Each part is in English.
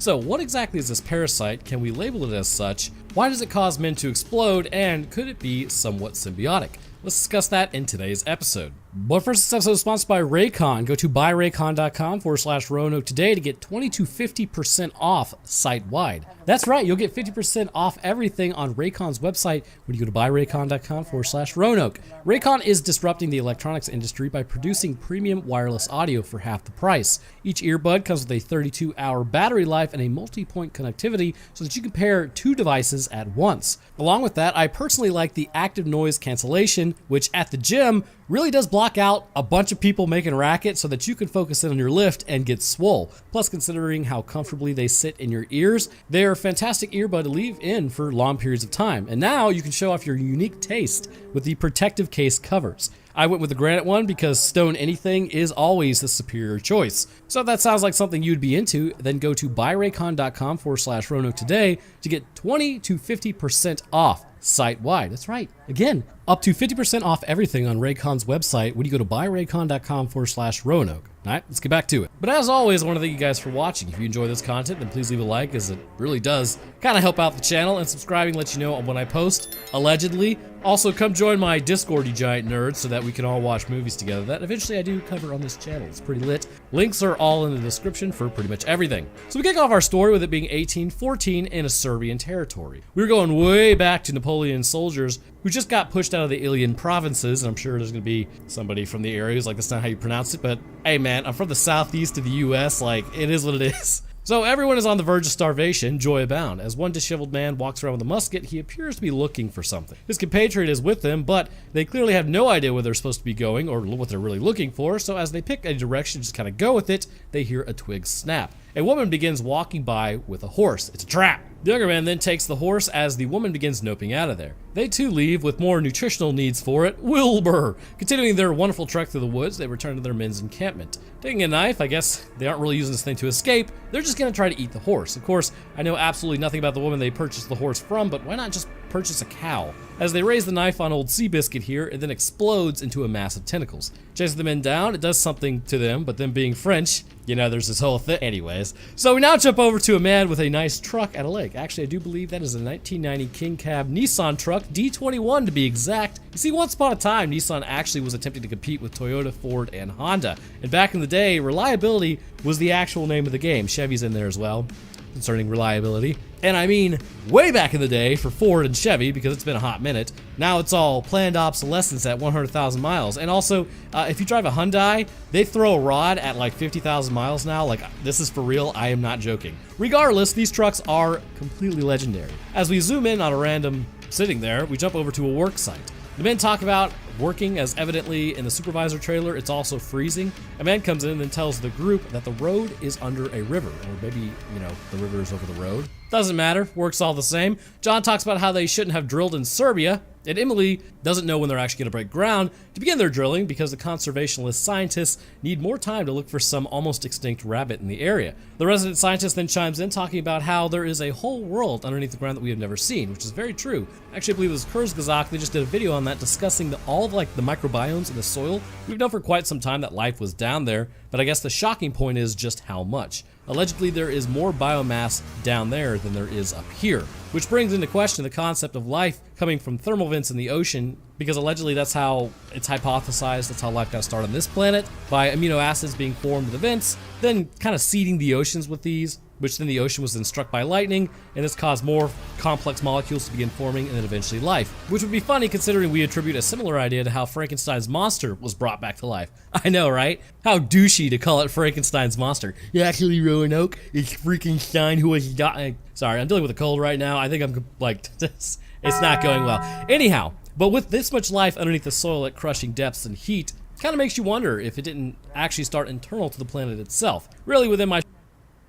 So what exactly is this parasite? Can we label it as such? Why does it cause men to explode? And could it be somewhat symbiotic? Let's discuss that in today's episode. But first, this episode is sponsored by Raycon. Go to buyraycon.com/Roanoke today to get 20 to 50% off site-wide. That's right, you'll get 50% off everything on Raycon's website when you go to buyraycon.com/Roanoke. Raycon is disrupting the electronics industry by producing premium wireless audio for half the price. Each earbud comes with a 32-hour battery life and a multi-point connectivity so that you can pair two devices at once. Along with that, I personally like the active noise cancellation, which at the gym really does block out a bunch of people making racket so that you can focus in on your lift and get swole. Plus, considering how comfortably they sit in your ears, they are a fantastic earbud to leave in for long periods of time. And now you can show off your unique taste with the protective case covers. I went with the granite one because stone anything is always the superior choice. So if that sounds like something you'd be into, then go to buyraycon.com/Roanoke today to get 20 to 50% off site-wide. That's right. Again, up to 50% off everything on Raycon's website when you go to buyraycon.com/Roanoke. All right, let's get back to it. But as always, I want to thank you guys for watching. If you enjoy this content, then please leave a like, as it really does kind of help out the channel, and subscribing lets you know when I post, allegedly. Also, come join my Discord, you giant nerds, so that we can all watch movies together that eventually I do cover on this channel. It's pretty lit. Links are all in the description for pretty much everything. So we kick off our story with it being 1814 in a Serbian territory. We're going way back to Napoleon's soldiers who just got pushed out of the Ilian provinces, and I'm sure there's going to be somebody from the area who's like, that's not how you pronounce it, but hey man, I'm from the southeast of the US, like, it is what it is. So everyone is on the verge of starvation, joy abound. As one disheveled man walks around with a musket, he appears to be looking for something. His compatriot is with him, but they clearly have no idea where they're supposed to be going or what they're really looking for, so as they pick a direction, just kind of go with it, they hear a twig snap. A woman begins walking by with a horse. It's a trap. The younger man then takes the horse as the woman begins noping out of there. They too leave with more nutritional needs for it. Wilbur! Continuing their wonderful trek through the woods, they return to their men's encampment. Taking a knife, I guess they aren't really using this thing to escape, they're just gonna try to eat the horse. Of course, I know absolutely nothing about the woman they purchased the horse from, but why not just purchase a cow? As they raise the knife on old Seabiscuit here, it then explodes into a mass of tentacles. Chasing the men down, it does something to them, but them being French, you know, there's this whole thing. Anyways, so we now jump over to a man with a nice truck at a lake. Actually, I do believe that is a 1990 King Cab Nissan truck, D21 to be exact. You see, once upon a time, Nissan actually was attempting to compete with Toyota, Ford, and Honda. And back in the day, reliability was the actual name of the game. Chevy's in there as well, concerning reliability. And I mean, way back in the day for Ford and Chevy, because it's been a hot minute. Now it's all planned obsolescence at 100,000 miles. And also, if you drive a Hyundai, they throw a rod at like 50,000 miles now. Like, this is for real, I am not joking. Regardless, these trucks are completely legendary. As we zoom in on a random sitting there, we jump over to a work site. The men talk about working, as evidently in the supervisor trailer, it's also freezing. A man comes in and then tells the group that the road is under a river, or maybe, you know, the river is over the road. Doesn't matter, works all the same. John talks about how they shouldn't have drilled in Serbia, and Emily doesn't know when they're actually going to break ground to begin their drilling because the conservationist scientists need more time to look for some almost extinct rabbit in the area. The resident scientist then chimes in talking about how there is a whole world underneath the ground that we have never seen, which is very true. Actually, I believe it was Kurzgesagt, they just did a video on that discussing all of like the microbiomes in the soil. We've known for quite some time that life was down there, but I guess the shocking point is just how much. Allegedly, there is more biomass down there than there is up here, which brings into question the concept of life coming from thermal vents in the ocean, because allegedly that's how it's hypothesized, that's how life got started on this planet, by amino acids being formed in the vents, then kind of seeding the oceans with these, which then the ocean was then struck by lightning, and this caused more complex molecules to begin forming and then eventually life. Which would be funny considering we attribute a similar idea to how Frankenstein's monster was brought back to life. I know, right? How douchey to call it Frankenstein's monster. Actually, Roanoke, it's Frankenstein who was dying. Sorry, I'm dealing with a cold right now. I think I'm like, it's not going well. Anyhow, but with this much life underneath the soil at crushing depths and heat, it kind of makes you wonder if it didn't actually start internal to the planet itself. Really, within my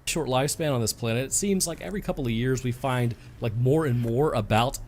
short lifespan on this planet, it seems like every couple of years we find like more and more about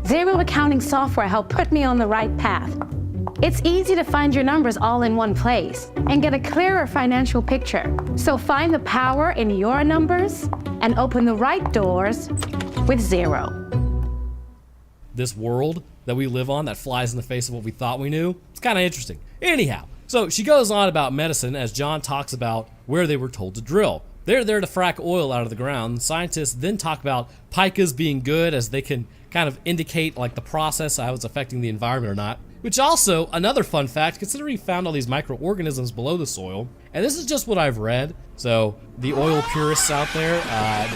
Zero accounting software helped put me on the right path. It's easy to find your numbers all in one place and get a clearer financial picture. So find the power in your numbers and open the right doors with Xero. This world that we live on that flies in the face of what we thought we knew, it's kind of interesting. Anyhow, so she goes on about medicine as John talks about where they were told to drill. They're there to frack oil out of the ground. Scientists then talk about picas being good as they can kind of indicate like the process, how it's affecting the environment or not. Which also, another fun fact, considering he found all these microorganisms below the soil, and this is just what I've read, so the oil purists out there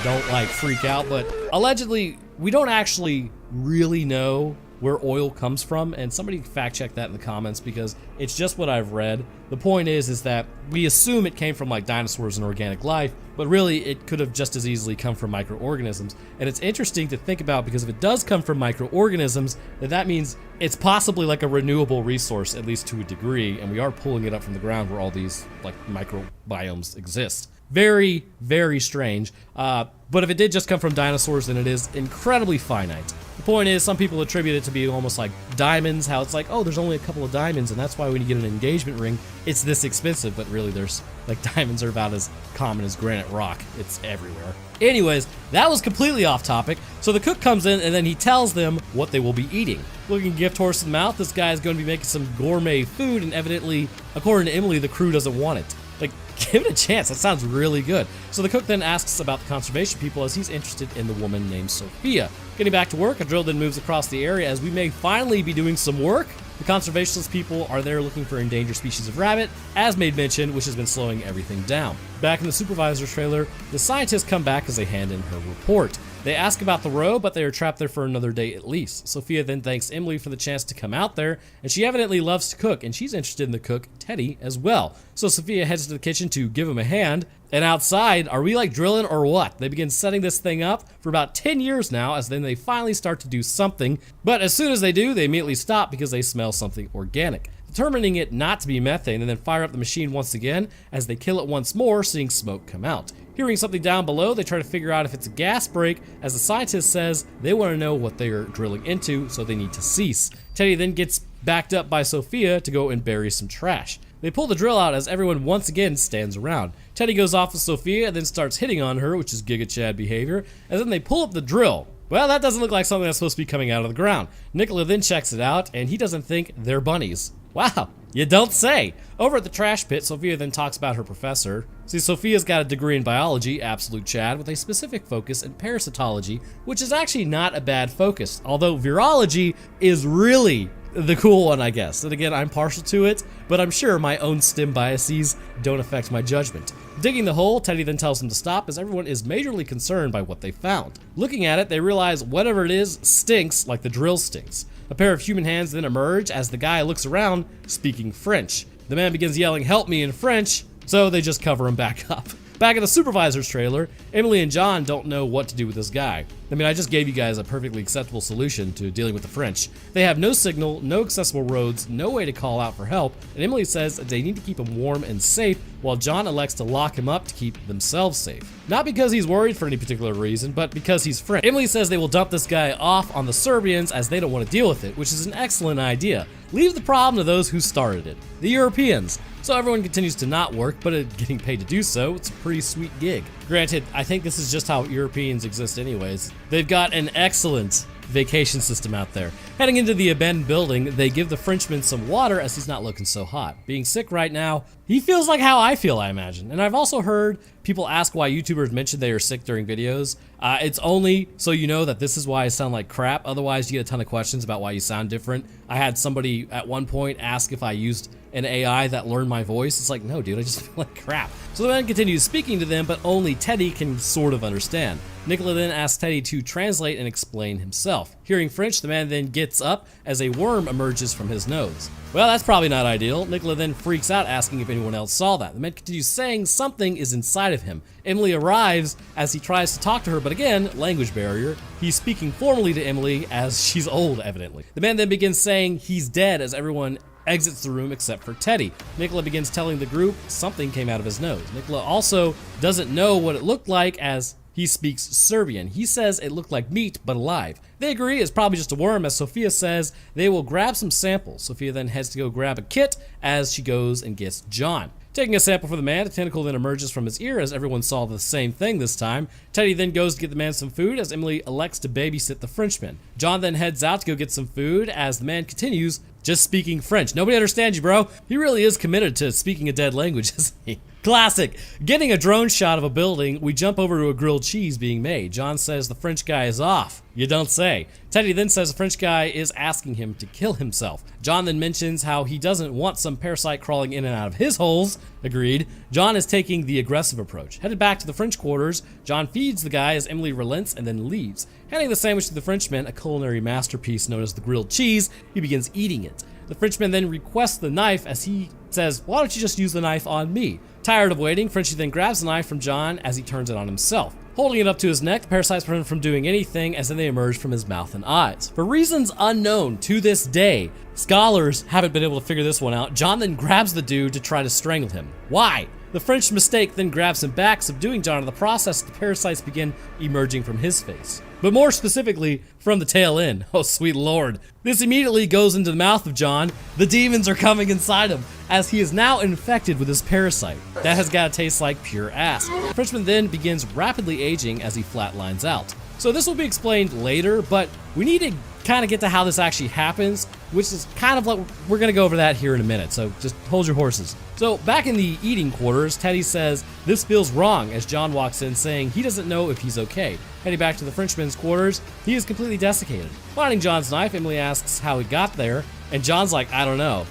don't like freak out, but allegedly we don't actually really know where oil comes from, and somebody fact check that in the comments because it's just what I've read. The point is that we assume it came from like dinosaurs and organic life, but really it could have just as easily come from microorganisms. And it's interesting to think about because if it does come from microorganisms, then that means it's possibly like a renewable resource, at least to a degree, and we are pulling it up from the ground where all these like microbiomes exist. Very, very strange. But if it did just come from dinosaurs, then it is incredibly finite. The point is, some people attribute it to be almost like diamonds, how it's like, oh, there's only a couple of diamonds, and that's why when you get an engagement ring, it's this expensive, but really there's, like, diamonds are about as common as granite rock. It's everywhere. Anyways, that was completely off topic, so the cook comes in and then he tells them what they will be eating. Looking gift horse in the mouth, this guy is going to be making some gourmet food, and evidently, according to Emily, the crew doesn't want it. Like, give it a chance. That sounds really good. So the cook then asks about the conservation people as he's interested in the woman named Sophia. Getting back to work, a drill then moves across the area as we may finally be doing some work. The conservationist people are there looking for endangered species of rabbit, as made mention, which has been slowing everything down. Back in the supervisor's trailer, the scientists come back as they hand in her report. They ask about the row, but they are trapped there for another day at least. Sophia then thanks Emily for the chance to come out there, and she evidently loves to cook, and she's interested in the cook, Teddy, as well. So Sophia heads to the kitchen to give him a hand, and outside, are we like drilling or what? They begin setting this thing up for about 10 years now, as then they finally start to do something, but as soon as they do, they immediately stop because they smell something organic. Determining it not to be methane, and then fire up the machine once again as they kill it once more, seeing smoke come out. Hearing something down below, they try to figure out if it's a gas break, as the scientist says they want to know what they are drilling into, so they need to cease. Teddy then gets backed up by Sophia to go and bury some trash. They pull the drill out as everyone once again stands around. Teddy goes off with Sophia and then starts hitting on her, which is Giga Chad behavior, and then they pull up the drill. Well, that doesn't look like something that's supposed to be coming out of the ground. Nicola then checks it out, and he doesn't think they're bunnies. Wow, you don't say. Over at the trash pit, Sophia then talks about her professor. See, Sophia's got a degree in biology, absolute Chad, with a specific focus in parasitology, which is actually not a bad focus, although virology is really the cool one, I guess. And again, I'm partial to it, but I'm sure my own STEM biases don't affect my judgment. Digging the hole, Teddy then tells them to stop as everyone is majorly concerned by what they found. Looking at it, they realize whatever it is stinks like the drill stinks. A pair of human hands then emerge as the guy looks around, speaking French. The man begins yelling, "Help me," in French, so they just cover him back up. Back at the supervisor's trailer, Emily and John don't know what to do with this guy. I mean, I just gave you guys a perfectly acceptable solution to dealing with the French. They have no signal, no accessible roads, no way to call out for help, and Emily says that they need to keep him warm and safe, while John elects to lock him up to keep themselves safe. Not because he's worried for any particular reason, but because he's French. Emily says they will dump this guy off on the Serbians as they don't want to deal with it, which is an excellent idea. Leave the problem to those who started it, the Europeans. So everyone continues to not work, but getting paid to do so, it's a pretty sweet gig. Granted, I think this is just how Europeans exist anyways. They've got an excellent vacation system out there. Heading into the abandoned building, they give the Frenchman some water as he's not looking so hot. Being sick right now, he feels like how I feel, I imagine. And I've also heard people ask why YouTubers mention they are sick during videos. It's only so you know that this is why I sound like crap. Otherwise, you get a ton of questions about why you sound different. I had somebody at one point ask if I used an AI that learned my voice. It's like, no, dude, I just feel like crap. So the man continues speaking to them, but only Teddy can sort of understand. Nicola then asks Teddy to translate and explain himself. Hearing French, the man then gets up as a worm emerges from his nose. Well, that's probably not ideal. Nicola then freaks out, asking if anyone else saw that. The man continues saying something is inside of him. Emily arrives as he tries to talk to her, but again, language barrier. He's speaking formally to Emily as she's old, evidently. The man then begins saying he's dead as everyone exits the room except for Teddy. Nicola begins telling the group something came out of his nose. Nicola also doesn't know what it looked like as He speaks Serbian. He says it looked like meat, but alive. They agree it's probably just a worm, as Sophia says they will grab some samples. Sophia then heads to go grab a kit as she goes and gets John. Taking a sample for the man, a tentacle then emerges from his ear as everyone saw the same thing this time. Teddy then goes to get the man some food as Emily elects to babysit the Frenchman. John then heads out to go get some food as the man continues just speaking French. Nobody understands you, bro. He really is committed to speaking a dead language, isn't he? Classic. Getting a drone shot of a building, we jump over to a grilled cheese being made. John says the French guy is off. You don't say. Teddy then says the French guy is asking him to kill himself. John then mentions how he doesn't want some parasite crawling in and out of his holes. Agreed. John is taking the aggressive approach. Headed back to the French quarters, John feeds the guy as Emily relents and then leaves. Handing the sandwich to the Frenchman, a culinary masterpiece known as the grilled cheese, he begins eating it. The Frenchman then requests the knife as he says, "Why don't you just use the knife on me?" Tired of waiting, Frenchie then grabs the knife from John as he turns it on himself. Holding it up to his neck, the parasites prevent him from doing anything as then they emerge from his mouth and eyes. For reasons unknown to this day, scholars haven't been able to figure this one out. John then grabs the dude to try to strangle him. Why? The French mistake then grabs him back, subduing John. In the process, the parasites begin emerging from his face. But more specifically, from the tail end. Oh, sweet lord. This immediately goes into the mouth of John. The demons are coming inside him, as he is now infected with this parasite. That has got to taste like pure ass. The Frenchman then begins rapidly aging as he flatlines out. So this will be explained later, but we need to kind of get to how this actually happens, which is kind of like, we're going to go over that here in a minute, so just hold your horses. So back in the eating quarters, Teddy says this feels wrong as John walks in saying he doesn't know if he's okay. Heading back to the Frenchman's quarters, he is completely desiccated. Finding John's knife, Emily asks how he got there, and John's like, I don't know.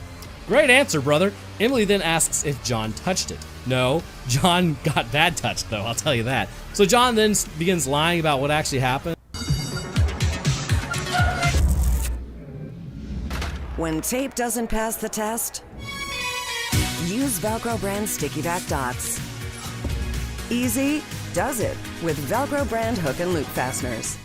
Great answer, brother. Emily then asks if John touched it. No, John got bad touched though, I'll tell you that. So John then begins lying about what actually happened. When tape doesn't pass the test, use Velcro brand Sticky Back Dots. Easy does it with Velcro brand hook and loop fasteners.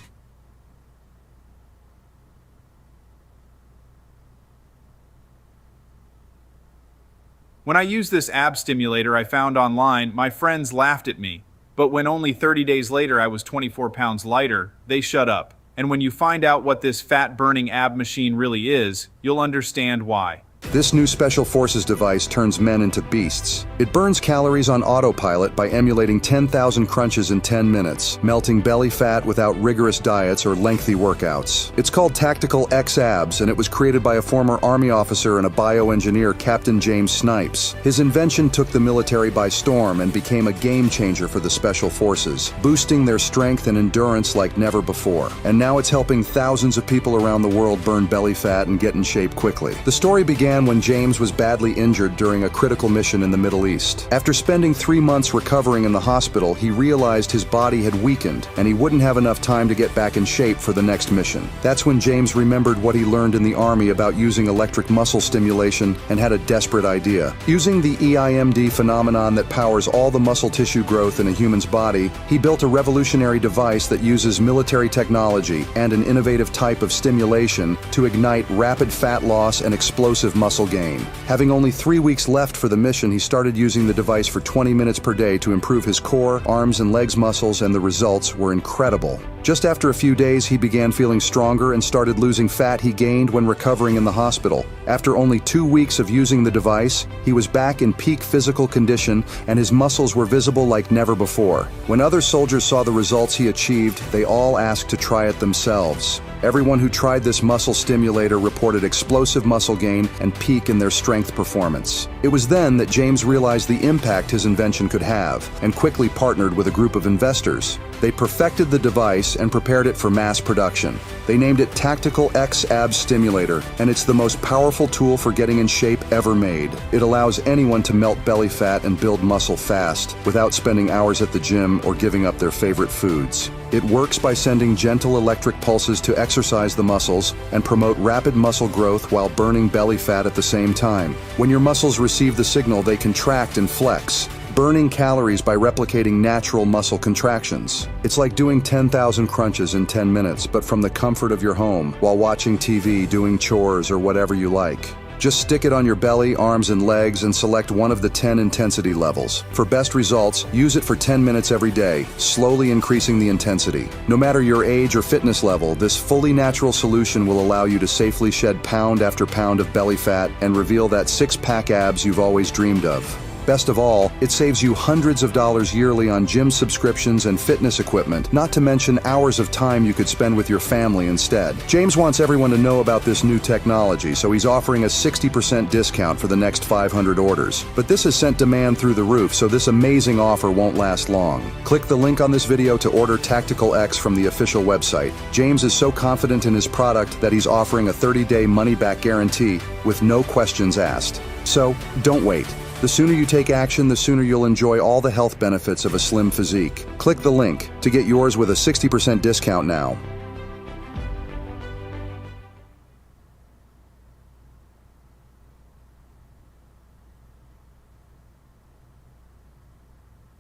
When I used this ab stimulator I found online, my friends laughed at me. But when only 30 days later I was 24 pounds lighter, they shut up. And when you find out what this fat-burning ab machine really is, you'll understand why. This new Special Forces device turns men into beasts. It burns calories on autopilot by emulating 10,000 crunches in 10 minutes, melting belly fat without rigorous diets or lengthy workouts. It's called Tactical X-Abs, and it was created by a former Army officer and a bioengineer, Captain James Snipes. His invention took the military by storm and became a game changer for the Special Forces, boosting their strength and endurance like never before. And now it's helping thousands of people around the world burn belly fat and get in shape quickly. The story began when James was badly injured during a critical mission in the Middle East. After spending 3 months recovering in the hospital, he realized his body had weakened and he wouldn't have enough time to get back in shape for the next mission. That's when James remembered what he learned in the Army about using electric muscle stimulation and had a desperate idea. Using the EIMD phenomenon that powers all the muscle tissue growth in a human's body, he built a revolutionary device that uses military technology and an innovative type of stimulation to ignite rapid fat loss and explosive muscle gain. Having only 3 weeks left for the mission, he started using the device for 20 minutes per day to improve his core, arms, and legs muscles, and the results were incredible. Just after a few days, he began feeling stronger and started losing fat he gained when recovering in the hospital. After only 2 weeks of using the device, he was back in peak physical condition and his muscles were visible like never before. When other soldiers saw the results he achieved, they all asked to try it themselves. Everyone who tried this muscle stimulator reported explosive muscle gain and peak in their strength performance. It was then that James realized the impact his invention could have and quickly partnered with a group of investors. They perfected the device and prepared it for mass production. They named it Tactical X-Abs Stimulator, and it's the most powerful tool for getting in shape ever made. It allows anyone to melt belly fat and build muscle fast without spending hours at the gym or giving up their favorite foods. It works by sending gentle electric pulses to exercise the muscles and promote rapid muscle growth while burning belly fat at the same time. When your muscles receive the signal, they contract and flex, burning calories by replicating natural muscle contractions. It's like doing 10,000 crunches in 10 minutes, but from the comfort of your home, while watching TV, doing chores, or whatever you like. Just stick it on your belly, arms, and legs and select one of the 10 intensity levels. For best results, use it for 10 minutes every day, slowly increasing the intensity. No matter your age or fitness level, this fully natural solution will allow you to safely shed pound after pound of belly fat and reveal that six-pack abs you've always dreamed of. Best of all, it saves you hundreds of dollars yearly on gym subscriptions and fitness equipment, not to mention hours of time you could spend with your family instead. James wants everyone to know about this new technology, so he's offering a 60% discount for the next 500 orders. But this has sent demand through the roof, so this amazing offer won't last long. Click the link on this video to order Tactical X from the official website. James is so confident in his product that he's offering a 30-day money-back guarantee with no questions asked. So, don't wait. The sooner you take action, the sooner you'll enjoy all the health benefits of a slim physique. Click the link to get yours with a 60% discount now.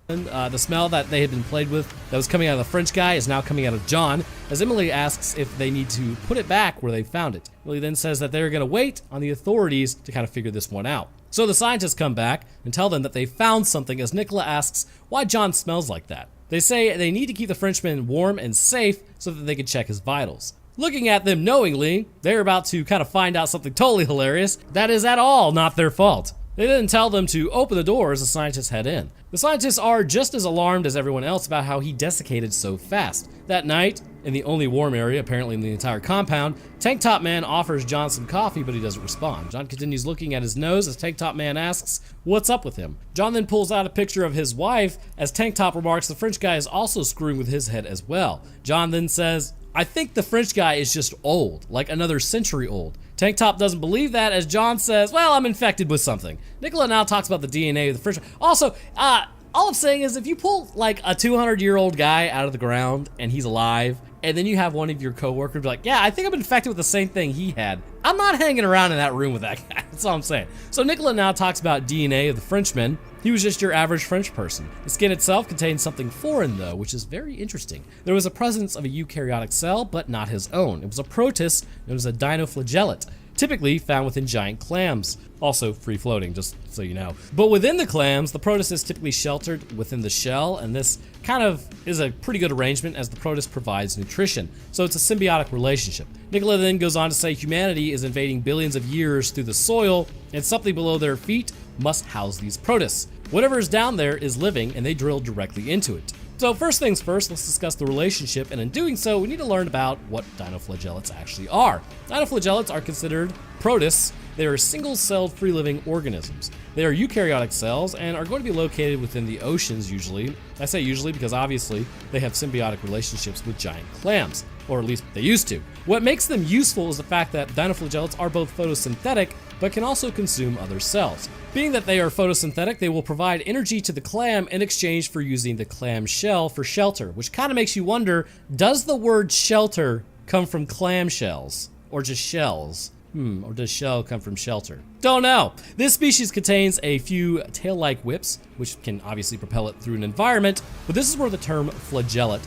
The smell that they had been played with that was coming out of the French guy is now coming out of John, as Emily asks if they need to put it back where they found it. Emily then says that they're going to wait on the authorities to kind of figure this one out. So the scientists come back and tell them that they found something, as Nicola asks why John smells like that. They say they need to keep the Frenchman warm and safe so that they can check his vitals. Looking at them knowingly, they're about to kind of find out something totally hilarious that is at all not their fault. They then tell them to open the door as the scientists head in. The scientists are just as alarmed as everyone else about how he desiccated so fast. That night, in the only warm area apparently in the entire compound, Tank Top Man offers John some coffee, but he doesn't respond. John continues looking at his nose as Tank Top Man asks what's up with him. John then pulls out a picture of his wife as Tank Top remarks the French guy is also screwing with his head as well. John then says, I think the French guy is just old, like another century old. Tank Top doesn't believe that as John says, well, I'm infected with something. Nicola now talks about the DNA of the French. Also, all I'm saying is if you pull like a 200-year-old guy out of the ground and he's alive, and then you have one of your coworkers be like, yeah, I think I'm infected with the same thing he had, I'm not hanging around in that room with that guy. That's all I'm saying. So Nicola now talks about DNA of the Frenchman. He was just your average French person. The skin itself contains something foreign though, which is very interesting. There was a presence of a eukaryotic cell, but not his own. It was a protist known as a dinoflagellate, typically found within giant clams. Also free floating, just so you know. But within the clams, the protist is typically sheltered within the shell, and this kind of is a pretty good arrangement as the protist provides nutrition. So it's a symbiotic relationship. Nicola then goes on to say humanity is invading billions of years through the soil, and something below their feet must house these protists. Whatever is down there is living, and they drill directly into it. So first things first, let's discuss the relationship, and in doing so, we need to learn about what dinoflagellates actually are. Dinoflagellates are considered protists. They are single-celled free-living organisms. They are eukaryotic cells and are going to be located within the oceans usually. I say usually because obviously they have symbiotic relationships with giant clams, or at least they used to. What makes them useful is the fact that dinoflagellates are both photosynthetic, but can also consume other cells. Being that they are photosynthetic, they will provide energy to the clam in exchange for using the clam shell for shelter, which kind of makes you wonder, does the word shelter come from clam shells, or just shells? Or does shell come from shelter? Don't know. This species contains a few tail-like whips, which can obviously propel it through an environment, but this is where the term flagellate.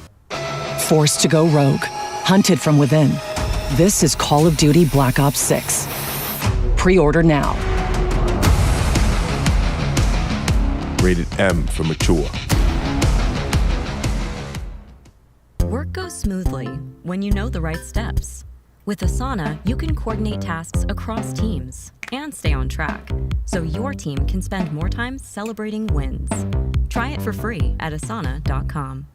Forced to go rogue, hunted from within. This is Call of Duty Black Ops 6. Pre-order now. Rated M for mature. Work goes smoothly when you know the right steps. With Asana, you can coordinate tasks across teams and stay on track, so your team can spend more time celebrating wins. Try it for free at asana.com.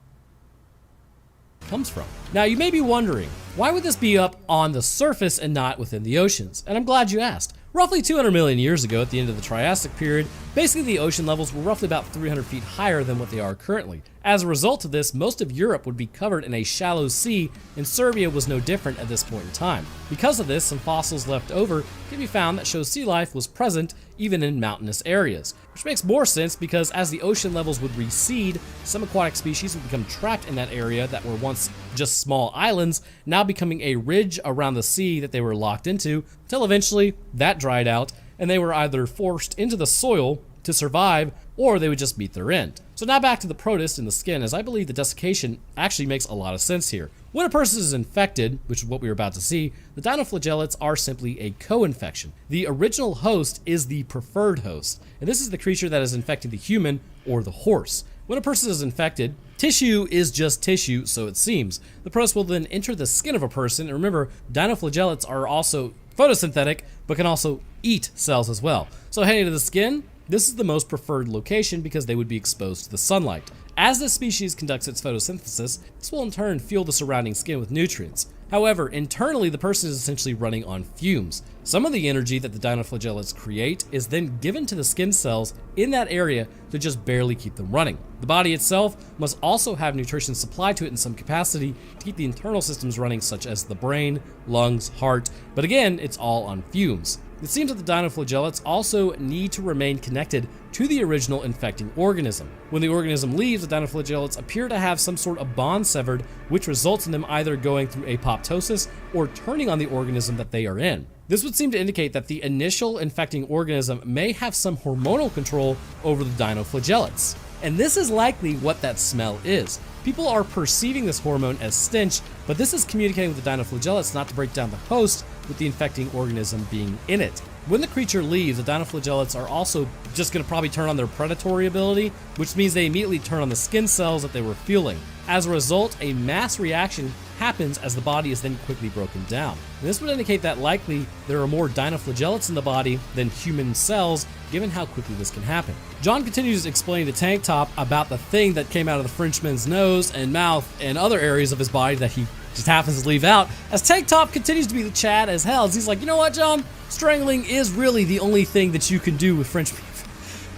Comes from. Now you may be wondering, why would this be up on the surface and not within the oceans? And I'm glad you asked. Roughly 200 million years ago, at the end of the Triassic period, basically the ocean levels were roughly about 300 feet higher than what they are currently. As a result of this, most of Europe would be covered in a shallow sea, and Serbia was no different at this point in time. Because of this, some fossils left over can be found that show sea life was present even in mountainous areas, which makes more sense because as the ocean levels would recede, some aquatic species would become trapped in that area that were once just small islands, now becoming a ridge around the sea that they were locked into, until eventually that dried out and they were either forced into the soil to survive or they would just meet their end. So now back to the protist in the skin, as I believe the desiccation actually makes a lot of sense here. When a person is infected, which is what we were about to see, the dinoflagellates are simply a co-infection. The original host is the preferred host, and this is the creature that is infecting the human or the horse. When a person is infected, tissue is just tissue, so it seems. The protozoa will then enter the skin of a person, and remember, dinoflagellates are also photosynthetic, but can also eat cells as well. So heading to the skin, this is the most preferred location because they would be exposed to the sunlight. As this species conducts its photosynthesis, this will in turn fuel the surrounding skin with nutrients. However, internally the person is essentially running on fumes. Some of the energy that the dinoflagellates create is then given to the skin cells in that area to just barely keep them running. The body itself must also have nutrition supplied to it in some capacity to keep the internal systems running, such as the brain, lungs, heart, but again, it's all on fumes. It seems that the dinoflagellates also need to remain connected to the original infecting organism. When the organism leaves, the dinoflagellates appear to have some sort of bond severed, which results in them either going through apoptosis or turning on the organism that they are in. This would seem to indicate that the initial infecting organism may have some hormonal control over the dinoflagellates. And this is likely what that smell is. People are perceiving this hormone as stench, but this is communicating with the dinoflagellates not to break down the host with the infecting organism being in it. When the creature leaves, the dinoflagellates are also just going to probably turn on their predatory ability, which means they immediately turn on the skin cells that they were fueling. As a result, a mass reaction happens as the body is then quickly broken down. And this would indicate that likely there are more dinoflagellates in the body than human cells, given how quickly this can happen. John continues explaining to Tank Top about the thing that came out of the Frenchman's nose and mouth and other areas of his body that he just happens to leave out, as Tank Top continues to be the Chad as hell. He's like, you know what, John? Strangling is really the only thing that you can do with French people.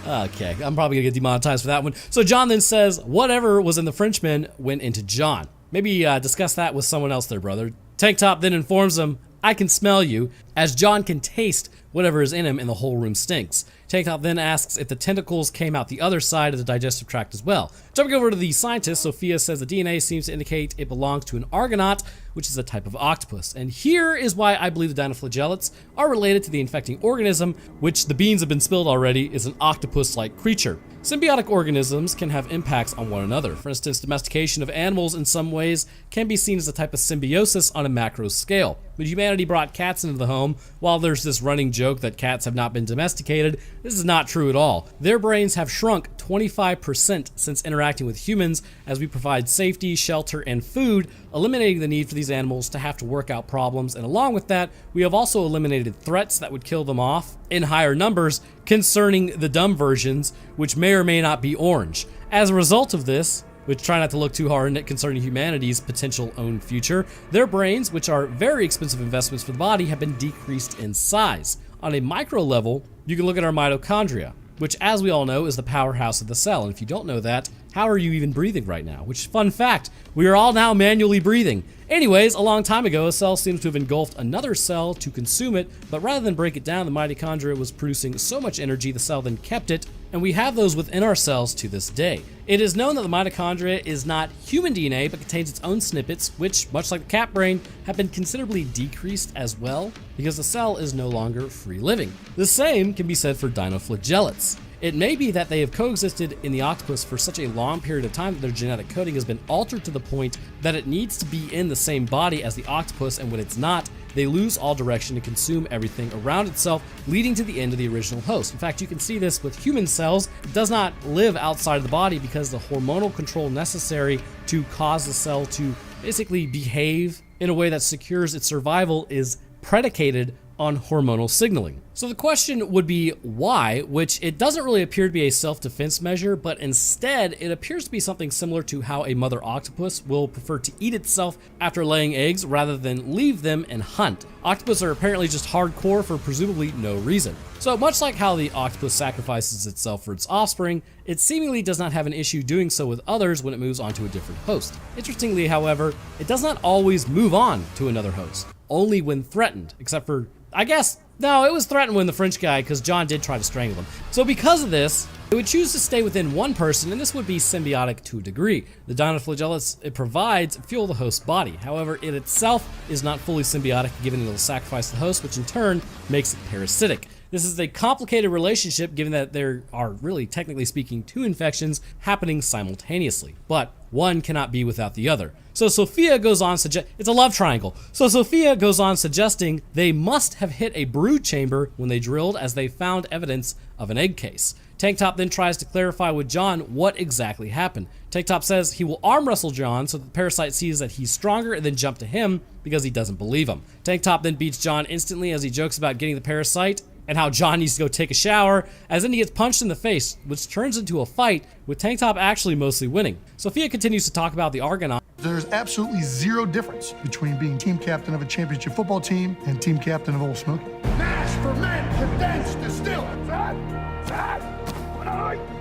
Okay, I'm probably gonna get demonetized for that one. So John then says, whatever was in the Frenchman went into John. Maybe discuss that with someone else there, brother. Tank Top then informs him, I can smell you, as John can taste whatever is in him and the whole room stinks. Tank Top then asks if the tentacles came out the other side of the digestive tract as well. Jumping over to the scientist, Sophia says the DNA seems to indicate it belongs to an Argonaut, which is a type of octopus. And here is why I believe the dinoflagellates are related to the infecting organism, which the beans have been spilled already, is an octopus-like creature. Symbiotic organisms can have impacts on one another. For instance, domestication of animals in some ways can be seen as a type of symbiosis on a macro scale. When humanity brought cats into the home, while there's this running joke that cats have not been domesticated, this is not true at all. Their brains have shrunk 25% since interacting with humans as we provide safety, shelter, and food, eliminating the need for these animals to have to work out problems. And along with that, we have also eliminated threats that would kill them off in higher numbers concerning the dumb versions, which may or may not be orange. As a result of this, which try not to look too hard in it concerning humanity's potential own future, their brains, which are very expensive investments for the body, have been decreased in size. On a micro level, you can look at our mitochondria, which, as we all know, is the powerhouse of the cell. And if you don't know that, how are you even breathing right now? Which, fun fact, we are all now manually breathing. Anyways, a long time ago, a cell seems to have engulfed another cell to consume it, but rather than break it down, the mitochondria was producing so much energy, the cell then kept it, and we have those within our cells to this day. It is known that the mitochondria is not human DNA, but contains its own snippets, which, much like the cat brain, have been considerably decreased as well, because the cell is no longer free living. The same can be said for dinoflagellates. It may be that they have coexisted in the octopus for such a long period of time that their genetic coding has been altered to the point that it needs to be in the same body as the octopus, and when it's not, they lose all direction to consume everything around itself, leading to the end of the original host. In fact, you can see this with human cells. It does not live outside of the body because the hormonal control necessary to cause the cell to basically behave in a way that secures its survival is predicated on hormonal signaling. So the question would be why, which it doesn't really appear to be a self-defense measure, but instead it appears to be something similar to how a mother octopus will prefer to eat itself after laying eggs rather than leave them and hunt. Octopus are apparently just hardcore for presumably no reason. So much like how the octopus sacrifices itself for its offspring, it seemingly does not have an issue doing so with others when it moves on to a different host. Interestingly, however, it does not always move on to another host, only when threatened, except for, I guess, no, it was threatened when the French guy, because John did try to strangle him. So because of this, it would choose to stay within one person, and this would be symbiotic to a degree. The dinoflagellates it provides fuel the host's body. However, it itself is not fully symbiotic, given it will sacrifice the host, which in turn makes it parasitic. This is a complicated relationship given that there are really, technically speaking, two infections happening simultaneously, but one cannot be without the other. So Sophia goes on it's a love triangle. So Sophia goes on suggesting they must have hit a brood chamber when they drilled, as they found evidence of an egg case. Tank Top then tries to clarify with John what exactly happened. Tank Top says he will arm wrestle John so that the parasite sees that he's stronger and then jump to him because he doesn't believe him. Tank Top then beats John instantly as he jokes about getting the parasite and how John needs to go take a shower, as then he gets punched in the face, which turns into a fight, with Tank Top actually mostly winning. Sophia continues to talk about the Argonaut. There's absolutely zero difference between being team captain of a championship football team and team captain of Old Smoky. Mash for men, condensed, distilled.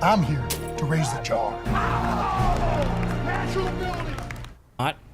I'm here to raise the jar. Natural ability.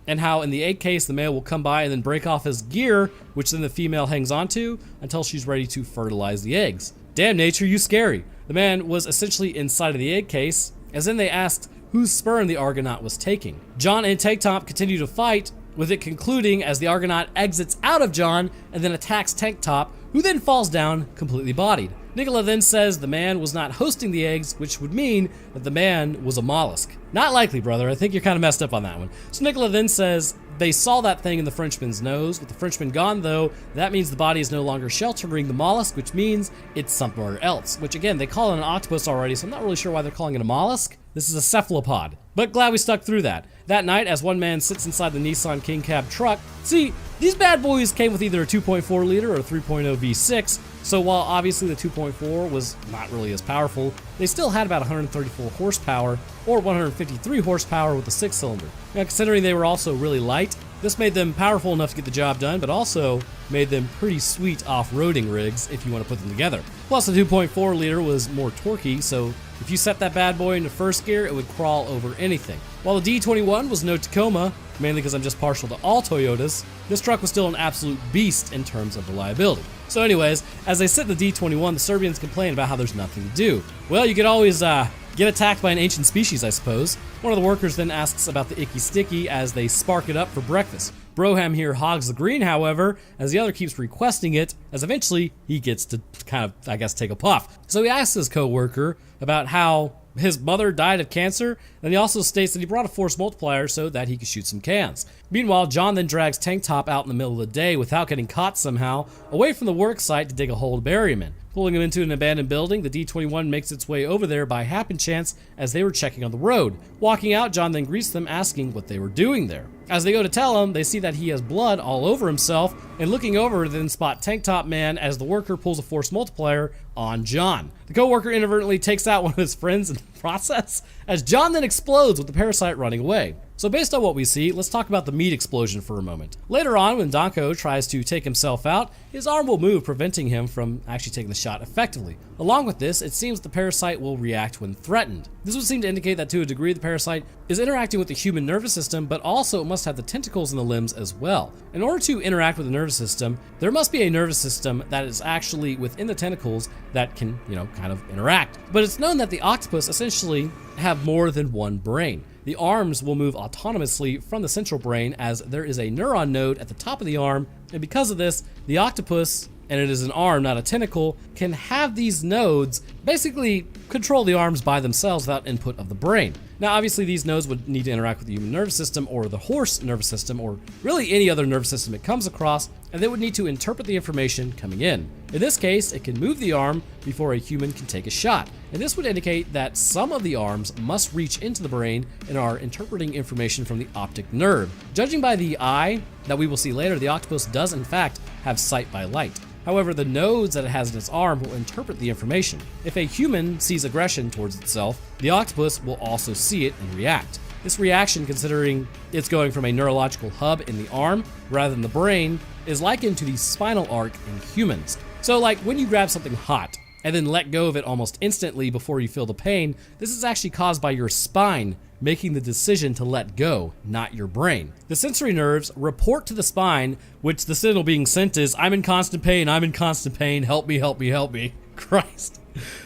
And how in the egg case the male will come by and then break off his gear, which then the female hangs onto until she's ready to fertilize the eggs. Damn, nature, you scary. The man was essentially inside of the egg case, as then they asked whose sperm the Argonaut was taking. John and Tank Top continue to fight, with it concluding as the Argonaut exits out of John and then attacks Tank Top, who then falls down completely bodied. Nicola then says the man was not hosting the eggs, which would mean that the man was a mollusk. Not likely, brother. I think you're kind of messed up on that one. So Nicola then says they saw that thing in the Frenchman's nose. With the Frenchman gone, though, that means the body is no longer sheltering the mollusk, which means it's somewhere else. Which, again, they call it an octopus already, so I'm not really sure why they're calling it a mollusk. This is a cephalopod. But glad we stuck through that. That night, as one man sits inside the Nissan King Cab truck, see, these bad boys came with either a 2.4 liter or a 3.0 V6, so while obviously the 2.4 was not really as powerful, they still had about 134 horsepower or 153 horsepower with a 6-cylinder. Now, considering they were also really light, this made them powerful enough to get the job done, but also made them pretty sweet off-roading rigs if you want to put them together. Plus, the 2.4 liter was more torquey, so if you set that bad boy into first gear, it would crawl over anything. While the D21 was no Tacoma, mainly because I'm just partial to all Toyotas, this truck was still an absolute beast in terms of reliability. So anyways, as they sit in the D21, the Serbians complain about how there's nothing to do. Well, you could always get attacked by an ancient species, I suppose. One of the workers then asks about the Icky Sticky as they spark it up for breakfast. Broham here hogs the green, however, as the other keeps requesting it, as eventually he gets to kind of, I guess, take a puff. So he asks his co-worker about how his mother died of cancer, and he also states that he brought a force multiplier so that he could shoot some cans. Meanwhile, John then drags Tank Top out in the middle of the day without getting caught somehow, away from the work site to dig a hole to bury him in. Pulling him into an abandoned building, the D21 makes its way over there by happen chance as they were checking on the road. Walking out, John then greets them, asking what they were doing there. As they go to tell him, they see that he has blood all over himself, and looking over, then spot Tank Top Man as the worker pulls a force multiplier on John. The co-worker inadvertently takes out one of his friends in the process, as John then explodes with the parasite running away. So based on what we see, let's talk about the meat explosion for a moment. Later on, when Danko tries to take himself out, his arm will move, preventing him from actually taking the shot effectively. Along with this, it seems the parasite will react when threatened. This would seem to indicate that to a degree the parasite is interacting with the human nervous system, but also it must have the tentacles in the limbs as well. In order to interact with the nervous system, there must be a nervous system that is actually within the tentacles that can, kind of interact. But it's known that the octopus essentially have more than one brain. The arms will move autonomously from the central brain as there is a neuron node at the top of the arm, and because of this, the octopus, and it is an arm, not a tentacle, can have these nodes basically control the arms by themselves without input of the brain. Now, obviously, these nodes would need to interact with the human nervous system or the horse nervous system or really any other nervous system it comes across, and they would need to interpret the information coming in. In this case, it can move the arm before a human can take a shot, and this would indicate that some of the arms must reach into the brain and are interpreting information from the optic nerve. Judging by the eye that we will see later, the octopus does in fact have sight by light. However, the nodes that it has in its arm will interpret the information. If a human sees aggression towards itself, the octopus will also see it and react. This reaction, considering it's going from a neurological hub in the arm rather than the brain, is likened to the spinal arc in humans. So like when you grab something hot and then let go of it almost instantly before you feel the pain, this is actually caused by your spine making the decision to let go, not your brain. The sensory nerves report to the spine, which the signal being sent is, I'm in constant pain, help me, help me, help me. Christ.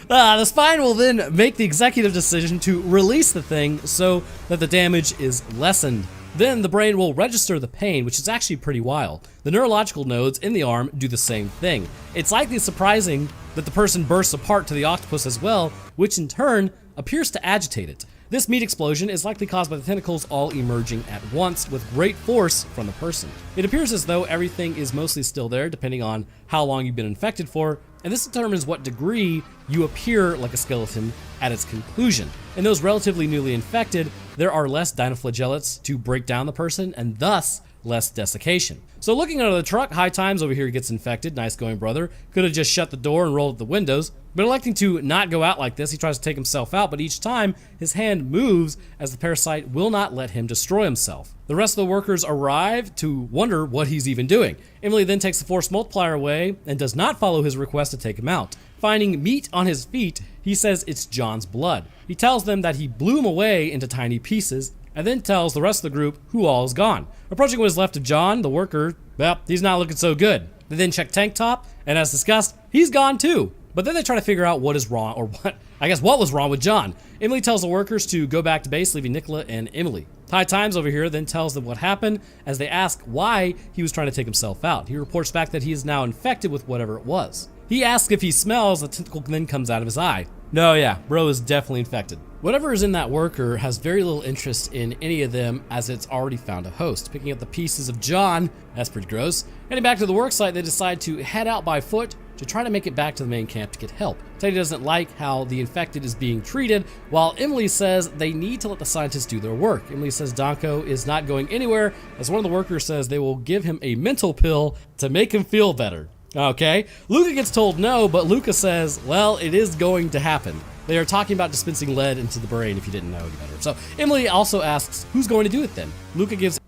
The spine will then make the executive decision to release the thing so that the damage is lessened. Then the brain will register the pain, which is actually pretty wild. The neurological nodes in the arm do the same thing. It's likely surprising that the person bursts apart to the octopus as well, which in turn appears to agitate it. This meat explosion is likely caused by the tentacles all emerging at once with great force from the person. It appears as though everything is mostly still there depending on how long you've been infected for, and this determines what degree you appear like a skeleton at its conclusion. In those relatively newly infected, there are less dinoflagellates to break down the person and thus less desiccation. So looking under the truck, High Times over here gets infected. Nice going, brother. Could have just shut the door and rolled up the windows, but electing to not go out like this, he tries to take himself out, but each time his hand moves as the parasite will not let him destroy himself. The rest of the workers arrive to wonder what he's even doing. Emily then takes the force multiplier away and does not follow his request to take him out. Finding meat on his feet, he says it's John's blood. He tells them that he blew him away into tiny pieces, and then tells the rest of the group who all is gone. Approaching what is left of John, the worker, well, he's not looking so good. They then check Tank Top, and as discussed, he's gone too. But then they try to figure out what is wrong, or what was wrong with John. Emily tells the workers to go back to base, leaving Nicola and Emily. High Times over here then tells them what happened as they ask why he was trying to take himself out. He reports back that he is now infected with whatever it was. He asks if he smells, the tentacle then comes out of his eye. No, yeah, bro is definitely infected. Whatever is in that worker has very little interest in any of them as it's already found a host. Picking up the pieces of John, that's pretty gross. Heading back to the worksite, they decide to head out by foot to try to make it back to the main camp to get help. Teddy doesn't like how the infected is being treated, while Emily says they need to let the scientists do their work. Emily says Danko is not going anywhere, as one of the workers says they will give him a mental pill to make him feel better. Okay, Luca gets told no, but Luca says, well, it is going to happen. They are talking about dispensing lead into the brain, if you didn't know any better. So Emily also asks, who's going to do it then? Luca gives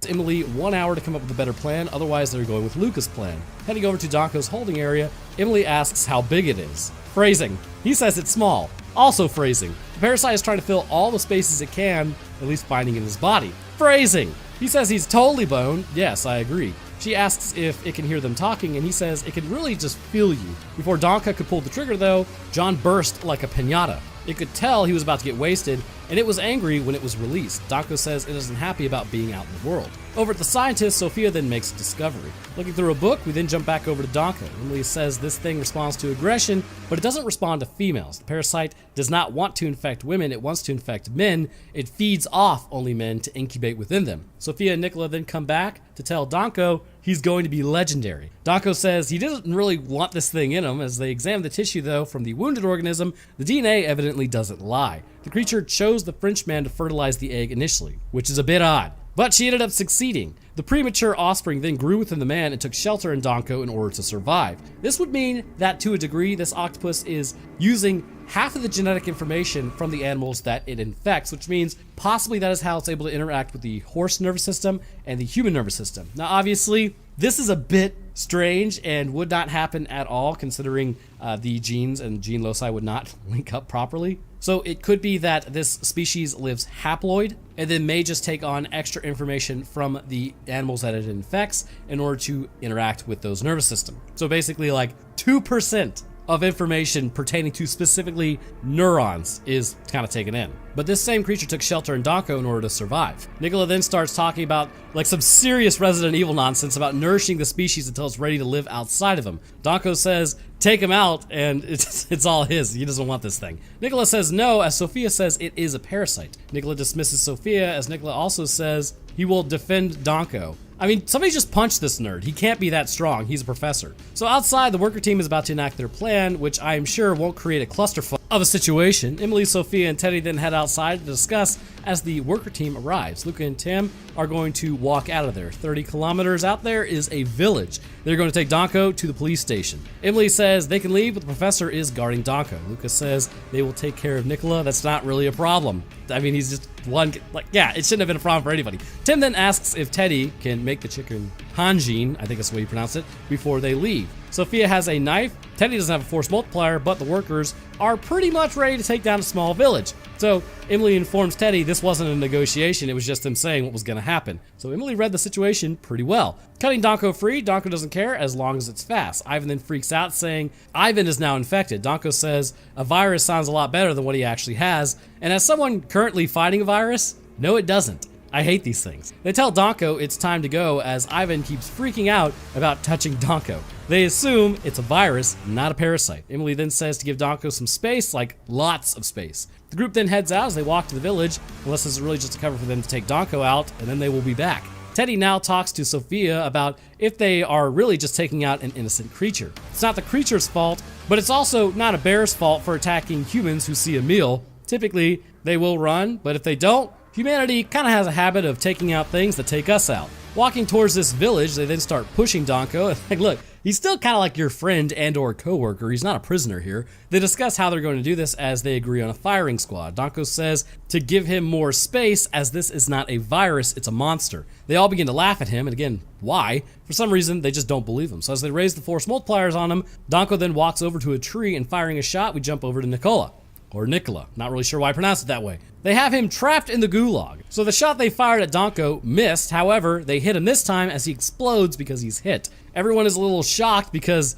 Emily 1 hour to come up with a better plan, otherwise they're going with Luca's plan. Heading over to Danko's holding area, Emily asks how big it is. Phrasing. He says it's small. Also phrasing. The parasite is trying to fill all the spaces it can, at least finding in his body. Phrasing. He says he's totally boned. Yes, I agree. She asks if it can hear them talking, and he says it can really just feel you. Before Danko could pull the trigger though, John burst like a piñata. It could tell he was about to get wasted, and it was angry when it was released. Danko says it isn't happy about being out in the world. Over at the scientist, Sophia then makes a discovery. Looking through a book, we then jump back over to Danko. Emily says this thing responds to aggression, but it doesn't respond to females. The parasite does not want to infect women, it wants to infect men. It feeds off only men to incubate within them. Sophia and Nicola then come back to tell Danko he's going to be legendary. Danko says he doesn't really want this thing in him. As they examine the tissue though from the wounded organism, the DNA evidently doesn't lie. The creature chose the Frenchman to fertilize the egg initially, which is a bit odd. But she ended up succeeding. The premature offspring then grew within the man and took shelter in Danko in order to survive. This would mean that to a degree, this octopus is using half of the genetic information from the animals that it infects, which means possibly that is how it's able to interact with the horse nervous system and the human nervous system. Now, obviously, this is a bit strange and would not happen at all considering the genes and gene loci would not link up properly. So it could be that this species lives haploid and then may just take on extra information from the animals that it infects in order to interact with those nervous systems. So basically like 2% of information pertaining to specifically neurons is kind of taken in. But this same creature took shelter in Danko in order to survive. Nicola then starts talking about like some serious Resident Evil nonsense about nourishing the species until it's ready to live outside of him. Danko says, take him out and it's all his. He doesn't want this thing. Nicola says no, as Sophia says it is a parasite. Nicola dismisses Sophia as Nicola also says he will defend Danko. I mean, somebody just punched this nerd. He can't be that strong. He's a professor. So outside, the worker team is about to enact their plan, which I am sure won't create a clusterfuck of a situation. Emily, Sophia, and Teddy then head outside to discuss as the worker team arrives. Luca and Tim are going to walk out of there. 30 kilometers out there is a village. They're going to take Danko to the police station. Emily says they can leave, but the professor is guarding Danko. Luca says they will take care of Nicola. That's not really a problem. I mean, he's just one, like, yeah, it shouldn't have been a problem for anybody. Tim then asks if Teddy can make the chicken hanjin, I think that's the way you pronounce it, before they leave. Sophia has a knife. Teddy doesn't have a force multiplier, but the workers are pretty much ready to take down a small village. So Emily informs Teddy this wasn't a negotiation, it was just them saying what was going to happen. So Emily read the situation pretty well. Cutting Donko free, Donko doesn't care as long as it's fast. Ivan then freaks out, saying Ivan is now infected. Donko says a virus sounds a lot better than what he actually has, and as someone currently fighting a virus, no it doesn't. I hate these things. They tell Donko it's time to go as Ivan keeps freaking out about touching Donko. They assume it's a virus, not a parasite. Emily then says to give Donko some space, like lots of space. The group then heads out as they walk to the village, unless this is really just a cover for them to take Donko out, and then they will be back. Teddy now talks to Sophia about if they are really just taking out an innocent creature. It's not the creature's fault, but it's also not a bear's fault for attacking humans who see a meal. Typically, they will run, but if they don't, humanity kind of has a habit of taking out things that take us out. Walking towards this village, they then start pushing Donko. Like, look, he's still kind of like your friend and or coworker. He's not a prisoner here. They discuss how they're going to do this as they agree on a firing squad. Donko says to give him more space as this is not a virus, it's a monster. They all begin to laugh at him, and again, why? For some reason, they just don't believe him. So as they raise the force multipliers on him, Donko then walks over to a tree and firing a shot, we jump over to Nicola. Or Nicola, not really sure why I pronounce it that way. They have him trapped in the gulag. So the shot they fired at Donko missed, however, they hit him this time as he explodes because he's hit. Everyone is a little shocked because,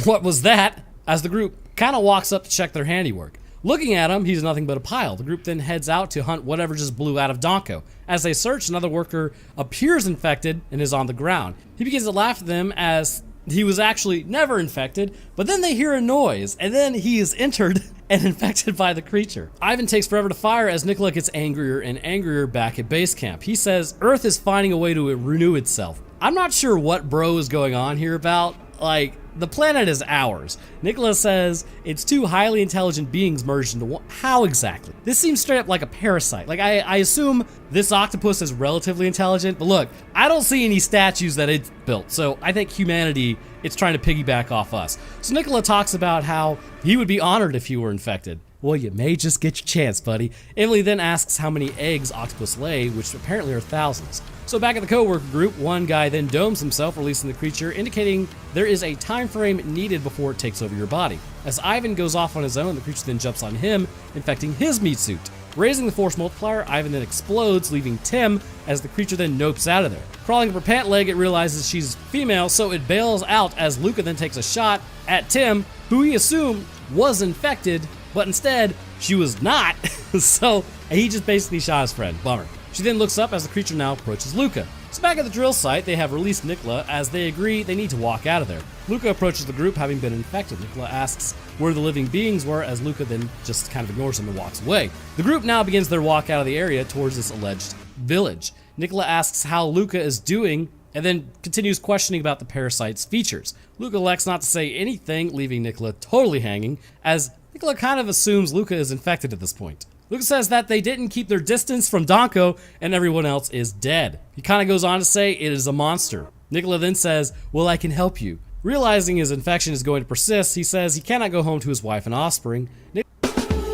what was that? As the group kind of walks up to check their handiwork. Looking at him, he's nothing but a pile. The group then heads out to hunt whatever just blew out of Donko. As they search, another worker appears infected and is on the ground. He begins to laugh at them as he was actually never infected, but then they hear a noise, and then he is entered and infected by the creature. Ivan takes forever to fire as Nicola gets angrier and angrier back at base camp. He says Earth is finding a way to renew itself. I'm not sure what bro is going on here about. Like, the planet is ours. Nicola says it's two highly intelligent beings merged into one. How exactly? This seems straight up like a parasite. Like, I assume this octopus is relatively intelligent, but look, I don't see any statues that it's built, so I think humanity, it's trying to piggyback off us. So Nicola talks about how he would be honored if you were infected. Well, you may just get your chance, buddy. Emily then asks how many eggs octopus lay, which apparently are thousands. So back at the co-worker group, one guy then domes himself, releasing the creature, indicating there is a time frame needed before it takes over your body. As Ivan goes off on his own, the creature then jumps on him, infecting his meat suit. Raising the force multiplier, Ivan then explodes, leaving Tim as the creature then nopes out of there. Crawling up her pant leg, it realizes she's female, so it bails out as Luca then takes a shot at Tim, who he assumed was infected, but instead, she was not. So he just basically shot his friend. Bummer. She then looks up as the creature now approaches Luca. So back at the drill site, they have released Nicola as they agree they need to walk out of there. Luca approaches the group having been infected. Nicola asks where the living beings were as Luca then just kind of ignores him and walks away. The group now begins their walk out of the area towards this alleged village. Nicola asks how Luca is doing and then continues questioning about the parasite's features. Luca elects not to say anything, leaving Nicola totally hanging as Nicola kind of assumes Luca is infected at this point. Luca says that they didn't keep their distance from Donko and everyone else is dead. He kind of goes on to say it is a monster. Nicola then says, well, I can help you. Realizing his infection is going to persist, he says he cannot go home to his wife and offspring.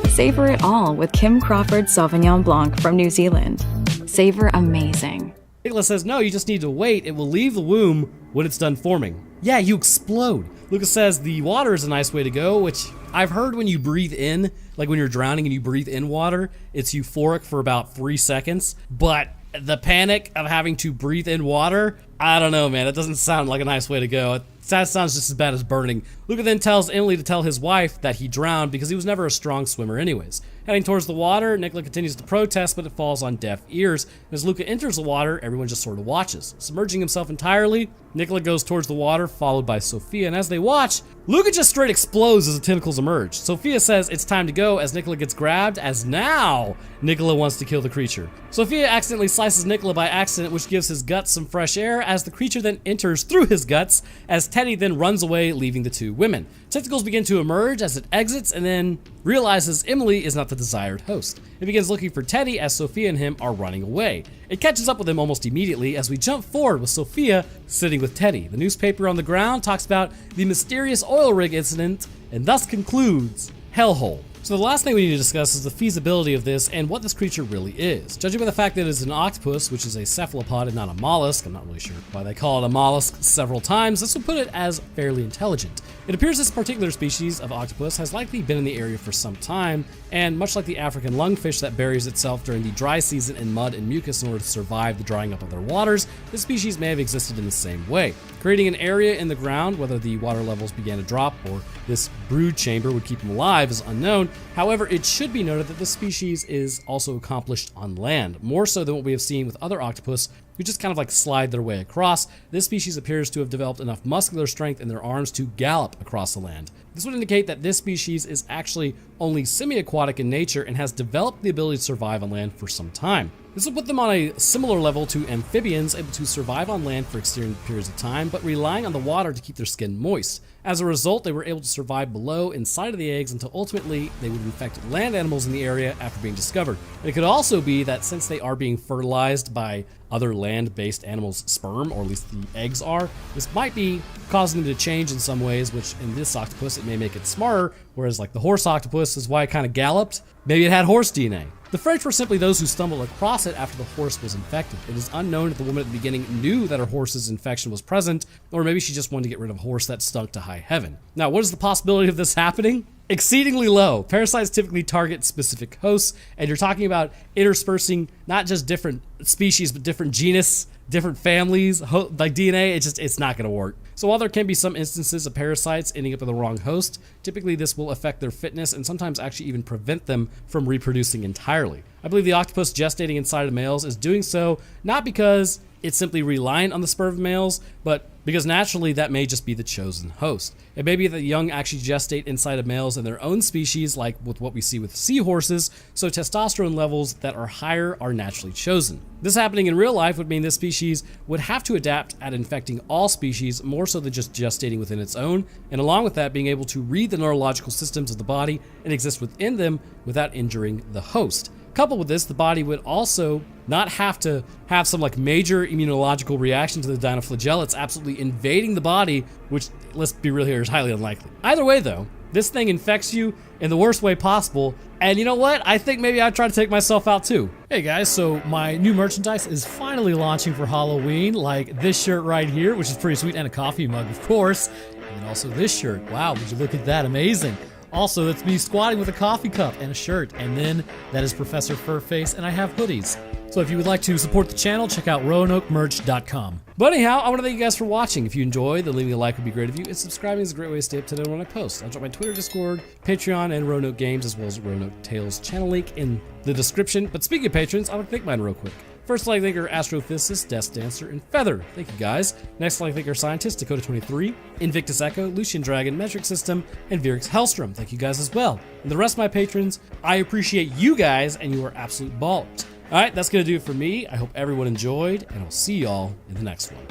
Savor it all with Kim Crawford Sauvignon Blanc from New Zealand. Savor amazing. Nicola says, no, you just need to wait. It will leave the womb when it's done forming. Yeah, you explode. Luca says the water is a nice way to go, which I've heard when you breathe in, like when you're drowning and you breathe in water, it's euphoric for about 3 seconds. But the panic of having to breathe in water, I don't know, man. It doesn't sound like a nice way to go. That sounds just as bad as burning. Luca then tells Emily to tell his wife that he drowned because he was never a strong swimmer anyways. Heading towards the water, Nicola continues to protest, but it falls on deaf ears. As Luca enters the water, everyone just sort of watches. Submerging himself entirely, Nicola goes towards the water, followed by Sophia, and as they watch, Luca just straight explodes as the tentacles emerge. Sophia says it's time to go as Nicola gets grabbed, as now Nicola wants to kill the creature. Sophia accidentally slices Nicola by accident, which gives his guts some fresh air, as the creature then enters through his guts, as Teddy then runs away, leaving the two women. Tentacles begin to emerge as it exits and then realizes Emily is not the desired host. It begins looking for Teddy as Sophia and him are running away. It catches up with him almost immediately as we jump forward with Sophia sitting with Teddy. The newspaper on the ground talks about the mysterious oil rig incident and thus concludes Hellhole. So the last thing we need to discuss is the feasibility of this and what this creature really is. Judging by the fact that it is an octopus, which is a cephalopod and not a mollusk, I'm not really sure why they call it a mollusk several times, this would put it as fairly intelligent. It appears this particular species of octopus has likely been in the area for some time, and much like the African lungfish that buries itself during the dry season in mud and mucus in order to survive the drying up of their waters, this species may have existed in the same way, creating an area in the ground. Whether the water levels began to drop or this brood chamber would keep them alive is unknown. However, it should be noted that this species is also accomplished on land, more so than what we have seen with other octopus who just kind of like slide their way across. This species appears to have developed enough muscular strength in their arms to gallop across the land. This would indicate that this species is actually only semi-aquatic in nature and has developed the ability to survive on land for some time. This would put them on a similar level to amphibians, able to survive on land for extended periods of time, but relying on the water to keep their skin moist. As a result, they were able to survive below inside of the eggs until ultimately they would infect land animals in the area after being discovered. And it could also be that since they are being fertilized by other land-based animals' sperm, or at least the eggs are, this might be causing them to change in some ways, which in this octopus it may make it smarter, whereas like the horse octopus is why it kind of galloped. Maybe it had horse DNA. The French were simply those who stumbled across it after the horse was infected. It is unknown if the woman at the beginning knew that her horse's infection was present, or maybe she just wanted to get rid of a horse that stunk to high heaven. Now, what is the possibility of this happening? Exceedingly low. Parasites typically target specific hosts, and you're talking about interspersing not just different species, but different genus, different families, like DNA. It's not going to work. So while there can be some instances of parasites ending up in the wrong host, typically this will affect their fitness and sometimes actually even prevent them from reproducing entirely. I believe the octopus gestating inside of males is doing so not because it's simply reliant on the sperm of males, but because naturally that may just be the chosen host. It may be that the young actually gestate inside of males in their own species, like with what we see with seahorses, so testosterone levels that are higher are naturally chosen. This happening in real life would mean this species would have to adapt at infecting all species more so than just gestating within its own, and along with that being able to read the neurological systems of the body and exist within them without injuring the host. Coupled with this, the body would also not have to have some like major immunological reaction to the dinoflagella. It's absolutely invading the body, which, let's be real here, is highly unlikely. Either way though, this thing infects you in the worst way possible, and you know what? I think maybe I'd try to take myself out too. Hey guys, so my new merchandise is finally launching for Halloween, like this shirt right here, which is pretty sweet, and a coffee mug, of course, and then also this shirt. Wow, would you look at that? Amazing. Also, that's me squatting with a coffee cup and a shirt, and then that is Professor Furface, and I have hoodies. So if you would like to support the channel, check out RoanokeMerch.com. But anyhow, I want to thank you guys for watching. If you enjoyed, then leaving a like would be great of you, and subscribing is a great way to stay up to date when I post. I'll drop my Twitter, Discord, Patreon, and Roanoke Games, as well as Roanoke Tales channel link in the description. But speaking of patrons, I want to thank mine real quick. First, I'd like to thank our Astrophysicist, Death Dancer, and Feather. Thank you guys. Next, I'd like to thank our scientists, Dakota23, Invictus Echo, Lucian Dragon, Metric System, and Virix Hellstrom. Thank you guys as well. And the rest of my patrons, I appreciate you guys, and you are absolute ballers. All right, that's going to do it for me. I hope everyone enjoyed, and I'll see y'all in the next one.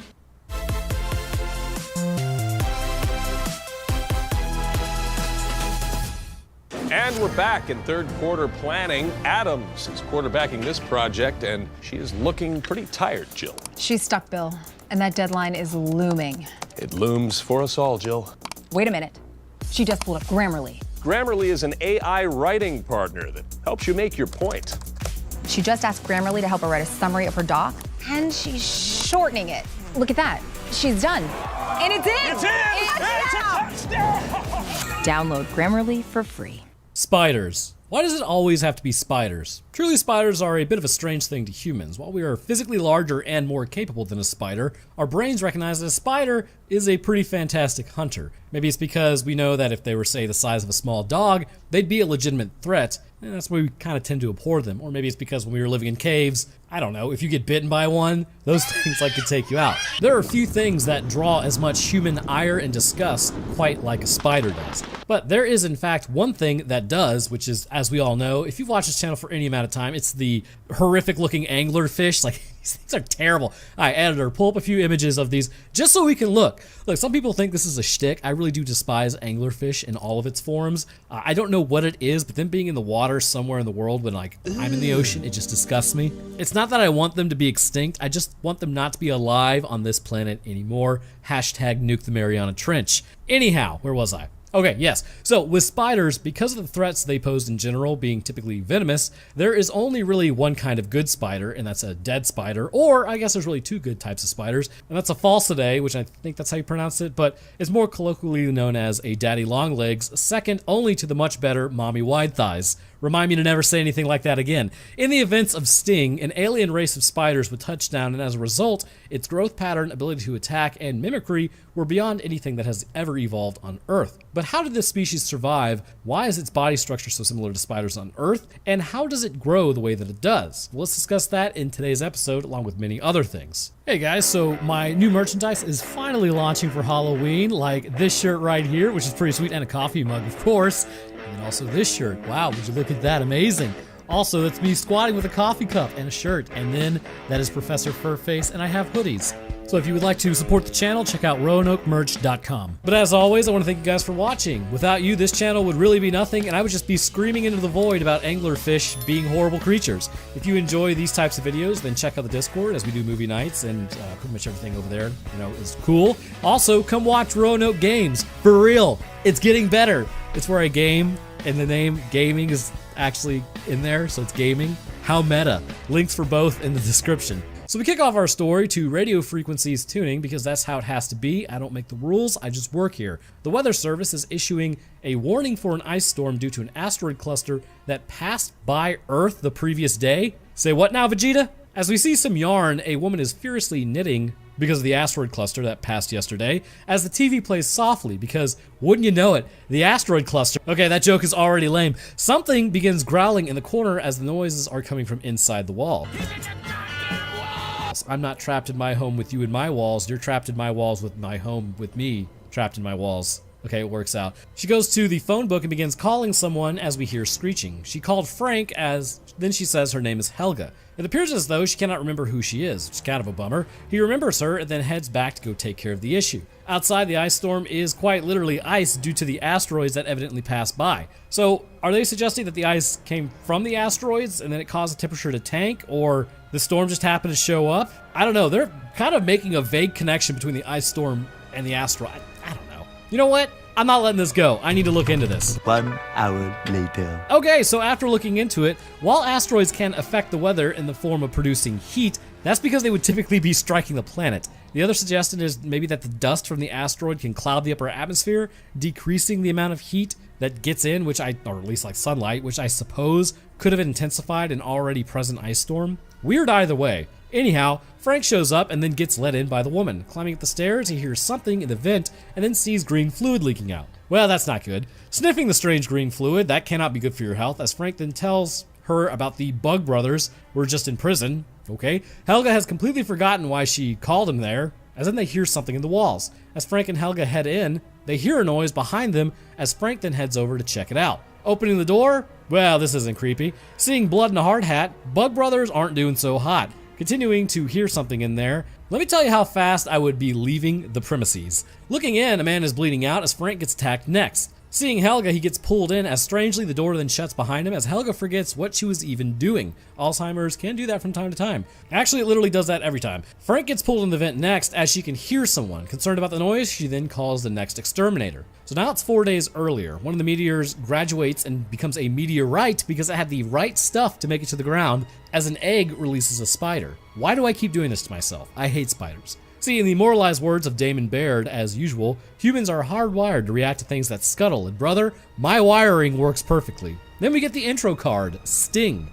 And we're back in third quarter planning. Adams is quarterbacking this project, and she is looking pretty tired, Jill. She's stuck, Bill, and that deadline is looming. It looms for us all, Jill. Wait a minute. She just pulled up Grammarly. Grammarly is an AI writing partner that helps you make your point. She just asked Grammarly to help her write a summary of her doc, and she's shortening it. Look at that. She's done. And it's in! It's in! It's a touchdown! Download Grammarly for free. Spiders. Why does it always have to be spiders? Truly, spiders are a bit of a strange thing to humans. While we are physically larger and more capable than a spider, our brains recognize that a spider is a pretty fantastic hunter. Maybe it's because we know that if they were, say, the size of a small dog, they'd be a legitimate threat, and that's why we kind of tend to abhor them. Or maybe it's because when we were living in caves, I don't know, if you get bitten by one, those things like could take you out. There are few things that draw as much human ire and disgust quite like a spider does. But there is in fact one thing that does, which is, as we all know, if you've watched this channel for any amount of time, it's the horrific looking anglerfish. Like, these things are terrible. All right, editor, pull up a few images of these just so we can look. Look, some people think this is a shtick. I really do despise anglerfish in all of its forms. I don't know what it is, but them being in the water somewhere in the world when like I'm in the ocean, it just disgusts me. It's not that I want them to be extinct. I just want them not to be alive on this planet anymore. Hashtag nuke the Mariana Trench. Anyhow, where was I? Okay, yes. So with spiders, because of the threats they pose in general being typically venomous, there is only really one kind of good spider, and that's a dead spider, or I guess there's really two good types of spiders, and that's a falcidae, which I think that's how you pronounce it, but is more colloquially known as a daddy long legs, second only to the much better mommy wide thighs. Remind me to never say anything like that again. In the events of Sting, an alien race of spiders would touch down, and as a result, its growth pattern, ability to attack, and mimicry were beyond anything that has ever evolved on Earth. But how did this species survive? Why is its body structure so similar to spiders on Earth? And how does it grow the way that it does? Well, let's discuss that in today's episode, along with many other things. Hey guys, so my new merchandise is finally launching for Halloween, like this shirt right here, which is pretty sweet, and a coffee mug, of course. And also this shirt. Wow, would you look at that? Amazing. Also, that's me squatting with a coffee cup and a shirt. And then that is Professor Furface, and I have hoodies. So if you would like to support the channel, check out RoanokeMerch.com. But as always, I want to thank you guys for watching. Without you, this channel would really be nothing, and I would just be screaming into the void about anglerfish being horrible creatures. If you enjoy these types of videos, then check out the Discord as we do movie nights, and pretty much everything over there, is cool. Also, come watch Roanoke Games. For real, it's getting better. It's where I game, and the name gaming is actually in there, so it's gaming. How meta. Links for both in the description. So we kick off our story to radio frequencies tuning because that's how it has to be. I don't make the rules, I just work here. The Weather Service is issuing a warning for an ice storm due to an asteroid cluster that passed by Earth the previous day. Say what now, Vegeta? As we see some yarn, a woman is furiously knitting because of the asteroid cluster that passed yesterday, as the TV plays softly because, wouldn't you know it, the asteroid cluster. Okay, that joke is already lame. Something begins growling in the corner as the noises are coming from inside the wall. I'm not trapped in my home with you in my walls. You're trapped in my walls with my home with me trapped in my walls. Okay, it works out. She goes to the phone book and begins calling someone as we hear screeching. She called Frank then she says her name is Helga. It appears as though she cannot remember who she is, which is kind of a bummer. He remembers her and then heads back to go take care of the issue. Outside, the ice storm is quite literally ice due to the asteroids that evidently passed by. So, are they suggesting that the ice came from the asteroids and then it caused the temperature to tank, or the storm just happened to show up? I don't know. They're kind of making a vague connection between the ice storm and the asteroid. I don't know. You know what? I'm not letting this go. I need to look into this. 1 hour later. Okay, so after looking into it, while asteroids can affect the weather in the form of producing heat, that's because they would typically be striking the planet. The other suggestion is maybe that the dust from the asteroid can cloud the upper atmosphere, decreasing the amount of heat that gets in, or at least like sunlight, which I suppose could have intensified an already present ice storm. Weird either way. Anyhow, Frank shows up and then gets let in by the woman. Climbing up the stairs, he hears something in the vent and then sees green fluid leaking out. Well, that's not good. Sniffing the strange green fluid, that cannot be good for your health, as Frank then tells her about the Bug Brothers were just in prison. Okay, Helga has completely forgotten why she called him there, as then they hear something in the walls. As Frank and Helga head in, they hear a noise behind them as Frank then heads over to check it out. Opening the door, well, this isn't creepy. Seeing blood in a hard hat, Bug Brothers aren't doing so hot. Continuing to hear something in there, let me tell you how fast I would be leaving the premises. Looking in, a man is bleeding out as Frank gets attacked next. Seeing Helga, he gets pulled in as strangely the door then shuts behind him as Helga forgets what she was even doing. Alzheimer's can do that from time to time. Actually, it literally does that every time. Frank gets pulled in the vent next as she can hear someone. Concerned about the noise, she then calls the next exterminator. So now it's 4 days earlier. One of the meteors graduates and becomes a meteorite because it had the right stuff to make it to the ground, as an egg releases a spider. Why do I keep doing this to myself? I hate spiders. See, in the immortalized words of Damon Baird, as usual, humans are hardwired to react to things that scuttle, and brother, my wiring works perfectly. Then we get the intro card, Sting.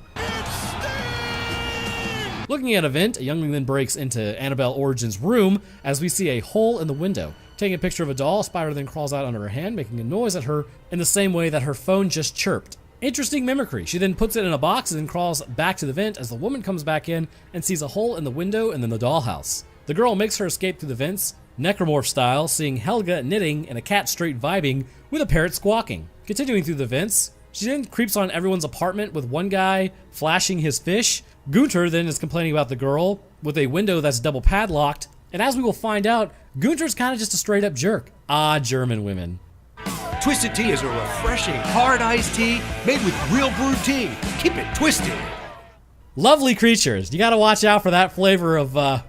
Looking at a vent, a youngling then breaks into Annabelle Origin's room as we see a hole in the window. Taking a picture of a doll, Spider then crawls out under her hand, making a noise at her in the same way that her phone just chirped. Interesting mimicry. She then puts it in a box and then crawls back to the vent as the woman comes back in and sees a hole in the window and then the dollhouse. The girl makes her escape through the vents, necromorph style, seeing Helga knitting and a cat straight vibing with a parrot squawking. Continuing through the vents, she then creeps on everyone's apartment with one guy flashing his fish. Gunter then is complaining about the girl with a window that's double padlocked, and as we will find out, Gunter's kind of just a straight up jerk. Ah, German women. Twisted Tea is a refreshing, hard iced tea made with real brewed tea. Keep it twisted. Lovely creatures. You gotta watch out for that flavor of,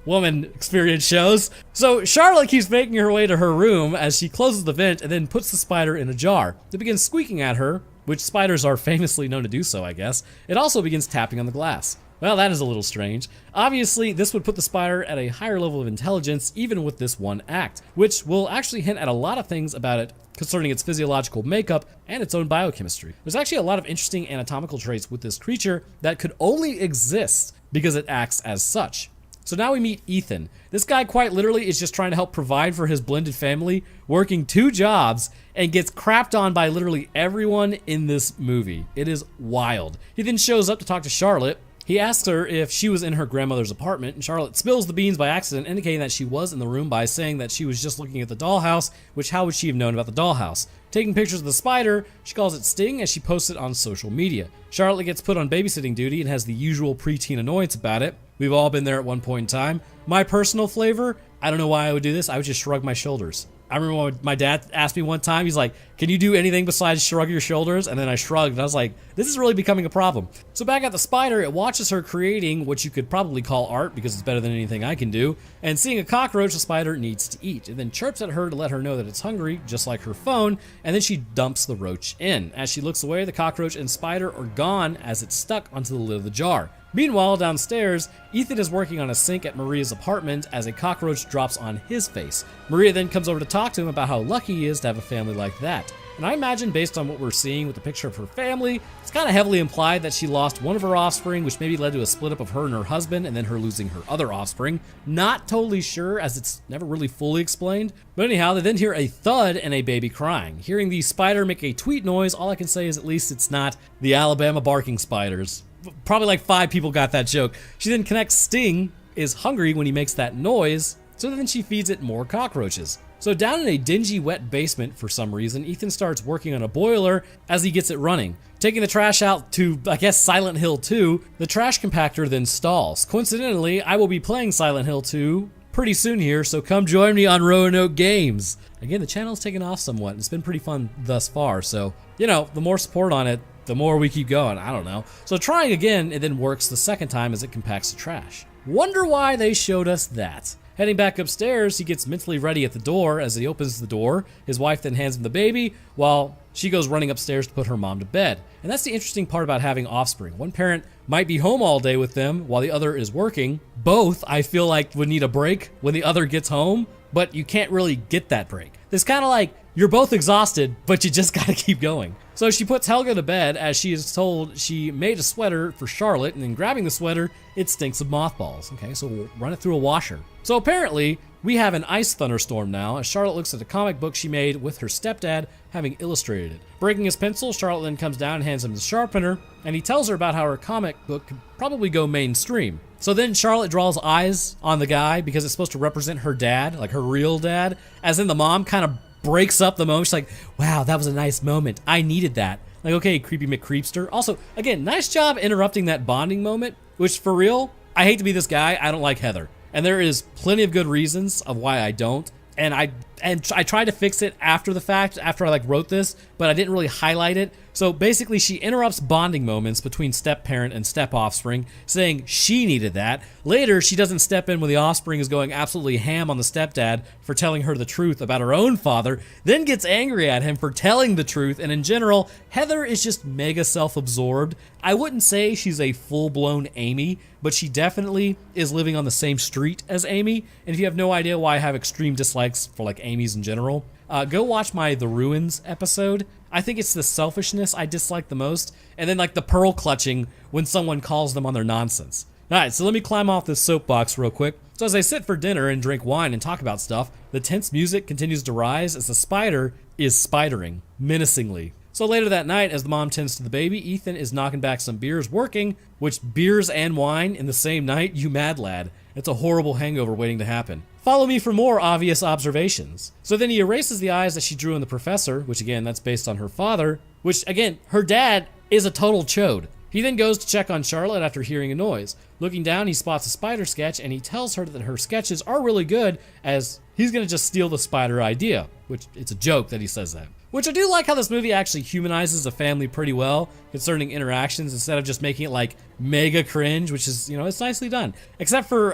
woman experience shows. So Charlotte keeps making her way to her room as she closes the vent and then puts the spider in a jar. It begins squeaking at her, which spiders are famously known to do so, I guess. It also begins tapping on the glass. Well, that is a little strange. Obviously, this would put the spider at a higher level of intelligence even with this one act, which will actually hint at a lot of things about it concerning its physiological makeup and its own biochemistry. There's actually a lot of interesting anatomical traits with this creature that could only exist because it acts as such. So now we meet Ethan. This guy quite literally is just trying to help provide for his blended family, working 2 jobs, and gets crapped on by literally everyone in this movie. It is wild. He then shows up to talk to Charlotte. He asks her if she was in her grandmother's apartment, and Charlotte spills the beans by accident, indicating that she was in the room by saying that she was just looking at the dollhouse, which how would she have known about the dollhouse? Taking pictures of the spider, she calls it Sting as she posts it on social media. Charlotte gets put on babysitting duty and has the usual preteen annoyance about it. We've all been there at one point in time. My personal flavor, I don't know why I would do this, I would just shrug my shoulders. I remember when my dad asked me one time, he's like, can you do anything besides shrug your shoulders? And then I shrugged and I was like, this is really becoming a problem. So back at the spider, it watches her creating what you could probably call art because it's better than anything I can do. And seeing a cockroach, the spider needs to eat. It then chirps at her to let her know that it's hungry, just like her phone. And then she dumps the roach in. As she looks away, the cockroach and spider are gone as it's stuck onto the lid of the jar. Meanwhile, downstairs, Ethan is working on a sink at Maria's apartment as a cockroach drops on his face. Maria then comes over to talk to him about how lucky he is to have a family like that. And I imagine based on what we're seeing with the picture of her family, it's kind of heavily implied that she lost one of her offspring, which maybe led to a split up of her and her husband and then her losing her other offspring. Not totally sure as it's never really fully explained. But anyhow, they then hear a thud and a baby crying. Hearing the spider make a tweet noise, all I can say is at least it's not the Alabama barking spiders. Probably like 5 people got that joke. She then connects Sting is hungry when he makes that noise, so then she feeds it more cockroaches. So down in a dingy, wet basement for some reason, Ethan starts working on a boiler as he gets it running. Taking the trash out to, I guess, Silent Hill 2, the trash compactor then stalls. Coincidentally, I will be playing Silent Hill 2 pretty soon here, so come join me on Roanoke Games. Again, the channel's taken off somewhat, and it's been pretty fun thus far, so, you know, the more support on it, the more we keep going, I don't know. So trying again, it then works the second time as it compacts the trash. Wonder why they showed us that. Heading back upstairs, he gets mentally ready at the door. As he opens the door, his wife then hands him the baby, while she goes running upstairs to put her mom to bed. And that's the interesting part about having offspring. One parent might be home all day with them while the other is working. Both, I feel like, would need a break when the other gets home, but you can't really get that break. It's kind of like, you're both exhausted, but you just gotta keep going. So she puts Helga to bed as she is told she made a sweater for Charlotte, and then grabbing the sweater, it stinks of mothballs. Okay, so we'll run it through a washer. So apparently, we have an ice thunderstorm now as Charlotte looks at a comic book she made with her stepdad having illustrated it. Breaking his pencil, Charlotte then comes down and hands him the sharpener, and he tells her about how her comic book could probably go mainstream. So then Charlotte draws eyes on the guy because it's supposed to represent her dad, like her real dad, as in the mom kind of breaks up the moment. She's like, wow, that was a nice moment. I needed that. Like, okay, creepy McCreepster. Also, again, nice job interrupting that bonding moment, which for real, I hate to be this guy, I don't like Heather. And there is plenty of good reasons of why I don't. And I tried to fix it after the fact, after I wrote this, but I didn't really highlight it. So basically she interrupts bonding moments between step parent and step offspring, saying she needed that. Later, she doesn't step in when the offspring is going absolutely ham on the stepdad for telling her the truth about her own father, then gets angry at him for telling the truth. And in general, Heather is just mega self-absorbed. I wouldn't say she's a full-blown Amy, but she definitely is living on the same street as Amy. And if you have no idea why I have extreme dislikes for Amy's in general, go watch my The Ruins episode. I think it's the selfishness I dislike the most, and then the pearl clutching when someone calls them on their nonsense. Alright, so let me climb off this soapbox real quick. So as I sit for dinner and drink wine and talk about stuff, the tense music continues to rise as the spider is spidering, menacingly. So later that night, as the mom tends to the baby, Ethan is knocking back some beers working, which beers and wine in the same night, you mad lad. It's a horrible hangover waiting to happen. Follow me for more obvious observations. So then he erases the eyes that she drew in the professor, which again, that's based on her father, which again, her dad is a total chode. He then goes to check on Charlotte after hearing a noise. Looking down, he spots a spider sketch, and he tells her that her sketches are really good, as he's gonna just steal the spider idea, which it's a joke that he says that. Which I do like how this movie actually humanizes a family pretty well concerning interactions instead of just making it mega cringe, which is, it's nicely done. Except for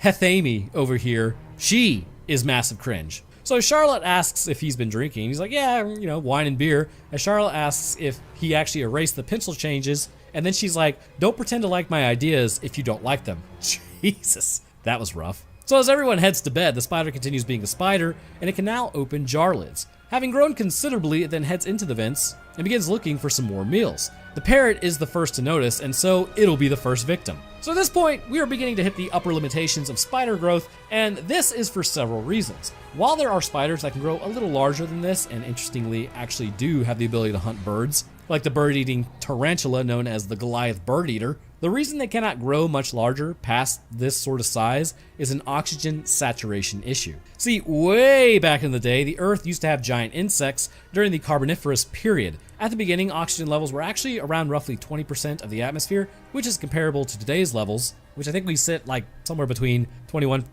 Hethamy over here, she is massive cringe. So Charlotte asks if he's been drinking. He's like, yeah, you know, wine and beer. And Charlotte asks if he actually erased the pencil changes. And then she's like, don't pretend to like my ideas if you don't like them. Jesus, that was rough. So as everyone heads to bed, the spider continues being a spider, and it can now open jar lids. Having grown considerably, it then heads into the vents and begins looking for some more meals. The parrot is the first to notice, and so it'll be the first victim. So at this point, we are beginning to hit the upper limitations of spider growth, and this is for several reasons. While there are spiders that can grow a little larger than this, and interestingly actually do have the ability to hunt birds, like the bird-eating tarantula known as the Goliath bird eater, the reason they cannot grow much larger past this sort of size is an oxygen saturation issue. See, way back in the day, the Earth used to have giant insects during the Carboniferous period. At the beginning, oxygen levels were actually around roughly 20% of the atmosphere, which is comparable to today's levels, which I think we sit like somewhere between 21%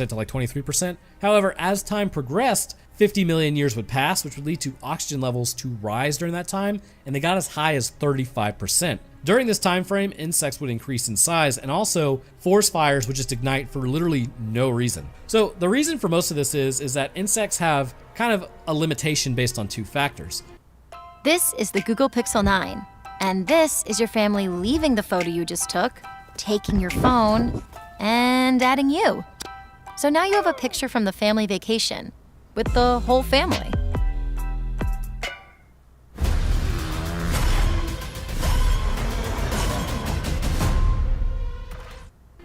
to like 23%. However, as time progressed, 50 million years would pass, which would lead to oxygen levels to rise during that time, and they got as high as 35%. During this time frame, insects would increase in size, and also forest fires would just ignite for literally no reason. So the reason for most of this is that insects have kind of a limitation based on two factors. This is the Google Pixel 9, and this is your family leaving the photo you just took, taking your phone, and adding you. So now you have a picture from the family vacation with the whole family.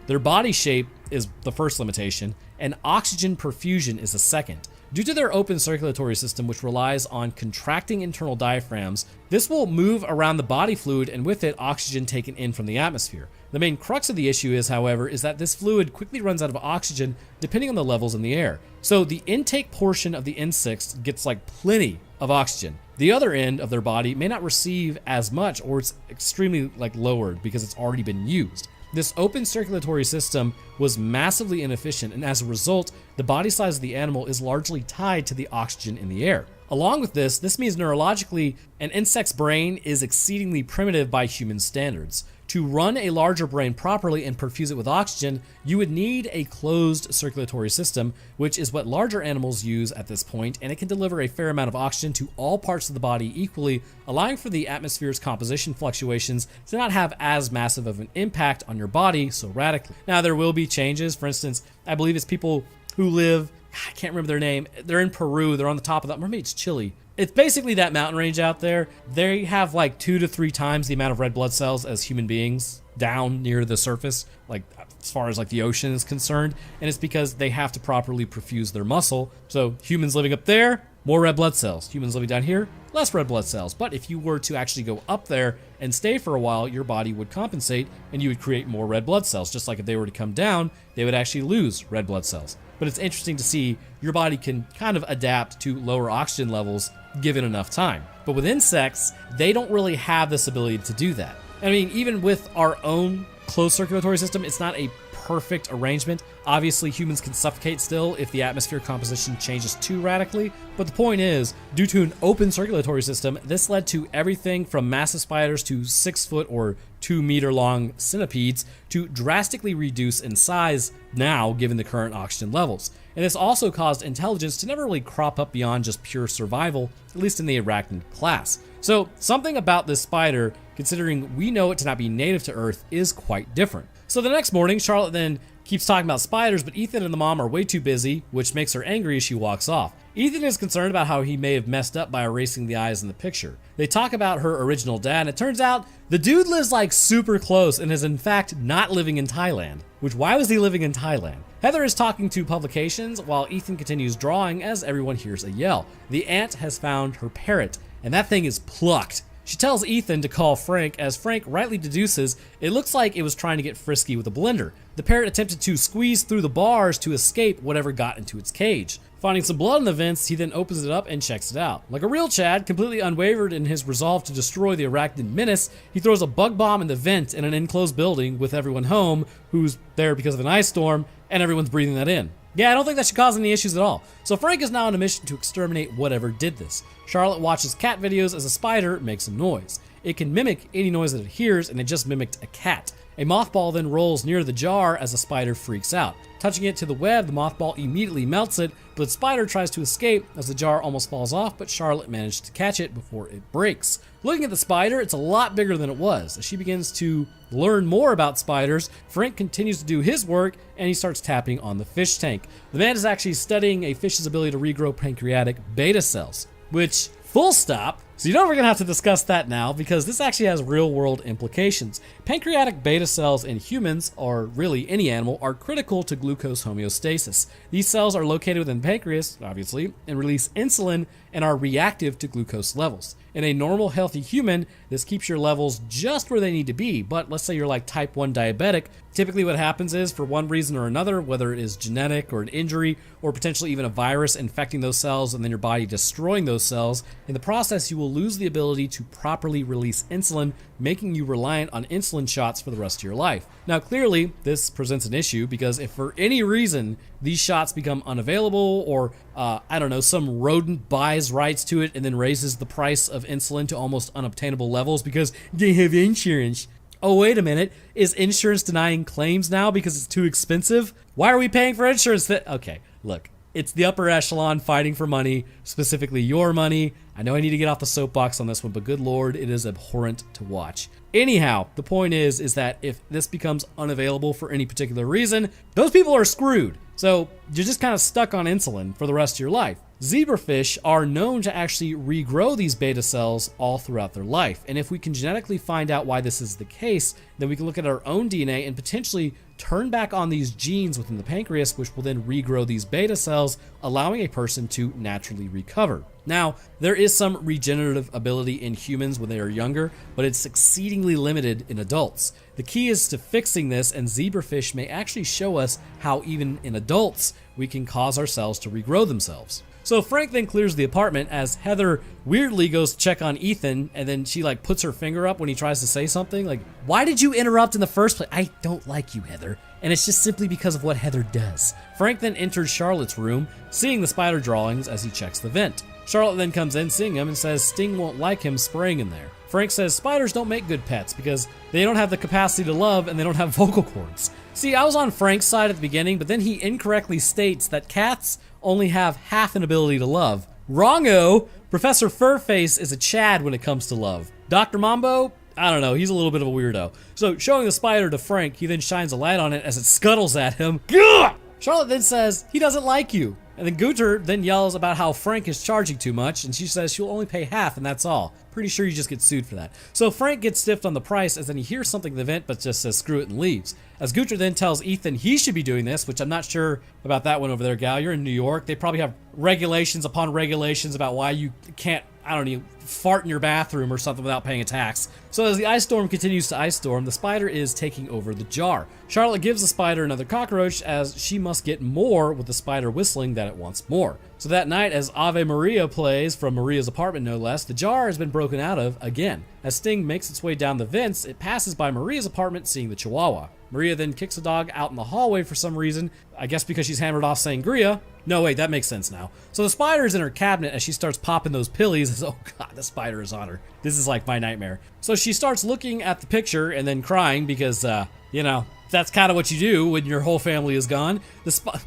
Their body shape is the first limitation, and oxygen perfusion is the second. Due to their open circulatory system, which relies on contracting internal diaphragms, this will move around the body fluid and with it oxygen taken in from the atmosphere. The main crux of the issue is, however, is that this fluid quickly runs out of oxygen depending on the levels in the air. So the intake portion of the insects gets like plenty of oxygen. The other end of their body may not receive as much, or it's extremely like lowered because it's already been used. This open circulatory system was massively inefficient, and as a result, the body size of the animal is largely tied to the oxygen in the air. Along with this means neurologically, an insect's brain is exceedingly primitive by human standards. To run a larger brain properly and perfuse it with oxygen, you would need a closed circulatory system, which is what larger animals use at this point, and it can deliver a fair amount of oxygen to all parts of the body equally, allowing for the atmosphere's composition fluctuations to not have as massive of an impact on your body so radically. Now, there will be changes. For instance, I believe it's people who live, I can't remember their name, they're in Peru, they're on the top of that, maybe it's Chile. It's basically that mountain range out there. They have like 2 to 3 times the amount of red blood cells as human beings down near the surface, like as far as like the ocean is concerned. And it's because they have to properly perfuse their muscle. So humans living up there, more red blood cells. Humans living down here, less red blood cells. But if you were to actually go up there and stay for a while, your body would compensate and you would create more red blood cells. Just like if they were to come down, they would actually lose red blood cells. But it's interesting to see your body can kind of adapt to lower oxygen levels given enough time. But with insects, they don't really have this ability to do that. I mean, even with our own closed circulatory system, it's not a perfect arrangement. Obviously, humans can suffocate still if the atmosphere composition changes too radically. But the point is, due to an open circulatory system, this led to everything from massive spiders to 6-foot or 2-meter long centipedes to drastically reduce in size now, given the current oxygen levels. And this also caused intelligence to never really crop up beyond just pure survival, at least in the arachnid class. So something about this spider, considering we know it to not be native to Earth, is quite different. So the next morning, Charlotte then keeps talking about spiders, but Ethan and the mom are way too busy, which makes her angry as she walks off. Ethan is concerned about how he may have messed up by erasing the eyes in the picture. They talk about her original dad, and it turns out the dude lives like super close and is in fact not living in Thailand. Which, why was he living in Thailand? Heather is talking to publications while Ethan continues drawing as everyone hears a yell. The aunt has found her parrot, and that thing is plucked. She tells Ethan to call Frank, as Frank rightly deduces it looks like it was trying to get frisky with a blender. The parrot attempted to squeeze through the bars to escape whatever got into its cage. Finding some blood in the vents, he then opens it up and checks it out. Like a real Chad, completely unwavered in his resolve to destroy the arachnid menace, he throws a bug bomb in the vent in an enclosed building with everyone home who's there because of an ice storm, and everyone's breathing that in. Yeah, I don't think that should cause any issues at all. So Frank is now on a mission to exterminate whatever did this. Charlotte watches cat videos as a spider makes a noise. it can mimic any noise that it hears, and it just mimicked a cat. A mothball then rolls near the jar as the spider freaks out. Touching it to the web, the mothball immediately melts it, but the spider tries to escape as the jar almost falls off, but Charlotte managed to catch it before it breaks. Looking at the spider, it's a lot bigger than it was. As she begins to learn more about spiders, Frank continues to do his work, and he starts tapping on the fish tank. The man is actually studying a fish's ability to regrow pancreatic beta cells, which, full stop. So you know we're going to have to discuss that now because this actually has real-world implications. Pancreatic beta cells in humans, or really any animal, are critical to glucose homeostasis. These cells are located within the pancreas, obviously, and release insulin and are reactive to glucose levels. In a normal, healthy human, this keeps your levels just where they need to be, but let's say you're like type 1 diabetic, typically what happens is, for one reason or another, whether it is genetic or an injury, or potentially even a virus infecting those cells and then your body destroying those cells, in the process you will lose the ability to properly release insulin, making you reliant on insulin shots for the rest of your life. Now clearly, this presents an issue because if for any reason these shots become unavailable, or I don't know, some rodent buys rights to it and then raises the price of insulin to almost unobtainable levels because they have insurance. Oh, wait a minute. Is insurance denying claims now because it's too expensive? Why are we paying for insurance? Okay, look, it's the upper echelon fighting for money, specifically your money. I know I need to get off the soapbox on this one, but good Lord, it is abhorrent to watch. Anyhow, the point is that if this becomes unavailable for any particular reason, those people are screwed. So you're just kind of stuck on insulin for the rest of your life. Zebrafish are known to actually regrow these beta cells all throughout their life. And if we can genetically find out why this is the case, then we can look at our own DNA and potentially turn back on these genes within the pancreas, which will then regrow these beta cells, allowing a person to naturally recover. Now, there is some regenerative ability in humans when they are younger, but it's exceedingly limited in adults. The key is to fixing this, and zebrafish may actually show us how even in adults we can cause our cells to regrow themselves. So Frank then clears the apartment as Heather weirdly goes to check on Ethan, and then she like puts her finger up when he tries to say something. Like, why did you interrupt in the first place? I don't like you, Heather. And it's just simply because of what Heather does. Frank then enters Charlotte's room, seeing the spider drawings as he checks the vent. Charlotte then comes in, seeing him, and says Sting won't like him spraying in there. Frank says spiders don't make good pets because they don't have the capacity to love and they don't have vocal cords. See, I was on Frank's side at the beginning, but then he incorrectly states that cats only have half an ability to love. Wrongo! Professor Furface is a Chad when it comes to love. Dr. Mambo? I don't know, he's a little bit of a weirdo. So, showing the spider to Frank, he then shines a light on it as it scuttles at him. Gah! Charlotte then says, he doesn't like you. And then Gunther then yells about how Frank is charging too much, and she says she'll only pay half and that's all. Pretty sure you just get sued for that. So Frank gets stiffed on the price as then he hears something in the vent but just says screw it and leaves. As Gunther then tells Ethan he should be doing this, which I'm not sure about that one over there, gal. You're in New York. They probably have regulations upon regulations about why you can't, I don't know, fart in your bathroom or something without paying a tax. So as the ice storm continues to ice storm, the spider is taking over the jar. Charlotte gives the spider another cockroach as she must get more, with the spider whistling that it wants more. So that night, as Ave Maria plays from Maria's apartment no less, the jar has been broken out of again. As Sting makes its way down the vents, it passes by Maria's apartment, seeing the Chihuahua. Maria then kicks the dog out in the hallway for some reason, I guess because she's hammered off sangria. No, wait, that makes sense now. So the spider is in her cabinet as she starts popping those pillies. Oh god, the spider is on her. This is like my nightmare. So she starts looking at the picture and then crying because, you know, that's kind of what you do when your whole family is gone.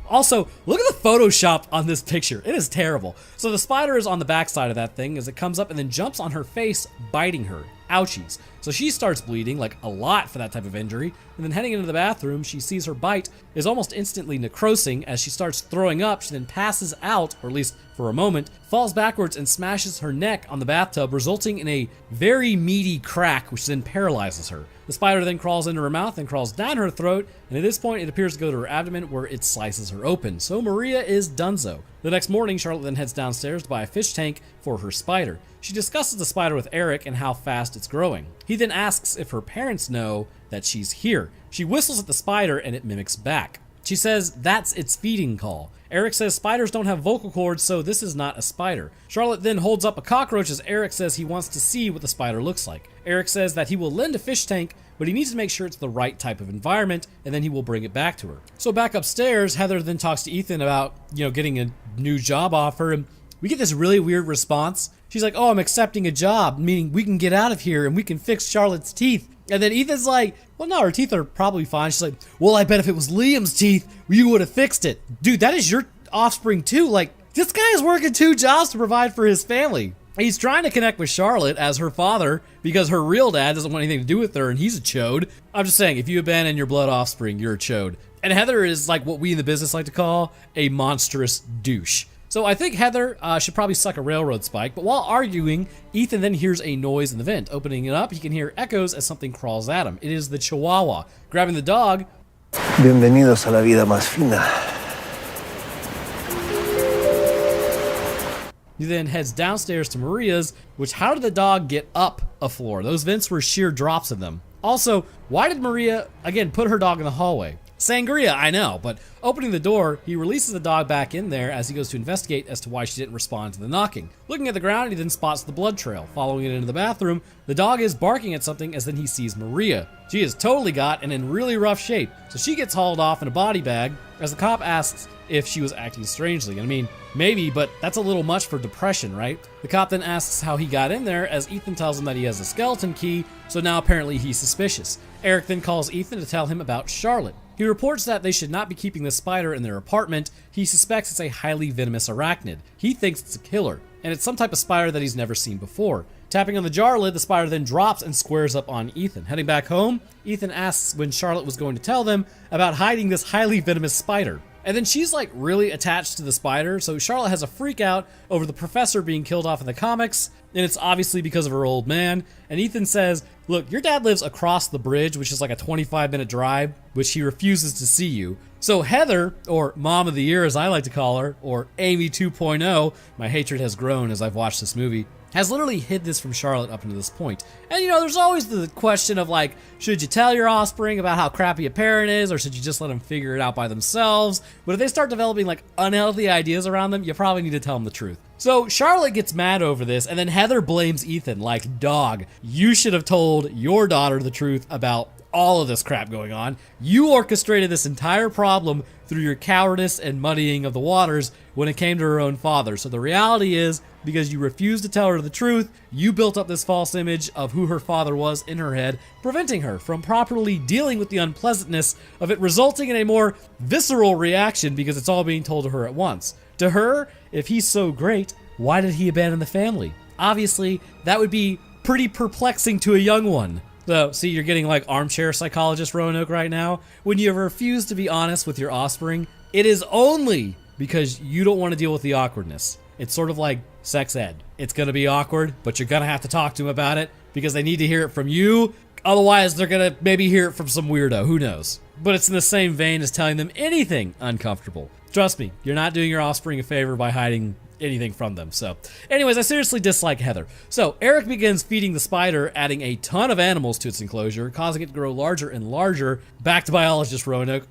Also, look at the Photoshop on this picture. It is terrible. So the spider is on the backside of that thing as it comes up and then jumps on her face, biting her. Ouchies. So she starts bleeding, like a lot for that type of injury, and then heading into the bathroom, she sees her bite is almost instantly necrosing. As she starts throwing up, she then passes out, or at least for a moment, falls backwards and smashes her neck on the bathtub, resulting in a very meaty crack, which then paralyzes her. The spider then crawls into her mouth and crawls down her throat, and at this point it appears to go to her abdomen where it slices her open. So Maria is donezo. The next morning, Charlotte then heads downstairs to buy a fish tank for her spider. She discusses the spider with Eric and how fast it's growing. He then asks if her parents know that she's here. She whistles at the spider and it mimics back. She says that's its feeding call. Eric says spiders don't have vocal cords, so this is not a spider. Charlotte then holds up a cockroach as Eric says he wants to see what the spider looks like. Eric says that he will lend a fish tank, but he needs to make sure it's the right type of environment, and then he will bring it back to her. So back upstairs, Heather then talks to Ethan about, getting a new job offer, and we get this really weird response She's like, oh, I'm accepting a job, meaning we can get out of here and we can fix Charlotte's teeth. And then Ethan's like, well, no, her teeth are probably fine. She's like, well, I bet if it was Liam's teeth, you would have fixed it. Dude, that is your offspring too. Like, this guy is working 2 jobs to provide for his family. He's trying to connect with Charlotte as her father because her real dad doesn't want anything to do with her and he's a chode. I'm just saying, if you abandon your blood offspring, you're a chode. And Heather is like what we in the business like to call a monstrous douche. So I think Heather should probably suck a railroad spike, but while arguing, Ethan then hears a noise in the vent. Opening it up, he can hear echoes as something crawls at him. It is the Chihuahua. Grabbing the dog, Bienvenidos a la vida más fina. he then heads downstairs to Maria's, which how did the dog get up a floor? Those vents were sheer drops of them. Also, why did Maria, again, put her dog in the hallway? Sangria, I know, but opening the door, he releases the dog back in there as he goes to investigate as to why she didn't respond to the knocking. Looking at the ground, he then spots the blood trail. Following it into the bathroom, the dog is barking at something as then he sees Maria. She is totally got and in really rough shape, so she gets hauled off in a body bag as the cop asks if she was acting strangely. I mean, maybe, but that's a little much for depression, right? The cop then asks how he got in there as Ethan tells him that he has a skeleton key, so now apparently he's suspicious. Eric then calls Ethan to tell him about Charlotte. He reports that they should not be keeping the spider in their apartment. He suspects it's a highly venomous arachnid. He thinks it's a killer, and it's some type of spider that he's never seen before. Tapping on the jar lid, the spider then drops and squares up on Ethan. Heading back home, Ethan asks when Charlotte was going to tell them about hiding this highly venomous spider. And then she's like really attached to the spider, so Charlotte has a freak out over the professor being killed off in the comics, and it's obviously because of her old man. And Ethan says, look, your dad lives across the bridge, which is like a 25-minute drive, which he refuses to see you. So Heather, or Mom of the Year as I like to call her, or Amy 2.0, my hatred has grown as I've watched this movie, has literally hid this from Charlotte up until this point. And you know, there's always the question of like, should you tell your offspring about how crappy a parent is, or should you just let them figure it out by themselves? But if they start developing like unhealthy ideas around them, you probably need to tell them the truth. So Charlotte gets mad over this, and then Heather blames Ethan like, dog, you should have told your daughter the truth about all of this crap going on. You orchestrated this entire problem through your cowardice and muddying of the waters when it came to her own father. So the reality is, because you refused to tell her the truth, you built up this false image of who her father was in her head, preventing her from properly dealing with the unpleasantness of it, resulting in a more visceral reaction because it's all being told to her at once. To her, if he's so great, why did he abandon the family? Obviously, that would be pretty perplexing to a young one. So, see, you're getting like armchair psychologist Roanoke right now. When you refuse to be honest with your offspring, it is only because you don't want to deal with the awkwardness. It's sort of like sex ed. It's going to be awkward, but you're going to have to talk to them about it because they need to hear it from you. Otherwise, they're going to maybe hear it from some weirdo. Who knows? But it's in the same vein as telling them anything uncomfortable. Trust me, you're not doing your offspring a favor by hiding anything from them. So anyways, I seriously dislike Heather. So Eric begins feeding the spider, adding a ton of animals to its enclosure, causing it to grow larger and larger. Back to biologist Roanoke.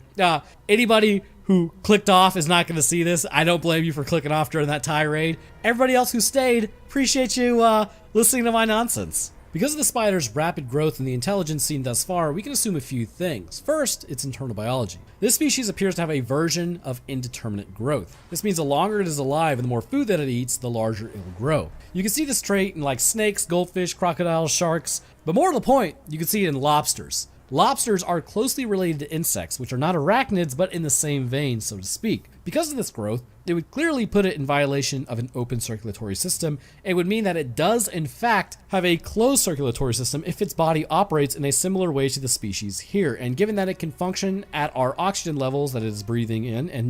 Anybody who clicked off is not going to see this. I don't blame you for clicking off during that tirade. Everybody else who stayed, appreciate you listening to my nonsense. Because of the spider's rapid growth and the intelligence seen thus far, we can assume a few things. First, its internal biology. This species appears to have a version of indeterminate growth. This means the longer it is alive and the more food that it eats, the larger it will grow. You can see this trait in like snakes, goldfish, crocodiles, sharks, but more to the point, you can see it in lobsters. Lobsters are closely related to insects, which are not arachnids, but in the same vein, so to speak. Because of this growth, it would clearly put it in violation of an open circulatory system. It would mean that it does, in fact, have a closed circulatory system if its body operates in a similar way to the species here. And given that it can function at our oxygen levels that it is breathing in, and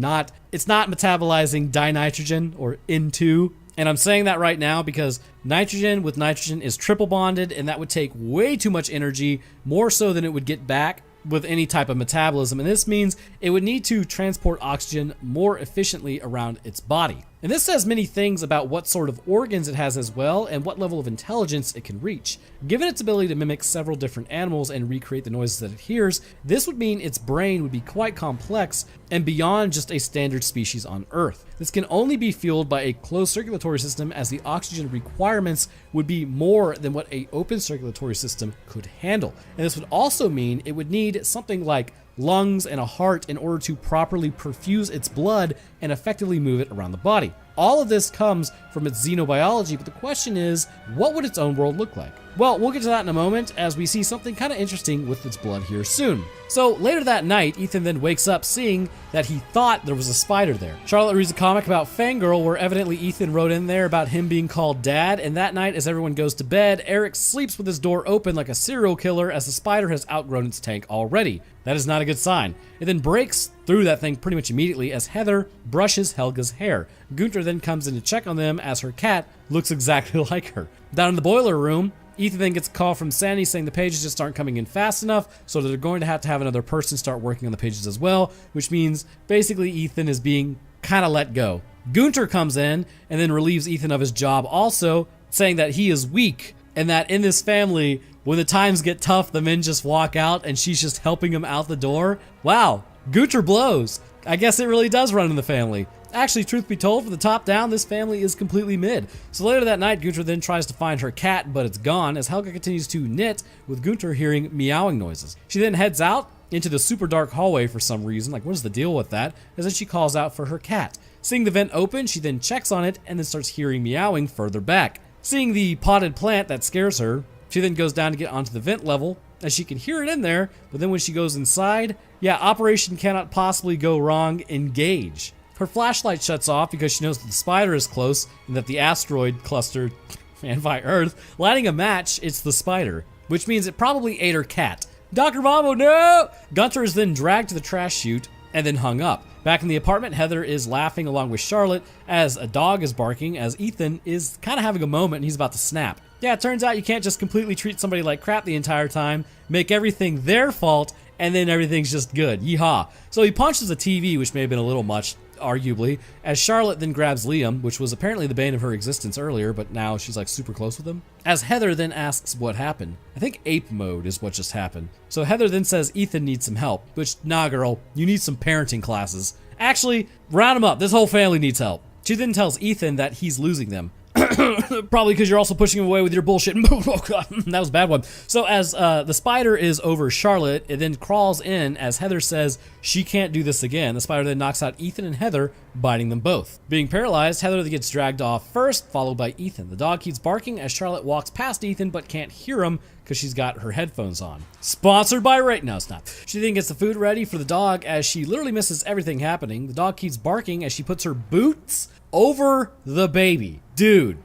it's not metabolizing dinitrogen or N2. And I'm saying that right now because nitrogen with nitrogen is triple bonded, and that would take way too much energy, more so than it would get back with any type of metabolism. And this means it would need to transport oxygen more efficiently around its body. And this says many things about what sort of organs it has as well, and what level of intelligence it can reach. Given its ability to mimic several different animals and recreate the noises that it hears, this would mean its brain would be quite complex and beyond just a standard species on Earth. This can only be fueled by a closed circulatory system, as the oxygen requirements would be more than what an open circulatory system could handle. And this would also mean it would need something like lungs, and a heart in order to properly perfuse its blood and effectively move it around the body. All of this comes from its xenobiology, but the question is, what would its own world look like? Well, we'll get to that in a moment as we see something kind of interesting with its blood here soon. So later that night, Ethan then wakes up seeing that he thought there was a spider there. Charlotte reads a comic about Fangirl where evidently Ethan wrote in there about him being called Dad, and that night as everyone goes to bed, Eric sleeps with his door open like a serial killer as the spider has outgrown its tank already. That is not a good sign. It then breaks through that thing pretty much immediately as Heather brushes Helga's hair. Gunther then comes in to check on them as her cat looks exactly like her. Down in the boiler room, Ethan then gets a call from Sandy saying the pages just aren't coming in fast enough, so they're going to have another person start working on the pages as well, which means basically Ethan is being kind of let go. Gunther comes in and then relieves Ethan of his job also, saying that he is weak and that in this family, when the times get tough, the men just walk out and she's just helping him out the door. Wow, Gunther blows. I guess it really does run in the family. Actually, truth be told, from the top down, this family is completely mid. So later that night, Gunther then tries to find her cat, but it's gone as Helga continues to knit with Gunther hearing meowing noises. She then heads out into the super dark hallway for some reason. Like, what is the deal with that? As then she calls out for her cat. Seeing the vent open, she then checks on it and then starts hearing meowing further back. Seeing the potted plant that scares her, she then goes down to get onto the vent level as she can hear it in there, but then when she goes inside, yeah, operation cannot possibly go wrong, engage. Her flashlight shuts off because she knows that the spider is close and that the asteroid cluster ran by Earth. Lighting a match, it's the spider, which means it probably ate her cat. Dr. Mambo, no! Gunther is then dragged to the trash chute and then hung up. Back in the apartment, Heather is laughing along with Charlotte as a dog is barking as Ethan is kind of having a moment and he's about to snap. Yeah, it turns out you can't just completely treat somebody like crap the entire time, make everything their fault, and then everything's just good. Yeehaw. So he punches the TV, which may have been a little much, arguably, as Charlotte then grabs Liam, which was apparently the bane of her existence earlier, but now she's like super close with him. As Heather then asks what happened. I think ape mode is what just happened. So Heather then says Ethan needs some help, which, nah girl, you need some parenting classes. Actually, round him up, this whole family needs help. She then tells Ethan that he's losing them. Probably because you're also pushing him away with your bullshit. Oh god, that was a bad one. So as the spider is over Charlotte, it then crawls in as Heather says she can't do this again. The spider then knocks out Ethan and Heather, biting them both. Being paralyzed, Heather gets dragged off first, followed by Ethan. The dog keeps barking as Charlotte walks past Ethan but can't hear him because she's got her headphones on. Sponsored by No, it's not. She then gets the food ready for the dog as she literally misses everything happening. The dog keeps barking as she puts her boots over the baby. Dude.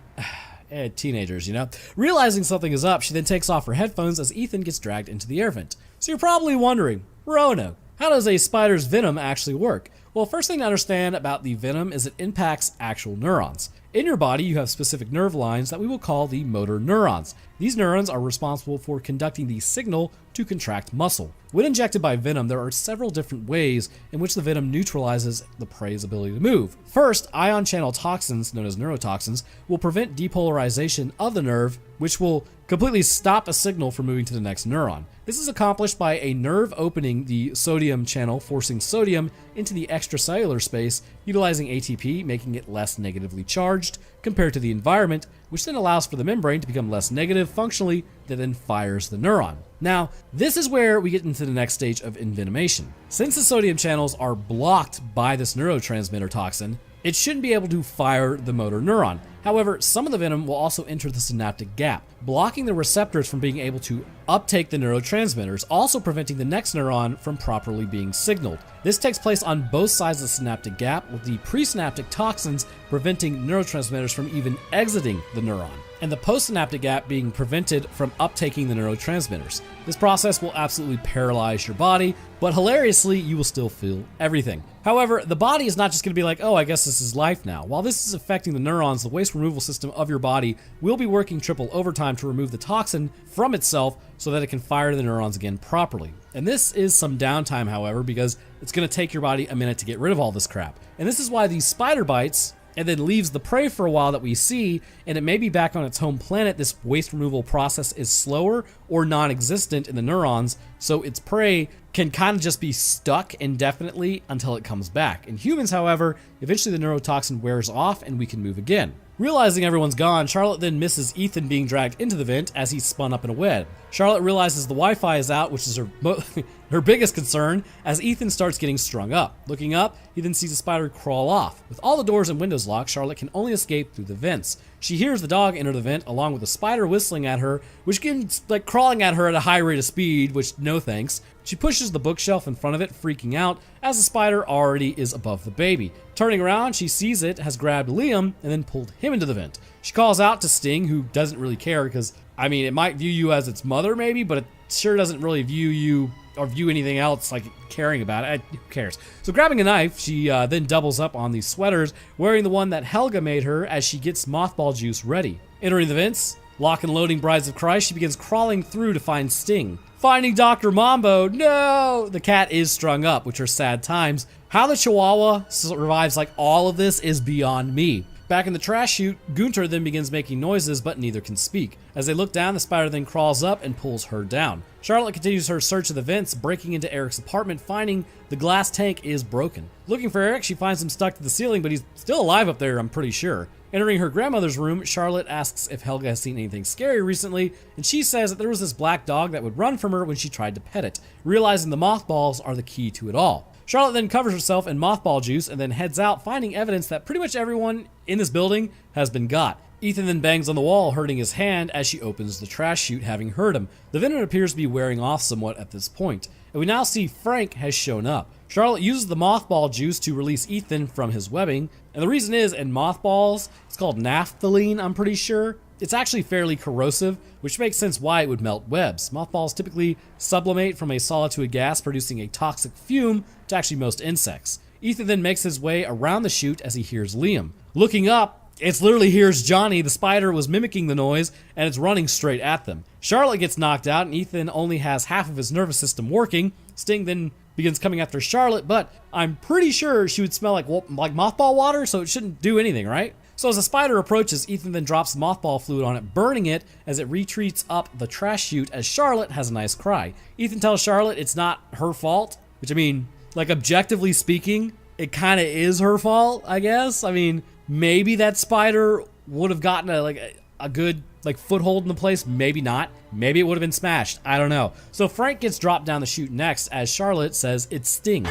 Teenagers, you know. Realizing something is up, she then takes off her headphones as Ethan gets dragged into the air vent. So you're probably wondering, Roanoke, how does a spider's venom actually work? Well, first thing to understand about the venom is it impacts actual neurons. In your body, you have specific nerve lines that we will call the motor neurons. These neurons are responsible for conducting the signal to contract muscle. When injected by venom, there are several different ways in which the venom neutralizes the prey's ability to move. First, ion channel toxins, known as neurotoxins, will prevent depolarization of the nerve, which will completely stop a signal from moving to the next neuron. This is accomplished by a nerve opening the sodium channel, forcing sodium into the extracellular space, utilizing ATP, making it less negatively charged compared to the environment, which then allows for the membrane to become less negative functionally, that then fires the neuron. Now, this is where we get into the next stage of envenomation. Since the sodium channels are blocked by this neurotransmitter toxin, it shouldn't be able to fire the motor neuron. However, some of the venom will also enter the synaptic gap, blocking the receptors from being able to uptake the neurotransmitters, also preventing the next neuron from properly being signaled. This takes place on both sides of the synaptic gap, with the presynaptic toxins preventing neurotransmitters from even exiting the neuron, and the postsynaptic gap being prevented from uptaking the neurotransmitters. This process will absolutely paralyze your body, but hilariously, you will still feel everything. However, the body is not just going to be like, oh, I guess this is life now. While this is affecting the neurons, the waste removal system of your body will be working triple overtime to remove the toxin from itself so that it can fire the neurons again properly. And this is some downtime, however, because it's going to take your body a minute to get rid of all this crap. And this is why these spider bites and then leaves the prey for a while that we see, and it may be back on its home planet. This waste removal process is slower or non-existent in the neurons, so its prey can kind of just be stuck indefinitely until it comes back. In humans, however, eventually the neurotoxin wears off and we can move again. Realizing everyone's gone, Charlotte then misses Ethan being dragged into the vent as he's spun up in a web. Charlotte realizes the Wi-Fi is out, which is her her biggest concern as Ethan starts getting strung up. Looking up, he then sees a spider crawl off. With all the doors and windows locked, Charlotte can only escape through the vents. She hears the dog enter the vent along with a spider whistling at her, which begins like crawling at her at a high rate of speed, which no thanks. She pushes the bookshelf in front of it, freaking out as the spider already is above the baby. Turning around, she sees it has grabbed Liam and then pulled him into the vent. She calls out to Sting, who doesn't really care because, I mean, it might view you as its mother maybe, but it sure doesn't really view you or view anything else like caring about it. Who cares? So grabbing a knife, she then doubles up on these sweaters, wearing the one that Helga made her as she gets mothball juice ready. Entering the vents, lock and loading Brides of Christ, she begins crawling through to find Sting. Finding Dr. Mambo, no! The cat is strung up, which are sad times. How the Chihuahua survives like all of this is beyond me. Back in the trash chute, Gunter then begins making noises, but neither can speak. As they look down, the spider then crawls up and pulls her down. Charlotte continues her search of the vents, breaking into Eric's apartment, finding the glass tank is broken. Looking for Eric, she finds him stuck to the ceiling, but he's still alive up there, I'm pretty sure. Entering her grandmother's room, Charlotte asks if Helga has seen anything scary recently, and she says that there was this black dog that would run from her when she tried to pet it, realizing the mothballs are the key to it all. Charlotte then covers herself in mothball juice and then heads out, finding evidence that pretty much everyone in this building has been got. Ethan then bangs on the wall, hurting his hand as she opens the trash chute, having hurt him. The venom appears to be wearing off somewhat at this point, and we now see Frank has shown up. Charlotte uses the mothball juice to release Ethan from his webbing, and the reason is, in mothballs, it's called naphthalene, I'm pretty sure. It's actually fairly corrosive, which makes sense why it would melt webs. Mothballs typically sublimate from a solid to a gas, producing a toxic fume to actually most insects. Ethan then makes his way around the chute as he hears Liam. Looking up, it's literally here's Johnny. The spider was mimicking the noise, and it's running straight at them. Charlotte gets knocked out, and Ethan only has half of his nervous system working. Sting then begins coming after Charlotte, but I'm pretty sure she would smell like mothball water, so it shouldn't do anything, right? So as the spider approaches, Ethan then drops mothball fluid on it, burning it as it retreats up the trash chute as Charlotte has a nice cry. Ethan tells Charlotte it's not her fault, which I mean, like objectively speaking, it kind of is her fault, I guess. I mean, maybe that spider would have gotten a good foothold in the place, maybe not. Maybe it would have been smashed, I don't know. So Frank gets dropped down the chute next as Charlotte says it's Sting.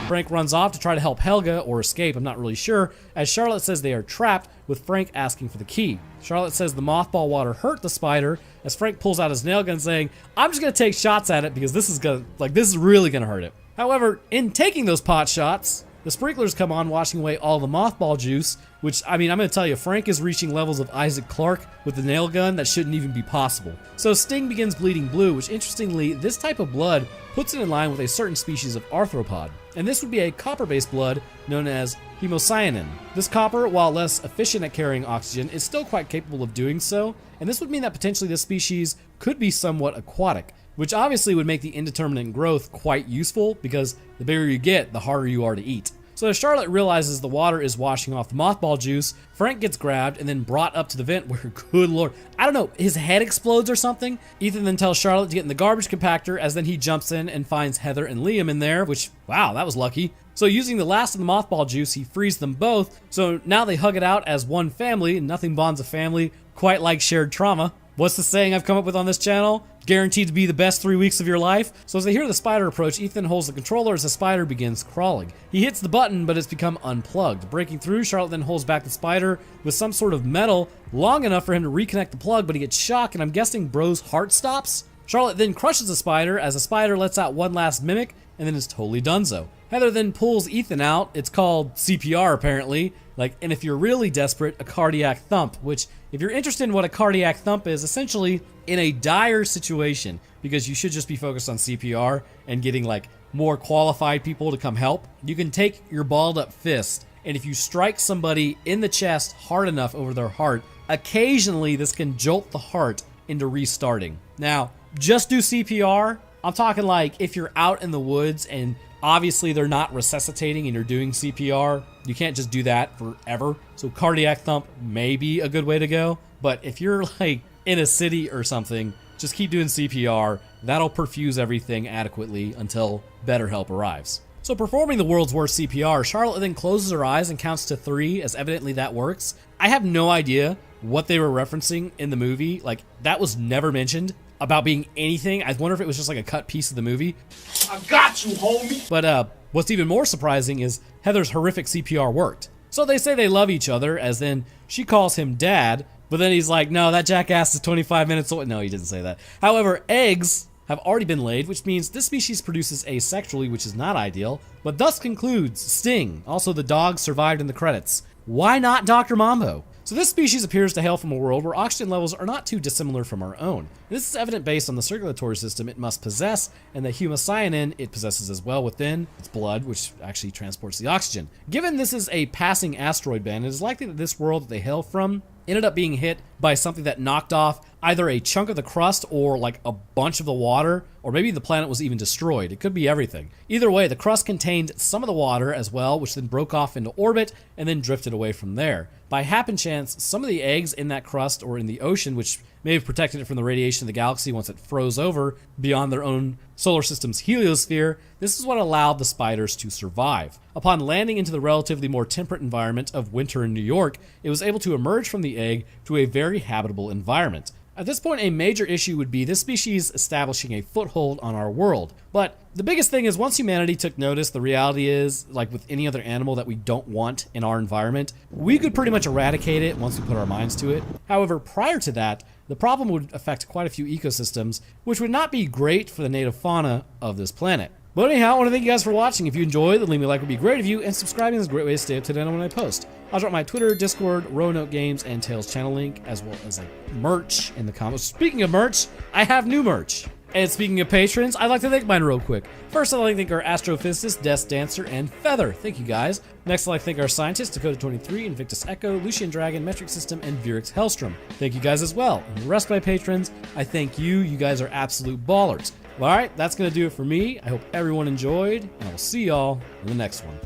Frank runs off to try to help Helga or escape, I'm not really sure, as Charlotte says they are trapped, with Frank asking for the key. Charlotte says the mothball water hurt the spider, as Frank pulls out his nail gun saying, I'm just gonna take shots at it because this is really gonna hurt it. However, in taking those pot shots, the sprinklers come on, washing away all the mothball juice, which, I mean, I'm gonna tell you, Frank is reaching levels of Isaac Clarke with the nail gun that shouldn't even be possible. So Sting begins bleeding blue, which interestingly, this type of blood puts it in line with a certain species of arthropod. And this would be a copper-based blood known as hemocyanin. This copper, while less efficient at carrying oxygen, is still quite capable of doing so, and this would mean that potentially this species could be somewhat aquatic, which obviously would make the indeterminate growth quite useful because the bigger you get, the harder you are to eat. So as Charlotte realizes the water is washing off the mothball juice, Frank gets grabbed and then brought up to the vent where, good lord, I don't know, his head explodes or something? Ethan then tells Charlotte to get in the garbage compactor as then he jumps in and finds Heather and Liam in there, which, wow, that was lucky. So using the last of the mothball juice, he frees them both, so now they hug it out as one family, and nothing bonds a family quite like shared trauma. What's the saying I've come up with on this channel? Guaranteed to be the best 3 weeks of your life. So as they hear the spider approach, Ethan holds the controller as the spider begins crawling. He hits the button, but it's become unplugged. Breaking through, Charlotte then holds back the spider with some sort of metal long enough for him to reconnect the plug, but he gets shocked, and I'm guessing bro's heart stops? Charlotte then crushes the spider as the spider lets out one last mimic, and then is totally donezo. Heather then pulls Ethan out. It's called CPR apparently. And if you're really desperate, a cardiac thump, which if you're interested in what a cardiac thump is, essentially in a dire situation, because you should just be focused on CPR and getting more qualified people to come help, you can take your balled up fist, and if you strike somebody in the chest hard enough over their heart, occasionally this can jolt the heart into restarting. Now, just do CPR. I'm talking if you're out in the woods and obviously they're not resuscitating and you're doing CPR, you can't just do that forever. So cardiac thump may be a good way to go. But if you're in a city or something, just keep doing CPR. That'll perfuse everything adequately until better help arrives. So performing the world's worst CPR, Charlotte then closes her eyes and counts to 3, as evidently that works. I have no idea what they were referencing in the movie. That was never mentioned about being anything. I wonder if it was just like a cut piece of the movie. I got you, homie. But what's even more surprising is Heather's horrific CPR worked. So they say they love each other, as then she calls him dad, but then he's like, no, that jackass is 25 minutes away. No, he didn't say that. However, eggs have already been laid, which means this species produces asexually, which is not ideal, but thus concludes Sting. Also, the dog survived in the credits. Why not Dr. Mambo? So this species appears to hail from a world where oxygen levels are not too dissimilar from our own. This is evident based on the circulatory system it must possess and the hemocyanin it possesses as well within its blood, which actually transports the oxygen. Given this is a passing asteroid band, it is likely that this world that they hail from ended up being hit by something that knocked off either a chunk of the crust or like a bunch of the water, or maybe the planet was even destroyed. It could be everything. Either way, the crust contained some of the water as well, which then broke off into orbit and then drifted away from there. By happen chance, some of the eggs in that crust or in the ocean, which may have protected it from the radiation of the galaxy once it froze over beyond their own solar system's heliosphere, this is what allowed the spiders to survive. Upon landing into the relatively more temperate environment of winter in New York, it was able to emerge from the egg to a very habitable environment. At this point, a major issue would be this species establishing a foothold on our world. But the biggest thing is once humanity took notice, the reality is, like with any other animal that we don't want in our environment, we could pretty much eradicate it once we put our minds to it. However, prior to that, the problem would affect quite a few ecosystems, which would not be great for the native fauna of this planet. But anyhow, I want to thank you guys for watching. If you enjoyed, then leave me a like, would be great of you, and subscribing is a great way to stay up to date on when I post. I'll drop my Twitter, Discord, Roanoke Games, and Tails channel link, as well as like merch in the comments. Speaking of merch, I have new merch. And speaking of patrons, I'd like to thank mine real quick. First, I'd like to thank our Astrophysicist, Death Dancer, and Feather. Thank you guys. Next, I'd like to thank our scientists, Dakota23, Invictus Echo, Lucian Dragon, Metric System, and Virix Hellstrom. Thank you guys as well. And the rest of my patrons, I thank you. You guys are absolute ballers. All right, that's going to do it for me. I hope everyone enjoyed, and I'll see y'all in the next one.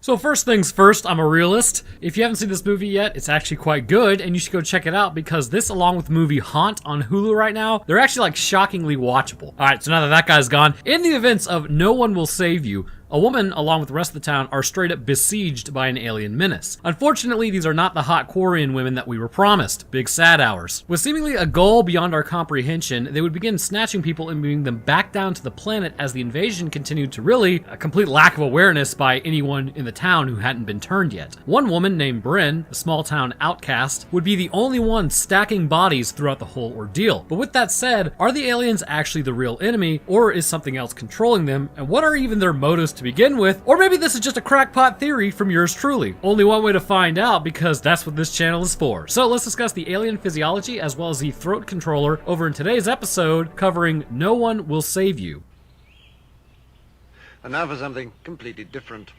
So first things first, I'm a realist. If you haven't seen this movie yet, it's actually quite good, and you should go check it out because this, along with the movie Haunt on Hulu right now, they're actually like shockingly watchable. All right, so now that guy's gone, in the events of No One Will Save You, a woman, along with the rest of the town, are straight up besieged by an alien menace. Unfortunately, these are not the hot Quarian women that we were promised. Big sad hours. With seemingly a goal beyond our comprehension, they would begin snatching people and moving them back down to the planet as the invasion continued to really a complete lack of awareness by anyone in the town who hadn't been turned yet. One woman named Bryn, a small town outcast, would be the only one stacking bodies throughout the whole ordeal. But with that said, are the aliens actually the real enemy, or is something else controlling them, and what are even their motives to begin with? Or maybe this is just a crackpot theory from yours truly. Only one way to find out, because that's what this channel is for. So let's discuss the alien physiology as well as the throat controller over in today's episode covering No One Will Save You. And now for something completely different.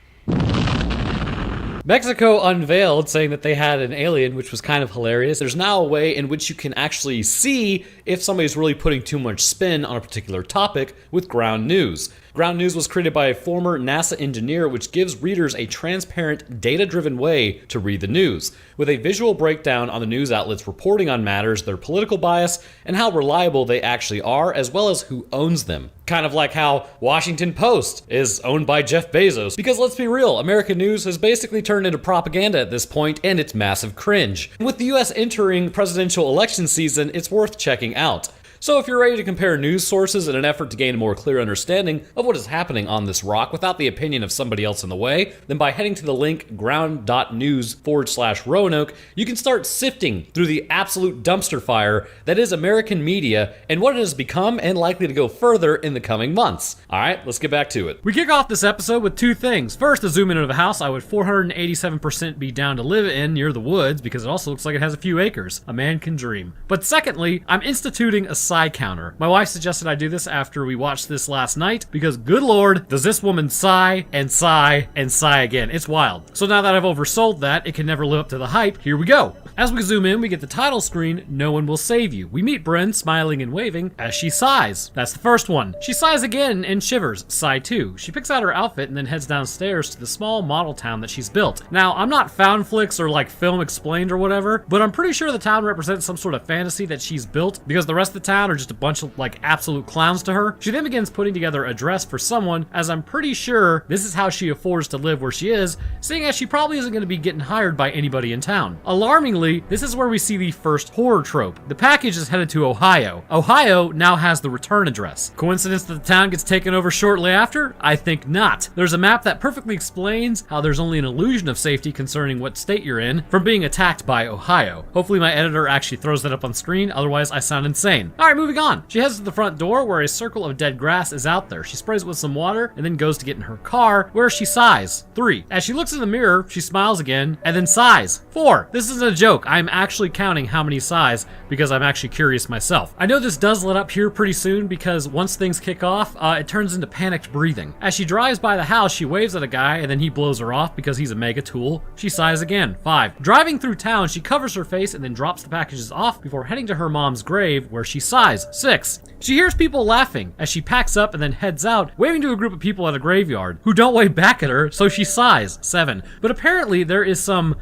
Mexico unveiled saying that they had an alien, which was kind of hilarious. There's now a way in which you can actually see if somebody's really putting too much spin on a particular topic with Ground News. Ground News was created by a former NASA engineer, which gives readers a transparent, data-driven way to read the news, with a visual breakdown on the news outlets reporting on matters, their political bias, and how reliable they actually are, as well as who owns them. Kind of like how Washington Post is owned by Jeff Bezos, because let's be real, American news has basically turned into propaganda at this point, and it's massive cringe. With the US entering presidential election season, it's worth checking out. So if you're ready to compare news sources in an effort to gain a more clear understanding of what is happening on this rock without the opinion of somebody else in the way, then by heading to the link ground.news/Roanoke, you can start sifting through the absolute dumpster fire that is American media and what it has become and likely to go further in the coming months. Alright, let's get back to it. We kick off this episode with two things. First, a zoom in of a house I would 487% be down to live in near the woods because it also looks like it has a few acres. A man can dream. But secondly, I'm instituting a sigh counter. My wife suggested I do this after we watched this last night because good lord, does this woman sigh and sigh and sigh again. It's wild. So now that I've oversold that, it can never live up to the hype. Here we go. As we zoom in, we get the title screen, No One Will Save You. We meet Bryn smiling and waving as she sighs. That's the first one. She sighs again and shivers. Sigh 2. She picks out her outfit and then heads downstairs to the small model town that she's built. Now, I'm not found flicks or like film explained or whatever, but I'm pretty sure the town represents some sort of fantasy that she's built because the rest of the town around are just a bunch of like absolute clowns to her. She then begins putting together a dress for someone, as I'm pretty sure this is how she affords to live where she is, seeing as she probably isn't going to be getting hired by anybody in town. Alarmingly, this is where we see the first horror trope. The package is headed to Ohio. Ohio now has the return address. Coincidence that the town gets taken over shortly after? I think not. There's a map that perfectly explains how there's only an illusion of safety concerning what state you're in from being attacked by Ohio. Hopefully my editor actually throws that up on screen, otherwise I sound insane. Alright, moving on. She heads to the front door where a circle of dead grass is out there. She sprays it with some water and then goes to get in her car where she sighs. 3. As she looks in the mirror, she smiles again and then sighs. 4. This isn't a joke. I'm actually counting how many sighs because I'm actually curious myself. I know this does let up here pretty soon because once things kick off, it turns into panicked breathing. As she drives by the house, she waves at a guy and then he blows her off because he's a mega tool. She sighs again. 5. Driving through town, she covers her face and then drops the packages off before heading to her mom's grave where she sighs. 6. She hears people laughing as she packs up and then heads out, waving to a group of people at a graveyard who don't wave back at her, so she sighs. 7. But apparently there is some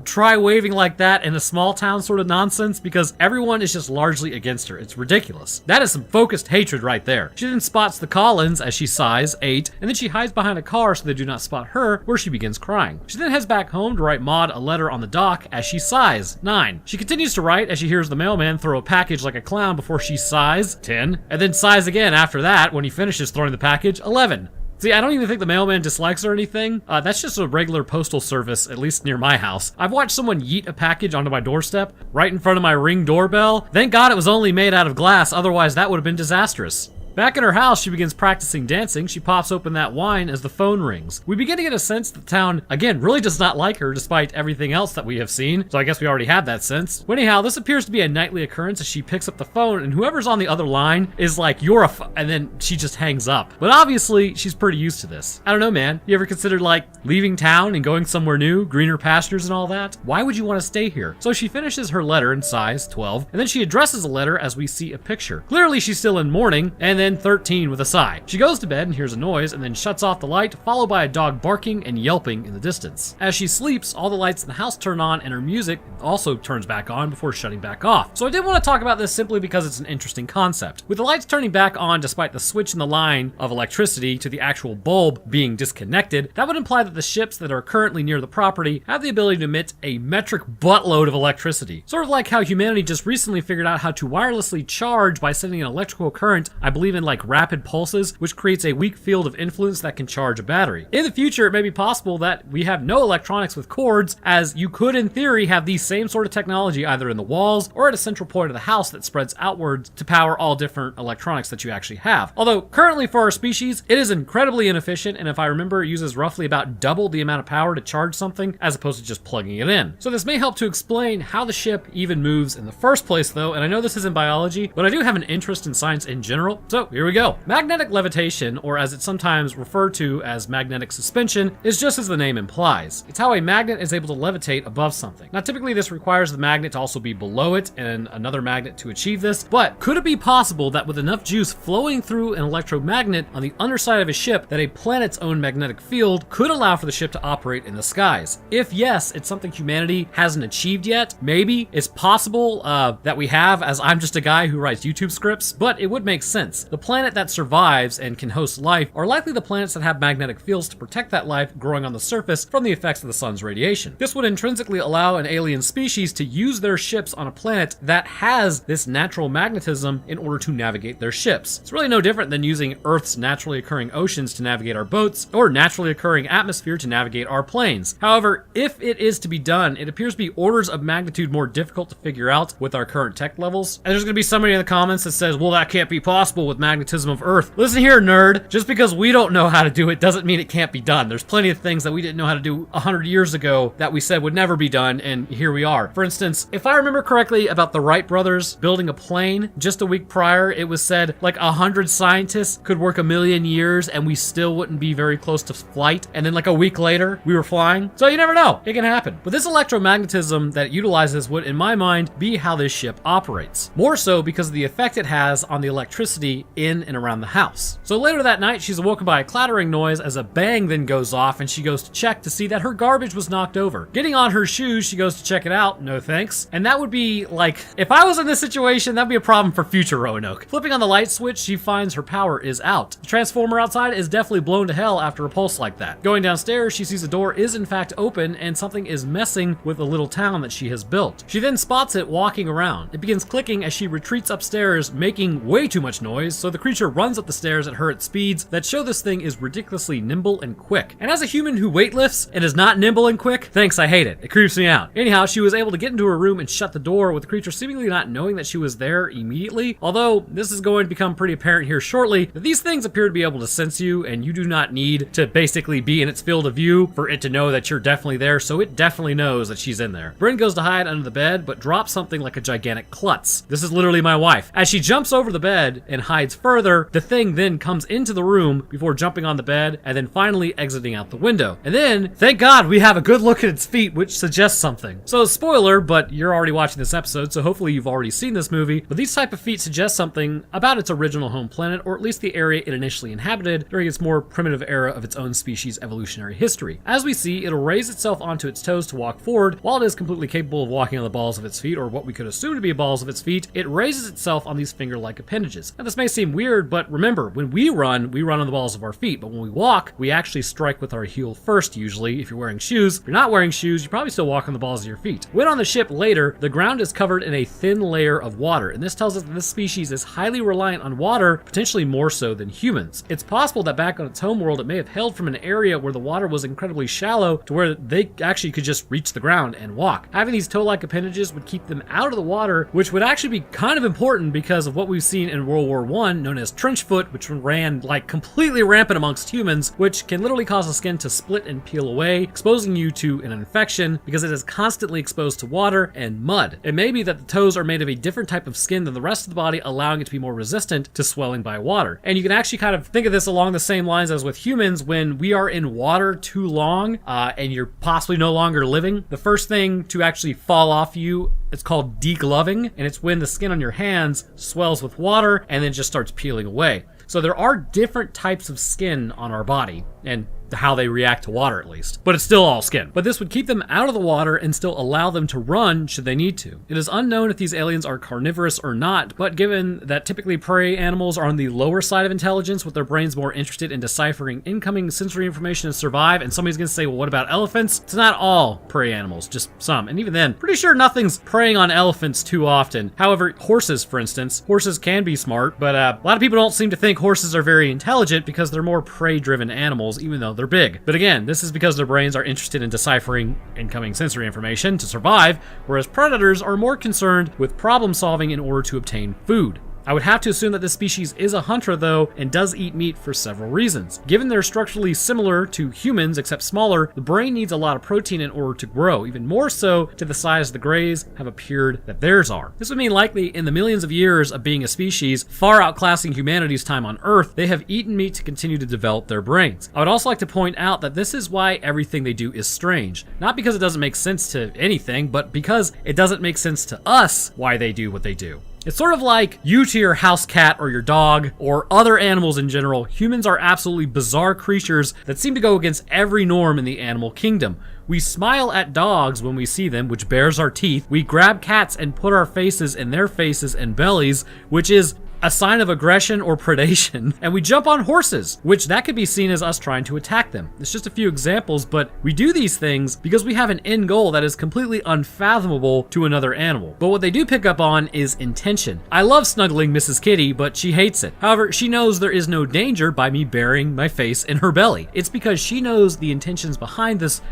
try waving like that in a small town sort of nonsense because everyone is just largely against her. It's ridiculous. That is some focused hatred right there. She then spots the Collins as she sighs. 8. And then she hides behind a car so they do not spot her, where she begins crying. She then heads back home to write Maud a letter on the dock as she sighs. 9. She continues to write as she hears the mailman throw a package like a clown before she sighs. 10. And then sighs again after that when he finishes throwing the package. 11. See, I don't even think the mailman dislikes her or anything. That's just a regular postal service, at least near my house. I've watched someone yeet a package onto my doorstep right in front of my Ring doorbell. Thank God it was only made out of glass, otherwise that would have been disastrous. Back in her house, she begins practicing dancing. She pops open that wine as the phone rings. We begin to get a sense that the town, again, really does not like her despite everything else that we have seen. So I guess we already had that sense. But anyhow, this appears to be a nightly occurrence as she picks up the phone and whoever's on the other line is like, and then she just hangs up. But obviously, she's pretty used to this. I don't know, man. You ever considered like leaving town and going somewhere new, greener pastures and all that? Why would you want to stay here? So she finishes her letter in size 12, and then she addresses a letter as we see a picture. Clearly, she's still in mourning, and then 13 with a sigh. She goes to bed and hears a noise and then shuts off the light, followed by a dog barking and yelping in the distance. As she sleeps, all the lights in the house turn on and her music also turns back on before shutting back off. So I did want to talk about this simply because it's an interesting concept. With the lights turning back on despite the switch in the line of electricity to the actual bulb being disconnected, that would imply that the ships that are currently near the property have the ability to emit a metric buttload of electricity. Sort of like how humanity just recently figured out how to wirelessly charge by sending an electrical current, I believe in like rapid pulses, which creates a weak field of influence that can charge a battery. In the future, it may be possible that we have no electronics with cords, as you could in theory have the same sort of technology either in the walls or at a central point of the house that spreads outwards to power all different electronics that you actually have. Although currently for our species, it is incredibly inefficient, and if I remember, it uses roughly about double the amount of power to charge something as opposed to just plugging it in. So this may help to explain how the ship even moves in the first place though, and I know this isn't biology, but I do have an interest in science in general, so here we go. Magnetic levitation, or as it's sometimes referred to as magnetic suspension, is just as the name implies. It's how a magnet is able to levitate above something. Now typically this requires the magnet to also be below it and another magnet to achieve this, but could it be possible that with enough juice flowing through an electromagnet on the underside of a ship that a planet's own magnetic field could allow for the ship to operate in the skies? If yes, it's something humanity hasn't achieved yet. Maybe it's possible that we have, as I'm just a guy who writes YouTube scripts, but it would make sense. The planet that survives and can host life are likely the planets that have magnetic fields to protect that life growing on the surface from the effects of the sun's radiation. This would intrinsically allow an alien species to use their ships on a planet that has this natural magnetism in order to navigate their ships. It's really no different than using Earth's naturally occurring oceans to navigate our boats or naturally occurring atmosphere to navigate our planes. However, if it is to be done, it appears to be orders of magnitude more difficult to figure out with our current tech levels. And there's going to be somebody in the comments that says, well, that can't be possible with magnetism of Earth. Listen here, nerd. Just because we don't know how to do it doesn't mean it can't be done. There's plenty of things that we didn't know how to do 100 years ago that we said would never be done, and here we are. For instance, if I remember correctly about the Wright brothers building a plane, just a week prior, it was said like 100 scientists could work 1,000,000 years and we still wouldn't be very close to flight. And then like a week later, we were flying. So you never know. It can happen. But this electromagnetism that it utilizes would, in my mind, be how this ship operates. More so because of the effect it has on the electricity in and around the house. So later that night, she's awoken by a clattering noise as a bang then goes off, and she goes to check to see that her garbage was knocked over. Getting on her shoes, she goes to check it out. No thanks. And that would be like, if I was in this situation, that'd be a problem for future Roanoke. Flipping on the light switch, she finds her power is out. The transformer outside is definitely blown to hell after a pulse like that. Going downstairs, she sees the door is in fact open and something is messing with the little town that she has built. She then spots it walking around. It begins clicking as she retreats upstairs, making way too much noise, so the creature runs up the stairs at her at speeds that show this thing is ridiculously nimble and quick. And as a human who weightlifts and is not nimble and quick, thanks, I hate it. It creeps me out. Anyhow, she was able to get into her room and shut the door, with the creature seemingly not knowing that she was there immediately. Although, this is going to become pretty apparent here shortly, that these things appear to be able to sense you, and you do not need to basically be in its field of view for it to know that you're definitely there, so it definitely knows that she's in there. Bryn goes to hide under the bed, but drops something like a gigantic klutz. This is literally my wife. As she jumps over the bed and hides further, the thing then comes into the room before jumping on the bed and then finally exiting out the window. And then, thank God, we have a good look at its feet, which suggests something. So spoiler, but you're already watching this episode, so hopefully you've already seen this movie, but these type of feet suggest something about its original home planet, or at least the area it initially inhabited during its more primitive era of its own species' evolutionary history. As we see, it'll raise itself onto its toes to walk forward. While it is completely capable of walking on the balls of its feet, or what we could assume to be balls of its feet, it raises itself on these finger-like appendages. Now this may seem weird, but remember, when we run on the balls of our feet, but when we walk, we actually strike with our heel first usually. If you're wearing shoes, if you're not wearing shoes, you probably still walk on the balls of your feet. When on the ship later, the ground is covered in a thin layer of water, and this tells us that this species is highly reliant on water, potentially more so than humans. It's possible that back on its home world, it may have hailed from an area where the water was incredibly shallow to where they actually could just reach the ground and walk. Having these toe-like appendages would keep them out of the water, which would actually be kind of important because of what we've seen in World War I, known as trench foot, which ran like completely rampant amongst humans, which can literally cause the skin to split and peel away, exposing you to an infection because it is constantly exposed to water and mud. It may be that the toes are made of a different type of skin than the rest of the body, allowing it to be more resistant to swelling by water. And you can actually kind of think of this along the same lines as with humans. When we are in water too long and you're possibly no longer living, the first thing to actually fall off you, it's called degloving, and it's when the skin on your hands swells with water and then just starts peeling away. So there are different types of skin on our body, and how they react to water at least. But it's still all skin. But this would keep them out of the water and still allow them to run should they need to. It is unknown if these aliens are carnivorous or not, but given that typically prey animals are on the lower side of intelligence, with their brains more interested in deciphering incoming sensory information to survive, and somebody's gonna say, well, what about elephants? It's not all prey animals, just some. And even then, pretty sure nothing's preying on elephants too often. However, horses, for instance, horses can be smart, but a lot of people don't seem to think horses are very intelligent because they're more prey-driven animals, even though they're big. But again, this is because their brains are interested in deciphering incoming sensory information to survive, whereas predators are more concerned with problem solving in order to obtain food. I would have to assume that this species is a hunter though, and does eat meat for several reasons. Given they're structurally similar to humans except smaller, the brain needs a lot of protein in order to grow, even more so to the size the greys have appeared that theirs are. This would mean likely in the millions of years of being a species, far outclassing humanity's time on Earth, they have eaten meat to continue to develop their brains. I would also like to point out that this is why everything they do is strange. Not because it doesn't make sense to anything, but because it doesn't make sense to us why they do what they do. It's sort of like you to your house cat or your dog or other animals in general. Humans are absolutely bizarre creatures that seem to go against every norm in the animal kingdom. We smile at dogs when we see them, which bares our teeth. We grab cats and put our faces in their faces and bellies, which is a sign of aggression or predation. And we jump on horses, which that could be seen as us trying to attack them. It's just a few examples, but we do these things because we have an end goal that is completely unfathomable to another animal. But what they do pick up on is intention. I love snuggling Mrs. Kitty, but she hates it. However, she knows there is no danger by me burying my face in her belly. It's because she knows the intentions behind this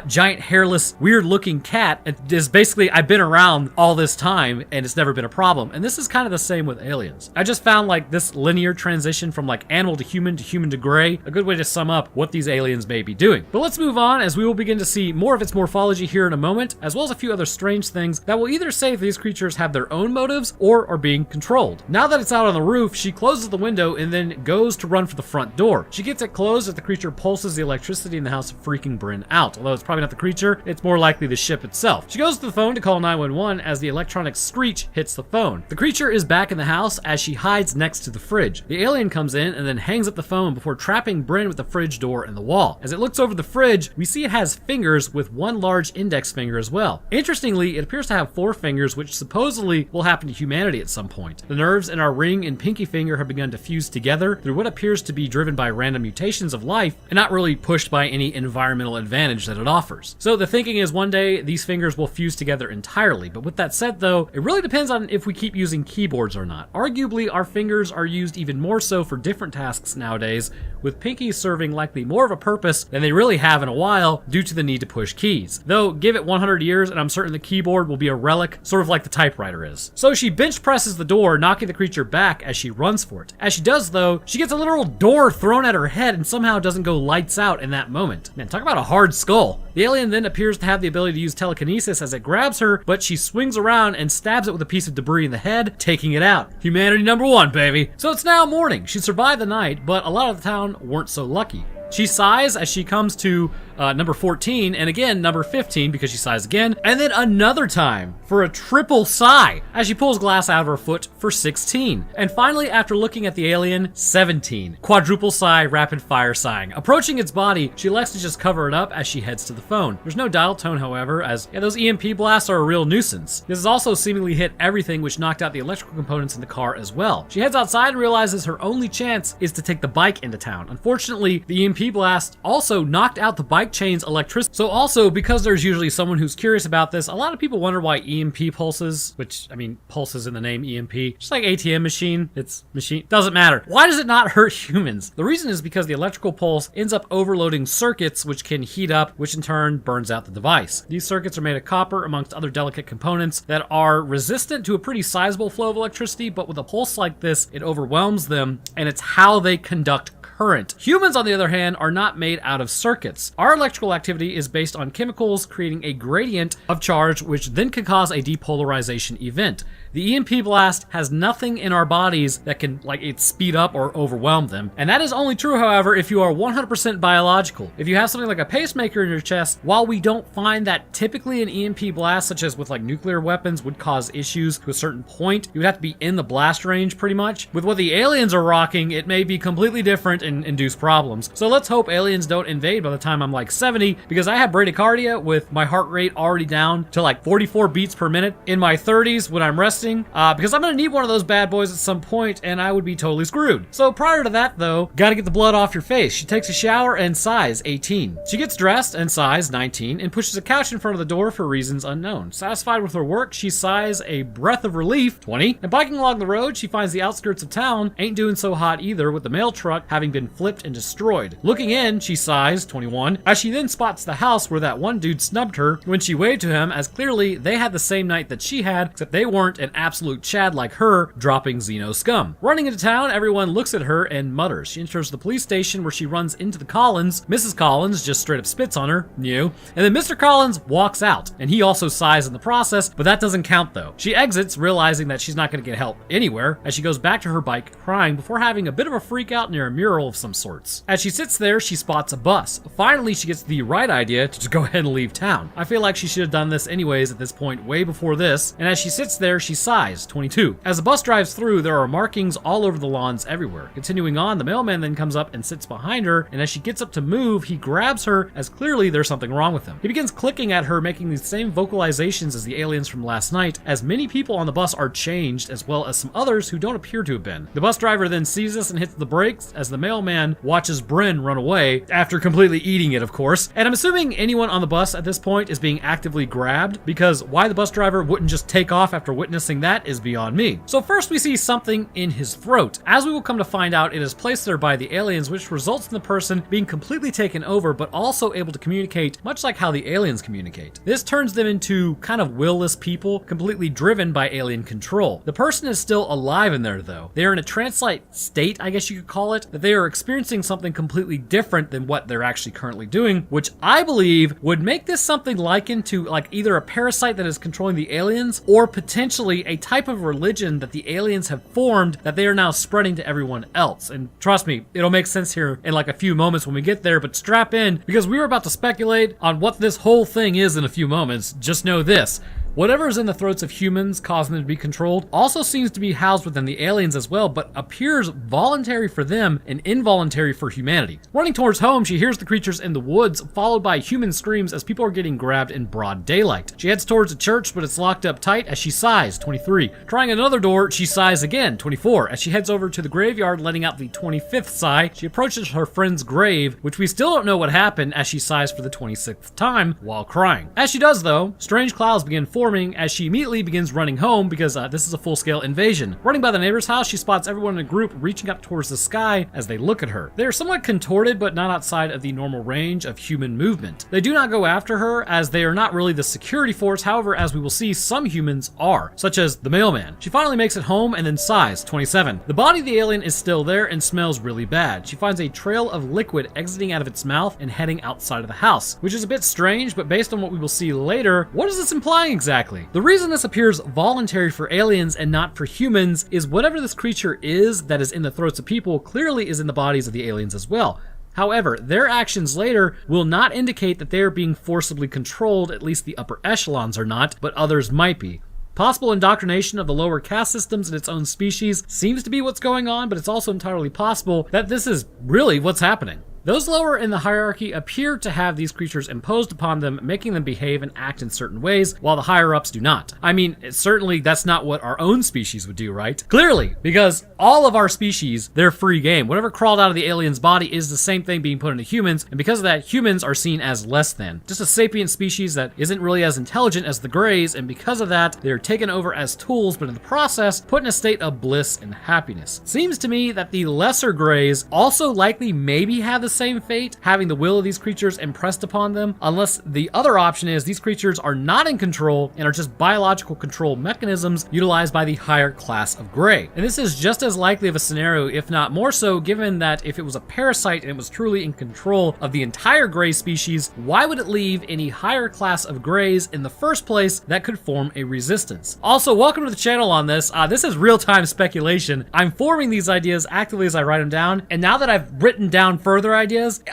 giant, hairless, weird-looking cat. It is basically, I've been around all this time, and it's never been a problem. And this is kind of the same with aliens. I just found like this linear transition from like animal to human to gray, a good way to sum up what these aliens may be doing. But let's move on, as we will begin to see more of its morphology here in a moment, as well as a few other strange things that will either say if these creatures have their own motives or are being controlled. Now that it's out on the roof, she closes the window and then goes to run for the front door. She gets it closed as the creature pulses the electricity in the house, freaking Bryn out. Although it's probably not the creature, it's more likely the ship itself. She goes to the phone to call 911 as the electronic screech hits the phone. The creature is back in the house as she she hides next to the fridge. The alien comes in and then hangs up the phone before trapping Bryn with the fridge door in the wall. As it looks over the fridge, we see it has fingers with one large index finger as well. Interestingly, it appears to have 4 fingers, which supposedly will happen to humanity at some point. The nerves in our ring and pinky finger have begun to fuse together through what appears to be driven by random mutations of life and not really pushed by any environmental advantage that it offers. So the thinking is one day these fingers will fuse together entirely. But with that said though, it really depends on if we keep using keyboards or not. Arguably, our fingers are used even more so for different tasks nowadays, with pinkies serving likely more of a purpose than they really have in a while due to the need to push keys. Though, give it 100 years and I'm certain the keyboard will be a relic, sort of like the typewriter is. So she bench presses the door, knocking the creature back as she runs for it. As she does though, she gets a literal door thrown at her head and somehow doesn't go lights out in that moment. Man, talk about a hard skull. The alien then appears to have the ability to use telekinesis as it grabs her, but she swings around and stabs it with a piece of debris in the head, taking it out. Humanity number 1, baby. So it's now morning. She survived the night, but a lot of the town weren't so lucky. She sighs as she comes to number 14, and again number 15 because she sighs again, and then another time for a triple sigh as she pulls glass out of her foot for 16. And finally, after looking at the alien, 17. Quadruple sigh, rapid fire sighing. Approaching its body, she elects to just cover it up as she heads to the phone. There's no dial tone, however, as those EMP blasts are a real nuisance. This has also seemingly hit everything, which knocked out the electrical components in the car as well. She heads outside and realizes her only chance is to take the bike into town. Unfortunately, the EMP blast also knocked out the bike chain's electricity. So also, because there's usually someone who's curious about this, a lot of people wonder why EMP pulses, which, I mean, pulses in the name EMP, just like ATM machine, it's machine, doesn't matter. Why does it not hurt humans? The reason is because the electrical pulse ends up overloading circuits, which can heat up, which in turn burns out the device. These circuits are made of copper, amongst other delicate components that are resistant to a pretty sizable flow of electricity, but with a pulse like this, it overwhelms them, and it's how they conduct current. Humans, on the other hand, are not made out of circuits. Our electrical activity is based on chemicals creating a gradient of charge, which then can cause a depolarization event. The EMP blast has nothing in our bodies that can, speed up or overwhelm them. And that is only true, however, if you are 100% biological. If you have something like a pacemaker in your chest, while we don't find that typically an EMP blast, such as with nuclear weapons, would cause issues to a certain point, you would have to be in the blast range pretty much. With what the aliens are rocking, it may be completely different and induce problems. So let's hope aliens don't invade by the time I'm 70, because I have bradycardia with my heart rate already down to 44 beats per minute in my 30s when I'm resting. Because I'm gonna need one of those bad boys at some point, and I would be totally screwed. So prior to that though, gotta get the blood off your face. She takes a shower and sighs, 18. She gets dressed and sighs, 19, and pushes a couch in front of the door for reasons unknown. Satisfied with her work, she sighs a breath of relief, 20. And biking along the road, she finds the outskirts of town ain't doing so hot either, with the mail truck having been flipped and destroyed. Looking in, she sighs, 21, as she then spots the house where that one dude snubbed her when she waved to him, as clearly they had the same night that she had, except they weren't an absolute Chad like her, dropping Xeno scum. Running into town, everyone looks at her and mutters. She enters the police station where she runs into the Collins. Mrs. Collins just straight up spits on her, new. And then Mr. Collins walks out, and he also sighs in the process, but that doesn't count though. She exits, realizing that she's not going to get help anywhere, as she goes back to her bike crying before having a bit of a freak out near a mural of some sorts. As she sits there, she spots a bus. Finally, she gets the right idea to just go ahead and leave town. I feel like she should have done this anyways at this point, way before this, and as she sits there, she sighs, 22. As the bus drives through, there are markings all over the lawns everywhere. Continuing on, the mailman then comes up and sits behind her, and as she gets up to move, he grabs her, as clearly there's something wrong with him. He begins clicking at her, making the same vocalizations as the aliens from last night, as many people on the bus are changed, as well as some others who don't appear to have been. The bus driver then sees this and hits the brakes, as the mailman watches Bryn run away, after completely eating it, of course. And I'm assuming anyone on the bus at this point is being actively grabbed, because why the bus driver wouldn't just take off after witnessing that is beyond me. So first we see something in his throat. As we will come to find out, it is placed there by the aliens, which results in the person being completely taken over, but also able to communicate much like how the aliens communicate. This turns them into kind of willless people, completely driven by alien control. The person is still alive in there though. They are in a trance-like state, I guess you could call it, that they are experiencing something completely different than what they're actually currently doing, which I believe would make this something likened to either a parasite that is controlling the aliens, or potentially a type of religion that the aliens have formed that they are now spreading to everyone else. And trust me, it'll make sense here in a few moments when we get there, but strap in, because we're about to speculate on what this whole thing is in a few moments. Just know this: Whatever is in the throats of humans causing them to be controlled also seems to be housed within the aliens as well, but appears voluntary for them and involuntary for humanity. Running towards home, she hears the creatures in the woods, followed by human screams as people are getting grabbed in broad daylight. She heads towards a church, but it's locked up tight as she sighs, 23. Trying another door, she sighs again, 24. As she heads over to the graveyard, letting out the 25th sigh, she approaches her friend's grave, which we still don't know what happened, as she sighs for the 26th time while crying. As she does though, strange clouds begin forming as she immediately begins running home because this is a full-scale invasion. Running by the neighbor's house, she spots everyone in a group reaching up towards the sky as they look at her. They are somewhat contorted, but not outside of the normal range of human movement. They do not go after her, as they are not really the security force. However, as we will see, some humans are, such as the mailman. She finally makes it home and then sighs, 27. The body of the alien is still there and smells really bad. She finds a trail of liquid exiting out of its mouth and heading outside of the house, which is a bit strange, but based on what we will see later, what is this implying exactly? The reason this appears voluntary for aliens and not for humans is whatever this creature is that is in the throats of people clearly is in the bodies of the aliens as well. However, their actions later will not indicate that they are being forcibly controlled, at least the upper echelons are not, but others might be. Possible indoctrination of the lower caste systems in its own species seems to be what's going on, but it's also entirely possible that this is really what's happening. Those lower in the hierarchy appear to have these creatures imposed upon them, making them behave and act in certain ways, while the higher-ups do not. I mean, certainly that's not what our own species would do, right? Clearly, because all of our species, they're free game. Whatever crawled out of the alien's body is the same thing being put into humans, and because of that, humans are seen as less than. Just a sapient species that isn't really as intelligent as the Greys, and because of that, they're taken over as tools, but in the process, put in a state of bliss and happiness. Seems to me that the lesser Greys also likely maybe have the same fate, having the will of these creatures impressed upon them, unless the other option is these creatures are not in control and are just biological control mechanisms utilized by the higher class of Grey. And this is just as likely of a scenario, if not more so, given that if it was a parasite and it was truly in control of the entire Grey species, why would it leave any higher class of Greys in the first place that could form a resistance? Also, welcome to the channel on this. This is real-time speculation. I'm forming these ideas actively as I write them down, and now that I've written down further ideas,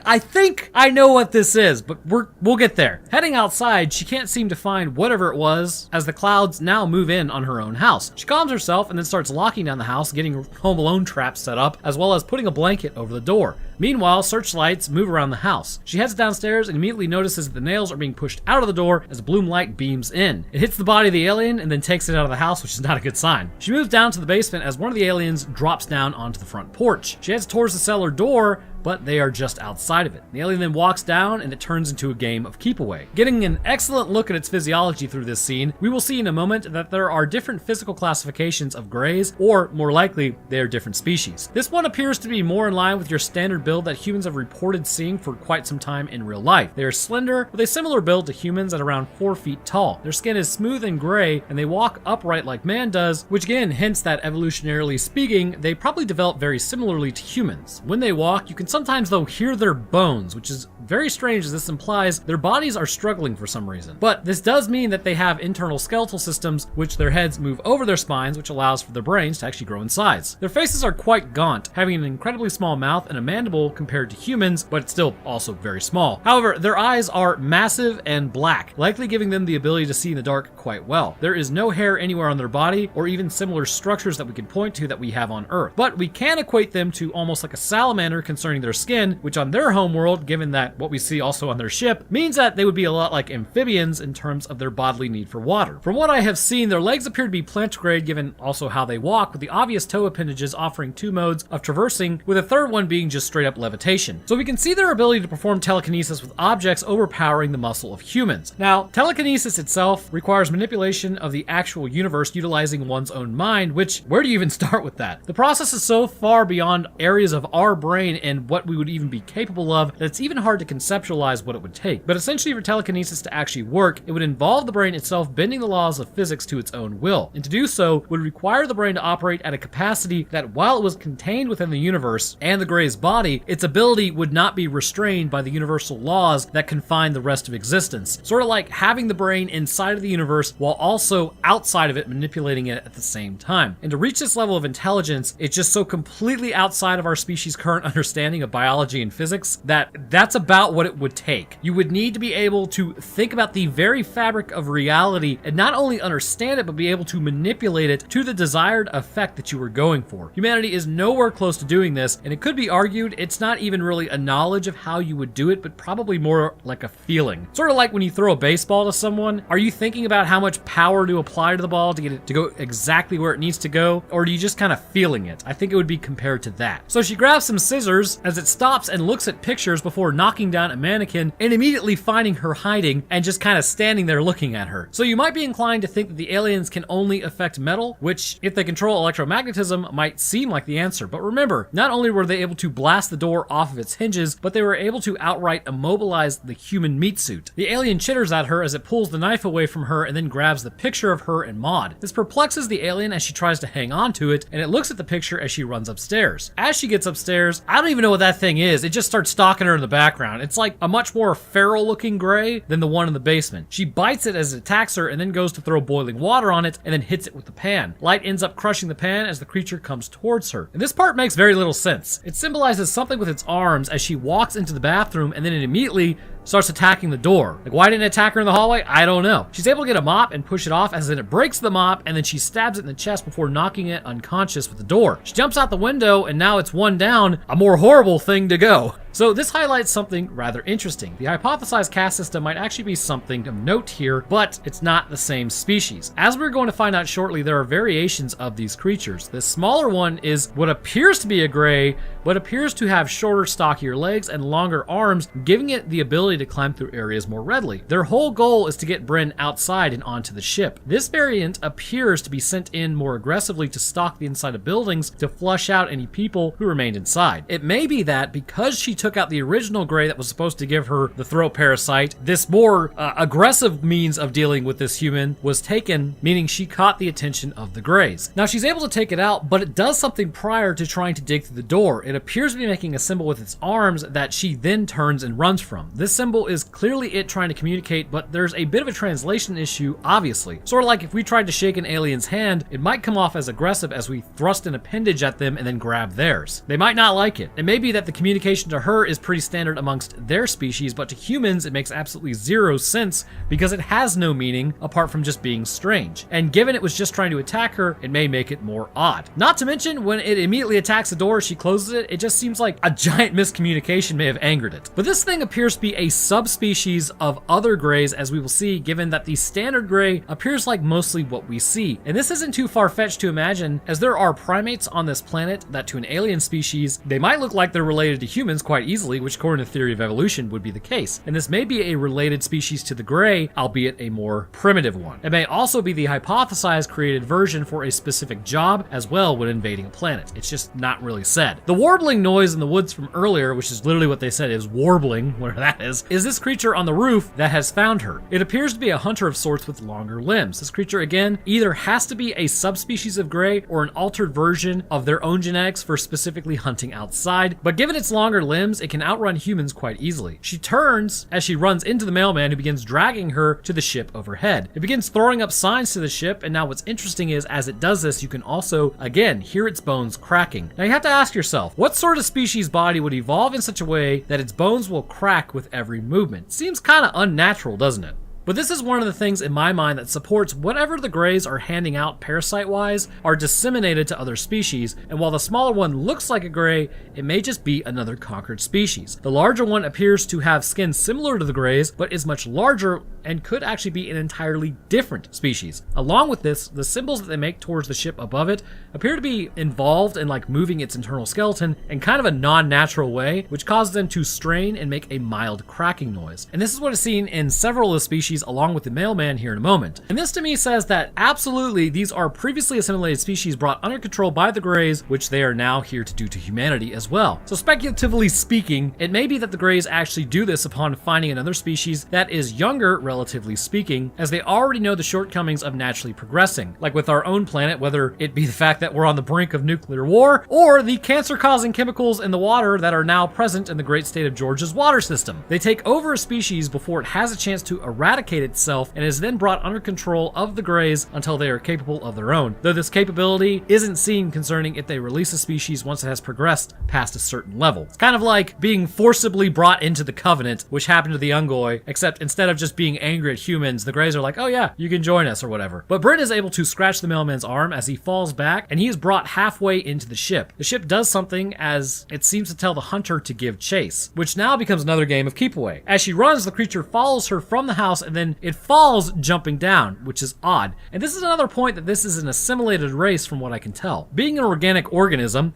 I think I know what this is, but we'll get there. Heading outside, she can't seem to find whatever it was, as the clouds now move in on her own house. She calms herself and then starts locking down the house, getting Home Alone traps set up, as well as putting a blanket over the door. Meanwhile, searchlights move around the house. She heads downstairs and immediately notices that the nails are being pushed out of the door as a bloom light beams in. It hits the body of the alien and then takes it out of the house, which is not a good sign. She moves down to the basement as one of the aliens drops down onto the front porch. She heads towards the cellar door, but they are just outside of it. The alien then walks down and it turns into a game of keep away. Getting an excellent look at its physiology through this scene, we will see in a moment that there are different physical classifications of Greys, or more likely, they are different species. This one appears to be more in line with your standard build that humans have reported seeing for quite some time in real life. They are slender, with a similar build to humans at around 4 feet tall. Their skin is smooth and gray, and they walk upright like man does, which again hints that evolutionarily speaking, they probably developed very similarly to humans. When they walk, you can sometimes though hear their bones, which is very strange as this implies their bodies are struggling for some reason. But this does mean that they have internal skeletal systems, which their heads move over their spines, which allows for their brains to actually grow in size. Their faces are quite gaunt, having an incredibly small mouth and a mandible compared to humans, but it's still also very small. However, their eyes are massive and black, likely giving them the ability to see in the dark quite well. There is no hair anywhere on their body, or even similar structures that we can point to that we have on Earth. But we can equate them to almost like a salamander concerning their skin, which on their home world, given that what we see also on their ship, means that they would be a lot like amphibians in terms of their bodily need for water. From what I have seen, their legs appear to be plantigrade given also how they walk, with the obvious toe appendages offering 2 modes of traversing, with a third one being just straight up levitation. So we can see their ability to perform telekinesis with objects overpowering the muscle of humans. Now, telekinesis itself requires manipulation of the actual universe utilizing one's own mind, which, where do you even start with that? The process is so far beyond areas of our brain and what we would even be capable of that it's even hard to conceptualize what it would take. But essentially for telekinesis to actually work, it would involve the brain itself bending the laws of physics to its own will. And to do so would require the brain to operate at a capacity that while it was contained within the universe and the Grey's body, its ability would not be restrained by the universal laws that confine the rest of existence. Sort of like having the brain inside of the universe while also outside of it, manipulating it at the same time. And to reach this level of intelligence, it's just so completely outside of our species' current understanding understanding of biology and physics, that's about what it would take. You would need to be able to think about the very fabric of reality and not only understand it, but be able to manipulate it to the desired effect that you were going for. Humanity is nowhere close to doing this, and it could be argued it's not even really a knowledge of how you would do it, but probably more like a feeling. Sort of like when you throw a baseball to someone, are you thinking about how much power to apply to the ball to get it to go exactly where it needs to go, or are you just kind of feeling it? I think it would be compared to that. So she grabs some scissors as it stops and looks at pictures before knocking down a mannequin and immediately finding her hiding and just kind of standing there looking at her. So you might be inclined to think that the aliens can only affect metal, which, if they control electromagnetism, might seem like the answer. But remember, not only were they able to blast the door off of its hinges, but they were able to outright immobilize the human meat suit. The alien chitters at her as it pulls the knife away from her and then grabs the picture of her and Maud. This perplexes the alien as she tries to hang on to it, and it looks at the picture as she runs upstairs. As she gets upstairs, I don't even know what that thing is. It just starts stalking her in the background. It's like a much more feral looking gray than the one in the basement. She bites it as it attacks her and then goes to throw boiling water on it and then hits it with the pan. Light ends up crushing the pan as the creature comes towards her. And this part makes very little sense. It symbolizes something with its arms as she walks into the bathroom, and then it immediately starts attacking the door. Like, why didn't it attack her in the hallway? I don't know. She's able to get a mop and push it off, as then it breaks the mop, and then she stabs it in the chest before knocking it unconscious with the door. She jumps out the window, and now it's one down, a more horrible thing to go. So this highlights something rather interesting. The hypothesized caste system might actually be something of note here, but it's not the same species. As we're going to find out shortly, there are variations of these creatures. The smaller one is what appears to be a gray, but appears to have shorter, stockier legs and longer arms, giving it the ability to climb through areas more readily. Their whole goal is to get Bryn outside and onto the ship. This variant appears to be sent in more aggressively to stalk the inside of buildings to flush out any people who remained inside. It may be that because she took out the original gray that was supposed to give her the throat parasite, this more aggressive means of dealing with this human was taken, meaning she caught the attention of the grays. Now she's able to take it out, but it does something prior to trying to dig through the door. It appears to be making a symbol with its arms that she then turns and runs from. This symbol is clearly it trying to communicate, but there's a bit of a translation issue, obviously. Sort of like if we tried to shake an alien's hand, it might come off as aggressive as we thrust an appendage at them and then grab theirs. They might not like it. It may be that the communication to her is pretty standard amongst their species, but to humans it makes absolutely zero sense because it has no meaning apart from just being strange. And given it was just trying to attack her, it may make it more odd. Not to mention, when it immediately attacks the door, she closes it, it just seems like a giant miscommunication may have angered it. But this thing appears to be a subspecies of other grays, as we will see, given that the standard gray appears like mostly what we see. And this isn't too far-fetched to imagine, as there are primates on this planet that to an alien species, they might look like they're related to humans quite easily, which according to theory of evolution would be the case. And this may be a related species to the gray, albeit a more primitive one. It may also be the hypothesized created version for a specific job as well when invading a planet. It's just not really said. The warbling noise in the woods from earlier, which is literally what they said is warbling, whatever that is this creature on the roof that has found her. It appears to be a hunter of sorts with longer limbs. This creature, again, either has to be a subspecies of gray or an altered version of their own genetics for specifically hunting outside, but given its longer limbs, it can outrun humans quite easily. She turns as she runs into the mailman, who begins dragging her to the ship overhead. It begins throwing up signs to the ship, and now what's interesting is as it does this, you can also, again, hear its bones cracking. Now you have to ask yourself, what sort of species body would evolve in such a way that its bones will crack with every movement? Seems kind of unnatural, doesn't it? But this is one of the things in my mind that supports whatever the grays are handing out parasite-wise are disseminated to other species, and while the smaller one looks like a gray, it may just be another conquered species. The larger one appears to have skin similar to the grays, but is much larger and could actually be an entirely different species. Along with this, the symbols that they make towards the ship above it appear to be involved in like moving its internal skeleton in kind of a non-natural way, which causes them to strain and make a mild cracking noise. And this is what is seen in several of the species along with the mailman here in a moment. And this to me says that absolutely these are previously assimilated species brought under control by the grays, which they are now here to do to humanity as well. So speculatively speaking, it may be that the grays actually do this upon finding another species that is younger, relatively speaking, as they already know the shortcomings of naturally progressing, like with our own planet, whether it be the fact that we're on the brink of nuclear war, or the cancer-causing chemicals in the water that are now present in the great state of Georgia's water system. They take over a species before it has a chance to eradicate eradicate itself and is then brought under control of the Greys until they are capable of their own, though this capability isn't seen concerning if they release a species once it has progressed past a certain level. It's kind of like being forcibly brought into the Covenant, which happened to the Ungoi, except instead of just being angry at humans, the Greys are like, oh yeah, you can join us or whatever. But Bryn is able to scratch the mailman's arm as he falls back, and he is brought halfway into the ship. The ship does something as it seems to tell the hunter to give chase, which now becomes another game of keep away. As she runs, the creature follows her from the house and then it falls jumping down, which is odd. And this is another point that this is an assimilated race from what I can tell. Being an organic organism,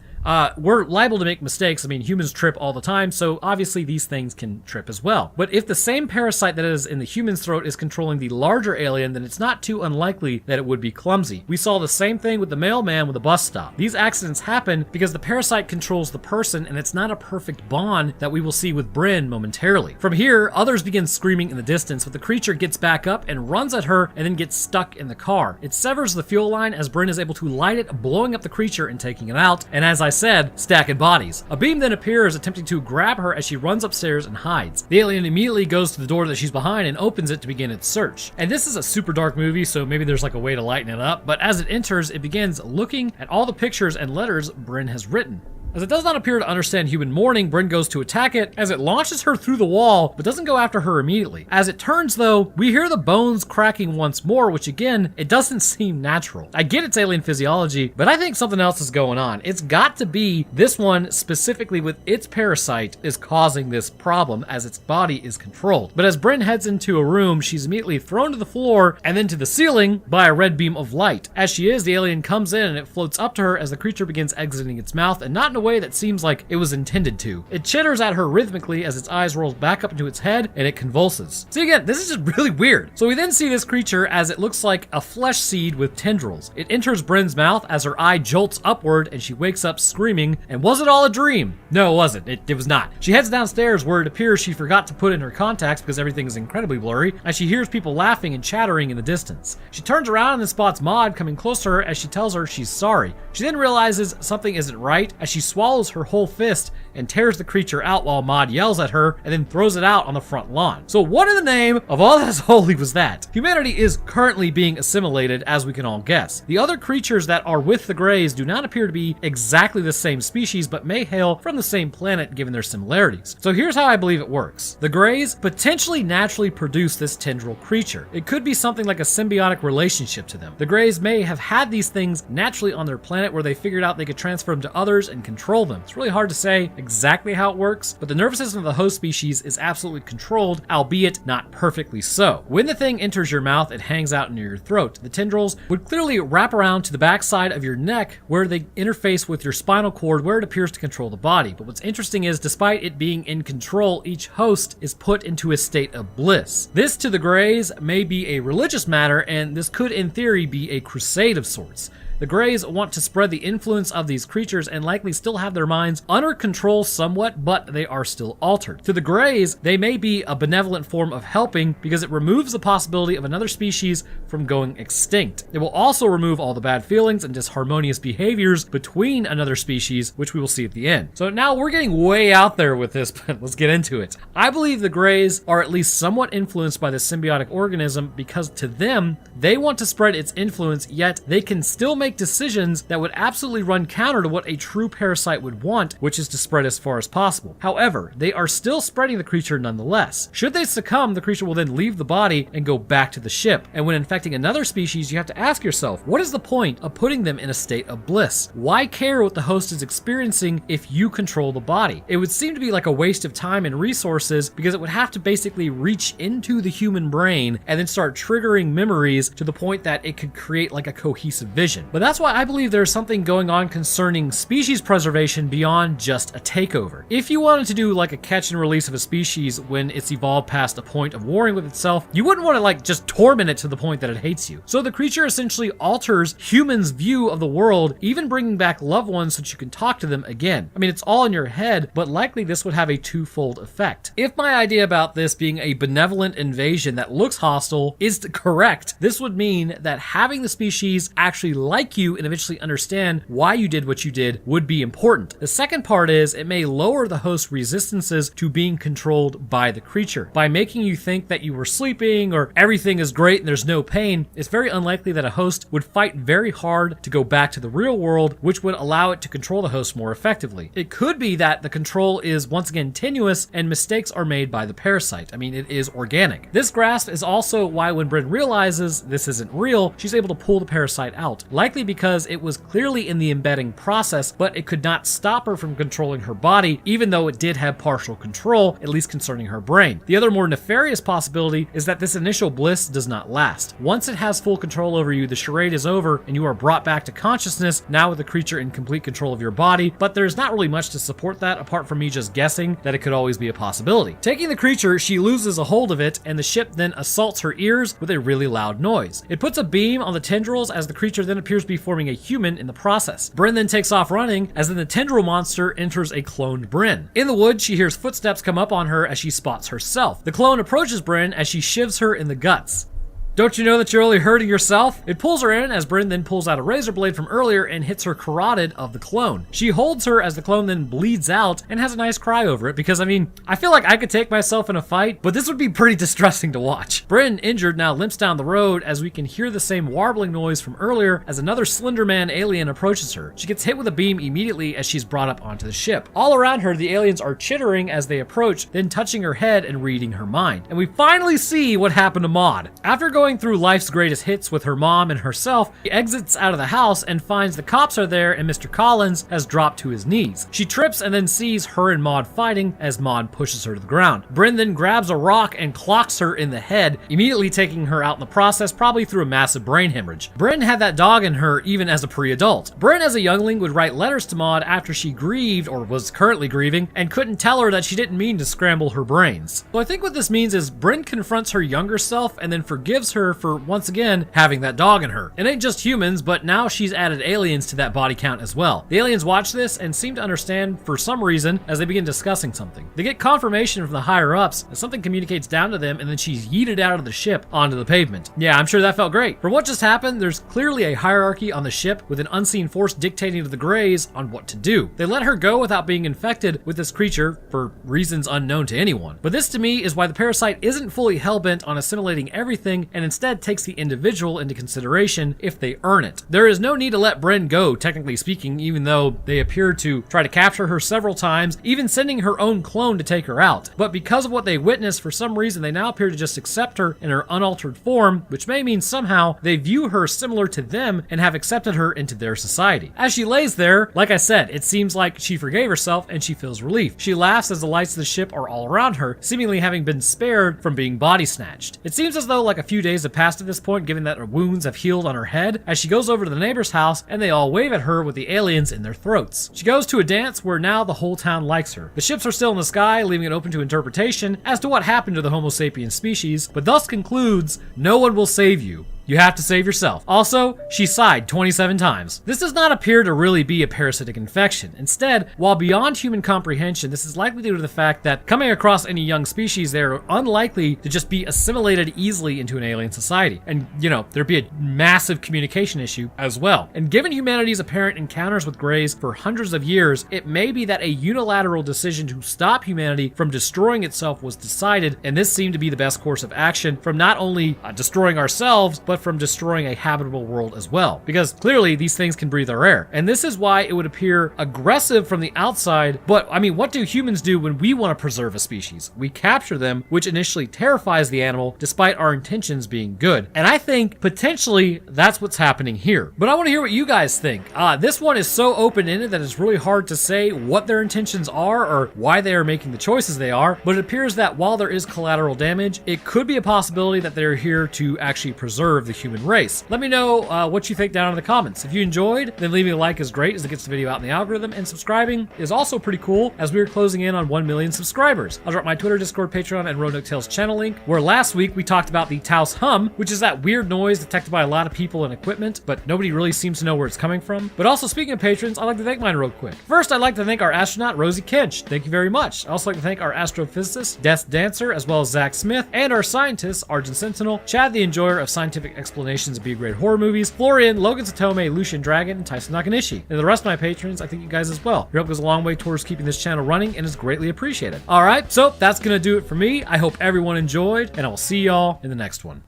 we're liable to make mistakes. I mean, humans trip all the time, so obviously these things can trip as well. But if the same parasite that is in the human's throat is controlling the larger alien, then it's not too unlikely that it would be clumsy. We saw the same thing with the mailman with the bus stop. These accidents happen because the parasite controls the person, and it's not a perfect bond that we will see with Bryn momentarily. From here, others begin screaming in the distance, but the creature gets back up and runs at her and then gets stuck in the car. It severs the fuel line as Bryn is able to light it, blowing up the creature and taking it out, and as I said, stacking bodies. A beam then appears, attempting to grab her as she runs upstairs and hides. The alien immediately goes to the door that she's behind and opens it to begin its search. And this is a super dark movie, so maybe there's like a way to lighten it up, but as it enters, it begins looking at all the pictures and letters Bryn has written. As it does not appear to understand human mourning, Bryn goes to attack it as it launches her through the wall, but doesn't go after her immediately. As it turns though, we hear the bones cracking once more, which again, it doesn't seem natural. I get its alien physiology, but I think something else is going on. It's got to be this one specifically with its parasite is causing this problem as its body is controlled. But as Bryn heads into a room, she's immediately thrown to the floor and then to the ceiling by a red beam of light. As she is, the alien comes in and it floats up to her as the creature begins exiting its mouth, and not in a way that seems like it was intended to. It chitters at her rhythmically as its eyes rolls back up into its head and it convulses. See, again, this is just really weird. So we then see this creature as it looks like a flesh seed with tendrils. It enters Bryn's mouth as her eye jolts upward and she wakes up screaming, and was it all a dream? No, it wasn't. It was not. She heads downstairs where it appears she forgot to put in her contacts because everything is incredibly blurry, as she hears people laughing and chattering in the distance. She turns around and then spots Maud coming close to her as she tells her she's sorry. She then realizes something isn't right as she swallows her whole fist and tears the creature out while Maud yells at her and then throws it out on the front lawn. So what in the name of all that is holy was that? Humanity is currently being assimilated, as we can all guess. The other creatures that are with the Greys do not appear to be exactly the same species, but may hail from the same planet given their similarities. So here's how I believe it works. The Greys potentially naturally produce this tendril creature. It could be something like a symbiotic relationship to them. The Greys may have had these things naturally on their planet where they figured out they could transfer them to others and control them. It's really hard to say exactly how it works, but the nervous system of the host species is absolutely controlled, albeit not perfectly so. When the thing enters your mouth, it hangs out near your throat. The tendrils would clearly wrap around to the backside of your neck where they interface with your spinal cord where it appears to control the body. But what's interesting is, despite it being in control, each host is put into a state of bliss. This to the Greys may be a religious matter, and this could in theory be a crusade of sorts. The Greys want to spread the influence of these creatures and likely still have their minds under control somewhat, but they are still altered. To the Greys, they may be a benevolent form of helping because it removes the possibility of another species from going extinct. It will also remove all the bad feelings and disharmonious behaviors between another species, which we will see at the end. So now we're getting way out there with this, but let's get into it. I believe the Greys are at least somewhat influenced by the symbiotic organism because to them, they want to spread its influence, yet they can still make decisions that would absolutely run counter to what a true parasite would want, which is to spread as far as possible. However, they are still spreading the creature nonetheless. Should they succumb, the creature will then leave the body and go back to the ship. And when infecting another species, you have to ask yourself, what is the point of putting them in a state of bliss? Why care what the host is experiencing if you control the body? It would seem to be like a waste of time and resources because it would have to basically reach into the human brain and then start triggering memories to the point that it could create like a cohesive vision. But that's why I believe there's something going on concerning species preservation beyond just a takeover. If you wanted to do like a catch and release of a species when it's evolved past a point of warring with itself, you wouldn't want to like just torment it to the point that it hates you. So the creature essentially alters humans' view of the world, even bringing back loved ones so that you can talk to them again. I mean, it's all in your head, but likely this would have a twofold effect. If my idea about this being a benevolent invasion that looks hostile is correct, this would mean that having the species actually like thank you and eventually understand why you did what you did would be important. The second part is it may lower the host's resistances to being controlled by the creature. By making you think that you were sleeping or everything is great and there's no pain, it's very unlikely that a host would fight very hard to go back to the real world, which would allow it to control the host more effectively. It could be that the control is once again tenuous and mistakes are made by the parasite. I mean, it is organic. This grasp is also why when Brynn realizes this isn't real, she's able to pull the parasite out, likely because it was clearly in the embedding process, but it could not stop her from controlling her body, even though it did have partial control, at least concerning her brain. The other more nefarious possibility is that this initial bliss does not last. Once it has full control over you, the charade is over and you are brought back to consciousness, now with the creature in complete control of your body, but there's not really much to support that apart from me just guessing that it could always be a possibility. Taking the creature, she loses a hold of it and the ship then assaults her ears with a really loud noise. It puts a beam on the tendrils as the creature then appears to be forming a human in the process. Brynn then takes off running as then the tendril monster enters a cloned Brynn. In the woods, she hears footsteps come up on her as she spots herself. The clone approaches Brynn as she shivs her in the guts. Don't you know that you're only hurting yourself? It pulls her in as Brynn then pulls out a razor blade from earlier and hits her carotid of the clone. She holds her as the clone then bleeds out and has a nice cry over it because, I mean, I feel like I could take myself in a fight, but this would be pretty distressing to watch. Brynn, injured, now limps down the road as we can hear the same warbling noise from earlier as another Slender Man alien approaches her. She gets hit with a beam immediately as she's brought up onto the ship. All around her, the aliens are chittering as they approach, then touching her head and reading her mind. And we finally see what happened to Maud. After going through life's greatest hits with her mom and herself, she exits out of the house and finds the cops are there and Mr. Collins has dropped to his knees. She trips and then sees her and Maud fighting as Maud pushes her to the ground. Brynn then grabs a rock and clocks her in the head, immediately taking her out in the process, probably through a massive brain hemorrhage. Brynn had that dog in her even as a pre-adult. Brynn as a youngling would write letters to Maud after she grieved or was currently grieving and couldn't tell her that she didn't mean to scramble her brains. So I think what this means is Brynn confronts her younger self and then forgives her for once again having that dog in her. It ain't just humans, but now she's added aliens to that body count as well. The aliens watch this and seem to understand for some reason as they begin discussing something. They get confirmation from the higher ups as something communicates down to them and then she's yeeted out of the ship onto the pavement. Yeah, I'm sure that felt great. From what just happened, there's clearly a hierarchy on the ship with an unseen force dictating to the Greys on what to do. They let her go without being infected with this creature for reasons unknown to anyone. But this to me is why the parasite isn't fully hellbent on assimilating everything and instead takes the individual into consideration if they earn it. There is no need to let Brynn go, technically speaking, even though they appear to try to capture her several times, even sending her own clone to take her out. But because of what they witnessed, for some reason they now appear to just accept her in her unaltered form, which may mean somehow they view her similar to them and have accepted her into their society. As she lays there, like I said, it seems like she forgave herself and she feels relief. She laughs as the lights of the ship are all around her, seemingly having been spared from being body snatched. It seems as though like a few days have passed at this point, given that her wounds have healed on her head, as she goes over to the neighbor's house and they all wave at her with the aliens in their throats. She goes to a dance where now the whole town likes her. The ships are still in the sky, leaving it open to interpretation as to what happened to the Homo sapien species, but thus concludes, no one will save you. You have to save yourself. Also, she sighed 27 times. This does not appear to really be a parasitic infection. Instead, while beyond human comprehension, this is likely due to the fact that coming across any young species, they're unlikely to just be assimilated easily into an alien society. And, you know, there'd be a massive communication issue as well. And given humanity's apparent encounters with Greys for hundreds of years, it may be that a unilateral decision to stop humanity from destroying itself was decided, and this seemed to be the best course of action from not only destroying ourselves, but from destroying a habitable world as well. Because clearly these things can breathe our air. And this is why it would appear aggressive from the outside, but I mean, what do humans do when we want to preserve a species? We capture them, which initially terrifies the animal despite our intentions being good. And I think potentially that's what's happening here. But I want to hear what you guys think. This one is so open-ended that it's really hard to say what their intentions are or why they are making the choices they are, but it appears that while there is collateral damage, it could be a possibility that they're here to actually preserve the human race. Let me know what you think down in the comments. If you enjoyed, then leaving a like is great as it gets the video out in the algorithm, and subscribing is also pretty cool as we're closing in on 1 million subscribers. I'll drop my Twitter, Discord, Patreon, and Roanoke Tales channel link, where last week we talked about the Taos hum, which is that weird noise detected by a lot of people and equipment, but nobody really seems to know where it's coming from. But also, speaking of patrons, I'd like to thank mine real quick. First, I'd like to thank our astronaut, Rosie Kinch. Thank you very much. I'd also like to thank our astrophysicist, Death Dancer, as well as Zach Smith, and our scientists, Argent Sentinel, Chad the Enjoyer of Scientific explanations of B-grade horror movies, Florian, Logan Satome, Lucian Dragon, and Tyson Nakanishi. And the rest of my patrons, I thank you guys as well. Your help goes a long way towards keeping this channel running and is greatly appreciated. Alright, so that's gonna do it for me. I hope everyone enjoyed, and I will see y'all in the next one.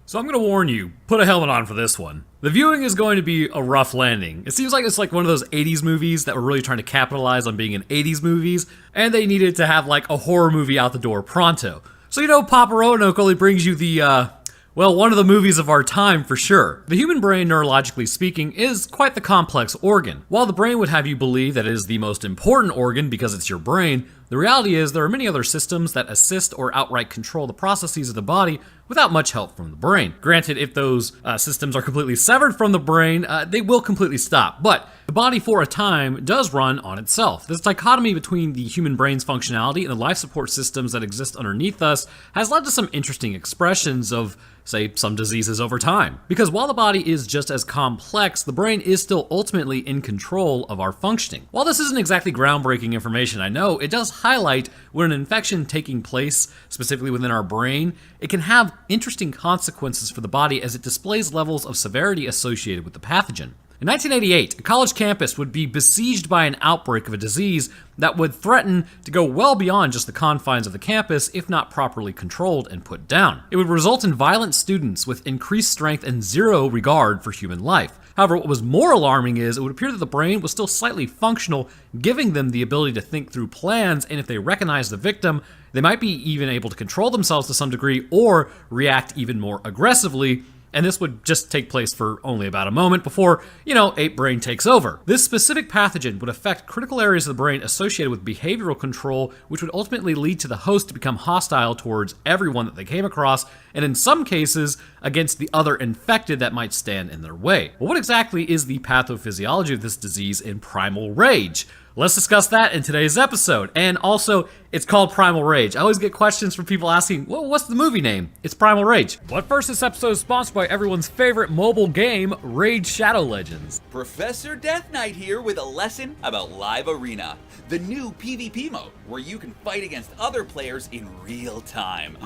So I'm gonna warn you, put a helmet on for this one. The viewing is going to be a rough landing. It seems like it's like one of those 80s movies that were really trying to capitalize on being an 80s movies, and they needed to have like a horror movie out the door pronto. So you know, Papa Roanoke only brings you the, well, one of the movies of our time for sure. The human brain, neurologically speaking, is quite the complex organ. While the brain would have you believe that it is the most important organ because it's your brain, the reality is there are many other systems that assist or outright control the processes of the body without much help from the brain. Granted, if those systems are completely severed from the brain, they will completely stop. But the body, for a time, does run on itself. This dichotomy between the human brain's functionality and the life support systems that exist underneath us has led to some interesting expressions of, say, some diseases over time. Because while the body is just as complex, the brain is still ultimately in control of our functioning. While this isn't exactly groundbreaking information, I know, it does highlight when an infection taking place, specifically within our brain, it can have interesting consequences for the body as it displays levels of severity associated with the pathogen. In 1988, a college campus would be besieged by an outbreak of a disease that would threaten to go well beyond just the confines of the campus if not properly controlled and put down. It would result in violent students with increased strength and zero regard for human life. However, what was more alarming is it would appear that the brain was still slightly functional, giving them the ability to think through plans, and if they recognize the victim, they might be even able to control themselves to some degree or react even more aggressively. And this would just take place for only about a moment before, ape brain takes over. This specific pathogen would affect critical areas of the brain associated with behavioral control, which would ultimately lead to the host to become hostile towards everyone that they came across, and in some cases, against the other infected that might stand in their way. Well, what exactly is the pathophysiology of this disease in Primal Rage? Let's discuss that in today's episode. And also, it's called Primal Rage. I always get questions from people asking, well, what's the movie name? It's Primal Rage. But first, this episode is sponsored by everyone's favorite mobile game, Raid Shadow Legends. Professor Death Knight here with a lesson about Live Arena, the new PvP mode where you can fight against other players in real time.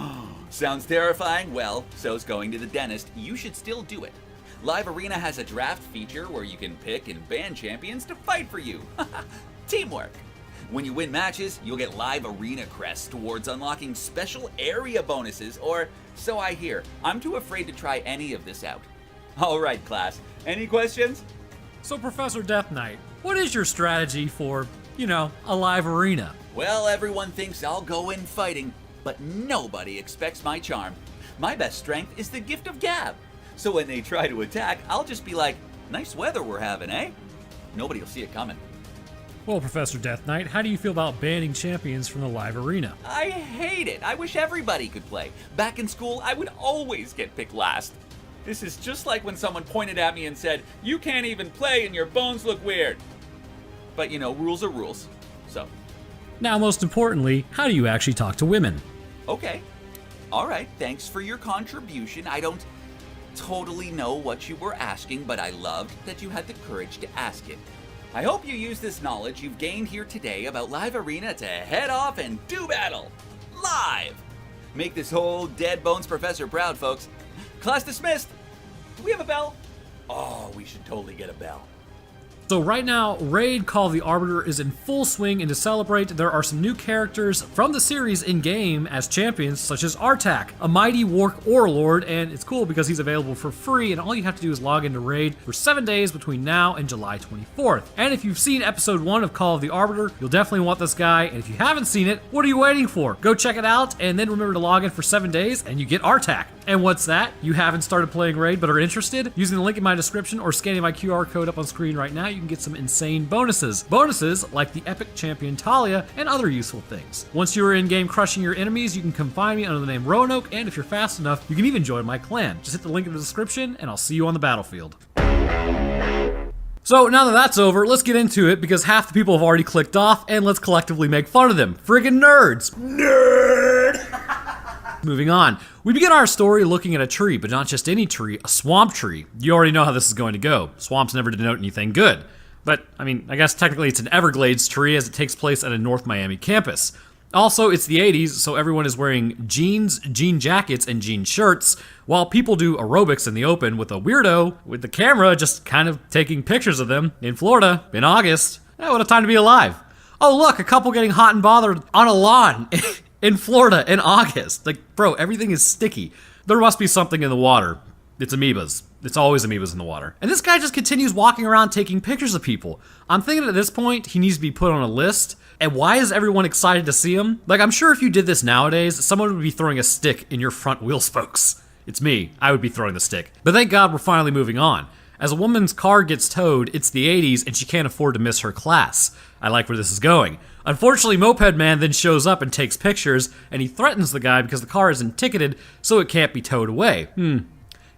Sounds terrifying? Well, so's going to the dentist. You should still do it. Live Arena has a draft feature where you can pick and ban champions to fight for you. Teamwork. When you win matches, you'll get Live Arena crests towards unlocking special area bonuses, or so I hear. I'm too afraid to try any of this out. All right, class. Any questions? So, Professor Death Knight, what is your strategy for, a Live Arena? Well, everyone thinks I'll go in fighting, but nobody expects my charm. My best strength is the gift of gab. So when they try to attack, I'll just be like, nice weather we're having, eh? Nobody will see it coming. Well, Professor Death Knight, how do you feel about banning champions from the Live Arena? I hate it. I wish everybody could play. Back in school, I would always get picked last. This is just like when someone pointed at me and said, you can't even play and your bones look weird. But rules are rules, so. Now, most importantly, how do you actually talk to women? Okay. All right, thanks for your contribution. I don't totally know what you were asking, but I loved that you had the courage to ask it. I hope you use this knowledge you've gained here today about Live Arena to head off and do battle. Live! Make this whole Dead Bones Professor proud, folks. Class dismissed. Do we have a bell? Oh, we should totally get a bell. So right now, Raid Call of the Arbiter is in full swing, and to celebrate, there are some new characters from the series in-game as champions, such as Artak, a mighty Wark Warlord, and it's cool because he's available for free, and all you have to do is log into Raid for 7 days between now and July 24th. And if you've seen episode 1 of Call of the Arbiter, you'll definitely want this guy, and if you haven't seen it, what are you waiting for? Go check it out, and then remember to log in for 7 days, and you get Artak. And what's that? You haven't started playing Raid but are interested? Using the link in my description or scanning my QR code up on screen right now, you can get some insane bonuses. Bonuses like the epic champion Talia and other useful things. Once you are in-game crushing your enemies, you can come find me under the name Roanoke, and if you're fast enough, you can even join my clan. Just hit the link in the description, and I'll see you on the battlefield. So now that that's over, let's get into it, because half the people have already clicked off, and let's collectively make fun of them. Friggin' nerds! Nerd! Moving on. We begin our story looking at a tree, but not just any tree, a swamp tree. You already know how this is going to go. Swamps never denote anything good. But, I guess technically it's an Everglades tree as it takes place at a North Miami campus. Also, it's the 80s, so everyone is wearing jeans, jean jackets, and jean shirts, while people do aerobics in the open with a weirdo with the camera just kind of taking pictures of them in Florida in August. What a time to be alive. Oh, look, a couple getting hot and bothered on a lawn in Florida in August. Like, bro, everything is sticky. There must be something in the water. It's amoebas. It's always amoebas in the water. And this guy just continues walking around taking pictures of people. I'm thinking at this point, he needs to be put on a list. And why is everyone excited to see him? Like, I'm sure if you did this nowadays, someone would be throwing a stick in your front wheel spokes. It's me. I would be throwing the stick. But thank God we're finally moving on. As a woman's car gets towed, it's the 80s and she can't afford to miss her class. I like where this is going. Unfortunately, Moped Man then shows up and takes pictures, and he threatens the guy because the car isn't ticketed, so it can't be towed away.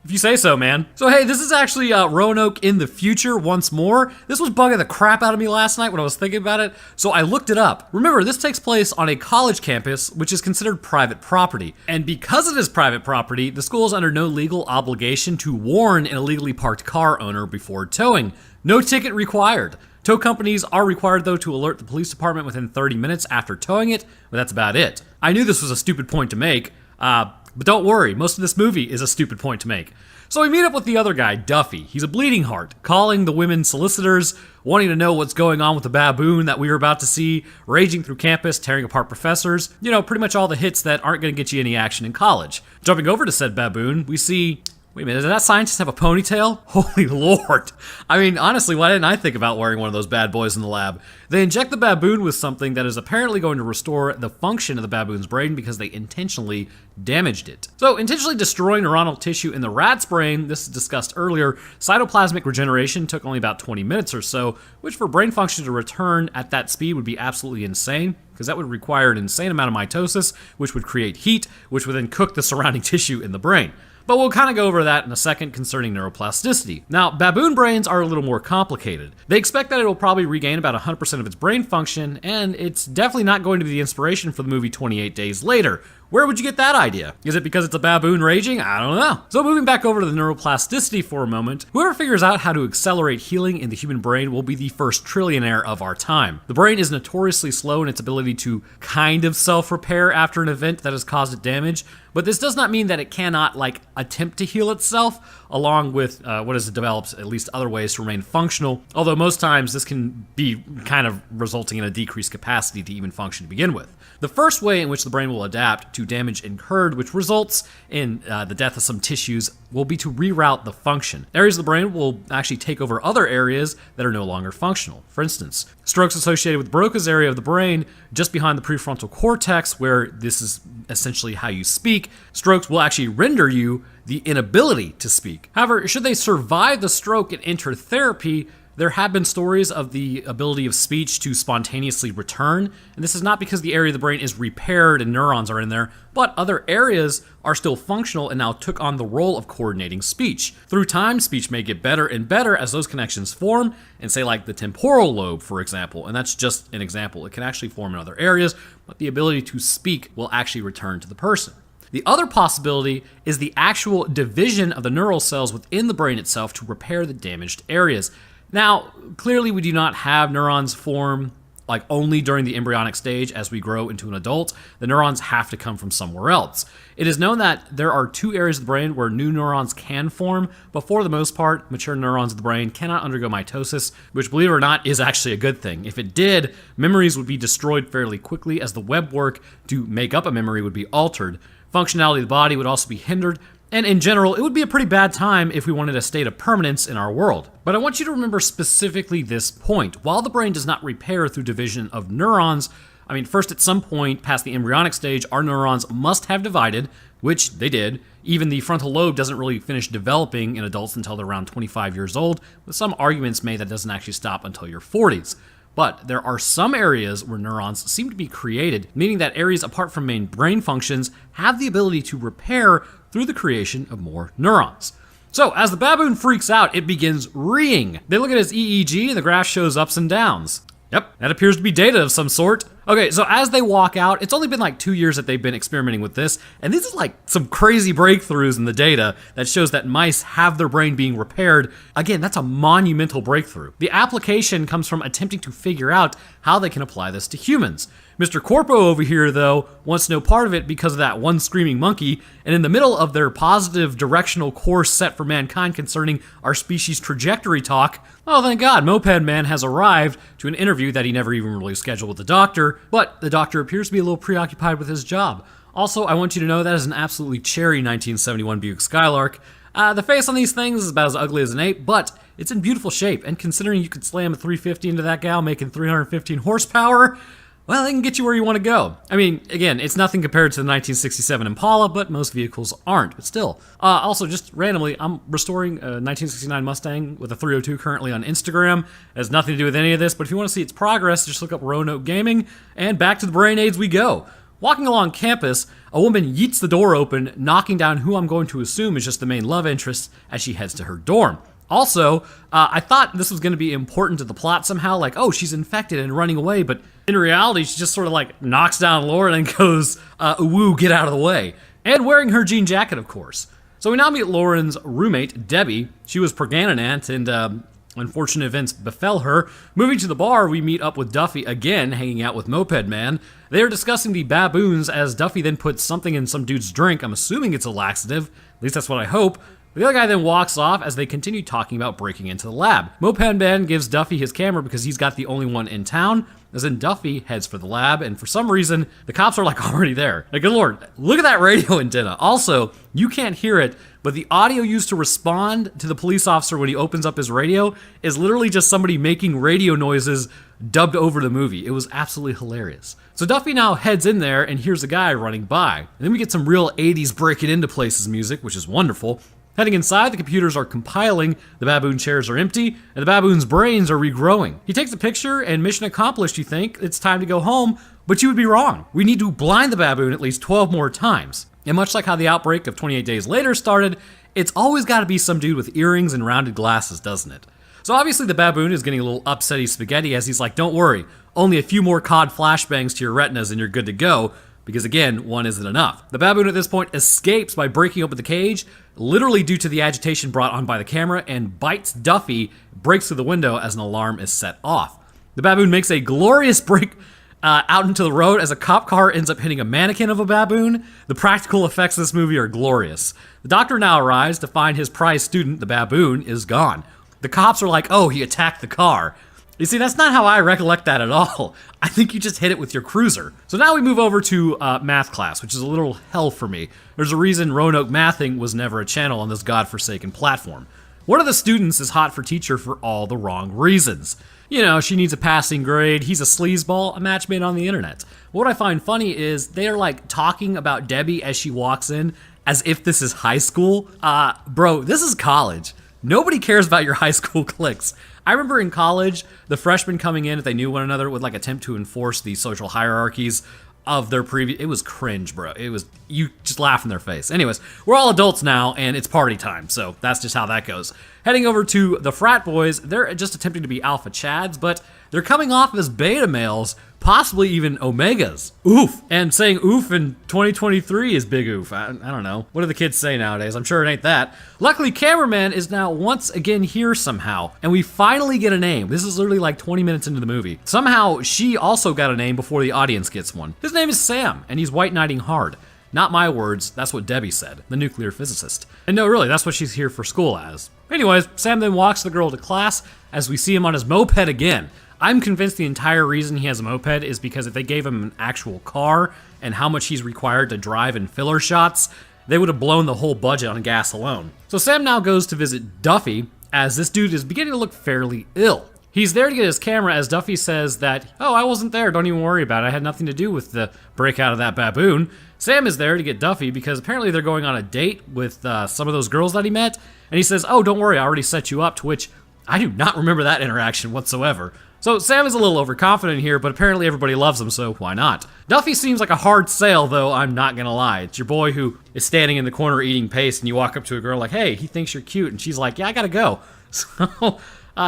If you say so, man. So hey, this is actually Roanoke in the future once more. This was bugging the crap out of me last night when I was thinking about it, so I looked it up. Remember, this takes place on a college campus, which is considered private property. And because it is private property, the school is under no legal obligation to warn an illegally parked car owner before towing. No ticket required. Tow companies are required, though, to alert the police department within 30 minutes after towing it, but that's about it. I knew this was a stupid point to make, but don't worry, most of this movie is a stupid point to make. So we meet up with the other guy, Duffy. He's a bleeding heart, calling the women's solicitors, wanting to know what's going on with the baboon that we were about to see, raging through campus, tearing apart professors. You know, pretty much all the hits that aren't going to get you any action in college. Jumping over to said baboon, we see... Wait a minute, does that scientist have a ponytail? Holy Lord. I mean, honestly, why didn't I think about wearing one of those bad boys in the lab? They inject the baboon with something that is apparently going to restore the function of the baboon's brain because they intentionally damaged it. So, intentionally destroying neuronal tissue in the rat's brain, this is discussed earlier, cytoplasmic regeneration took only about 20 minutes or so, which for brain function to return at that speed would be absolutely insane, because that would require an insane amount of mitosis, which would create heat, which would then cook the surrounding tissue in the brain. But we'll kind of go over that in a second concerning neuroplasticity. Now, baboon brains are a little more complicated. They expect that it will probably regain about 100% of its brain function, and it's definitely not going to be the inspiration for the movie 28 Days Later. Where would you get that idea? Is it because it's a baboon raging? I don't know. So moving back over to the neuroplasticity for a moment, whoever figures out how to accelerate healing in the human brain will be the first trillionaire of our time. The brain is notoriously slow in its ability to kind of self-repair after an event that has caused it damage, but this does not mean that it cannot, attempt to heal itself, along with what has developed at least other ways to remain functional, although most times this can be kind of resulting in a decreased capacity to even function to begin with. The first way in which the brain will adapt to damage incurred, which results in the death of some tissues, will be to reroute the function. Areas of the brain will actually take over other areas that are no longer functional. For instance, strokes associated with Broca's area of the brain, just behind the prefrontal cortex, where this is essentially how you speak, strokes will actually render you the inability to speak. However, should they survive the stroke and enter therapy, there have been stories of the ability of speech to spontaneously return, and this is not because the area of the brain is repaired and neurons are in there, but other areas are still functional and now took on the role of coordinating speech. Through time, speech may get better and better as those connections form, and say like the temporal lobe, for example, and that's just an example. It can actually form in other areas, but the ability to speak will actually return to the person. The other possibility is the actual division of the neural cells within the brain itself to repair the damaged areas. Now, clearly we do not have neurons form only during the embryonic stage as we grow into an adult. The neurons have to come from somewhere else. It is known that there are two areas of the brain where new neurons can form, but for the most part, mature neurons of the brain cannot undergo mitosis, which, believe it or not, is actually a good thing. If it did, memories would be destroyed fairly quickly as the web work to make up a memory would be altered. Functionality of the body would also be hindered, and in general, it would be a pretty bad time if we wanted a state of permanence in our world. But I want you to remember specifically this point. While the brain does not repair through division of neurons, first at some point past the embryonic stage, our neurons must have divided, which they did. Even the frontal lobe doesn't really finish developing in adults until they're around 25 years old, with some arguments made that doesn't actually stop until your 40s. But there are some areas where neurons seem to be created, meaning that areas apart from main brain functions have the ability to repair through the creation of more neurons. So, as the baboon freaks out, it begins reeing. They look at his EEG and the graph shows ups and downs. Yep, that appears to be data of some sort. Okay, so as they walk out, it's only been 2 years that they've been experimenting with this, and these are some crazy breakthroughs in the data that shows that mice have their brain being repaired. Again, that's a monumental breakthrough. The application comes from attempting to figure out how they can apply this to humans. Mr. Corpo over here, though, wants no part of it because of that one screaming monkey, and in the middle of their positive directional course set for mankind concerning our species' trajectory talk, oh, thank God, Moped Man has arrived to an interview that he never even really scheduled with the doctor, but the doctor appears to be a little preoccupied with his job. Also, I want you to know that is an absolutely cherry 1971 Buick Skylark. The face on these things is about as ugly as an ape, but it's in beautiful shape, and considering you could slam a 350 into that gal making 315 horsepower, well, it can get you where you want to go. I mean, again, it's nothing compared to the 1967 Impala, but most vehicles aren't, but still. Also, just randomly, I'm restoring a 1969 Mustang with a 302 currently on Instagram. It has nothing to do with any of this, but if you want to see its progress, just look up Roanoke Gaming, and back to the brain aids we go. Walking along campus, a woman yeets the door open, knocking down who I'm going to assume is just the main love interest as she heads to her dorm. Also, I thought this was going to be important to the plot somehow, like, oh, she's infected and running away, but in reality, she just sort of like knocks down Lauren and goes, woo, get out of the way. And wearing her jean jacket, of course. So we now meet Lauren's roommate, Debbie. She was pregnant and unfortunate events befell her. Moving to the bar, we meet up with Duffy again, hanging out with Moped Man. They are discussing the baboons as Duffy then puts something in some dude's drink. I'm assuming it's a laxative. At least that's what I hope. The other guy then walks off as they continue talking about breaking into the lab. Moped Man gives Duffy his camera because he's got the only one in town, as then Duffy heads for the lab, and for some reason, the cops are like already there. Like, good lord, look at that radio antenna. Also, you can't hear it, but the audio used to respond to the police officer when he opens up his radio is literally just somebody making radio noises dubbed over the movie. It was absolutely hilarious. So Duffy now heads in there and hears a guy running by. And then we get some real 80s breaking into places music, which is wonderful. Heading inside, the computers are compiling, the baboon chairs are empty, and the baboon's brains are regrowing. He takes a picture, and mission accomplished, you think. It's time to go home, but you would be wrong. We need to blind the baboon at least 12 more times. And much like how the outbreak of 28 Days Later started, it's always got to be some dude with earrings and rounded glasses, doesn't it? So obviously the baboon is getting a little upsetty spaghetti as he's like, don't worry, only a few more COD flashbangs to your retinas and you're good to go. Because again, one isn't enough. The baboon at this point escapes by breaking open the cage, literally due to the agitation brought on by the camera, and bites Duffy, breaks through the window as an alarm is set off. The baboon makes a glorious break out into the road as a cop car ends up hitting a mannequin of a baboon. The practical effects of this movie are glorious. The doctor now arrives to find his prized student, the baboon, is gone. The cops are like, oh, he attacked the car. You see, that's not how I recollect that at all. I think you just hit it with your cruiser. So now we move over to math class, which is a little hell for me. There's a reason Roanoke Mathing was never a channel on this godforsaken platform. One of the students is hot for teacher for all the wrong reasons. You know, she needs a passing grade, he's a sleazeball, a match made on the internet. What I find funny is they are like talking about Debbie as she walks in as if this is high school. Bro, this is college. Nobody cares about your high school cliques. I remember in college, the freshmen coming in, if they knew one another, would like attempt to enforce the social hierarchies of their previous. It was cringe, bro. It was, you just laugh in their face. Anyways, we're all adults now, and it's party time, so that's just how that goes. Heading over to the frat boys, they're just attempting to be alpha chads, but they're coming off as beta males, possibly even omegas. Oof. And saying oof in 2023 is big oof. I don't know. What do the kids say nowadays? I'm sure it ain't that. Luckily, Cameraman is now once again here somehow, and we finally get a name. This is literally like 20 minutes into the movie. Somehow, she also got a name before the audience gets one. His name is Sam, and he's white knighting hard. Not my words, that's what Debbie said, the nuclear physicist. And no, really, that's what she's here for school as. Anyways, Sam then walks the girl to class as we see him on his moped again. I'm convinced the entire reason he has a moped is because if they gave him an actual car and how much he's required to drive in filler shots, they would have blown the whole budget on gas alone. So Sam now goes to visit Duffy as this dude is beginning to look fairly ill. He's there to get his camera as Duffy says that, oh, I wasn't there, don't even worry about it, I had nothing to do with the breakout of that baboon. Sam is there to get Duffy because apparently they're going on a date with some of those girls that he met, and he says, oh, don't worry, I already set you up, to which I do not remember that interaction whatsoever. So Sam is a little overconfident here, but apparently everybody loves him, so why not? Duffy seems like a hard sale, though, I'm not gonna lie. It's your boy who is standing in the corner eating paste, and you walk up to a girl like, hey, he thinks you're cute, and she's like, yeah, I gotta go. So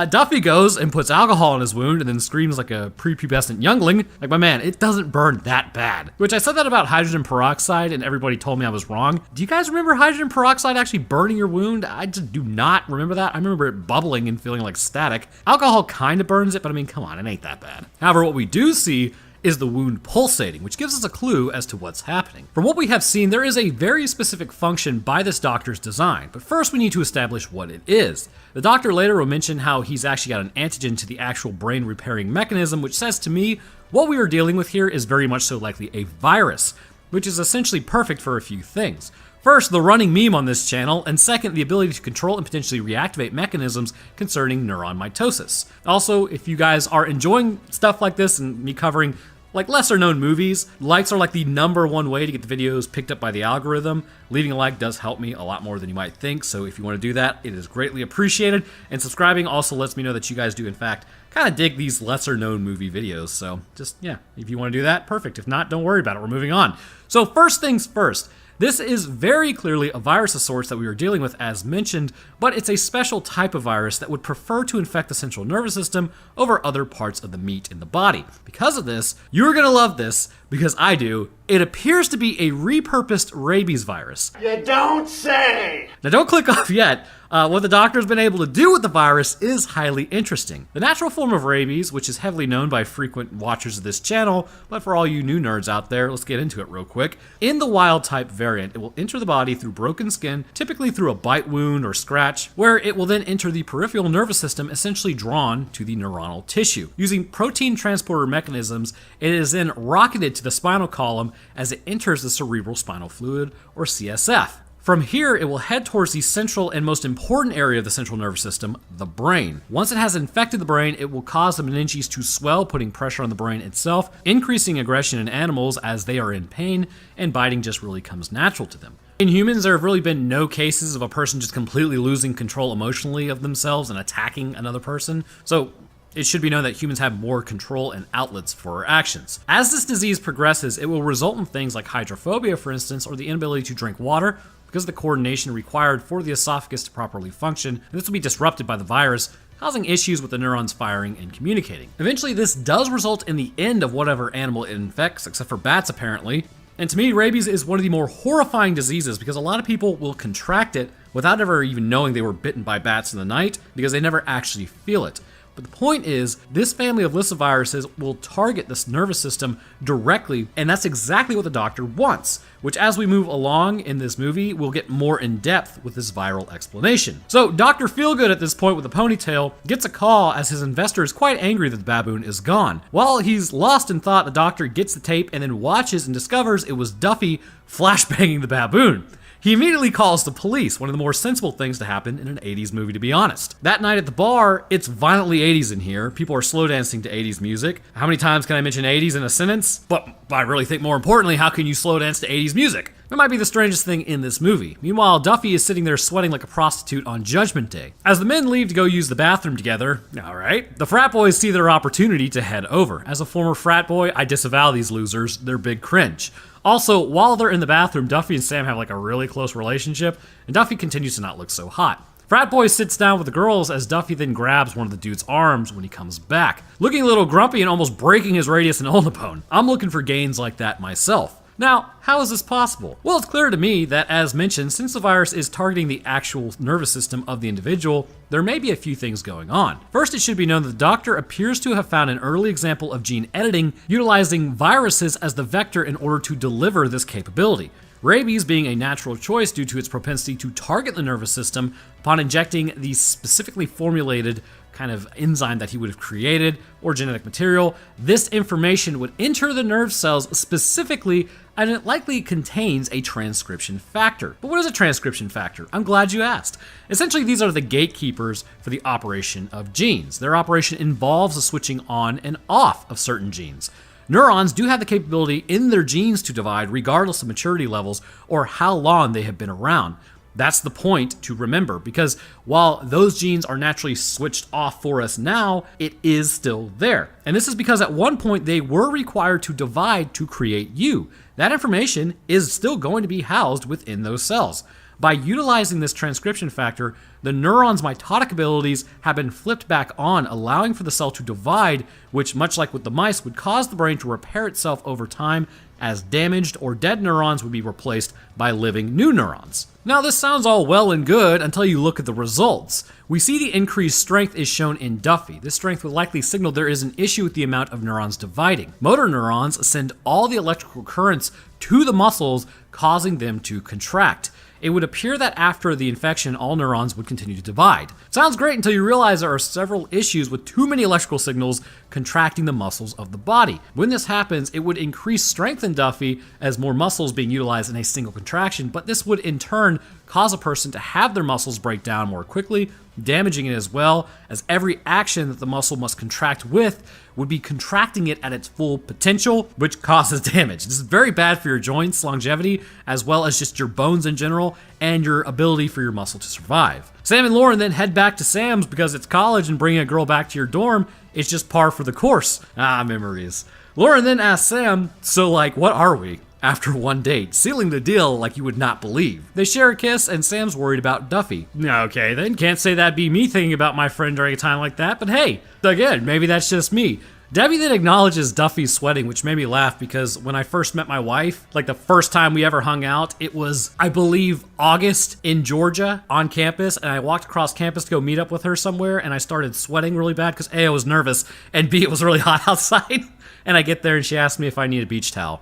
Duffy goes and puts alcohol in his wound and then screams like a prepubescent youngling. Like, my man, it doesn't burn that bad. Which I said that about hydrogen peroxide and everybody told me I was wrong. Do you guys remember hydrogen peroxide actually burning your wound? I just do not remember that. I remember it bubbling and feeling like static. Alcohol kind of burns it, but I mean, come on, it ain't that bad. However, what we do see is the wound pulsating, which gives us a clue as to what's happening. From what we have seen, there is a very specific function by this doctor's design, but first we need to establish what it is. The doctor later will mention how he's actually got an antigen to the actual brain repairing mechanism, which says to me, what we are dealing with here is very much so likely a virus, which is essentially perfect for a few things. First, the running meme on this channel, and second, the ability to control and potentially reactivate mechanisms concerning neuron mitosis. Also, if you guys are enjoying stuff like this and me covering like lesser known movies, likes are like the #1 way to get the videos picked up by the algorithm. Leaving a like does help me a lot more than you might think, so if you want to do that, it is greatly appreciated. And subscribing also lets me know that you guys do in fact kind of dig these lesser known movie videos. So just, yeah, if you want to do that, perfect. If not, don't worry about it, we're moving on. So first things first. This is very clearly a virus of sorts that we are dealing with as mentioned, but it's a special type of virus that would prefer to infect the central nervous system over other parts of the meat in the body. Because of this, you're gonna love this, because I do. It appears to be a repurposed rabies virus. You don't say! Now don't click off yet. What the doctor's been able to do with the virus is highly interesting. The natural form of rabies, which is heavily known by frequent watchers of this channel, but for all you new nerds out there, let's get into it real quick. In the wild type variant, it will enter the body through broken skin, typically through a bite wound or scratch, where it will then enter the peripheral nervous system, essentially drawn to the neuronal tissue. Using protein transporter mechanisms, it is then rocketed to the spinal column as it enters the cerebral spinal fluid, or CSF. From here, it will head towards the central and most important area of the central nervous system, the brain. Once it has infected the brain, it will cause the meninges to swell, putting pressure on the brain itself, increasing aggression in animals as they are in pain, and biting just really comes natural to them. In humans, there have really been no cases of a person just completely losing control emotionally of themselves and attacking another person. So it should be known that humans have more control and outlets for our actions. As this disease progresses, it will result in things like hydrophobia, for instance, or the inability to drink water, because of the coordination required for the esophagus to properly function. This will be disrupted by the virus, causing issues with the neurons firing and communicating. Eventually, this does result in the end of whatever animal it infects, except for bats apparently. And to me, rabies is one of the more horrifying diseases because a lot of people will contract it without ever even knowing they were bitten by bats in the night because they never actually feel it. But the point is, this family of lyssaviruses will target this nervous system directly, and that's exactly what the doctor wants, which as we move along in this movie, we'll get more in depth with this viral explanation. So Dr. Feelgood at this point with a ponytail gets a call as his investor is quite angry that the baboon is gone. While he's lost in thought, the doctor gets the tape and then watches and discovers it was Duffy flashbanging the baboon. He immediately calls the police, one of the more sensible things to happen in an 80s movie, to be honest. That night at the bar, it's violently 80s in here. People are slow dancing to 80s music. How many times can I mention 80s in a sentence? But I really think more importantly, how can you slow dance to 80s music? That might be the strangest thing in this movie. Meanwhile, Duffy is sitting there sweating like a prostitute on Judgment Day. As the men leave to go use the bathroom together, alright, the frat boys see their opportunity to head over. As a former frat boy, I disavow these losers. They're big cringe. Also, while they're in the bathroom, Duffy and Sam have like a really close relationship, and Duffy continues to not look so hot. Frat boy sits down with the girls as Duffy then grabs one of the dude's arms when he comes back, looking a little grumpy and almost breaking his radius and ulna bone. I'm looking for gains like that myself. Now, how is this possible? Well, it's clear to me that, as mentioned, since the virus is targeting the actual nervous system of the individual, there may be a few things going on. First, it should be known that the doctor appears to have found an early example of gene editing utilizing viruses as the vector in order to deliver this capability. Rabies being a natural choice due to its propensity to target the nervous system upon injecting the specifically formulated kind of enzyme that he would have created or genetic material. This information would enter the nerve cells specifically, and it likely contains a transcription factor. But what is a transcription factor? I'm glad you asked. Essentially, these are the gatekeepers for the operation of genes. Their operation involves the switching on and off of certain genes. Neurons do have the capability in their genes to divide regardless of maturity levels or how long they have been around. That's the point to remember, because while those genes are naturally switched off for us now, it is still there. And this is because at one point they were required to divide to create you. That information is still going to be housed within those cells. By utilizing this transcription factor, the neuron's mitotic abilities have been flipped back on, allowing for the cell to divide, which, much like with the mice, would cause the brain to repair itself over time, as damaged or dead neurons would be replaced by living new neurons. Now, this sounds all well and good until you look at the results. We see the increased strength is shown in Duffy. This strength would likely signal there is an issue with the amount of neurons dividing. Motor neurons send all the electrical currents to the muscles, causing them to contract. It would appear that after the infection, all neurons would continue to divide. Sounds great until you realize there are several issues with too many electrical signals contracting the muscles of the body. When this happens, it would increase strength in Duffy as more muscles being utilized in a single contraction, but this would in turn cause a person to have their muscles break down more quickly, damaging it as well, as every action that the muscle must contract with would be contracting it at its full potential, which causes damage. This is very bad for your joints, longevity, as well as just your bones in general, and your ability for your muscle to survive. Sam and Lauren then head back to Sam's because it's college and bringing a girl back to your dorm is just par for the course. Memories. Lauren then asks Sam, so what are we? After one date, sealing the deal like you would not believe. They share a kiss, and Sam's worried about Duffy. Okay, then can't say that'd be me thinking about my friend during a time like that, but hey, again, maybe that's just me. Debbie then acknowledges Duffy's sweating, which made me laugh because when I first met my wife, the first time we ever hung out, it was, I believe, August in Georgia on campus, and I walked across campus to go meet up with her somewhere, and I started sweating really bad because A, I was nervous, and B, it was really hot outside. And I get there and she asked me if I need a beach towel.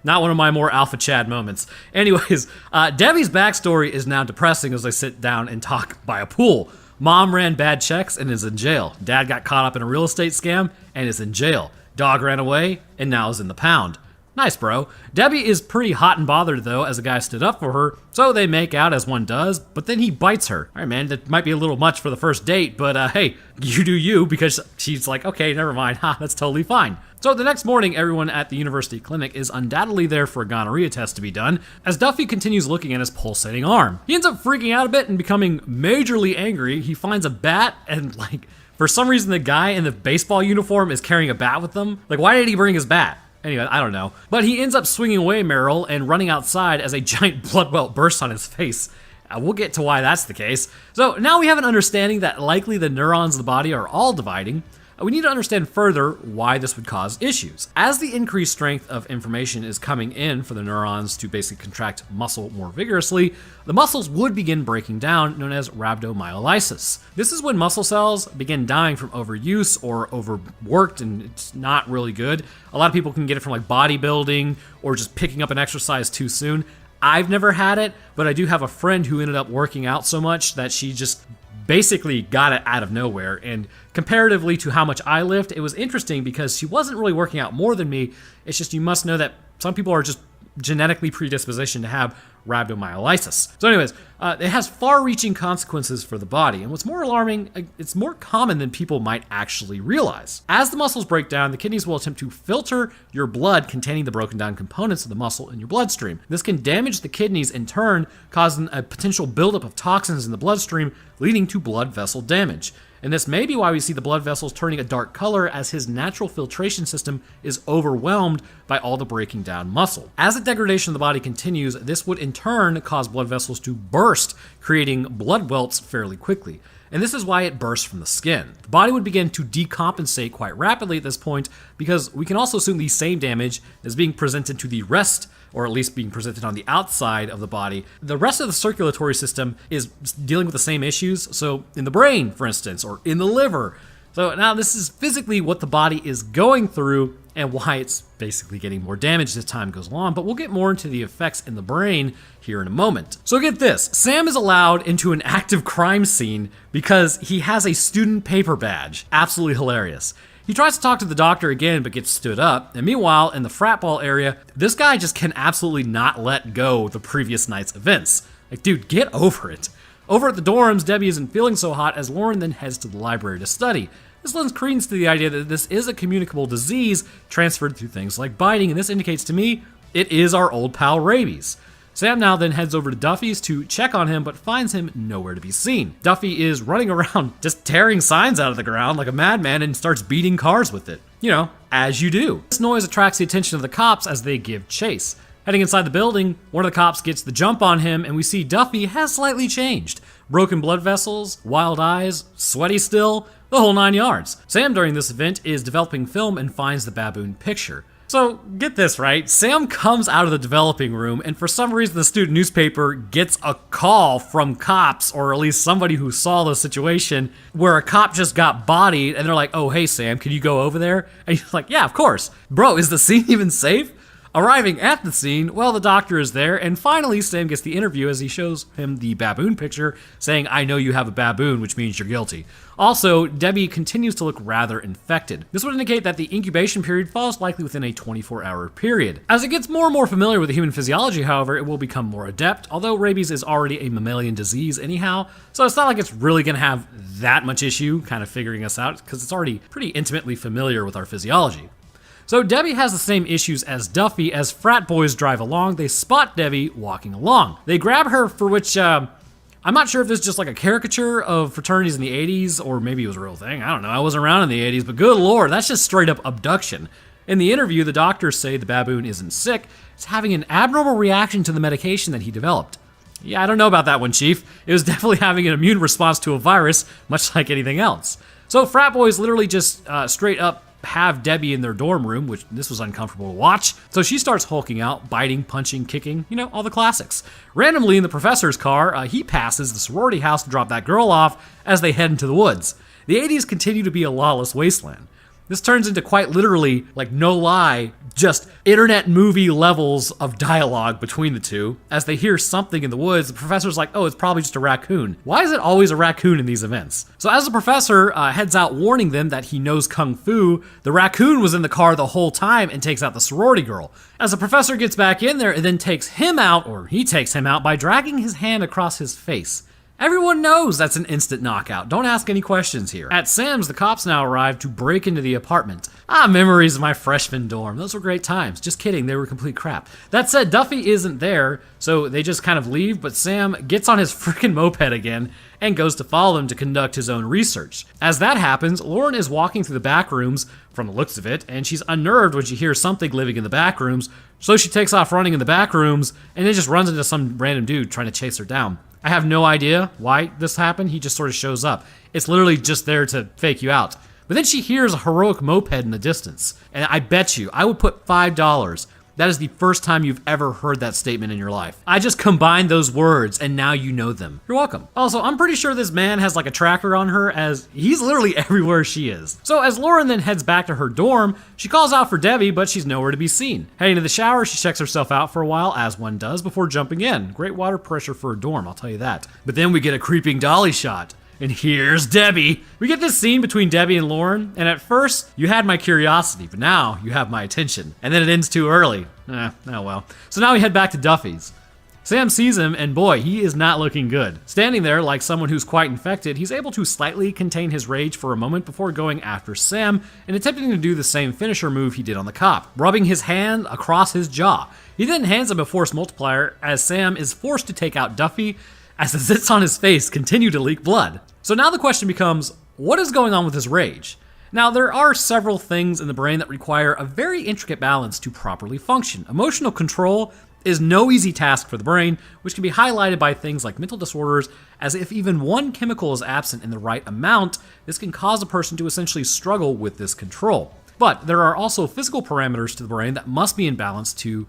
Not one of my more alpha Chad moments. Anyways, Debbie's backstory is now depressing as they sit down and talk by a pool. Mom ran bad checks and is in jail. Dad got caught up in a real estate scam and is in jail. Dog ran away and now is in the pound. Nice, bro. Debbie is pretty hot and bothered, though, as a guy stood up for her, so they make out as one does, but then he bites her. All right, man, that might be a little much for the first date, but hey, you do you, because she's like, okay, never mind, that's totally fine. So the next morning, everyone at the university clinic is undoubtedly there for a gonorrhea test to be done, as Duffy continues looking at his pulsating arm. He ends up freaking out a bit and becoming majorly angry. He finds a bat and, for some reason, the guy in the baseball uniform is carrying a bat with them. Why did he bring his bat? Anyway, I don't know. But he ends up swinging away Meryl and running outside as a giant blood welt bursts on his face. We'll get to why that's the case. So now we have an understanding that likely the neurons of the body are all dividing. We need to understand further why this would cause issues. As the increased strength of information is coming in for the neurons to basically contract muscle more vigorously, the muscles would begin breaking down, known as rhabdomyolysis. This is when muscle cells begin dying from overuse or overworked, and it's not really good. A lot of people can get it from bodybuilding or just picking up an exercise too soon. I've never had it, but I do have a friend who ended up working out so much that she just basically got it out of nowhere, and comparatively to how much I lift, it was interesting because she wasn't really working out more than me. It's just you must know that some people are just genetically predispositioned to have rhabdomyolysis. So anyways, it has far-reaching consequences for the body, and what's more alarming, it's more common than people might actually realize. As the muscles break down, the kidneys will attempt to filter your blood containing the broken down components of the muscle in your bloodstream. This can damage the kidneys, in turn causing a potential buildup of toxins in the bloodstream, leading to blood vessel damage. And this may be why we see the blood vessels turning a dark color, as his natural filtration system is overwhelmed by all the breaking down muscle. As the degradation of the body continues, this would in turn cause blood vessels to burst, creating blood welts fairly quickly. And this is why it bursts from the skin. The body would begin to decompensate quite rapidly at this point, because we can also assume the same damage is being presented to the rest, or at least being presented on the outside of the body. The rest of the circulatory system is dealing with the same issues, so in the brain, for instance, or in the liver. So now this is physically what the body is going through and why it's basically getting more damaged as time goes on, but we'll get more into the effects in the brain here in a moment. So get this, Sam is allowed into an active crime scene because he has a student paper badge. Absolutely hilarious. He tries to talk to the doctor again, but gets stood up. And meanwhile, in the frat ball area, this guy just can absolutely not let go of the previous night's events. Dude, get over it. Over at the dorms, Debbie isn't feeling so hot as Lauren then heads to the library to study. This lends credence to the idea that this is a communicable disease transferred through things like biting, and this indicates to me it is our old pal rabies. Sam now then heads over to Duffy's to check on him, but finds him nowhere to be seen. Duffy is running around just tearing signs out of the ground like a madman and starts beating cars with it. As you do. This noise attracts the attention of the cops as they give chase. Heading inside the building, one of the cops gets the jump on him, and we see Duffy has slightly changed. Broken blood vessels, wild eyes, sweaty still, the whole 9 yards. Sam, during this event, is developing film and finds the baboon picture. So, get this right, Sam comes out of the developing room, and for some reason the student newspaper gets a call from cops, or at least somebody who saw the situation, where a cop just got bodied, and they're like, oh, hey Sam, can you go over there? And he's like, yeah, of course. Bro, is the scene even safe? Arriving at the scene, well, the doctor is there, and finally Sam gets the interview as he shows him the baboon picture, saying, I know you have a baboon, which means you're guilty. Also, Debbie continues to look rather infected. This would indicate that the incubation period falls likely within a 24-hour period. As it gets more and more familiar with the human physiology, however, it will become more adept, although rabies is already a mammalian disease anyhow, so it's not like it's really going to have that much issue kind of figuring us out, because it's already pretty intimately familiar with our physiology. So Debbie has the same issues as Duffy. As frat boys drive along, they spot Debbie walking along. They grab her, for which I'm not sure if this is just like a caricature of fraternities in the 80s, or maybe it was a real thing. I don't know. I wasn't around in the 80s, but good lord, that's just straight up abduction. In the interview, the doctors say the baboon isn't sick. It's having an abnormal reaction to the medication that he developed. Yeah, I don't know about that one, Chief. It was definitely having an immune response to a virus, much like anything else. So frat boys literally just straight up have Debbie in their dorm room, which this was uncomfortable to watch. So she starts hulking out, biting, punching, kicking, all the classics. Randomly in the professor's car, he passes the sorority house to drop that girl off as they head into the woods. The 80s continue to be a lawless wasteland. This turns into quite literally, like no lie, just internet movie levels of dialogue between the two. As they hear something in the woods, the professor's like, oh, it's probably just a raccoon. Why is it always a raccoon in these events? So as the professor heads out warning them that he knows Kung Fu, the raccoon was in the car the whole time and takes out the sorority girl. As the professor gets back in there, it then takes him out, or he takes him out, by dragging his hand across his face. Everyone knows that's an instant knockout. Don't ask any questions here. At Sam's, the cops now arrive to break into the apartment. Memories of my freshman dorm. Those were great times. Just kidding, they were complete crap. That said, Duffy isn't there, so they just kind of leave, but Sam gets on his freaking moped again and goes to follow them to conduct his own research. As that happens, Lauren is walking through the back rooms, from the looks of it, and she's unnerved when she hears something living in the back rooms, so she takes off running in the back rooms and then just runs into some random dude trying to chase her down. I have no idea why this happened. He just sort of shows up. It's literally just there to fake you out. But then she hears a heroic moped in the distance. And I bet you, I would put $5. That is the first time you've ever heard that statement in your life. I just combined those words and now you know them. You're welcome. Also, I'm pretty sure this man has like a tracker on her, as he's literally everywhere she is. So as Lauren then heads back to her dorm, she calls out for Debbie, but she's nowhere to be seen. Heading to the shower, she checks herself out for a while, as one does, before jumping in. Great water pressure for a dorm, I'll tell you that. But then we get a creeping dolly shot. And here's Debbie. We get this scene between Debbie and Lauren, and at first, you had my curiosity, but now you have my attention. And then it ends too early. Oh well. So now we head back to Duffy's. Sam sees him, and boy, he is not looking good. Standing there like someone who's quite infected, he's able to slightly contain his rage for a moment before going after Sam and attempting to do the same finisher move he did on the cop, rubbing his hand across his jaw. He then hands him a force multiplier as Sam is forced to take out Duffy, as the zits on his face continue to leak blood. So now the question becomes, what is going on with his rage? Now, there are several things in the brain that require a very intricate balance to properly function. Emotional control is no easy task for the brain, which can be highlighted by things like mental disorders, as if even one chemical is absent in the right amount, this can cause a person to essentially struggle with this control. But there are also physical parameters to the brain that must be in balance to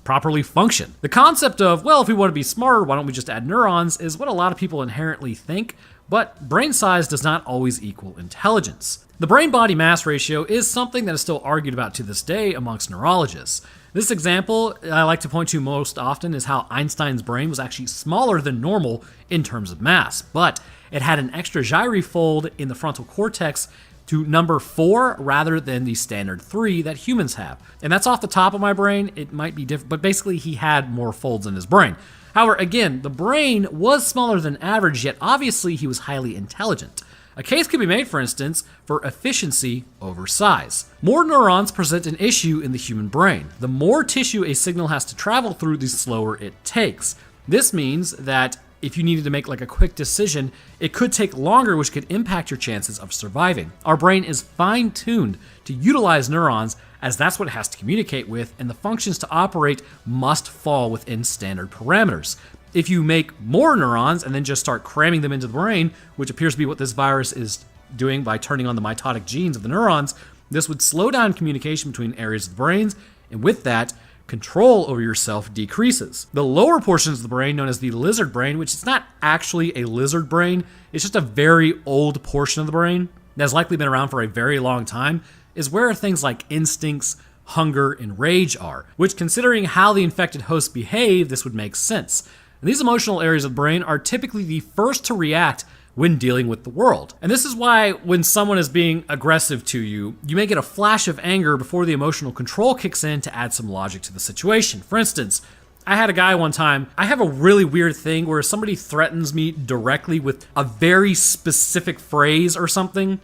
properly function. The concept of, well, if we want to be smarter, why don't we just add neurons, is what a lot of people inherently think, but brain size does not always equal intelligence. The brain-body mass ratio is something that is still argued about to this day amongst neurologists. This example I like to point to most often is how Einstein's brain was actually smaller than normal in terms of mass, but it had an extra gyri fold in the frontal cortex to number 4 rather than the standard 3 that humans have. And that's off the top of my brain. It might be different, but basically he had more folds in his brain. However, again, the brain was smaller than average, yet obviously he was highly intelligent. A case could be made, for instance, for efficiency over size. More neurons present an issue in the human brain. The more tissue a signal has to travel through, the slower it takes. This means that if you needed to make like a quick decision, it could take longer, which could impact your chances of surviving. Our brain is fine-tuned to utilize neurons, as that's what it has to communicate with, and the functions to operate must fall within standard parameters. If you make more neurons and then just start cramming them into the brain, which appears to be what this virus is doing by turning on the mitotic genes of the neurons, this would slow down communication between areas of the brains, and with that, control over yourself decreases. The lower portions of the brain, known as the lizard brain, which is not actually a lizard brain, it's just a very old portion of the brain that's likely been around for a very long time, is where things like instincts, hunger, and rage are, which, considering how the infected hosts behave, this would make sense. And these emotional areas of the brain are typically the first to react when dealing with the world. And this is why when someone is being aggressive to you, you may get a flash of anger before the emotional control kicks in to add some logic to the situation. For instance, I had a guy one time, I have a really weird thing where somebody threatens me directly with a very specific phrase or something.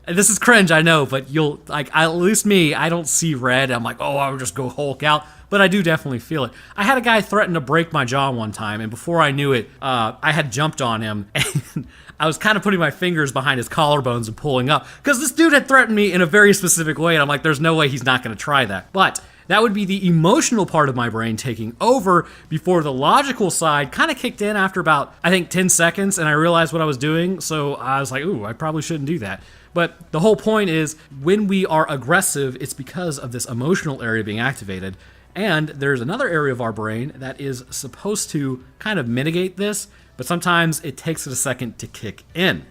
This is cringe, I know, but at least me, I don't see red. I'm like, oh, I would just go Hulk out. But I do definitely feel it. I had a guy threaten to break my jaw one time, and before I knew it, I had jumped on him, and I was kind of putting my fingers behind his collarbones and pulling up, because this dude had threatened me in a very specific way, and I'm like, there's no way he's not going to try that. But that would be the emotional part of my brain taking over before the logical side kind of kicked in after about, I think, 10 seconds, and I realized what I was doing, so I was like, ooh, I probably shouldn't do that. But the whole point is, when we are aggressive, it's because of this emotional area being activated. And there's another area of our brain that is supposed to kind of mitigate this, but sometimes it takes it a second to kick in.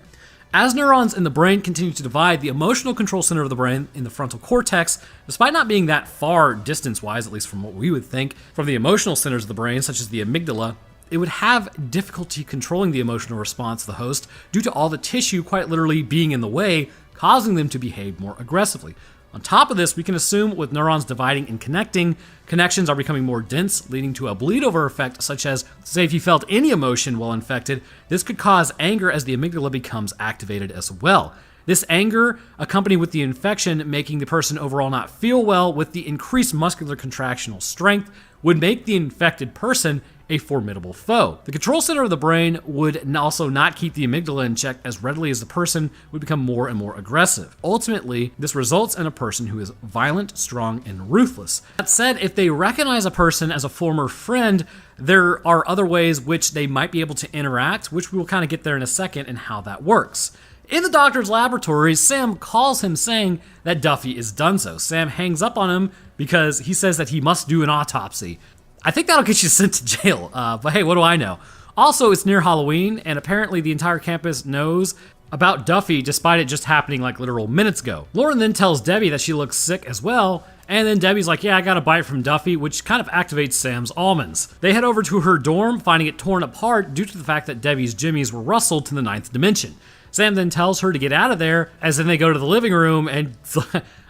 As neurons in the brain continue to divide, the emotional control center of the brain in the frontal cortex, despite not being that far distance-wise, at least from what we would think, from the emotional centers of the brain, such as the amygdala, it would have difficulty controlling the emotional response of the host due to all the tissue quite literally being in the way, causing them to behave more aggressively. On top of this, we can assume with neurons dividing and connecting, connections are becoming more dense, leading to a bleed-over effect, such as, say, if you felt any emotion while infected, this could cause anger as the amygdala becomes activated as well. This anger, accompanied with the infection, making the person overall not feel well with the increased muscular contractional strength, would make the infected person a formidable foe. The control center of the brain would also not keep the amygdala in check as readily as the person would become more and more aggressive. Ultimately, this results in a person who is violent, strong, and ruthless. That said, if they recognize a person as a former friend, there are other ways which they might be able to interact, which we will kind of get there in a second and how that works. In the doctor's laboratory, Sam calls him saying that Duffy is donezo. Sam hangs up on him because he says that he must do an autopsy. I think that'll get you sent to jail, but hey, what do I know? Also, it's near Halloween, and apparently the entire campus knows about Duffy despite it just happening like literal minutes ago. Lauren then tells Debbie that she looks sick as well, and then Debbie's like, yeah, I got a bite from Duffy, which kind of activates Sam's almonds. They head over to her dorm, finding it torn apart due to the fact that Debbie's jimmies were rustled to the 9th dimension. Sam then tells her to get out of there, as then they go to the living room, and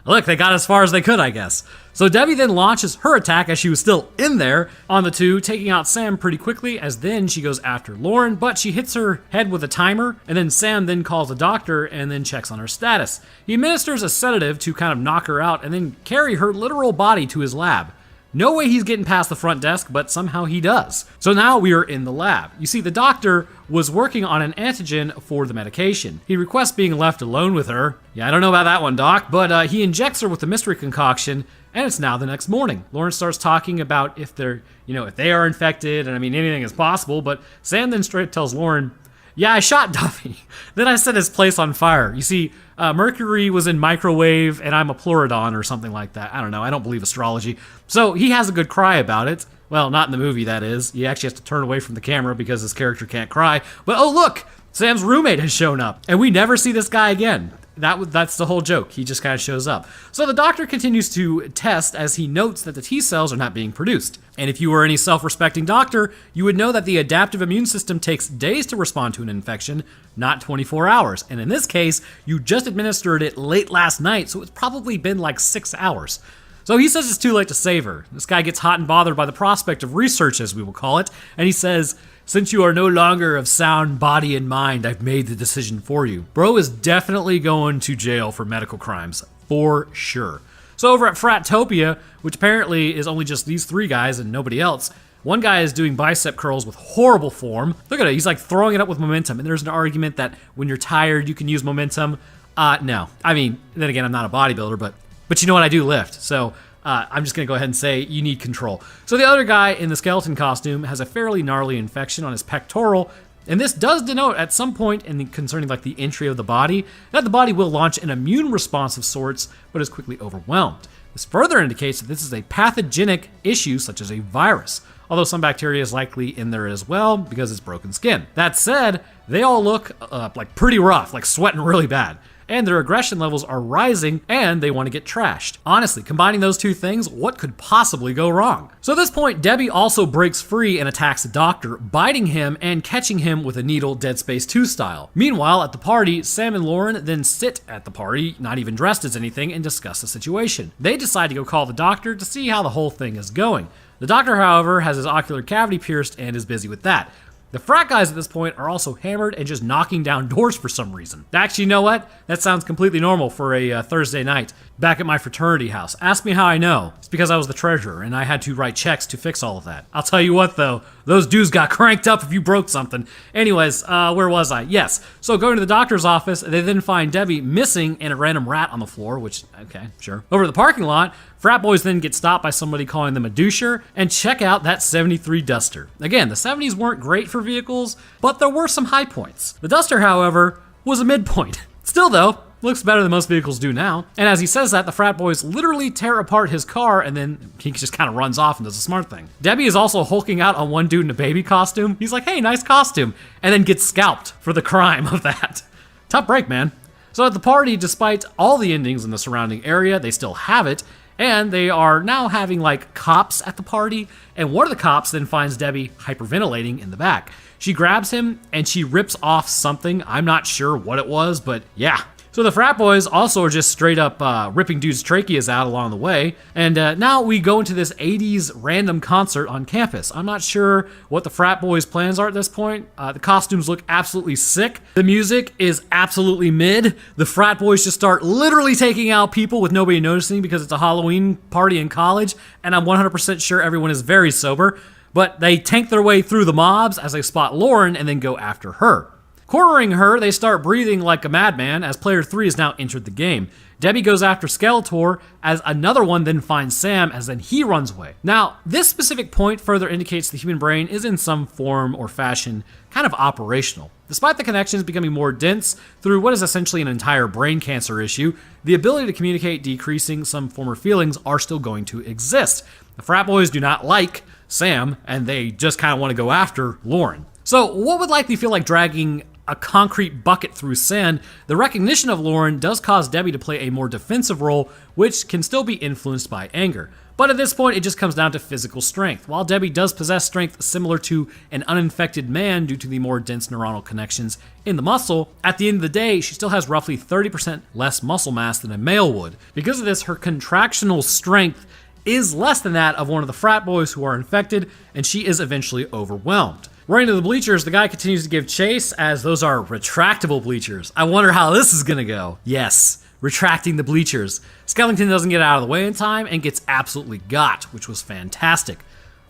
look, they got as far as they could, I guess. So Debbie then launches her attack as she was still in there on the two, taking out Sam pretty quickly, as then she goes after Lauren, but she hits her head with a timer, and then Sam then calls a doctor and then checks on her status. He administers a sedative to kind of knock her out and then carry her literal body to his lab. No way he's getting past the front desk, but somehow he does. So now we are in the lab. You see, the doctor was working on an antigen for the medication. He requests being left alone with her. Yeah, I don't know about that one, Doc, but he injects her with the mystery concoction, and it's now the next morning. Lauren starts talking about if they are infected, and I mean, anything is possible, but Sam then straight tells Lauren, yeah, I shot Duffy. Then I set his place on fire. You see, Mercury was in microwave, and I'm a Pleurodon or something like that. I don't know. I don't believe astrology. So he has a good cry about it. Well, not in the movie, that is. He actually has to turn away from the camera because his character can't cry. But oh, look! Sam's roommate has shown up, and we never see this guy again. That's the whole joke. He just kind of shows up. So the doctor continues to test as he notes that the T cells are not being produced. And if you were any self-respecting doctor, you would know that the adaptive immune system takes days to respond to an infection, not 24 hours. And in this case, you just administered it late last night, so it's probably been like 6 hours. So he says it's too late to save her. This guy gets hot and bothered by the prospect of research, as we will call it, and he says, since you are no longer of sound body and mind, I've made the decision for you. Bro is definitely going to jail for medical crimes, for sure. So over at Fratopia, which apparently is only just these three guys and nobody else, One guy is doing bicep curls with horrible form. Look at it, he's like throwing it up with momentum. And there's an argument that when you're tired, you can use momentum. No. I mean, then again, I'm not a bodybuilder, but you know what? I do lift. So I'm just going to go ahead and say you need control. So the other guy in the skeleton costume has a fairly gnarly infection on his pectoral. And this does denote at some point concerning like the entry of the body, that the body will launch an immune response of sorts, but is quickly overwhelmed. This further indicates that this is a pathogenic issue such as a virus, although some bacteria is likely in there as well because it's broken skin. That said, they all look like pretty rough, like sweating really bad. And their aggression levels are rising, and they want to get trashed. Honestly, combining those two things, what could possibly go wrong? So at this point, Debbie also breaks free and attacks the doctor, biting him and catching him with a needle Dead Space 2 style. Meanwhile, at the party, Sam and Lauren then sit at the party, not even dressed as anything, and discuss the situation. They decide to go call the doctor to see how the whole thing is going. The doctor, however, has his ocular cavity pierced and is busy with that. The frat guys at this point are also hammered and just knocking down doors for some reason. Actually, you know what? That sounds completely normal for a Thursday night back at my fraternity house. Ask me how I know. It's because I was the treasurer and I had to write checks to fix all of that. I'll tell you what though, those dues got cranked up if you broke something. Anyways, where was I? Yes. So going to the doctor's office, they then find Debbie missing and a random rat on the floor, which, okay, sure. Over the parking lot, frat boys then get stopped by somebody calling them a doucher, and check out that 73 Duster. Again, the 70s weren't great for vehicles, but there were some high points. The Duster, however, was a midpoint. Still though, looks better than most vehicles do now. And as he says that, the frat boys literally tear apart his car and then he just kind of runs off and does a smart thing. Debbie is also hulking out on one dude in a baby costume. He's like, hey, nice costume. And then gets scalped for the crime of that. Tough break, man. So at the party, despite all the endings in the surrounding area, they still have it. And they are now having like cops at the party. And one of the cops then finds Debbie hyperventilating in the back. She grabs him and she rips off something. I'm not sure what it was, but yeah. So the frat boys also are just straight up ripping dudes' tracheas out along the way. And now we go into this 80s random concert on campus. I'm not sure what the frat boys' plans are at this point. The costumes look absolutely sick. The music is absolutely mid. The frat boys just start literally taking out people with nobody noticing because it's a Halloween party in college. And I'm 100% sure everyone is very sober. But they tank their way through the mobs as they spot Lauren and then go after her. Cornering her, they start breathing like a madman as player 3 has now entered the game. Debbie goes after Skeletor as another one then finds Sam as then he runs away. Now, this specific point further indicates the human brain is in some form or fashion kind of operational. Despite the connections becoming more dense through what is essentially an entire brain cancer issue, the ability to communicate decreasing some former feelings are still going to exist. The frat boys do not like Sam and they just kind of want to go after Lauren. So what would likely feel like dragging a concrete bucket through sand, the recognition of Lauren does cause Debbie to play a more defensive role, which can still be influenced by anger. But at this point, it just comes down to physical strength. While Debbie does possess strength similar to an uninfected man due to the more dense neuronal connections in the muscle, at the end of the day, she still has roughly 30% less muscle mass than a male would. Because of this, her contractional strength is less than that of one of the frat boys who are infected, and she is eventually overwhelmed. Running to the bleachers, the guy continues to give chase as those are retractable bleachers. I wonder how this is gonna go. Yes, retracting the bleachers. Skellington doesn't get out of the way in time and gets absolutely got, which was fantastic.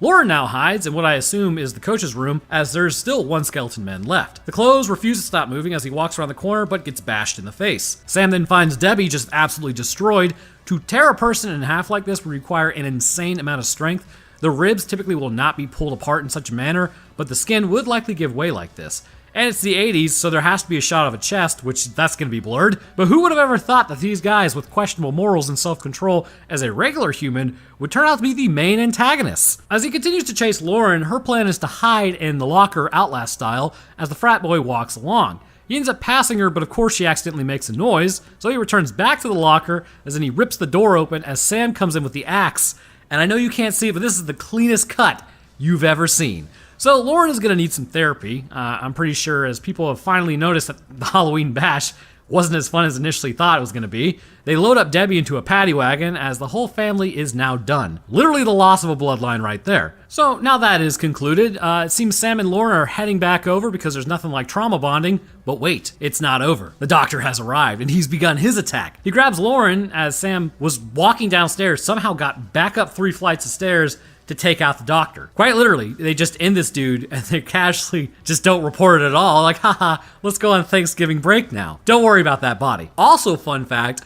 Lauren now hides in what I assume is the coach's room as there's still one skeleton man left. The clothes refuse to stop moving as he walks around the corner but gets bashed in the face. Sam then finds Debbie just absolutely destroyed. To tear a person in half like this would require an insane amount of strength. The ribs typically will not be pulled apart in such a manner, but the skin would likely give way like this. And it's the 80s, so there has to be a shot of a chest, which that's going to be blurred. But who would have ever thought that these guys with questionable morals and self-control as a regular human would turn out to be the main antagonists? As he continues to chase Lauren, her plan is to hide in the locker Outlast style as the frat boy walks along. He ends up passing her, but of course she accidentally makes a noise, so he returns back to the locker as then he rips the door open as Sam comes in with the axe. And I know you can't see it, but this is the cleanest cut you've ever seen. So Lauren is going to need some therapy. I'm pretty sure as people have finally noticed that the Halloween bash wasn't as fun as initially thought it was going to be. They load up Debbie into a paddy wagon as the whole family is now done. Literally the loss of a bloodline right there. So now that is concluded, it seems Sam and Lauren are heading back over because there's nothing like trauma bonding. But wait, it's not over. The doctor has arrived and he's begun his attack. He grabs Lauren as Sam was walking downstairs, somehow got back up 3 flights of stairs, to take out the doctor. Quite literally, they just end this dude and they casually just don't report it at all. Like, haha, let's go on Thanksgiving break now. Don't worry about that body. Also, fun fact,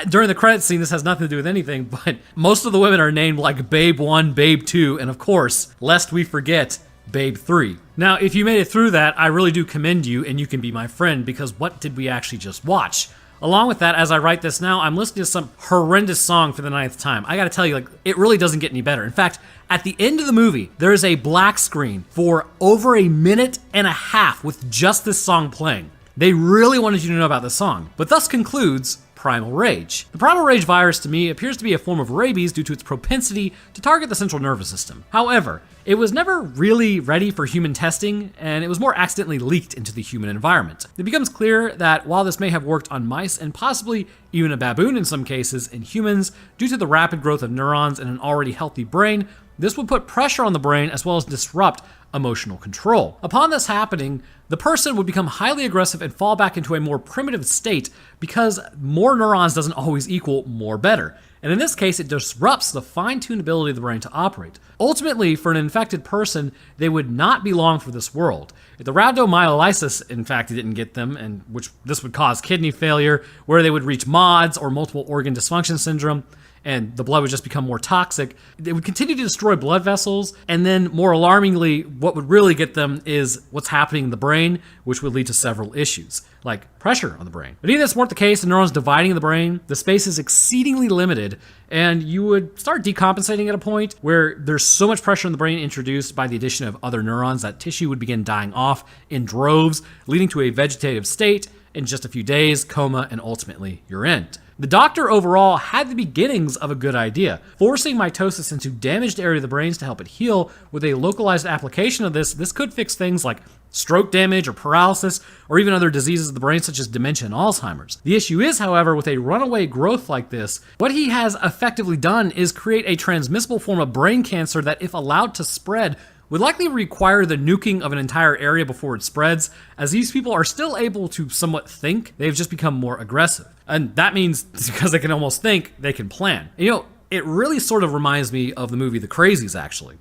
during the credits scene, this has nothing to do with anything, but most of the women are named like Babe 1, Babe 2, and of course, lest we forget, Babe 3. Now, if you made it through that, I really do commend you, and you can be my friend, because what did we actually just watch? Along with that, as I write this now, I'm listening to some horrendous song for the 9th time. I gotta tell you, like, it really doesn't get any better. In fact, at the end of the movie, there is a black screen for over 1.5 minutes with just this song playing. They really wanted you to know about this song, but thus concludes Primal Rage. The Primal Rage virus to me appears to be a form of rabies due to its propensity to target the central nervous system. However, it was never really ready for human testing, and it was more accidentally leaked into the human environment. It becomes clear that while this may have worked on mice and possibly even a baboon in some cases, in humans, due to the rapid growth of neurons in an already healthy brain, this would put pressure on the brain as well as disrupt emotional control. Upon this happening, the person would become highly aggressive and fall back into a more primitive state because more neurons doesn't always equal more better. And in this case, it disrupts the fine-tuned ability of the brain to operate. Ultimately, for an infected person, they would not be long for this world. If the rhabdomyolysis, in fact, didn't get them, and which this would cause kidney failure, where they would reach MODS or multiple organ dysfunction syndrome, and the blood would just become more toxic. They would continue to destroy blood vessels, and then more alarmingly, what would really get them is what's happening in the brain, which would lead to several issues, like pressure on the brain. But even if this weren't the case, the neurons dividing in the brain, the space is exceedingly limited, and you would start decompensating at a point where there's so much pressure in the brain introduced by the addition of other neurons that tissue would begin dying off in droves, leading to a vegetative state, in just a few days, coma, and ultimately your end. The doctor overall had the beginnings of a good idea. Forcing mitosis into damaged area of the brains to help it heal with a localized application of this could fix things like stroke damage or paralysis, or even other diseases of the brain such as dementia and Alzheimer's. The issue is, however, with a runaway growth like this, what he has effectively done is create a transmissible form of brain cancer that, if allowed to spread, would likely require the nuking of an entire area before it spreads, as these people are still able to somewhat think. They've just become more aggressive. And that means, because they can almost think, they can plan. And, you know, it really sort of reminds me of the movie The Crazies, actually.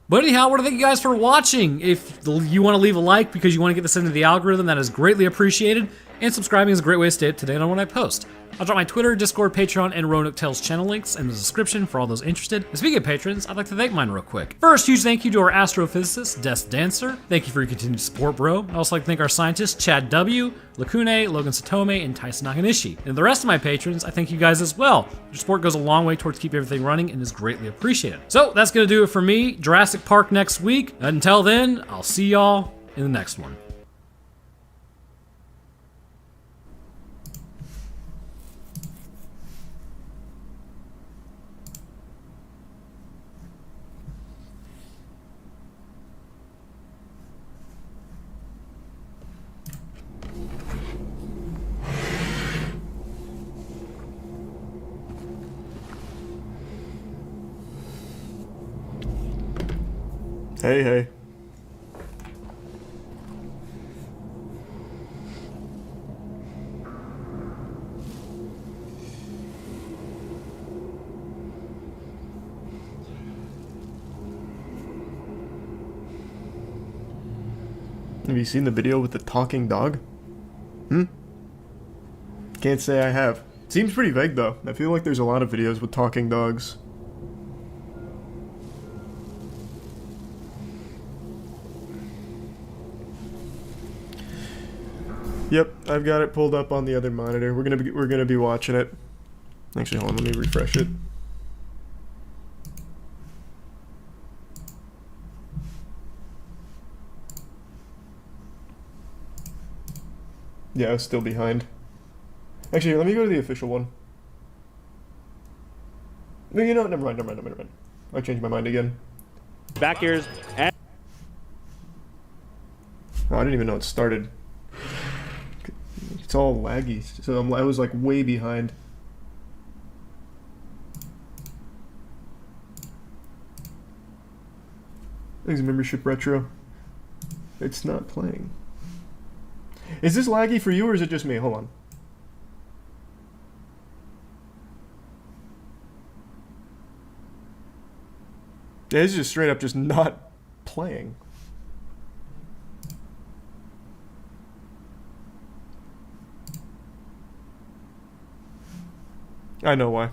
But anyhow, I want to thank you guys for watching. If you want to leave a like because you want to get this into the algorithm, that is greatly appreciated. And subscribing is a great way to stay up to date on when I post. I'll drop my Twitter, Discord, Patreon, and Roanoke Tales channel links in the description for all those interested. And speaking of patrons, I'd like to thank mine real quick. First, huge thank you to our astrophysicist, Des Dancer. Thank you for your continued support, bro. I'd also like to thank our scientists, Chad W., Lakune, Logan Satome, and Tyson Nakanishi. And the rest of my patrons, I thank you guys as well. Your support goes a long way towards keeping everything running and is greatly appreciated. So that's going to do it for me. Jurassic Park next week. Until then, I'll see y'all in the next one. Hey, hey. Have you seen the video with the talking dog? Can't say I have. Seems pretty vague though. I feel like there's a lot of videos with talking dogs. Yep, I've got it pulled up on the other monitor. We're gonna be watching it. Actually, hold on, let me refresh it. Yeah, I was still behind. Actually, let me go to the official one. No, you know what? Never mind. I changed my mind again. Back ears. And oh, I didn't even know it started. It's all laggy, so I was like way behind. Thanks, membership retro. It's not playing. Is this laggy for you or is it just me? Hold on. Yeah, this is just straight up just not playing. I know why.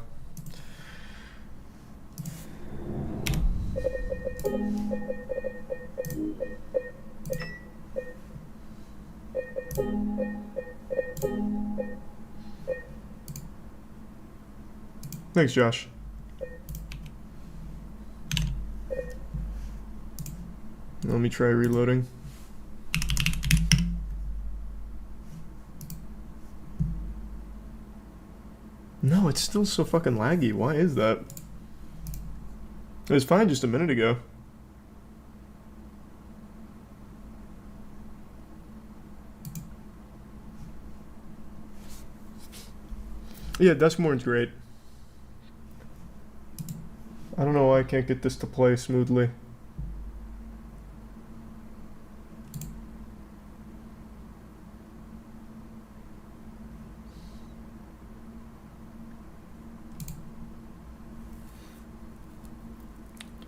Thanks, Josh. Let me try reloading. No, it's still so fucking laggy. Why is that? It was fine just a minute ago. Yeah, Duskmourn's great. I don't know why I can't get this to play smoothly.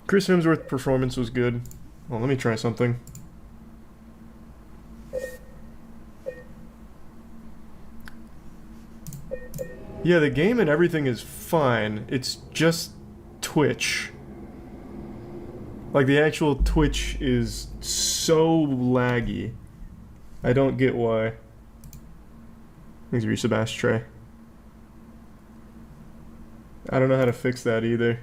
Chris Hemsworth's performance was good. Well, let me try something. Yeah, the game and everything is fine. It's just Twitch. Like, the actual Twitch is so laggy. I don't get why. Thanks for your Sebastray. I don't know how to fix that either.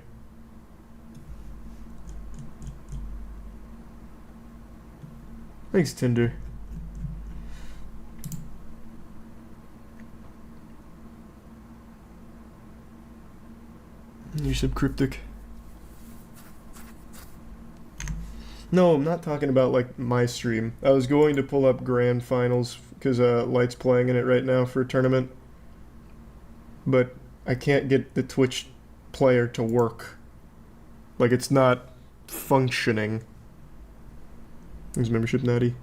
Thanks, Tinder. You're subcryptic. No, I'm not talking about, like, my stream. I was going to pull up Grand Finals, because Light's playing in it right now for a tournament. But I can't get the Twitch player to work. Like, it's not functioning. Thanks, membership, Natty.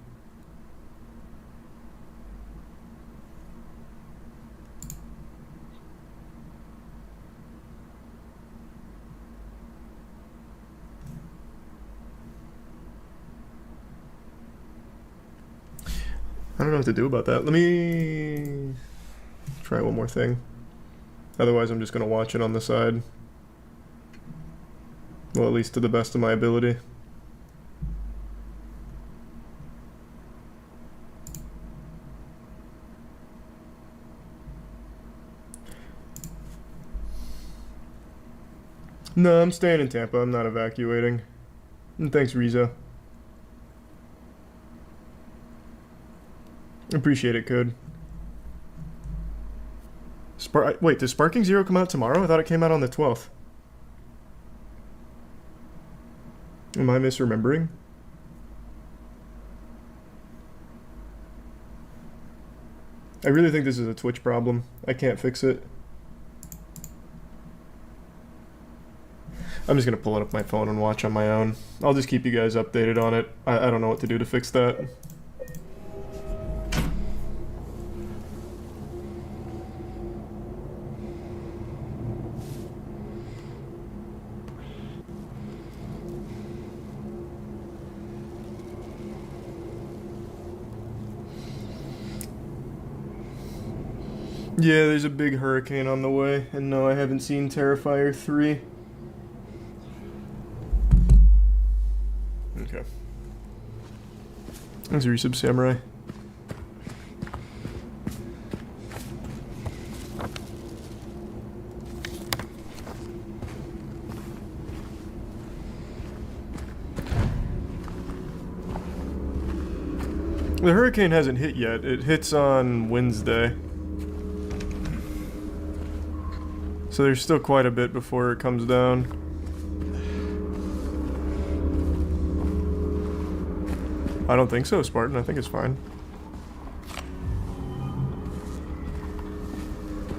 I don't know what to do about that. Let me try one more thing. Otherwise, I'm just going to watch it on the side. Well, at least to the best of my ability. No, I'm staying in Tampa. I'm not evacuating. And thanks, Riza. Appreciate it, Code. Wait, does Sparking Zero come out tomorrow? I thought it came out on the 12th. Am I misremembering? I really think this is a Twitch problem. I can't fix it. I'm just gonna pull it up my phone and watch on my own. I'll just keep you guys updated on it. I don't know what to do to fix that. Yeah, there's a big hurricane on the way, and no, I haven't seen Terrifier 3. Okay. Thanks, Resub Samurai. The hurricane hasn't hit yet. It hits on Wednesday. So there's still quite a bit before it comes down. I don't think so, Spartan. I think it's fine.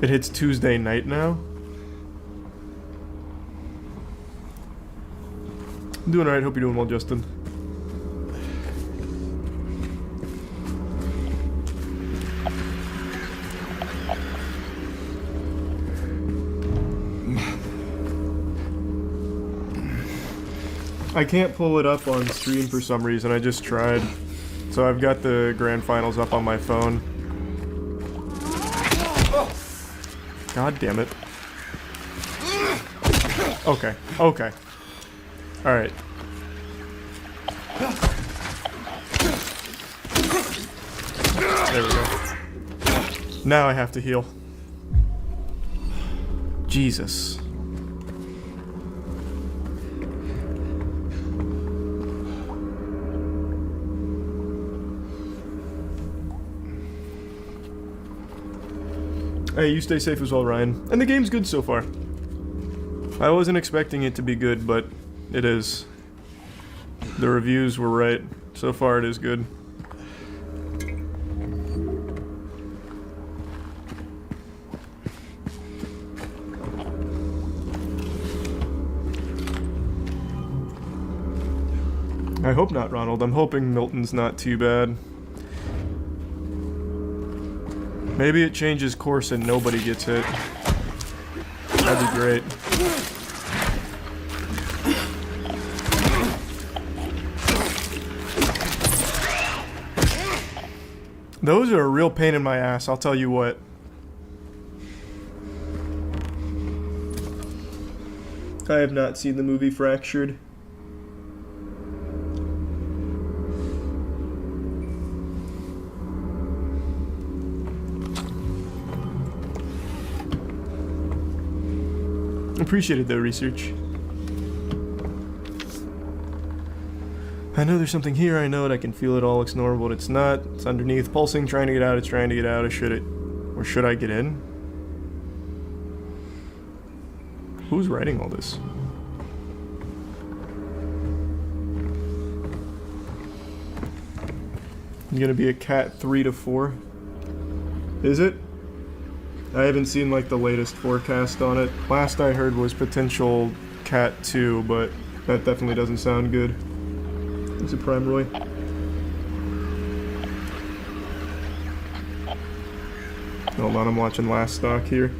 It hits Tuesday night now. I'm doing alright. Hope you're doing well, Justin. I can't pull it up on stream for some reason. I just tried. So I've got the grand finals up on my phone. God damn it. Okay. Okay. Alright. There we go. Now I have to heal. Jesus. Hey, you stay safe as well, Ryan. And the game's good so far. I wasn't expecting it to be good, but it is. The reviews were right. So far it is good. I hope not, Ronald. I'm hoping Milton's not too bad. Maybe it changes course and nobody gets hit. That'd be great. Those are a real pain in my ass, I'll tell you what. I have not seen the movie Fractured. Appreciated the research. I know there's something here, I know it, I can feel it all, looks normal, but it's not. It's underneath, pulsing, trying to get out, it's trying to get out, or should I get in? Who's writing all this? I'm gonna be a cat 3 to 4. Is it? I haven't seen like the latest forecast on it. Last I heard was potential cat 2, but that definitely doesn't sound good. Is it Prime Roy? Hold on, I'm watching last stock here.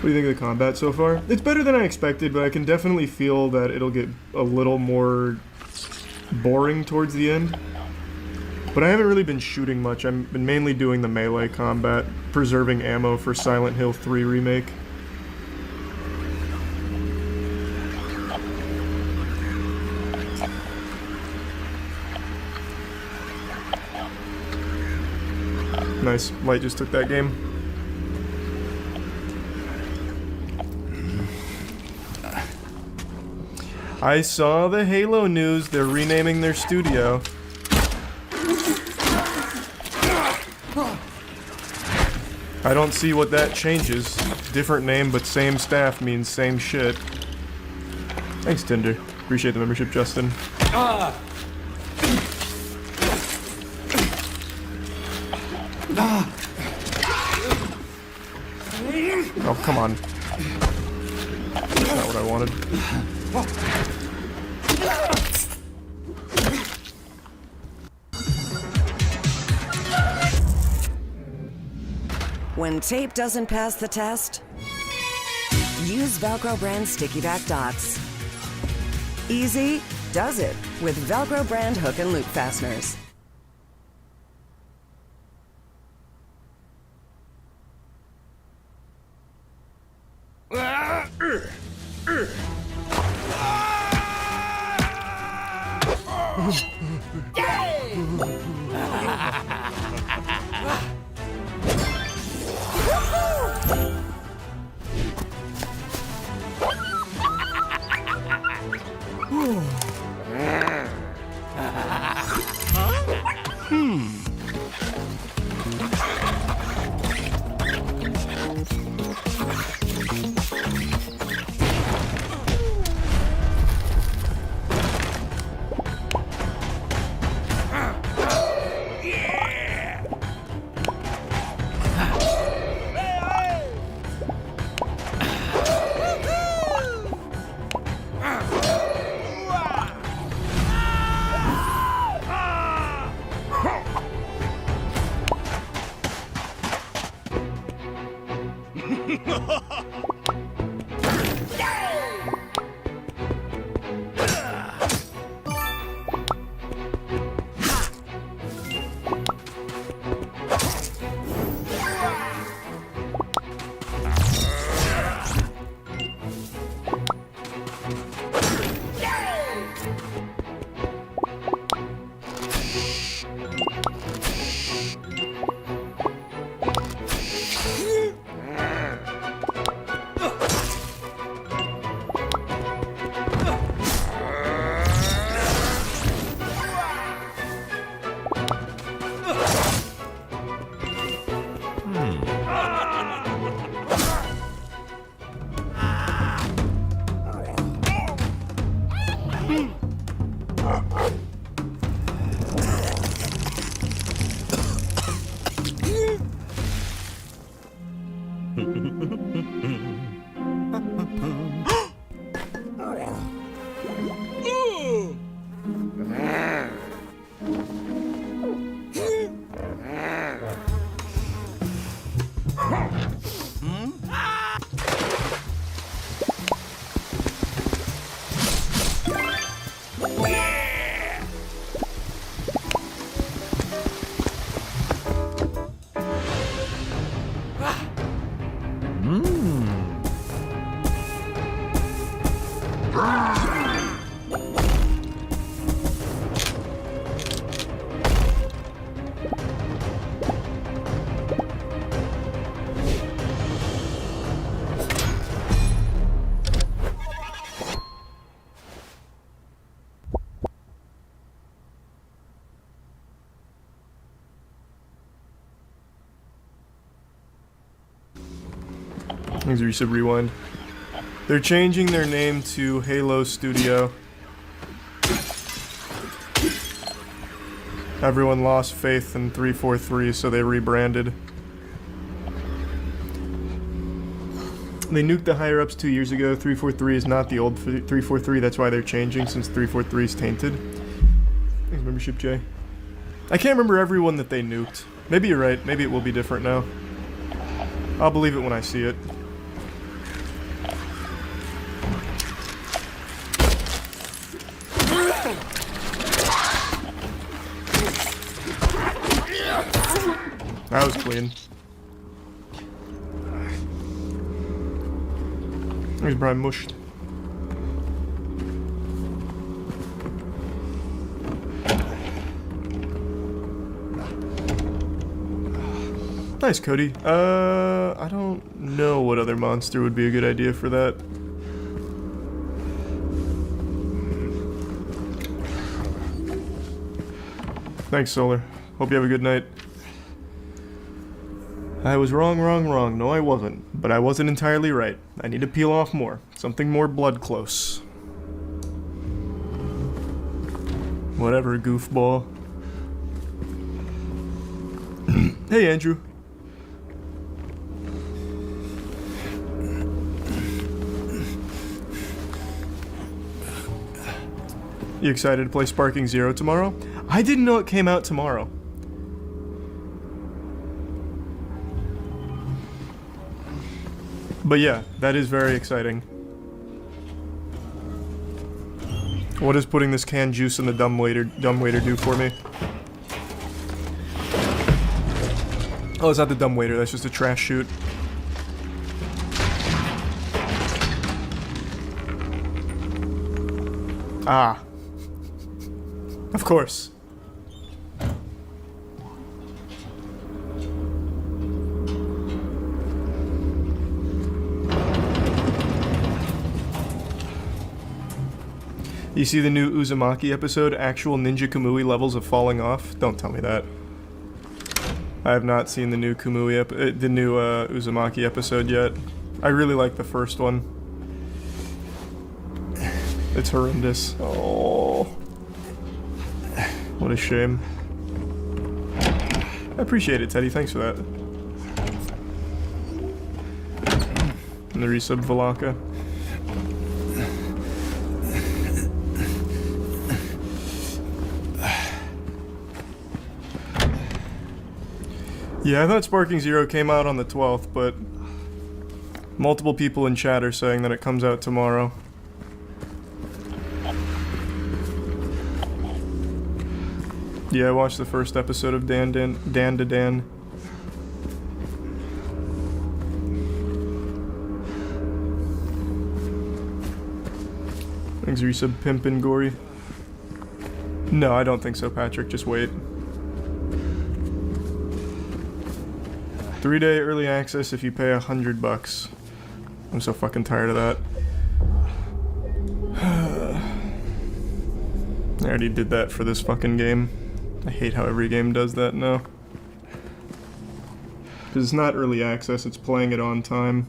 What do you think of the combat so far? It's better than I expected, but I can definitely feel that it'll get a little more boring towards the end. But I haven't really been shooting much. I've been mainly doing the melee combat, preserving ammo for Silent Hill 3 Remake. Nice. Light just took that game. I saw the Halo news. They're renaming their studio. I don't see what that changes. Different name, but same staff means same shit. Thanks, Tinder. Appreciate the membership, Justin. Oh, come on. That's not what I wanted. When tape doesn't pass the test, use Velcro brand Sticky Back Dots. Easy does it with Velcro brand hook and loop fasteners. Thanks, Resub Rewind. They're changing their name to Halo Studio. Everyone lost faith in 343, so they rebranded. They nuked the higher-ups 2 years ago. 343 is not the old 343, that's why they're changing, since 343 is tainted. Thanks, membership, Jay. I can't remember everyone that they nuked. Maybe you're right, maybe it will be different now. I'll believe it when I see it. That was clean. There's Brian Mushed. Nice, Cody. I don't know what other monster would be a good idea for that. Thanks, Solar. Hope you have a good night. I was wrong. No, I wasn't. But I wasn't entirely right. I need to peel off more. Something more blood close. Whatever, goofball. Hey, Andrew. You excited to play Sparking Zero tomorrow? I didn't know it came out tomorrow. But yeah, that is very exciting. What does putting this canned juice in the dumbwaiter do for me? Oh, it's not the dumbwaiter, that's just a trash chute. Ah. Of course. You see the new Uzumaki episode, actual Ninja Kamui levels of falling off? Don't tell me that. I have not seen the new Uzumaki episode yet. I really like the first one. It's horrendous. Oh. What a shame. I appreciate it, Teddy. Thanks for that. And the resub Valaka. Yeah, I thought Sparking Zero came out on the 12th, but multiple people in chat are saying that it comes out tomorrow. Yeah, I watched the first episode of Dan to Dan. Thanks, resub Pimpin' Gory. No, I don't think so, Patrick. Just wait. 3-day early access if you pay $100. I'm so fucking tired of that. I already did that for this fucking game. I hate how every game does that now. Because it's not early access, it's playing it on time.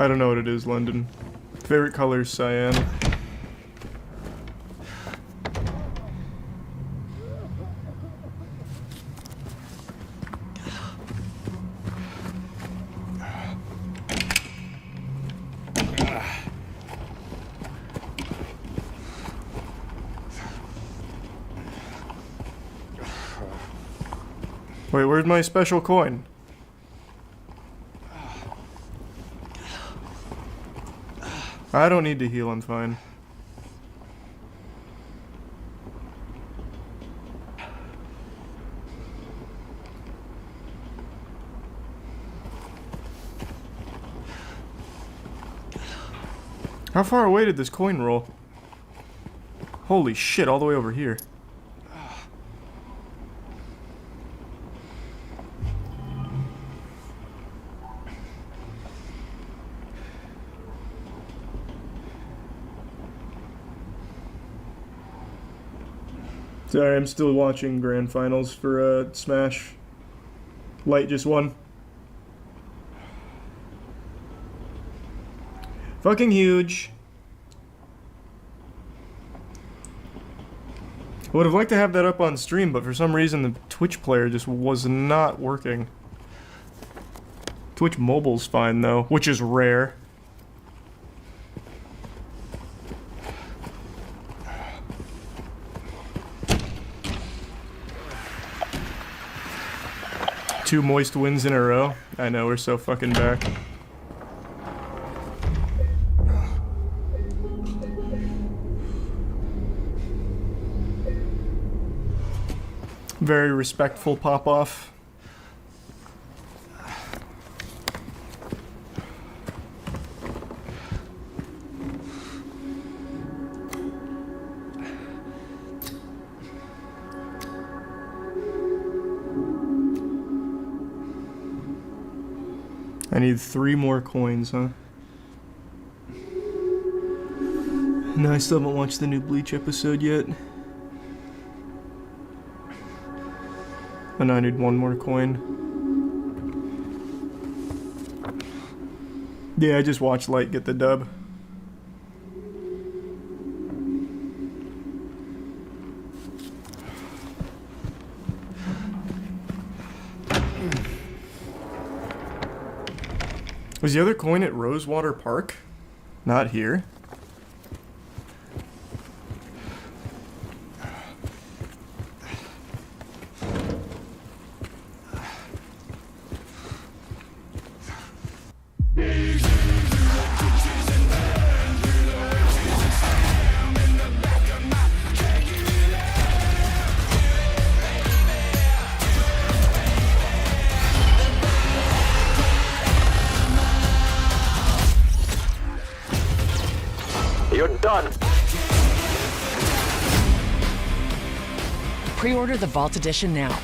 I don't know what it is, London. Favorite color is cyan. Wait, where's my special coin? I don't need to heal, I'm fine. How far away did this coin roll? Holy shit, all the way over here. Sorry, I'm still watching Grand Finals for Smash. Light just won. Fucking huge. I would have liked to have that up on stream, but for some reason the Twitch player just was not working. Twitch mobile's fine though, which is rare. Two moist wins in a row. I know, we're so fucking back. Very respectful pop-off. I need 3 more coins, huh? No, I still haven't watched the new Bleach episode yet. And I need 1 more coin. Yeah, I just watched Light get the dub. Was the other coin at Rosewater Park? Not here. You're done. Pre-order the Vault Edition now.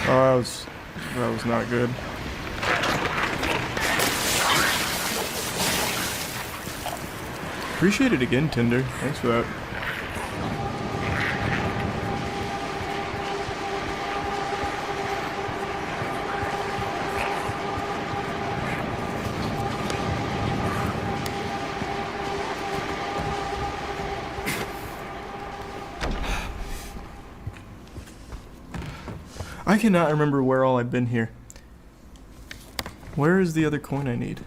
Oh, that was not good. Appreciate it again, Tinder. Thanks for that. I cannot remember where all I've been here. Where is the other coin I need?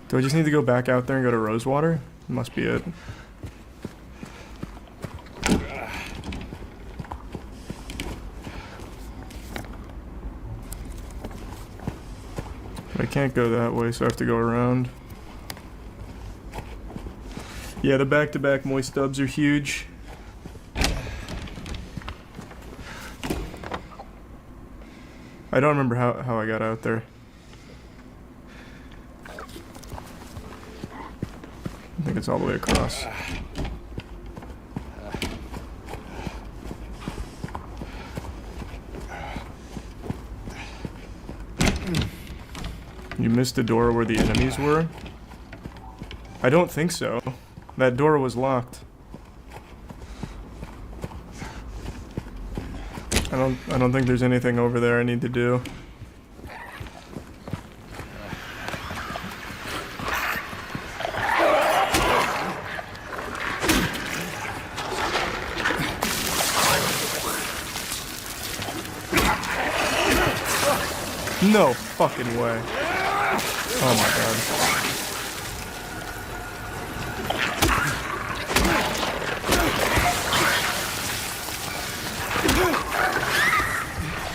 Do I just need to go back out there and go to Rosewater? Must be it. But I can't go that way, so I have to go around. Yeah, the back-to-back moist dubs are huge. I don't remember how I got out there. I think it's all the way across. You missed the door where the enemies were? I don't think so. That door was locked. I don't think there's anything over there I need to do. No fucking way. Oh my god.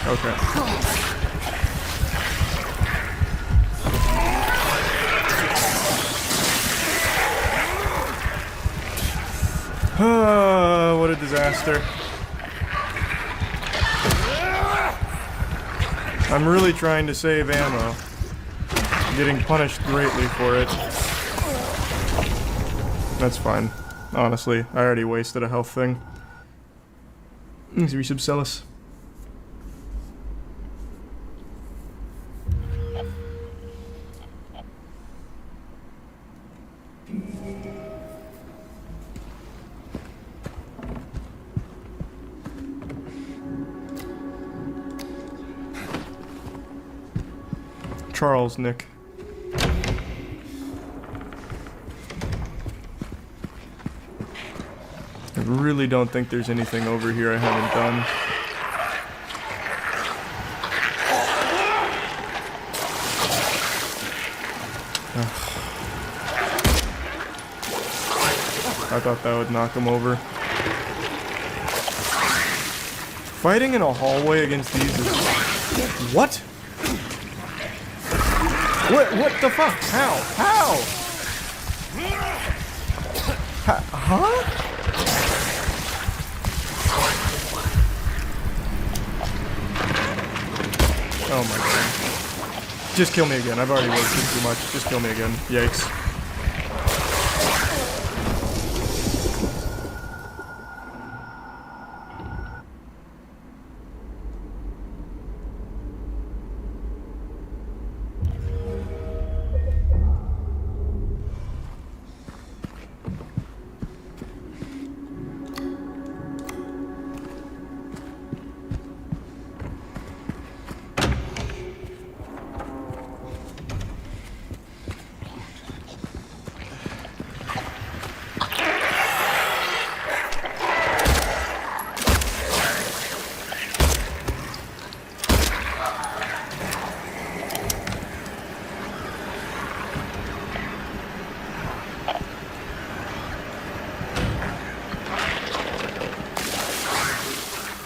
Okay. What a disaster. I'm really trying to save ammo. I'm getting punished greatly for it. That's fine. Honestly, I already wasted a health thing. Let's resubsell us. Charles, Nick. I really don't think there's anything over here I haven't done. I thought that would knock him over. Fighting in a hallway against these is... What? What the fuck? How? How? Huh? Oh my god. Just kill me again. I've already wasted too much. Just kill me again. Yikes.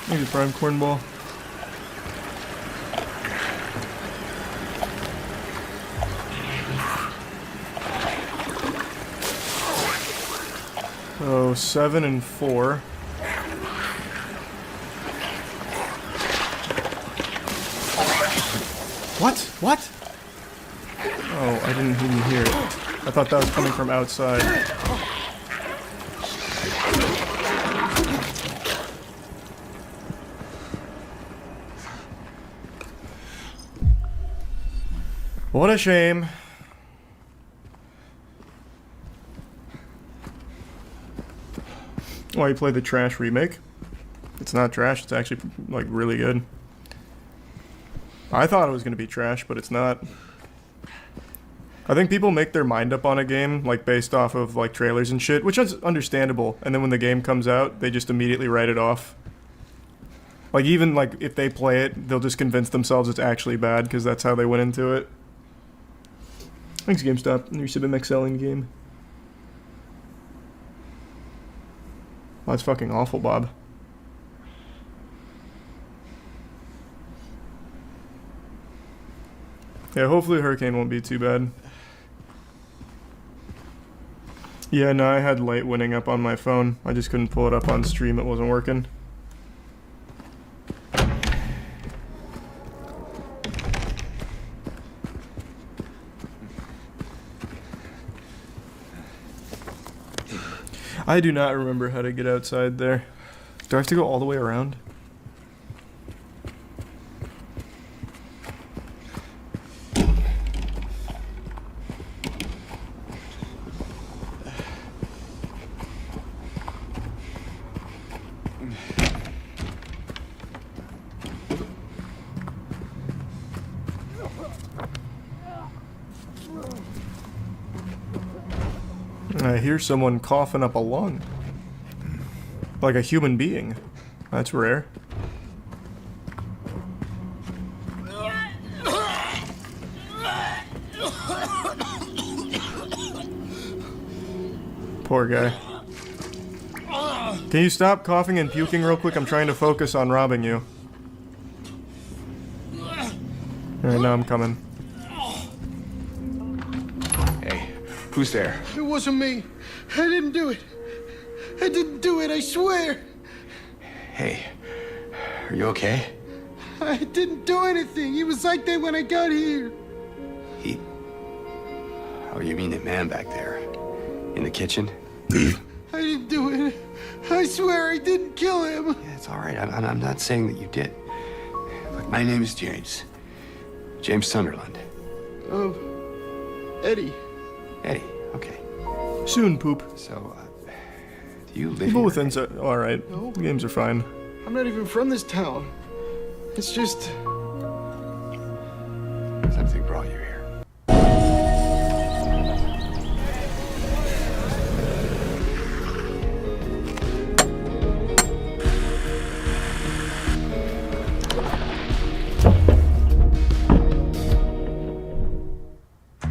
Maybe prime cornball. Oh, 7 and 4. What? What? Oh, I didn't even hear it. I thought that was coming from outside. What a shame. Oh, you played the trash remake? It's not trash, it's actually, like, really good. I thought it was gonna be trash, but it's not. I think people make their mind up on a game, like, based off of, like, trailers and shit, which is understandable, and then when the game comes out, they just immediately write it off. Like, even, like, if they play it, they'll just convince themselves it's actually bad, because that's how they went into it. Thanks, GameStop. You're subbing selling game. Oh, that's fucking awful, Bob. Yeah, hopefully Hurricane won't be too bad. Yeah, no, I had light winning up on my phone. I just couldn't pull it up on stream. It wasn't working. I do not remember how to get outside there. Do I have to go all the way around? hear someone coughing up a lung. Like a human being. That's rare. Poor guy. Can you stop coughing and puking real quick? I'm trying to focus on robbing you. Alright, now I'm coming. Hey, who's there? It wasn't me. I didn't do it. I didn't do it, I swear. Hey, are you okay? I didn't do anything. He was like that when I got here. He... Oh, you mean the man back there? In the kitchen? I didn't do it. I swear I didn't kill him. Yeah, it's all right. I'm not saying that you did. Look, my name is James. James Sunderland. Eddie. Eddie, okay. Soon, Poop. So, do you live People here? within... Alright, No. the games are fine. I'm not even from this town. It's just... Something brought you here.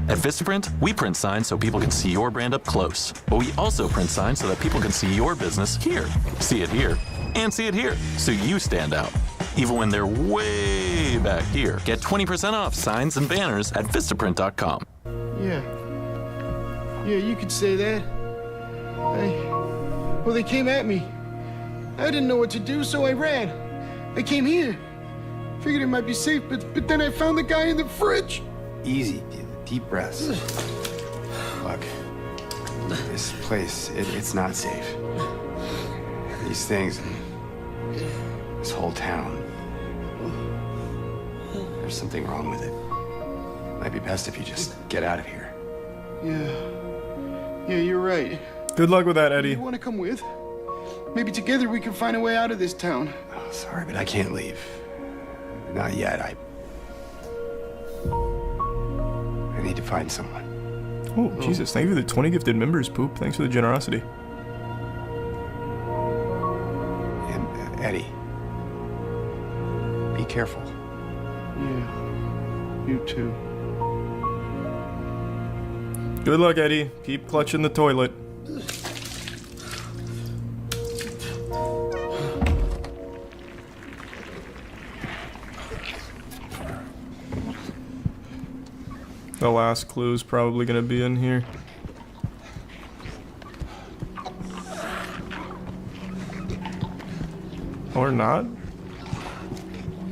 At Vistaprint, we print signs so people can see your brand up close. But we also print signs so that people can see your business here, see it here, and see it here, so you stand out. Even when they're way back here. Get 20% off signs and banners at Vistaprint.com. Yeah. Yeah, you could say that. Well, they came at me. I didn't know what to do, so I ran. I came here. Figured it might be safe, but then I found the guy in the fridge. Easy, deep breaths. Look, this place, it's not safe. These things, this whole town, there's something wrong with it. Might be best if you just get out of here. Yeah, you're right. Good luck with that, Eddie. You want to come with? Maybe together we can find a way out of this town. Oh, sorry, but I can't leave. Not yet. I need to find someone. Oh, Jesus. Thank you for the 20 gifted members, Poop. Thanks for the generosity. And, Eddie, be careful. Yeah, you too. Good luck, Eddie. Keep clutching the toilet. The last clue is probably going to be in here. Or not?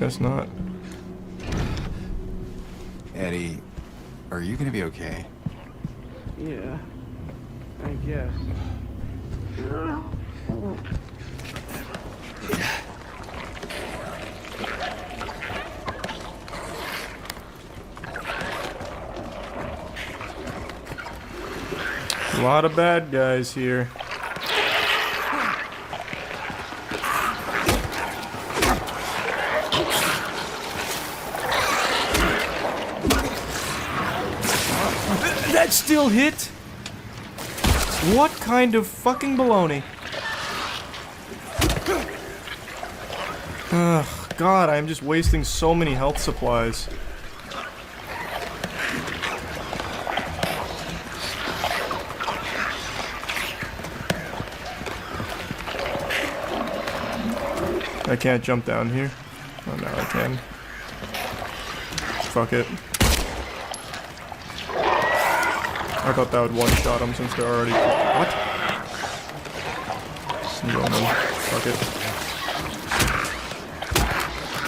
Guess not. Eddie, are you gonna be okay? Yeah, I guess. A lot of bad guys here. That still hit? What kind of fucking baloney? Ugh, God, I'm just wasting so many health supplies. I can't jump down here. Oh, now I can. Fuck it. I thought that would one-shot them since they're already... What? Fuck it.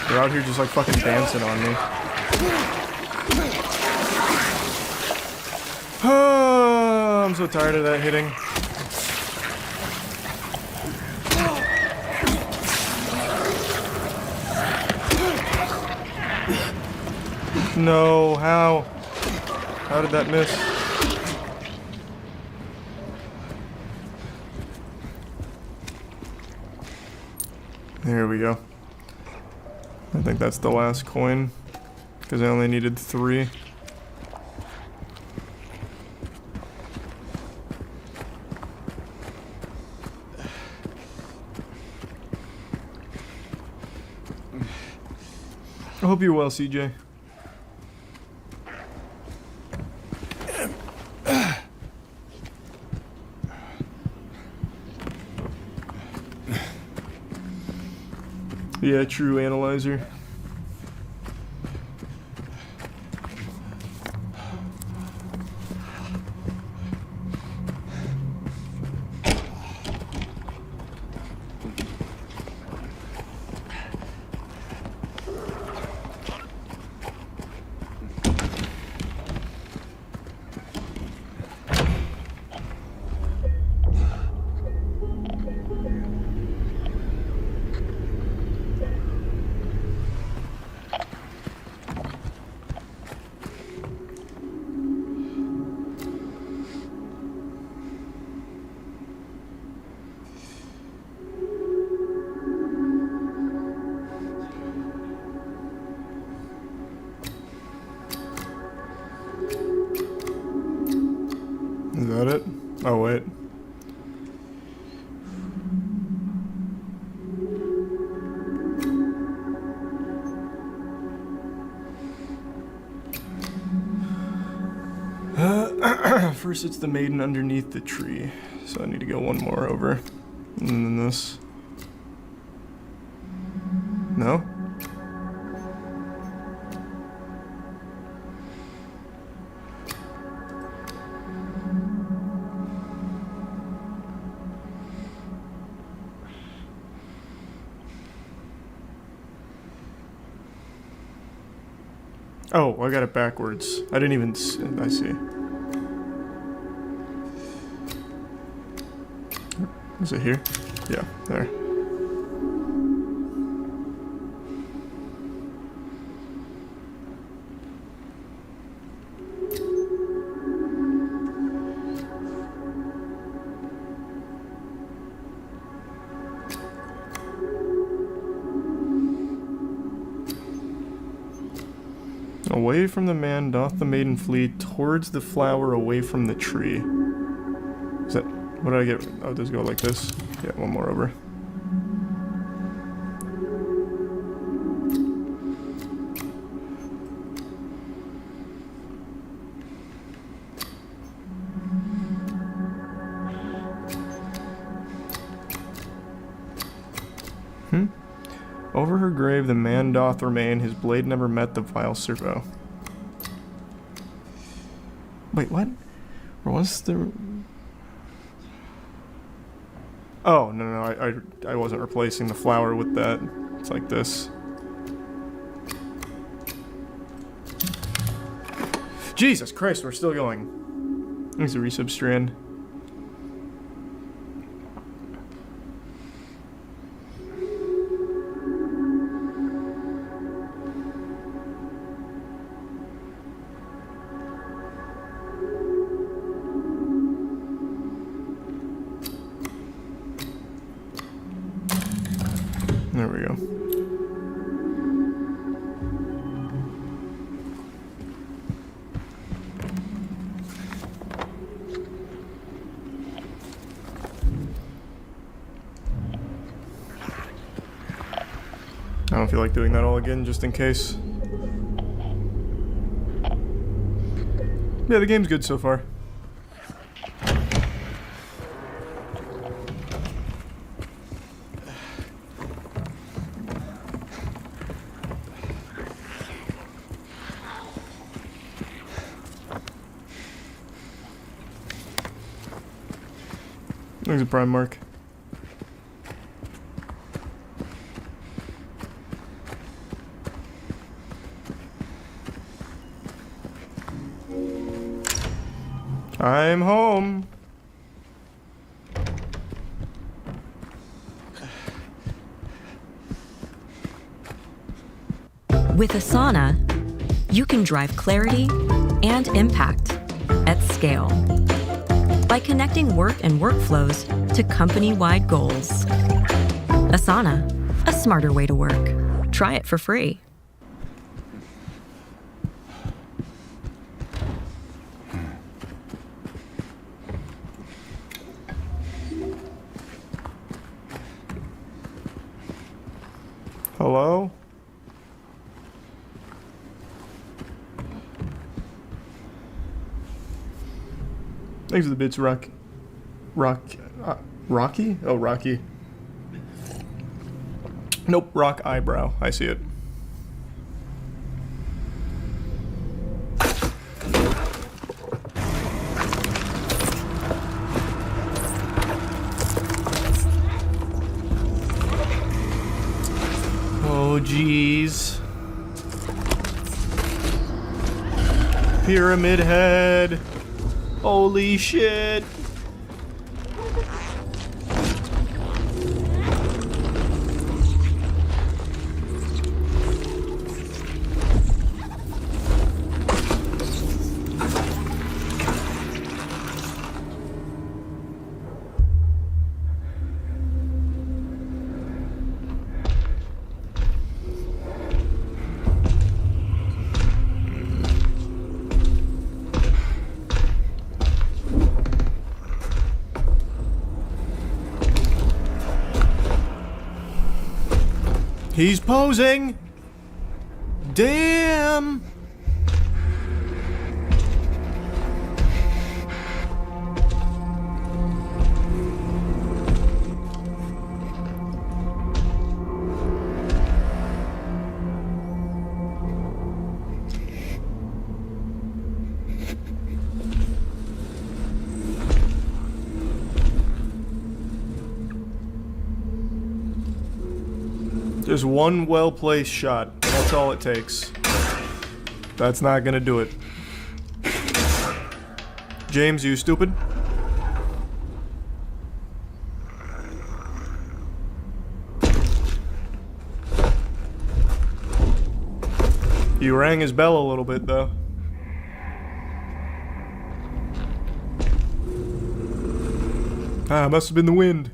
They're out here just like fucking dancing on me. Oh, I'm so tired of that hitting. No, how? How did that miss? There we go. I think that's the last coin, because I only needed 3. I hope you're well, CJ. Yeah, true, Analyzer. Is that it? Oh, wait. First it's the maiden underneath the tree. So I need to go one more over. And then this. No? Oh, I got it backwards. I didn't even I see. Is it here? Yeah, there. Away from the man doth the maiden flee, towards the flower away from the tree. Is that, what did I get? Oh, does it go like this? Yeah, one more over. Over her grave the man doth remain, his blade never met the vile servo. Wait, what? Or was the... Oh, no, I wasn't replacing the flower with that. It's like this. Jesus Christ, we're still going. There's a resub strand. There we go. I don't feel like doing that all again, just in case. Yeah, the game's good so far. There's a prime mark. I'm home. With Asana, you can drive clarity and impact at scale by connecting work and workflows to company-wide goals. Asana, a smarter way to work. Try it for free. Hello? Thanks for the bits, Rocky? Oh, Rocky. Nope, Rock Eyebrow. I see it. Oh, jeez. Pyramid Head. Holy shit. He's posing! Damn! There's one well-placed shot. That's all it takes. That's not gonna do it. James, you stupid? You rang his bell a little bit, though. Ah, must have been the wind.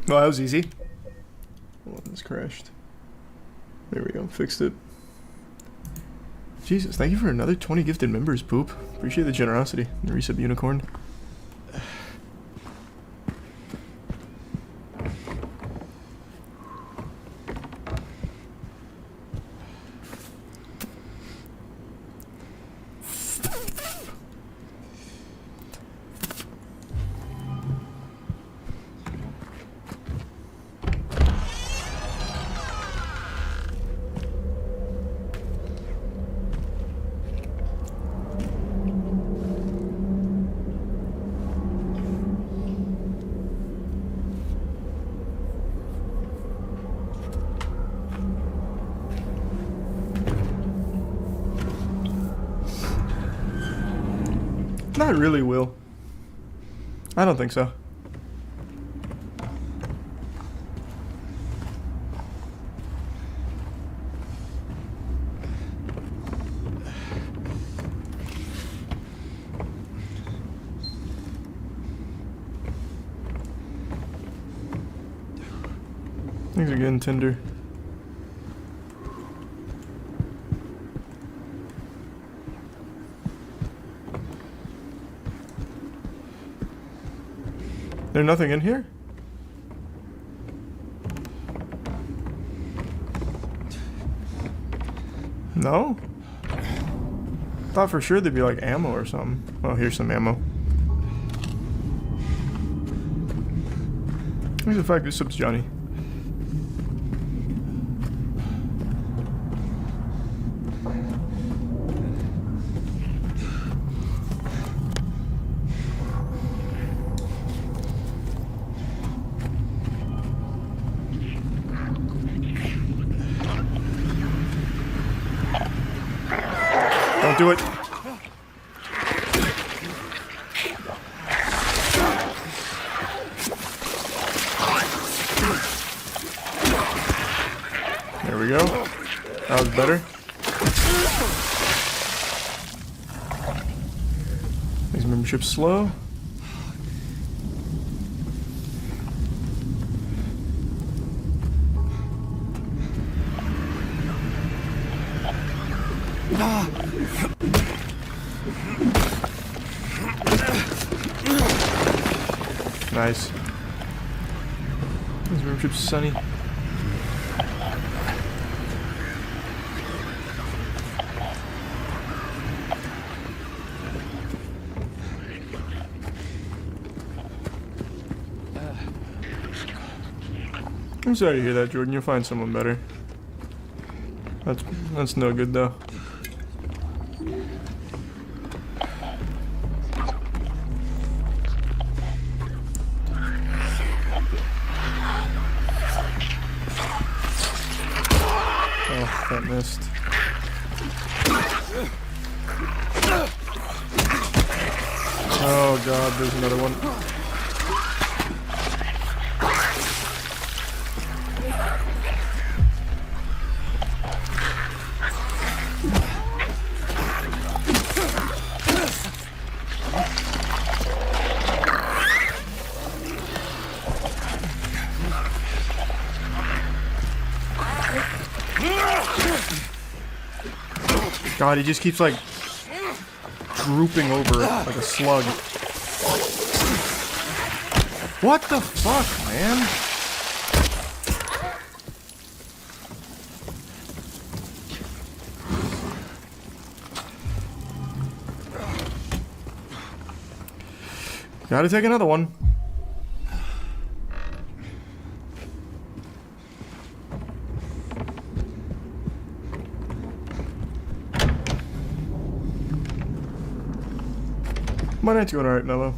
Oh, that was easy. Oh, this crashed. There we go, fixed it. Jesus, thank you for another 20 gifted members, Poop. Appreciate the generosity. The resub unicorn. Not really, Will. I don't think so. Things are getting tender. There's nothing in here? No? Thought for sure there'd be like ammo or something. Oh, here's some ammo. Where's the fact this sub's Johnny? Don't do it. go. That was better. These memberships slow. Nice. This membership's sunny. I'm sorry to hear that, Jordan. You'll find someone better. That's no good though. Oh, that missed. Oh god, there's another one. God, he just keeps like drooping over like a slug. What the fuck, man? Gotta take another one. My night's going alright, Mello.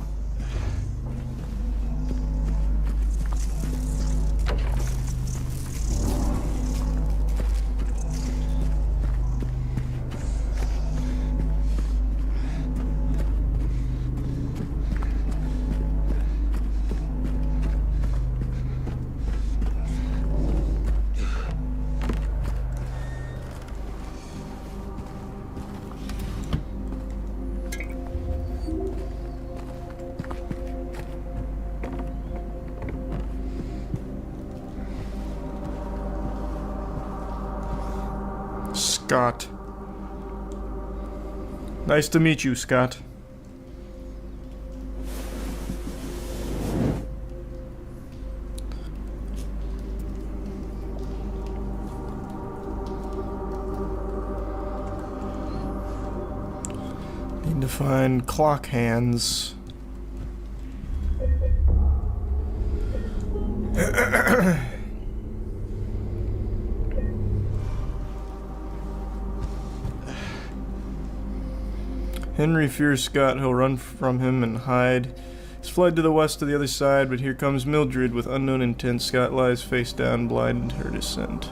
Scott. Nice to meet you, Scott. Need to find clock hands. Henry fears Scott. He'll run from him and hide. He's fled to the west to the other side, but here comes Mildred with unknown intent. Scott lies face down, blind in her descent.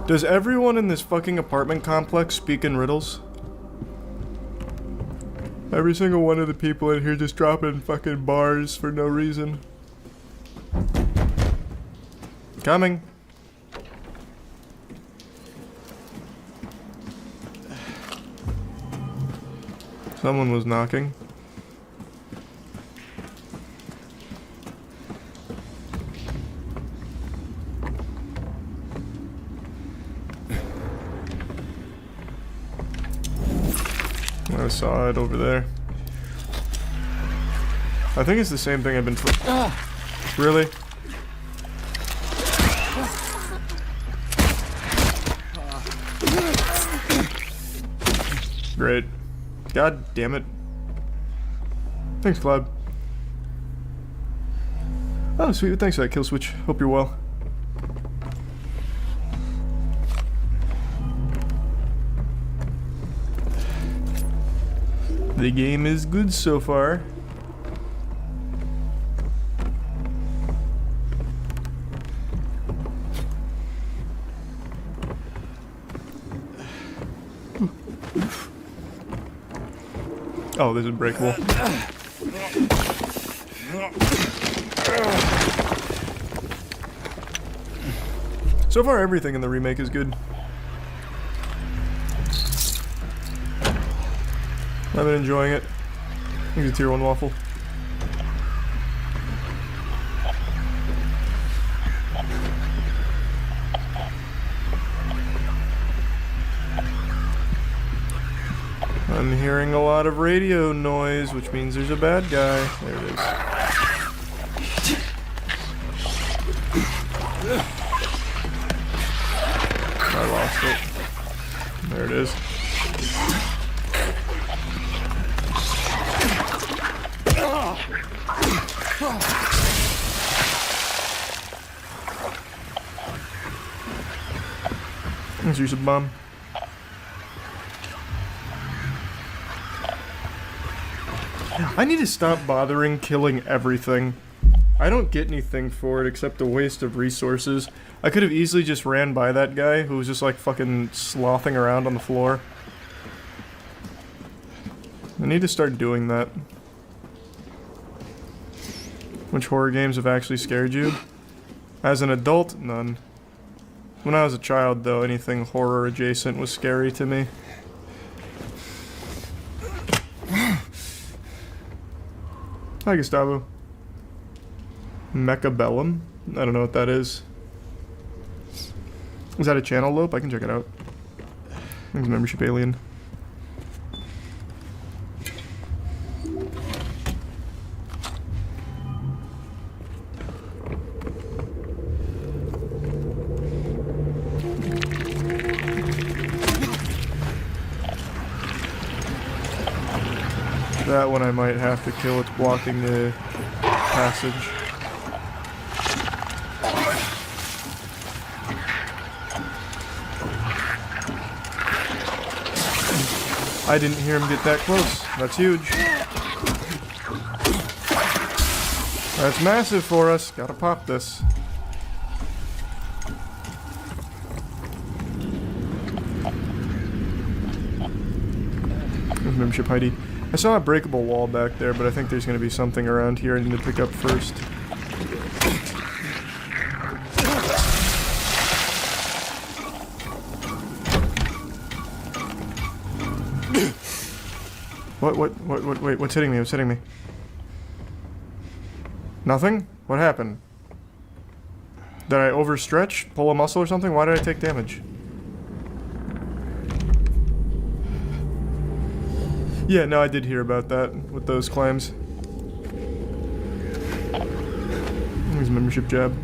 Does everyone in this fucking apartment complex speak in riddles? Every single one of the people in here just dropping fucking bars for no reason. Coming. Someone was knocking. I saw it over there. I think it's the same thing I've been Really? Great. God damn it. Thanks, Cloud. Oh, sweet. Thanks for that kill switch. Hope you're well. The game is good so far. Oh, this is breakable. So far, everything in the remake is good. I've been enjoying it. I think it's a tier 1 waffle. I'm hearing a lot of radio noise, which means there's a bad guy. There it is. I lost it. There it is. Let's use a bomb. I need to stop bothering killing everything. I don't get anything for it except a waste of resources. I could have easily just ran by that guy who was just like fucking slothing around on the floor. I need to start doing that. Which horror games have actually scared you? As an adult, none. When I was a child, though, anything horror adjacent was scary to me. Hi, Gustavo. Mechabellum? I don't know what that is. Is that a channel lope? I can check it out. Thanks, membership alien. That one I might have to kill. It's blocking the passage. I didn't hear him get that close. That's huge. That's massive for us. Gotta pop this. There's membership Heidi. I saw a breakable wall back there, but I think there's going to be something around here I need to pick up first. Wait, what's hitting me? What's hitting me? Nothing? What happened? Did I overstretch? Pull a muscle or something? Why did I take damage? Yeah, no, I did hear about that with those claims. Here's a membership jab.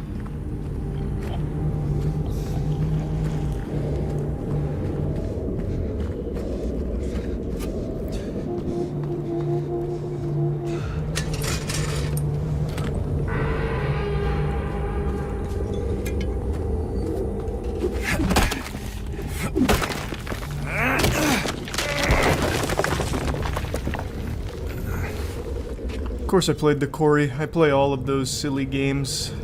Of course I played the Cory. I play all of those silly games.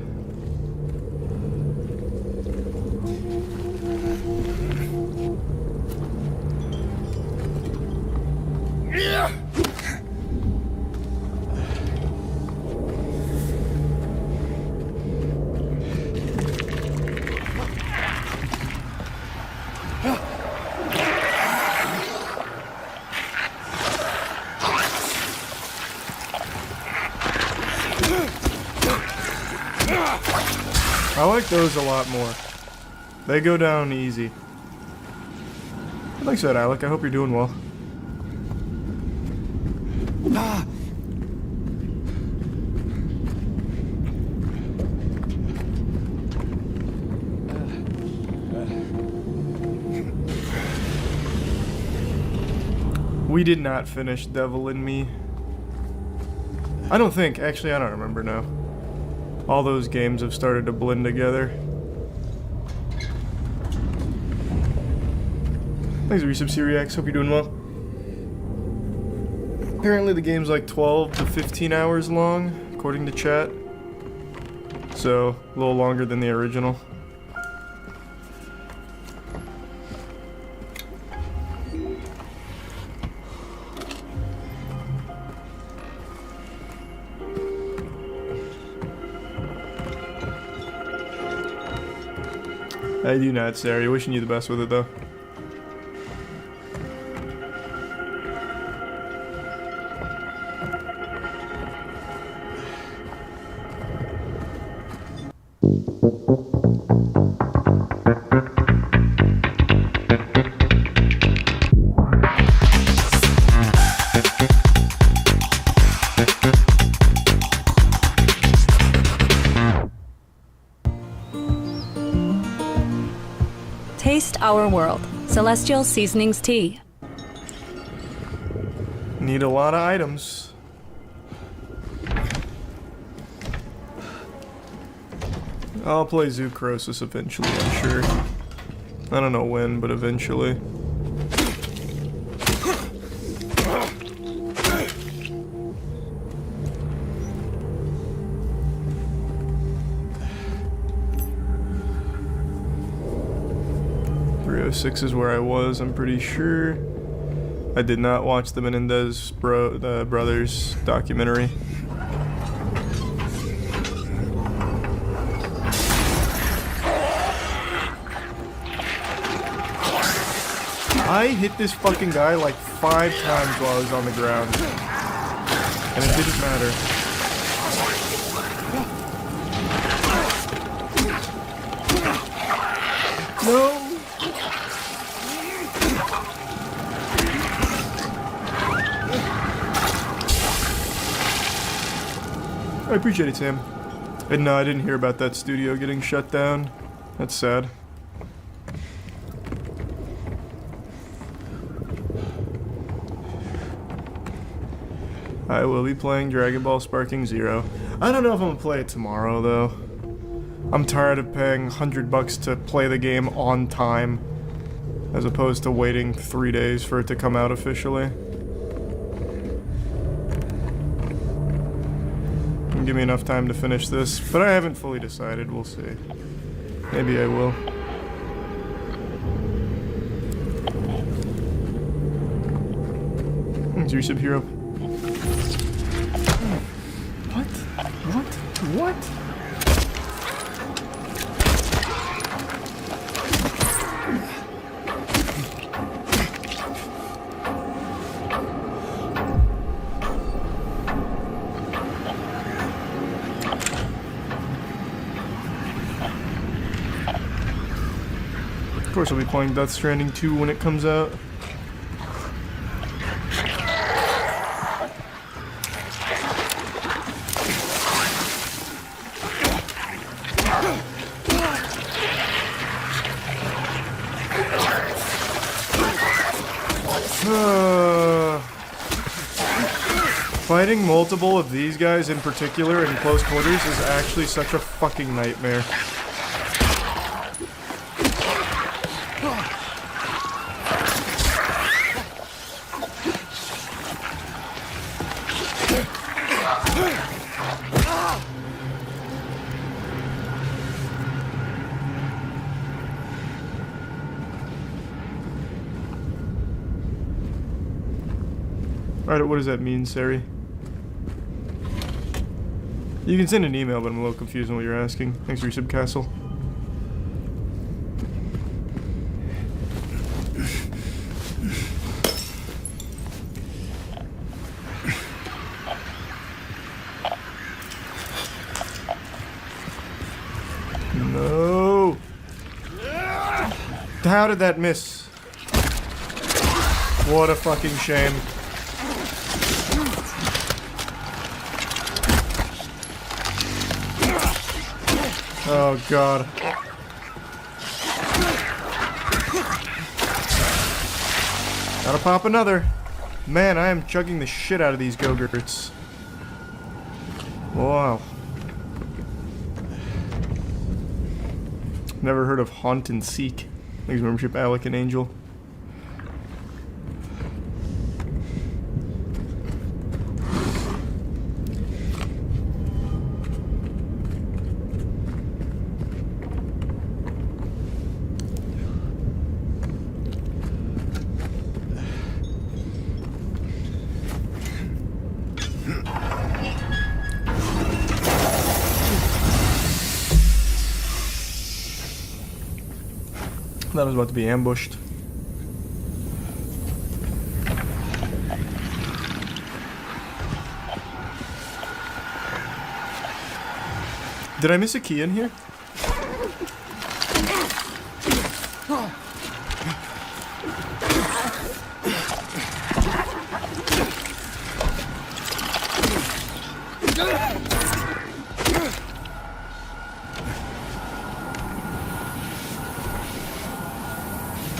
I like those a lot more. They go down easy. Like I said, Alec, I hope you're doing well. We did not finish Devil in Me. I don't think. Actually, I don't remember now. All those games have started to blend together. Thanks, Resub Syriax. Hope you're doing well. Apparently the game's like 12 to 15 hours long, according to chat. So, a little longer than the original. I do not, Sari. Wishing you the best with it, though. Taste our world. Celestial Seasonings Tea. Need a lot of items. I'll play Zoocrosis eventually, I'm sure. I don't know when, but eventually. Six is where I was, I'm pretty sure. I did not watch the Menendez brothers documentary. I hit this fucking guy like 5 times while I was on the ground. And it didn't matter. No! I appreciate it, Sam. And no, I didn't hear about that studio getting shut down. That's sad. I will be playing Dragon Ball Sparking Zero. I don't know if I'm gonna play it tomorrow, though. I'm tired of paying $100 to play the game on time, as opposed to waiting 3 days for it to come out officially. Give me enough time to finish this, but I haven't fully decided. We'll see. Maybe I will. It's your sub-hero. What? Of course, I'll be playing Death Stranding 2 when it comes out. Fighting multiple of these guys in particular in close quarters is actually such a fucking nightmare. Alright, what does that mean, Sari? You can send an email, but I'm a little confused on what you're asking. Thanks for your Castle. No! How did that miss? What a fucking shame. Oh god. Gotta pop another. Man, I am chugging the shit out of these Go-Gurts. Wow. Never heard of Haunt and Seek. Thanks for membership, Alec and Angel. That was about to be ambushed. Did I miss a key in here?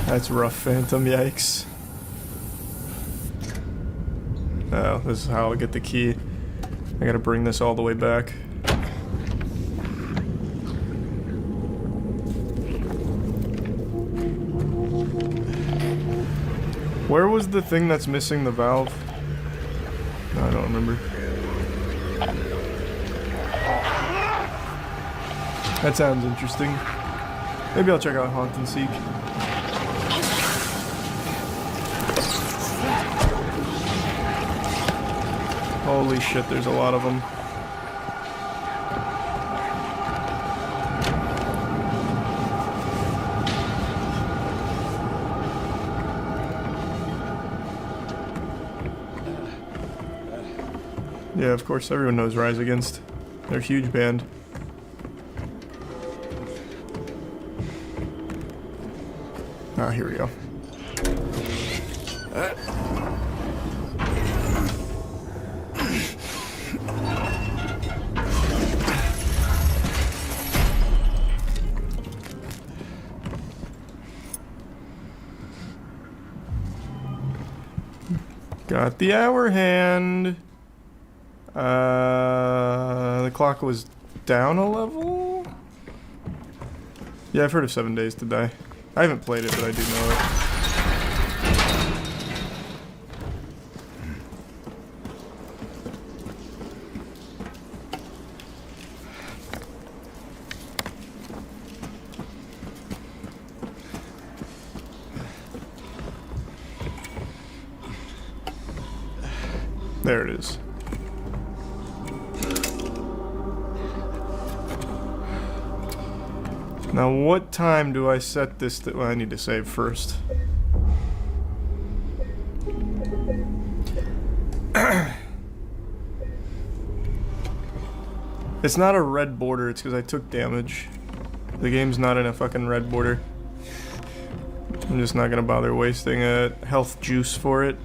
That's rough, Phantom. Yikes. Oh, this is how I'll get the key. I gotta bring this all the way back. Where was the thing that's missing the valve? No, I don't remember. That sounds interesting. Maybe I'll check out Haunt and Seek. Holy shit, there's a lot of them. Yeah, of course, everyone knows Rise Against. They're a huge band. Ah, here we go. Got the hour hand. The clock was down a level? Yeah, I've heard of 7 Days to Die. I haven't played it, but I do know it. There it is. Now, what time do I set this to? Well, I need to save first. It's not a red border, it's because I took damage. The game's not in a fucking red border. I'm just not gonna bother wasting a health juice for it.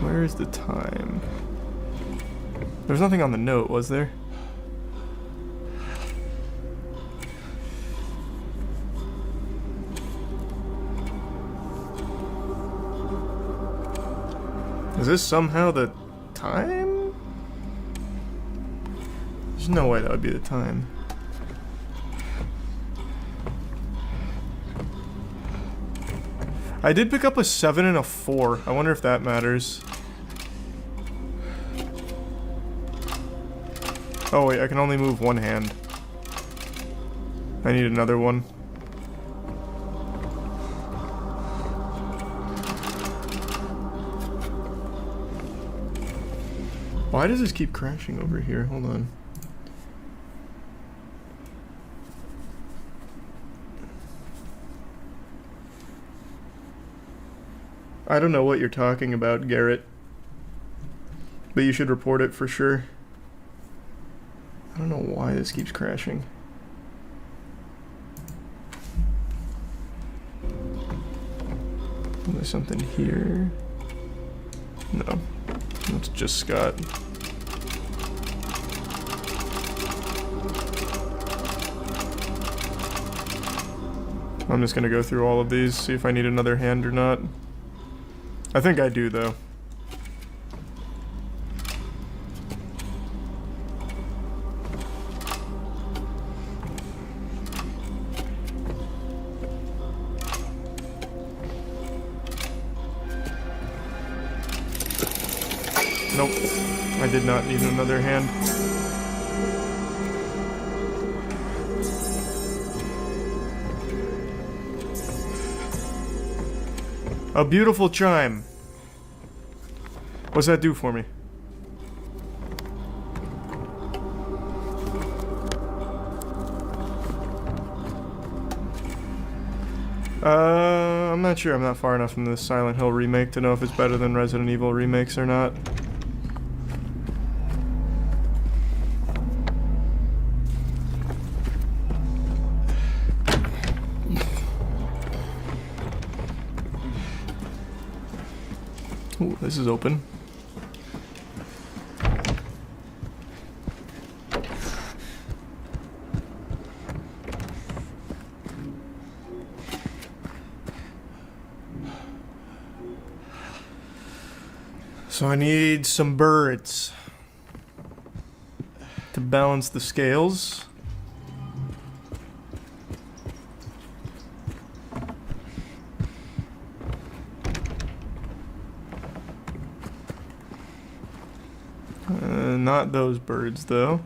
Where is the time? There's nothing on the note, was there? Is this somehow the time? There's no way that would be the time. I did pick up a 7 and a 4. I wonder if that matters. Oh wait, I can only move one hand. I need another one. Why does this keep crashing over here? Hold on. I don't know what you're talking about, Garrett. But you should report it for sure. I don't know why this keeps crashing. There's something here. No. It's just Scott. I'm just gonna go through all of these, see if I need another hand or not. I think I do, though. Nope. I did not need another hand. A beautiful chime. What's that do for me? I'm not sure. I'm not far enough from the Silent Hill remake to know if it's better than Resident Evil remakes or not. Ooh, this is open. So I need some birds to balance the scales. Not those birds, though.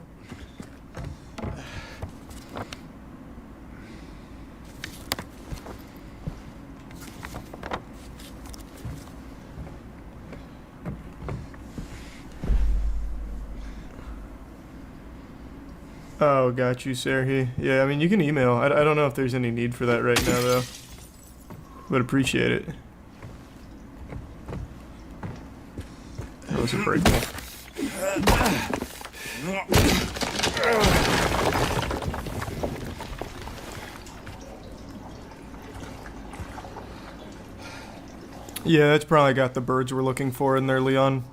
Oh, got you, Serhi. Yeah, I mean, you can email. I don't know if there's any need for that right now, though. But appreciate it. Those are breakable. Yeah, that's probably got the birds we're looking for in there, Leon.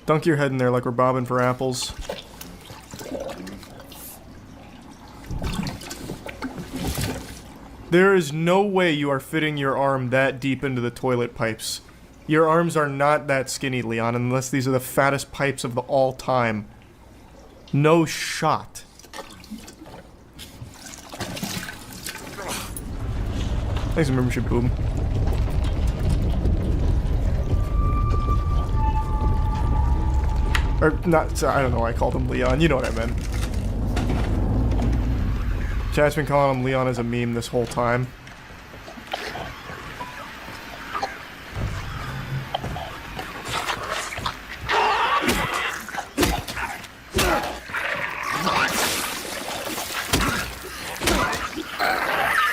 Dunk your head in there like we're bobbing for apples. There is no way you are fitting your arm that deep into the toilet pipes. Your arms are not that skinny, Leon, unless these are the fattest pipes of all time. No shot. Thanks for membership, Boom. Or not, I don't know why I called him Leon, you know what I meant. Chat's been calling him Leon as a meme this whole time.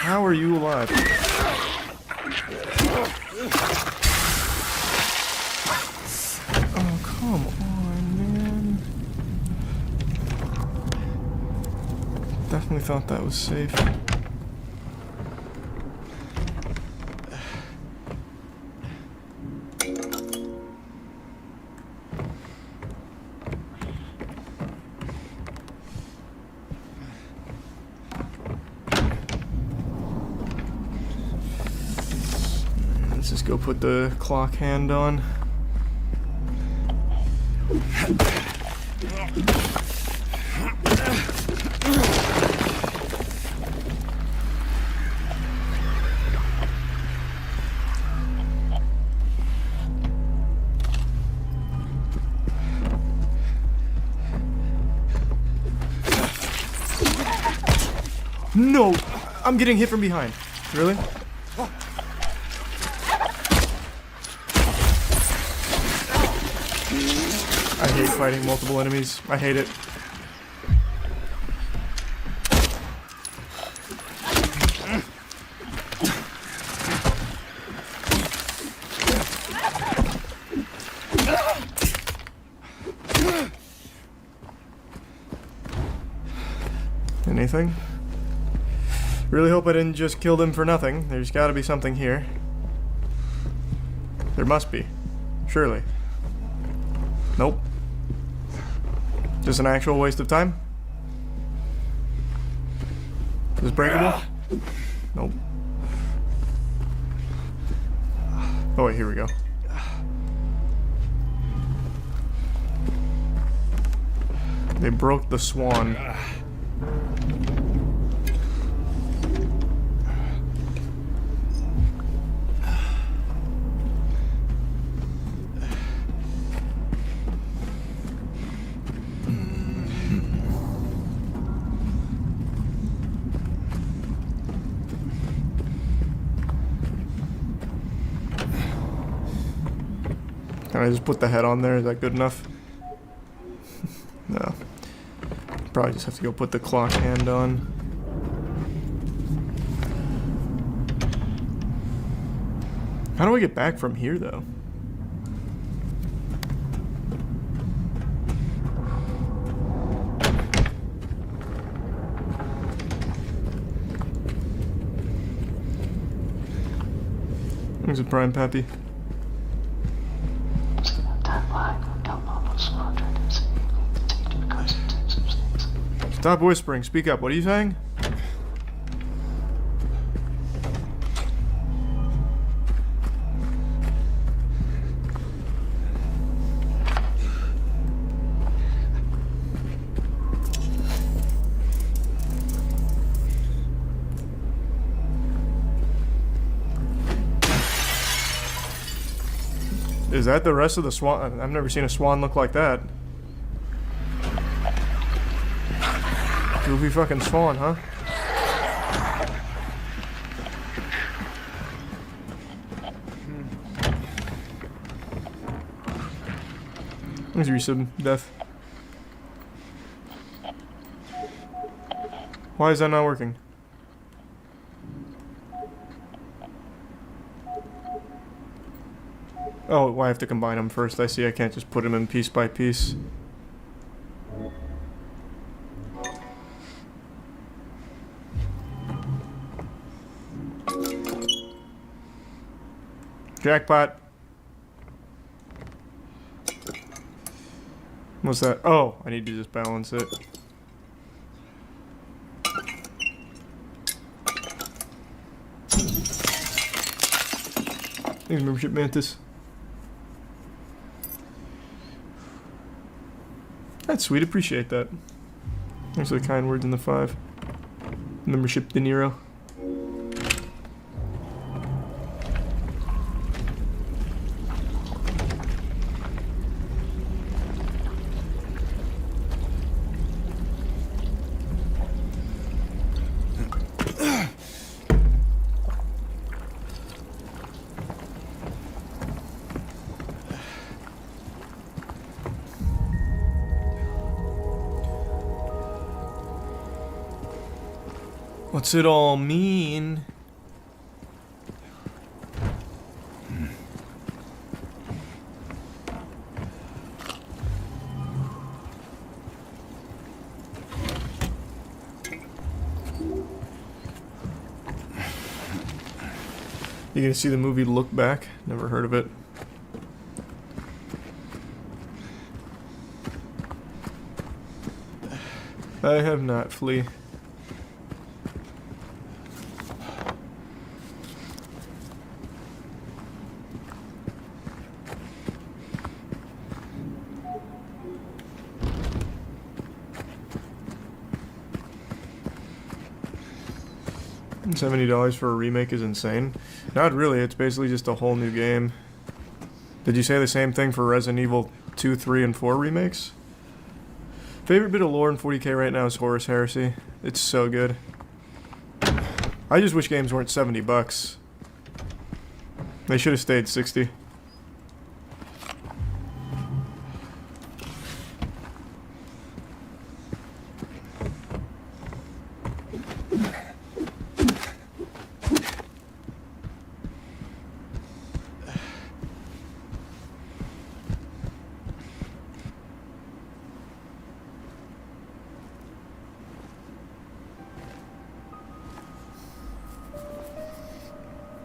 How are you alive? Oh, come on, man. Definitely thought that was safe. Let's just go put the clock hand on. No! I'm getting hit from behind. Really? I hate fighting multiple enemies. I hate it. Anything? Really hope I didn't just kill them for nothing. There's gotta be something here. There must be. Surely. Nope. Just an actual waste of time? Is this breakable? Nope. Oh wait, here we go. They broke the swan. Can I just put the head on there? Is that good enough? No. Probably just have to go put the clock hand on. How do I get back from here, though? Thanks a prime, Pappy. Stop whispering. Speak up. What are you saying? Is that the rest of the swan? I've never seen a swan look like that. Goofy fucking swan, huh? There's your sudden death. Why is that not working? Oh, well, I have to combine them first. I see. I can't just put them in piece by piece. Jackpot. What's that? Oh, I need to just balance it. Thanks, membership Mantis. That's sweet, appreciate that. Thanks for the kind words in the 5. Membership De Niro. What's it all mean? You gonna see the movie Look Back? Never heard of it. I have not, Flea. $70 for a remake is insane. Not really, it's basically just a whole new game. Did you say the same thing for Resident Evil 2, 3, and 4 remakes? Favorite bit of lore in 40k right now is Horus Heresy. It's so good. I just wish games weren't $70. They should have stayed 60.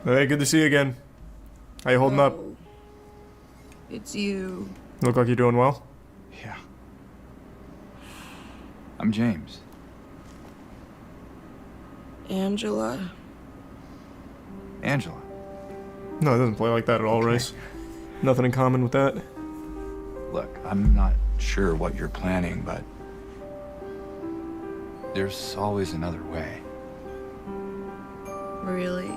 Hey, good to see you again. How you holding up? It's you. Look like you're doing well. Yeah. I'm James. Angela. Angela? No, it doesn't play like that at all, Race. Nothing in common with that. Look, I'm not sure what you're planning, but there's always another way. Really?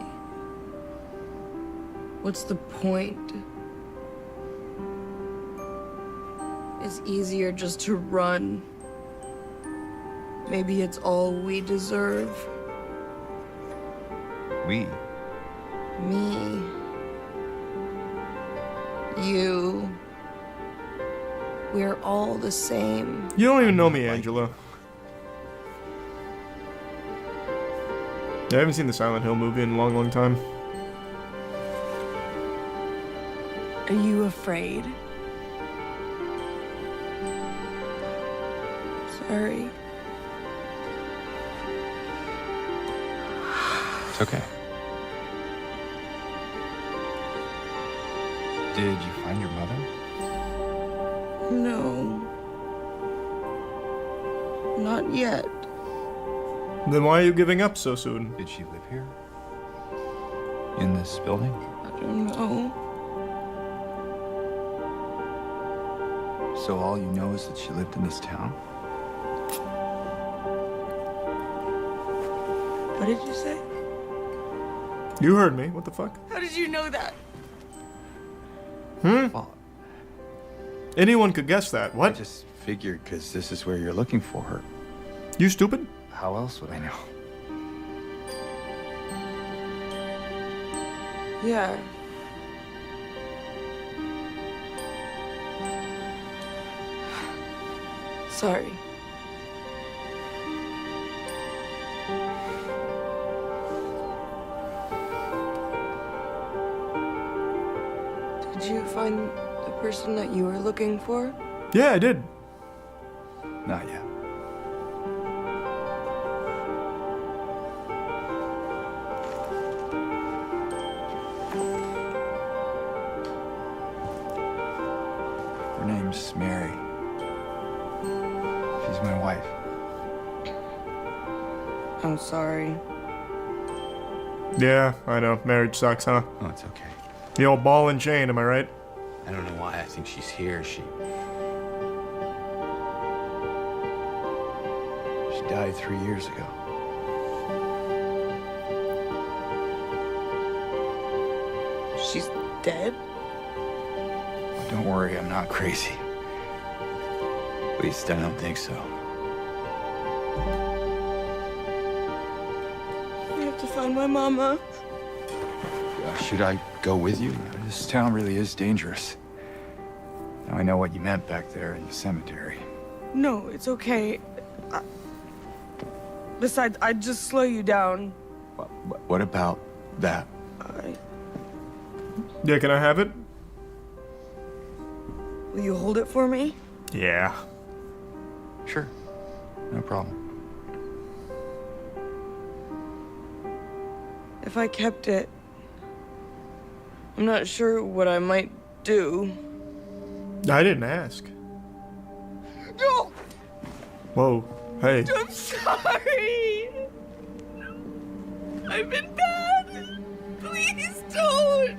What's the point? It's easier just to run. Maybe it's all we deserve. We? Me. You. We're all the same. You don't even know me, Angela. Yeah, I haven't seen the Silent Hill movie in a long, long time. Are you afraid? Sorry. It's okay. Did you find your mother? No. Not yet. Then why are you giving up so soon? Did she live here? In this building? I don't know. So all you know is that she lived in this town? What did you say? You heard me. What the fuck? How did you know that? Well, Anyone could guess that. I What? just figured because this is where you're looking for her. You stupid? How else would I know? Yeah. Sorry. Did you find the person that you were looking for? Yeah, I did. Not yet. Her name's Mary. She's my wife. I'm sorry. Yeah, I know. Marriage sucks, huh? Oh, it's okay. The old ball and chain, am I right? I don't know why I think she's here. She died 3 years ago. She's dead? Don't worry, I'm not crazy. At least I don't think so. We have to find my mama. Should I go with you? This town really is dangerous. Now I know what you meant back there in the cemetery. No, it's okay. Besides, I'd just slow you down. What about that? Yeah, can I have it? Will you hold it for me? Yeah. Sure. No problem. If I kept it, I'm not sure what I might do. I didn't ask. No! Whoa. Hey. I'm sorry! I've been bad! Please don't!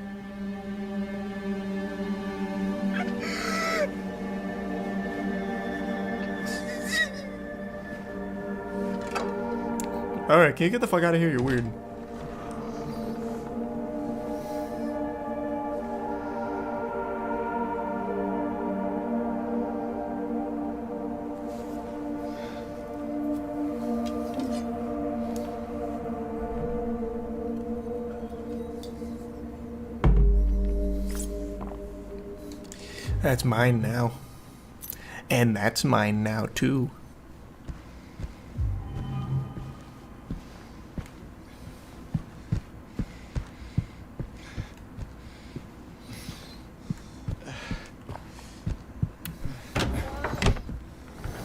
Alright, can you get the fuck out of here? You're weird. That's mine now. And that's mine now, too.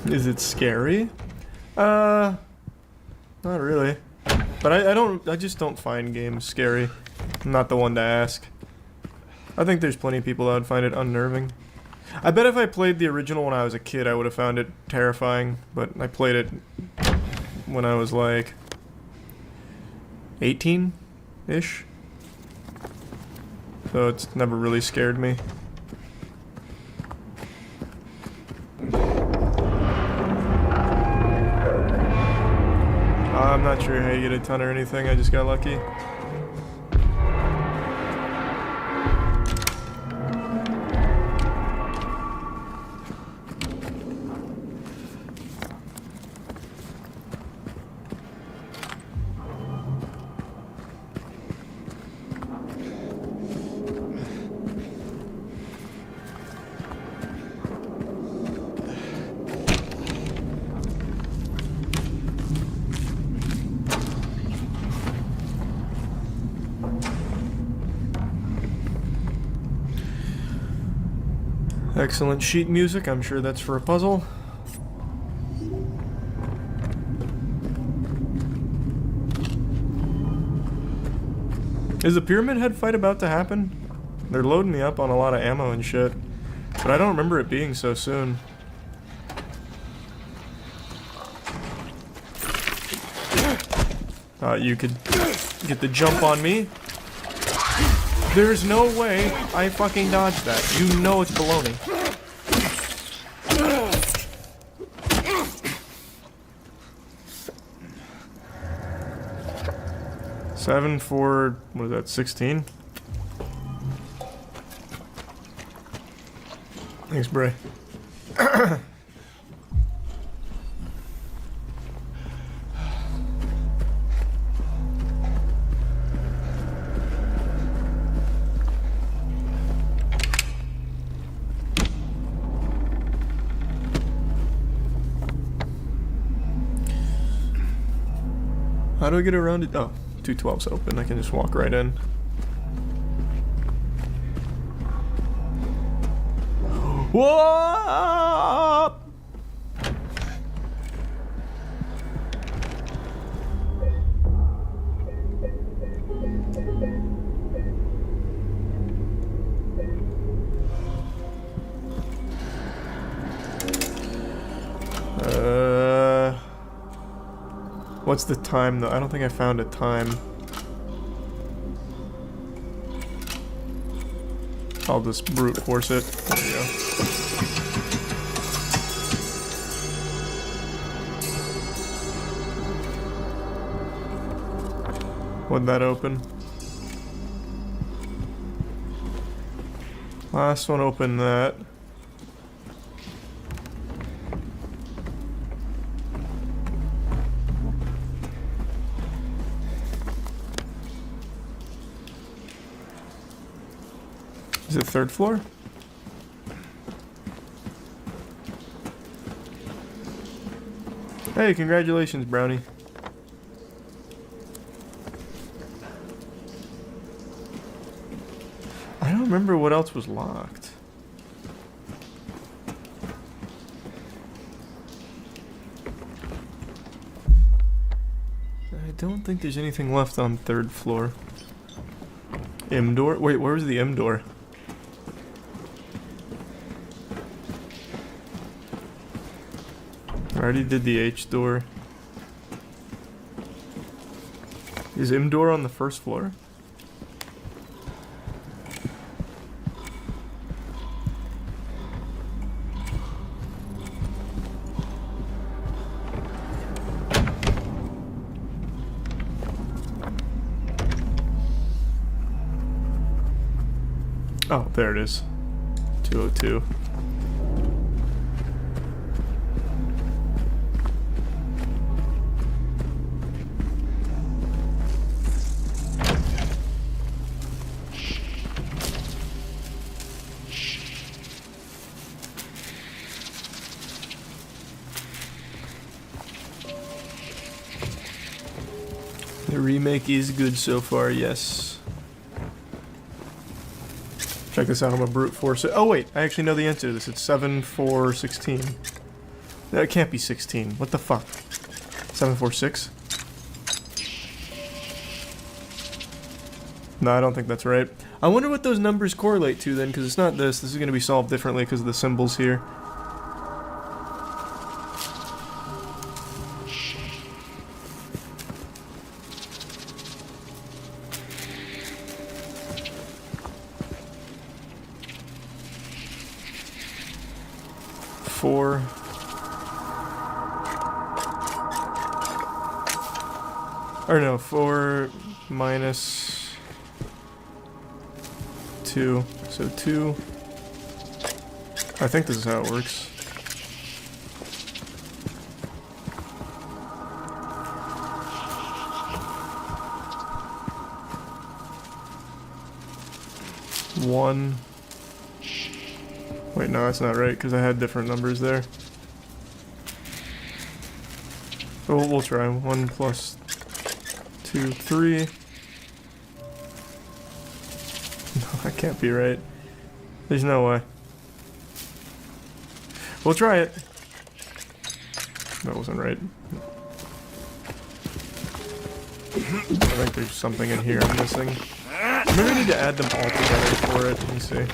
Is it scary? Not really. But I just don't find games scary. I'm not the one to ask. I think there's plenty of people that would find it unnerving. I bet if I played the original when I was a kid, I would have found it terrifying, but I played it when I was like 18-ish. So it's never really scared me. I'm not sure how you get a ton or anything, I just got lucky. Excellent sheet music. I'm sure that's for a puzzle. Is the Pyramid Head fight about to happen? They're loading me up on a lot of ammo and shit. But I don't remember it being so soon. You could get the jump on me. There's no way I fucking dodged that. You know it's baloney. Seven for, what is that, 16? Thanks, Bray. How do I get around it? Oh, 212's open. I can just walk right in. Whoa! What's the time though? I don't think I found a time. I'll just brute force it. There we go. What'd that open? Last one opened that. Is it third floor? Hey, congratulations, Brownie. I don't remember what else was locked. I don't think there's anything left on third floor. M door? Wait, where was the M door? I already did the H door. Is M door on the first floor? Oh, there it is. 202. The remake is good so far, yes. Check this out, I'm gonna brute force it. Oh wait, I actually know the answer to this. It's 7, 4, 16. No, it can't be 16. What the fuck? 7, 4, 6? No, I don't think that's right. I wonder what those numbers correlate to then, because it's not this. This is gonna be solved differently because of the symbols here. Four. Or no, 4 minus 2. So 2. I think this is how it works. One. Wait, no, that's not right, because I had different numbers there. Oh, we'll try. 1 plus 2, 3. No, that can't be right. There's no way. We'll try it. That wasn't right. I think there's something in here I'm missing. Maybe I need to add them all together for it. Let me see.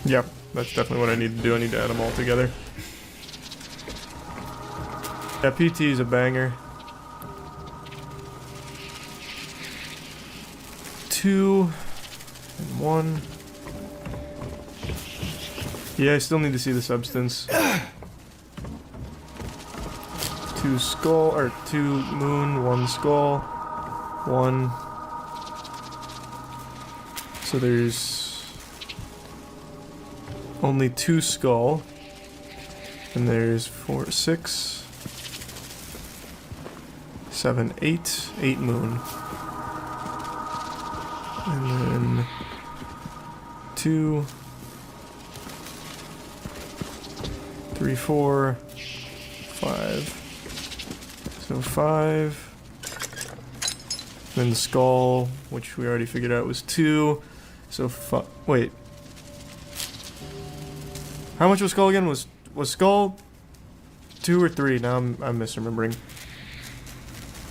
Yep, that's definitely what I need to do. I need to add them all together. Yeah, PT is a banger. 2 and 1. Yeah, I still need to see the substance. 2 skull, or 2 moon, 1 skull, 1. So there's only 2 skull, and there's 4, 6, 7, 8, 8 moon. And then 2, 3, 4, 5. So 5. Then the skull, which we already figured out was 2. So wait. How much was skull again? Was skull 2 or 3? Now I'm misremembering.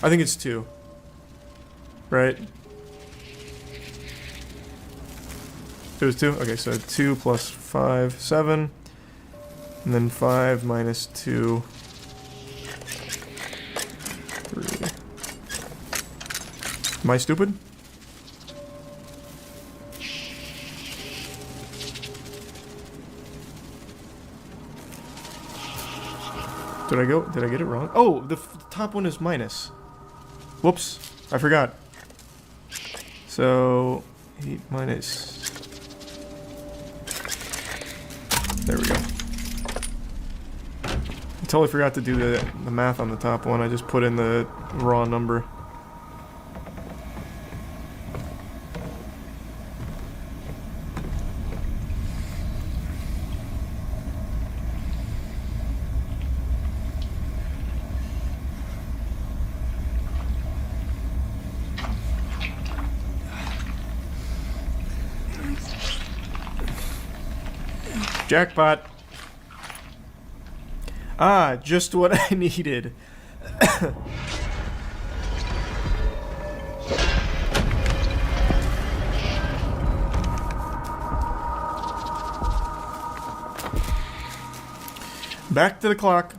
I think it's 2. Right? It was 2? Okay, so 2 plus 5, 7. And then 5 minus 2, 3. Am I stupid? Did I get it wrong? Oh, the top one is minus. Whoops, I forgot. So 8 minus. There we go. I totally forgot to do the math on the top one. I just put in the raw number. Jackpot. Ah, just what I needed. Back to the clock.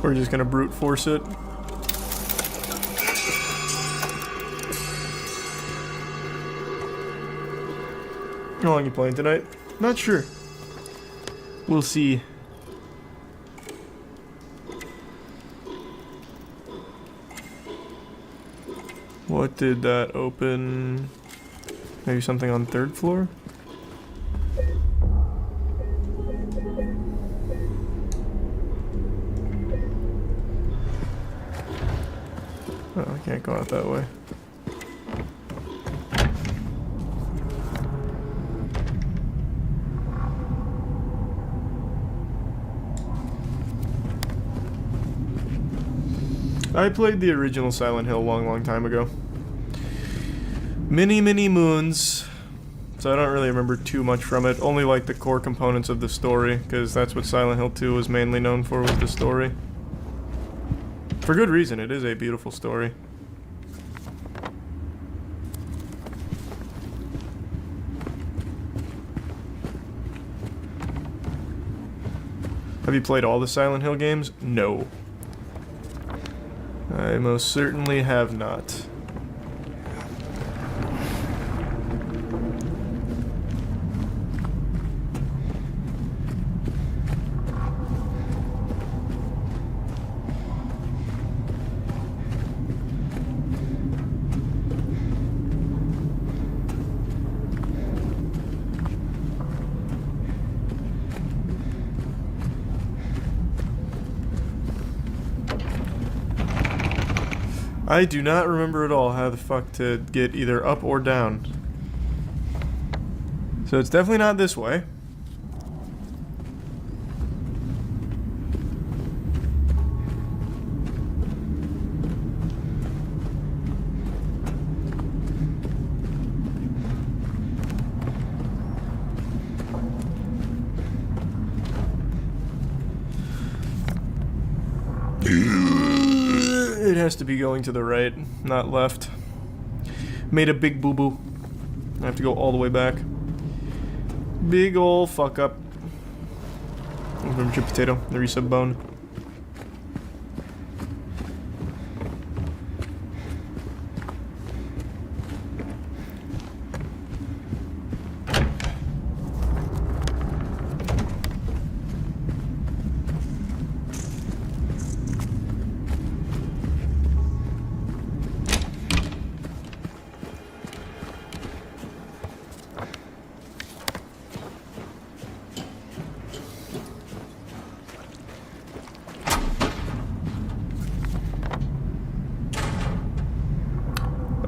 We're just gonna brute force it. How long are you playing tonight? Not sure. We'll see. What did that open? Maybe something on 3rd floor? Oh, I can't go out that way. I played the original Silent Hill a long time ago. Many moons. So I don't really remember too much from it. Only like the core components of the story, because that's what Silent Hill 2 was mainly known for, was the story. For good reason, it is a beautiful story. Have you played all the Silent Hill games? No. I most certainly have not. I do not remember at all how the fuck to get either up or down. So it's definitely not this way. It has to be going to the right, not left. Made a big boo-boo. I have to go all the way back. Big ol' fuck up. From chip potato, the resub bone.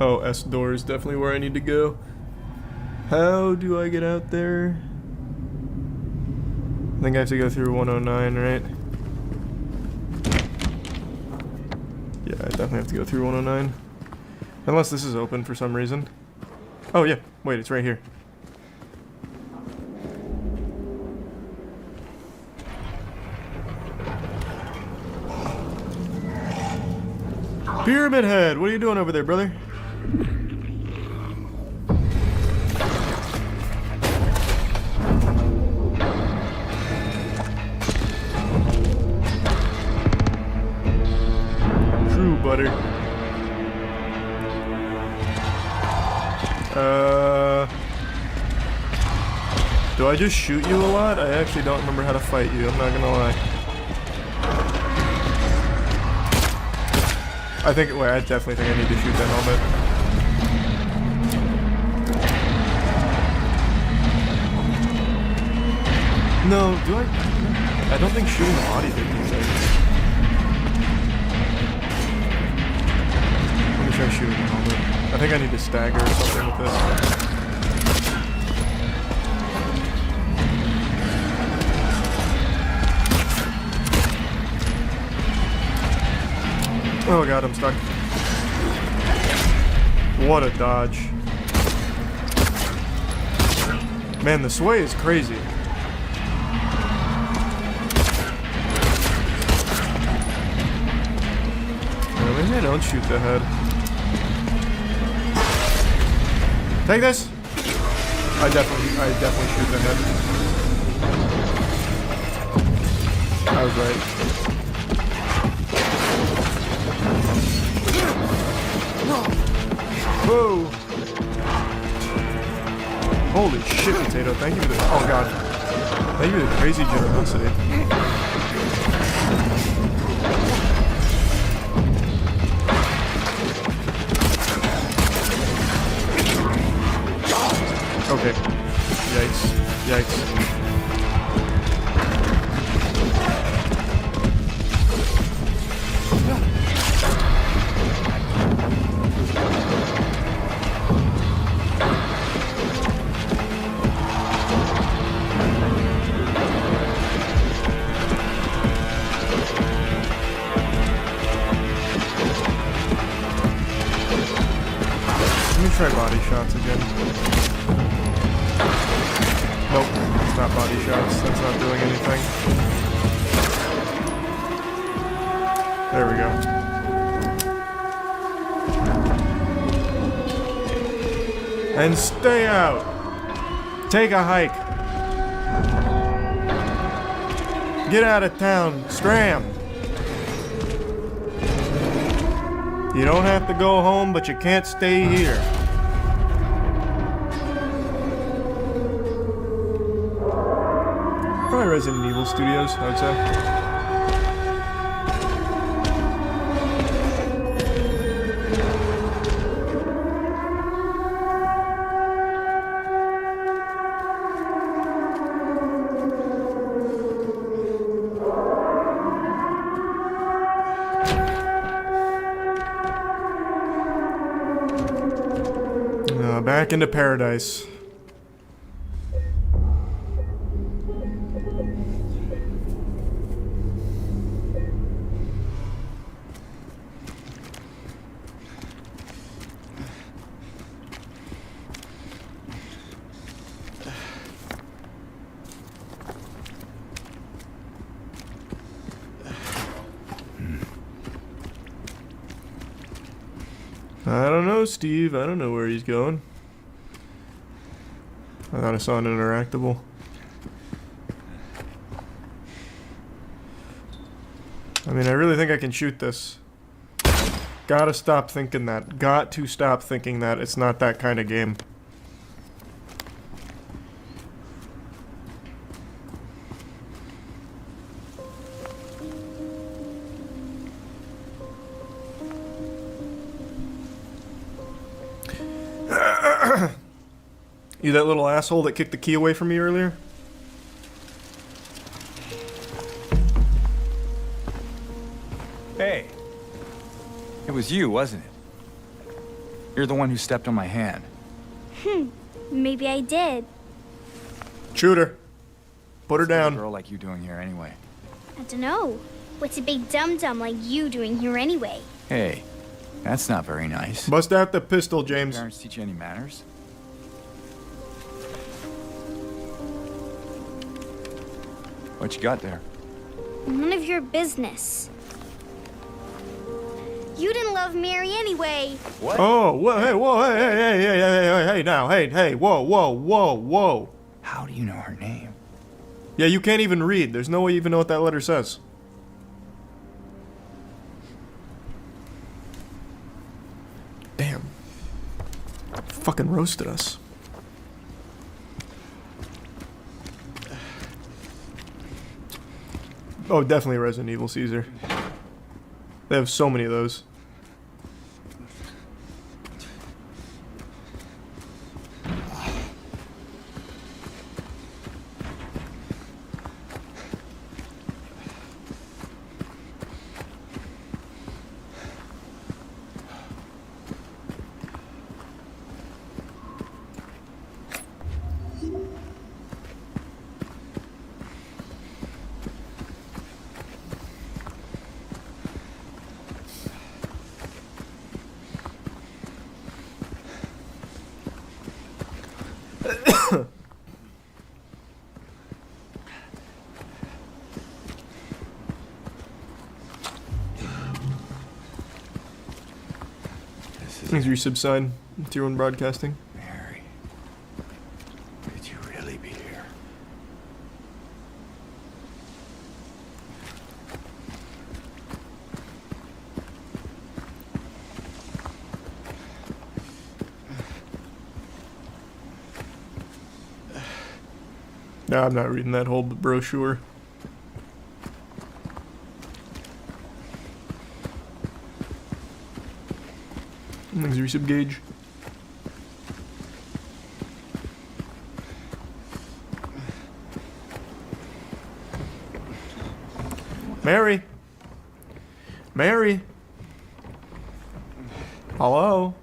Oh, S door is definitely where I need to go. How do I get out there? I think I have to go through 109, right? Yeah, I definitely have to go through 109. Unless this is open for some reason. Oh yeah, wait, it's right here. Pyramid Head, what are you doing over there, brother? True butter. Do I just shoot you a lot? I actually don't remember how to fight you, I'm not gonna lie. I definitely think I need to shoot that helmet. No, do I? I don't think shooting the body did anything. Let me try shooting the helmet. I think I need to stagger or something with this. Oh god, I'm stuck. What a dodge. Man, the sway is crazy. Maybe I don't shoot the head. Take this! I definitely shoot the head. I was right. Whoa! Holy shit, potato! Thank you for the. Oh god! Thank you for the crazy generosity. Okay. Yikes! Yikes! Try body shots again. Nope, it's not body shots. That's not doing anything. There we go. And stay out. Take a hike. Get out of town. Scram. You don't have to go home, but you can't stay here. Probably Resident Evil Studios, I would say. Back into paradise. I don't know, Steve. I don't know where he's going. I thought I saw an interactable. I mean, I really think I can shoot this. Gotta stop thinking that. Got to stop thinking that. It's not that kind of game. You that little asshole that kicked the key away from me earlier? Hey. It was you, wasn't it? You're the one who stepped on my hand. Maybe I did. Shoot her. Put her down. What's a girl like you doing here anyway? I don't know. What's a big dum-dum like you doing here anyway? Hey, that's not very nice. Bust out the pistol, James. Parents teach you any manners? What you got there? None of your business. You didn't love Mary anyway. What? Oh, hey, whoa, hey, now, hey, whoa. How do you know her name? Yeah, you can't even read. There's no way you even know what that letter says. Damn. Fucking roasted us. Oh, definitely Resident Evil Caesar. They have so many of those. Thanks for your sub sign, Tier 1 Broadcasting. Mary, could you really be here? No, I'm not reading that whole brochure. Thanks for your sub gauge. Mary. Mary. Hello.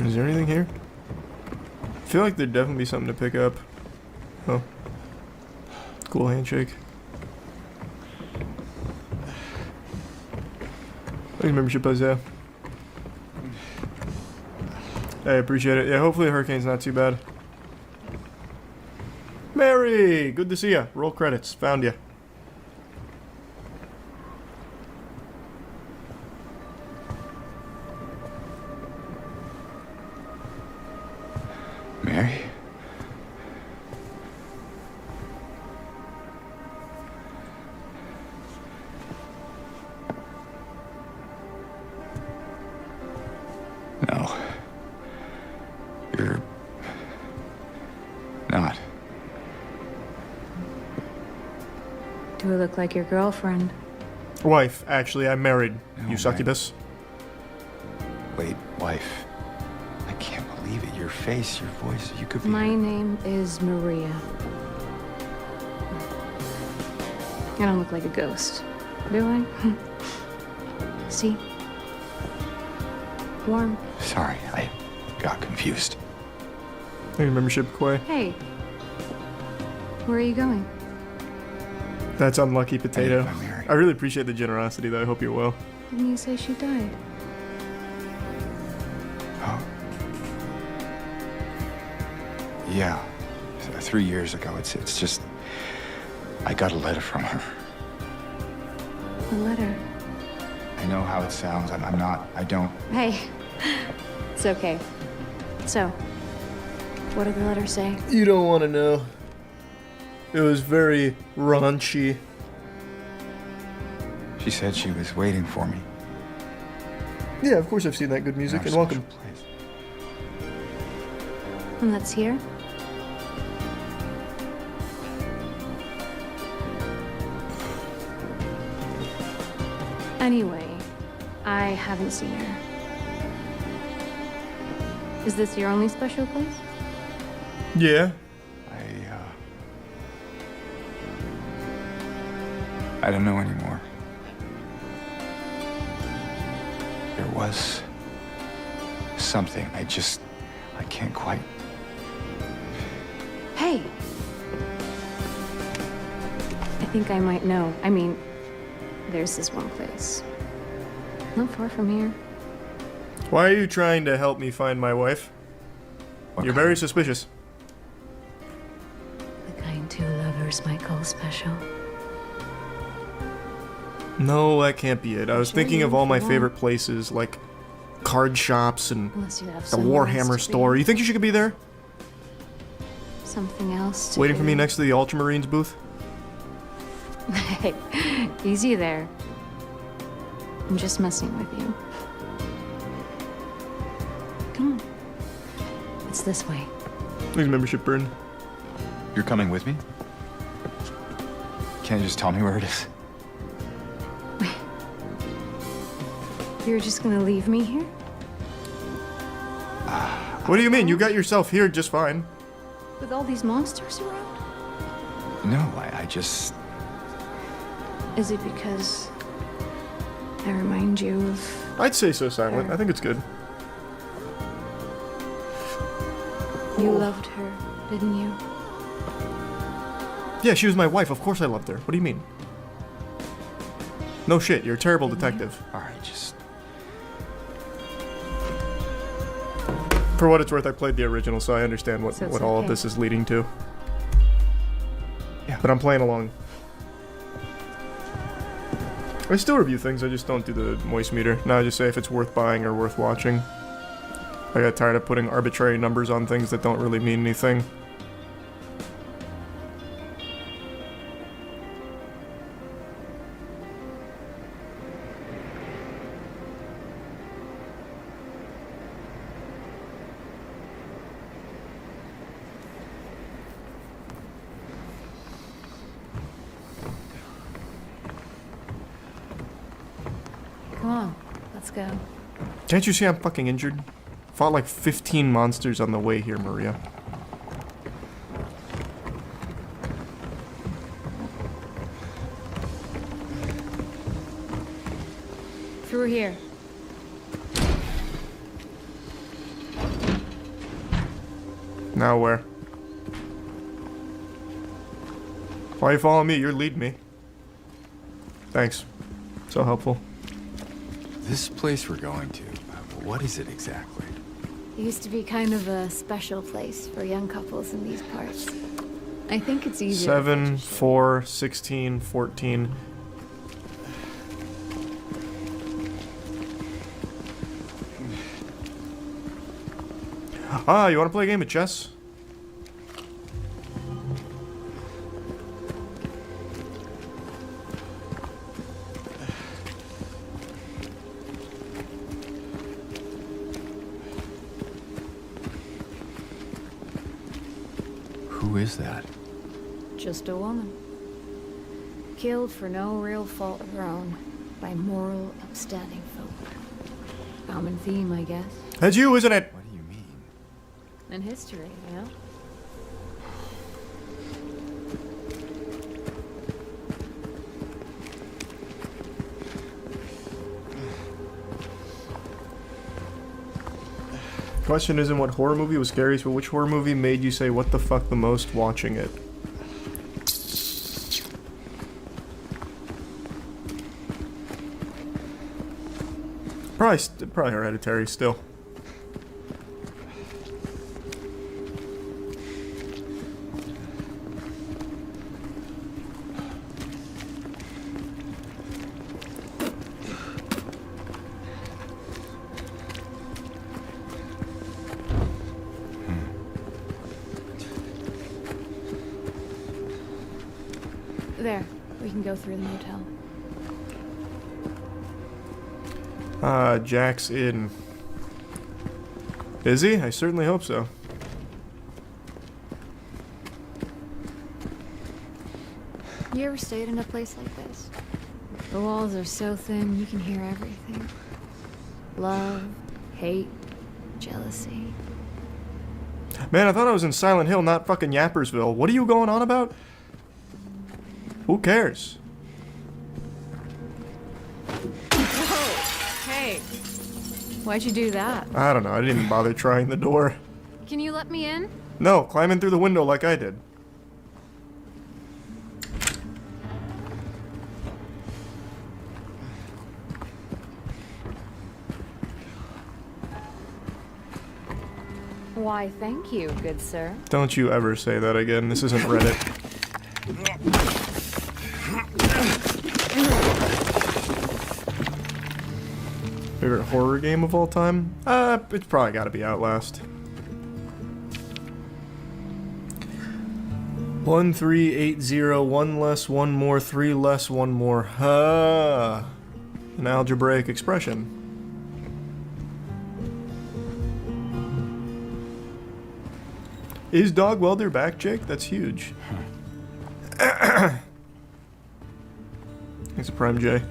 Is there anything here? I feel like there'd definitely be something to pick up. Oh. Cool handshake. Thanks, membership, Isaiah. I appreciate it. Yeah, hopefully the hurricane's not too bad. Mary! Good to see ya. Roll credits. Found ya. Mary? No. You're Do I look like your girlfriend? Wife, actually, I'm married. No, You succubus. Wait, wife. I can't believe it. Your face, your voice, you could be... My name is Maria. I don't look like a ghost, do I? See? Warm. Sorry, I got confused. Hey, membership, Quay. Hey. Where are you going? That's Unlucky Potato. I really appreciate the generosity, though. I hope you're well. Didn't you say she died? Oh. Yeah. 3 years ago. It's just... I got a letter from her. A letter? I know how it sounds. I'm not... I don't... Hey. It's okay. So, what did the letter say? You don't want to know. It was very raunchy. She said she was waiting for me. Yeah, of course I've seen that good music, and welcome. And let's hear. Anyway, I haven't seen her. Is this your only special place? Yeah. I don't know anymore. There was something. I can't quite. Hey! I think I might know. I mean, there's this one place. Not far from here. Why are you trying to help me find my wife? You're very suspicious. The kind two lovers might call special. No, that can't be it. I was thinking of all my favorite places, like card shops and Unless you have the somewhere else Warhammer to store. be. You think you should be there? Something else to Waiting for do. me next to the Ultramarines booth? Hey, easy there. I'm just messing with you. Come on. It's this way. Please, membership burn. You're coming with me? Can't you just tell me where it is? You're just gonna leave me here? What do you mean? You got yourself here just fine. With all these monsters around? No, I just... Is it because I remind you of... I'd say so, Silent. I think it's good. You loved her, didn't you? Yeah, she was my wife. Of course I loved her. What do you mean? No shit, you're a terrible detective. Alright, just... For what it's worth, I played the original, so I understand what, So it's what all of okay. this is leading to. Yeah. But I'm playing along. I still review things, I just don't do the moist meter. Now I just say if it's worth buying or worth watching. I got tired of putting arbitrary numbers on things that don't really mean anything. Come on, let's go. Can't you see I'm fucking injured? Fought like 15 monsters on the way here, Maria. Through here. Now where? Why you following me? You're leading me. Thanks. So helpful. This place we're going to, what is it exactly? It used to be kind of a special place for young couples in these parts. I think it's easier. 7, 4, 16, 14. Ah, you want to play a game of chess? Who is that? Just a woman. killed for no real fault of their own by moral, upstanding folk. Common theme, I guess. That's you, isn't it? What do you mean? In history, you know? Question isn't what horror movie was scariest, but which horror movie made you say what the fuck the most watching it? Probably Hereditary still. There, we can go through the motel. Jack's in. Is he? I certainly hope so. You ever stayed in a place like this? The walls are so thin, you can hear everything. Love, hate, jealousy. Man, I thought I was in Silent Hill, not fucking Yappersville. What are you going on about? Who cares? Whoa! Hey! Why'd you do that? I don't know. I didn't even bother trying the door. Can you let me in? No, climb in through the window like I did. Why, thank you, good sir. Don't you ever say that again. This isn't Reddit. Favorite horror game of all time? It's probably gotta be Outlast. 1, 3, 8, 0, 1 less, 1 more, 3 less, 1 more. An algebraic expression. Is Dog Welder back, Jake? That's huge. Thanks, Prime J.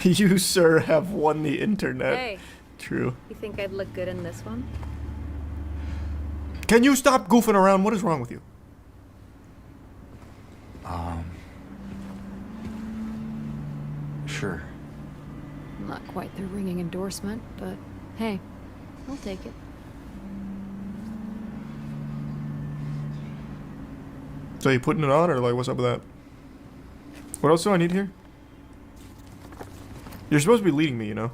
You, sir, have won the internet. Hey. True. You think I'd look good in this one? Can you stop goofing around? What is wrong with you? Sure. Not quite the ringing endorsement, but hey, I'll take it. So you putting it on, or like, what's up with that? What else do I need here? You're supposed to be leading me, you know?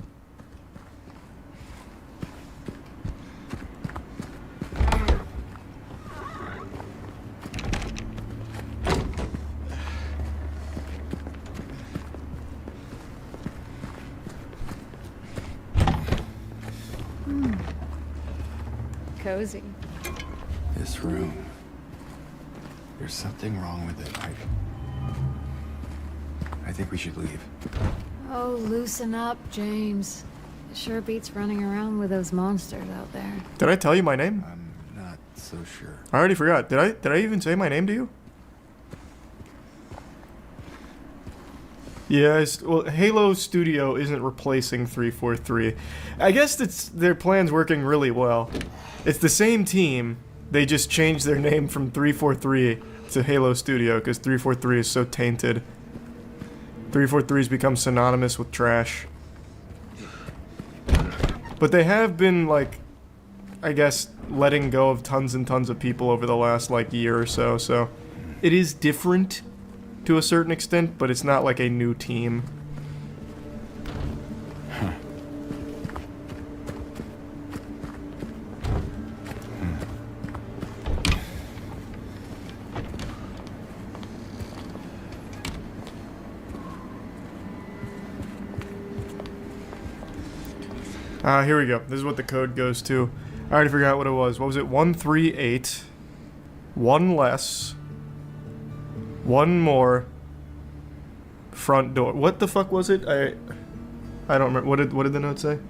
Cozy. This room. There's something wrong with it. I think we should leave. Oh, loosen up, James. It sure beats running around with those monsters out there. Did I tell you my name? I'm not so sure. I already forgot. Did I even say my name to you? Yeah, well, Halo Studio isn't replacing 343. I guess their plan's working really well. It's the same team. They just changed their name from 343 to Halo Studio because 343 is so tainted. 343 has become synonymous with trash. But they have been, like, I guess, letting go of tons and tons of people over the last, like, year or so, so it is different to a certain extent, but it's not like a new team. Here we go. This is what the code goes to. I already forgot what it was. What was it? 138. 1 less. 1 more. Front door. What the fuck was it? I don't remember. What did the note say?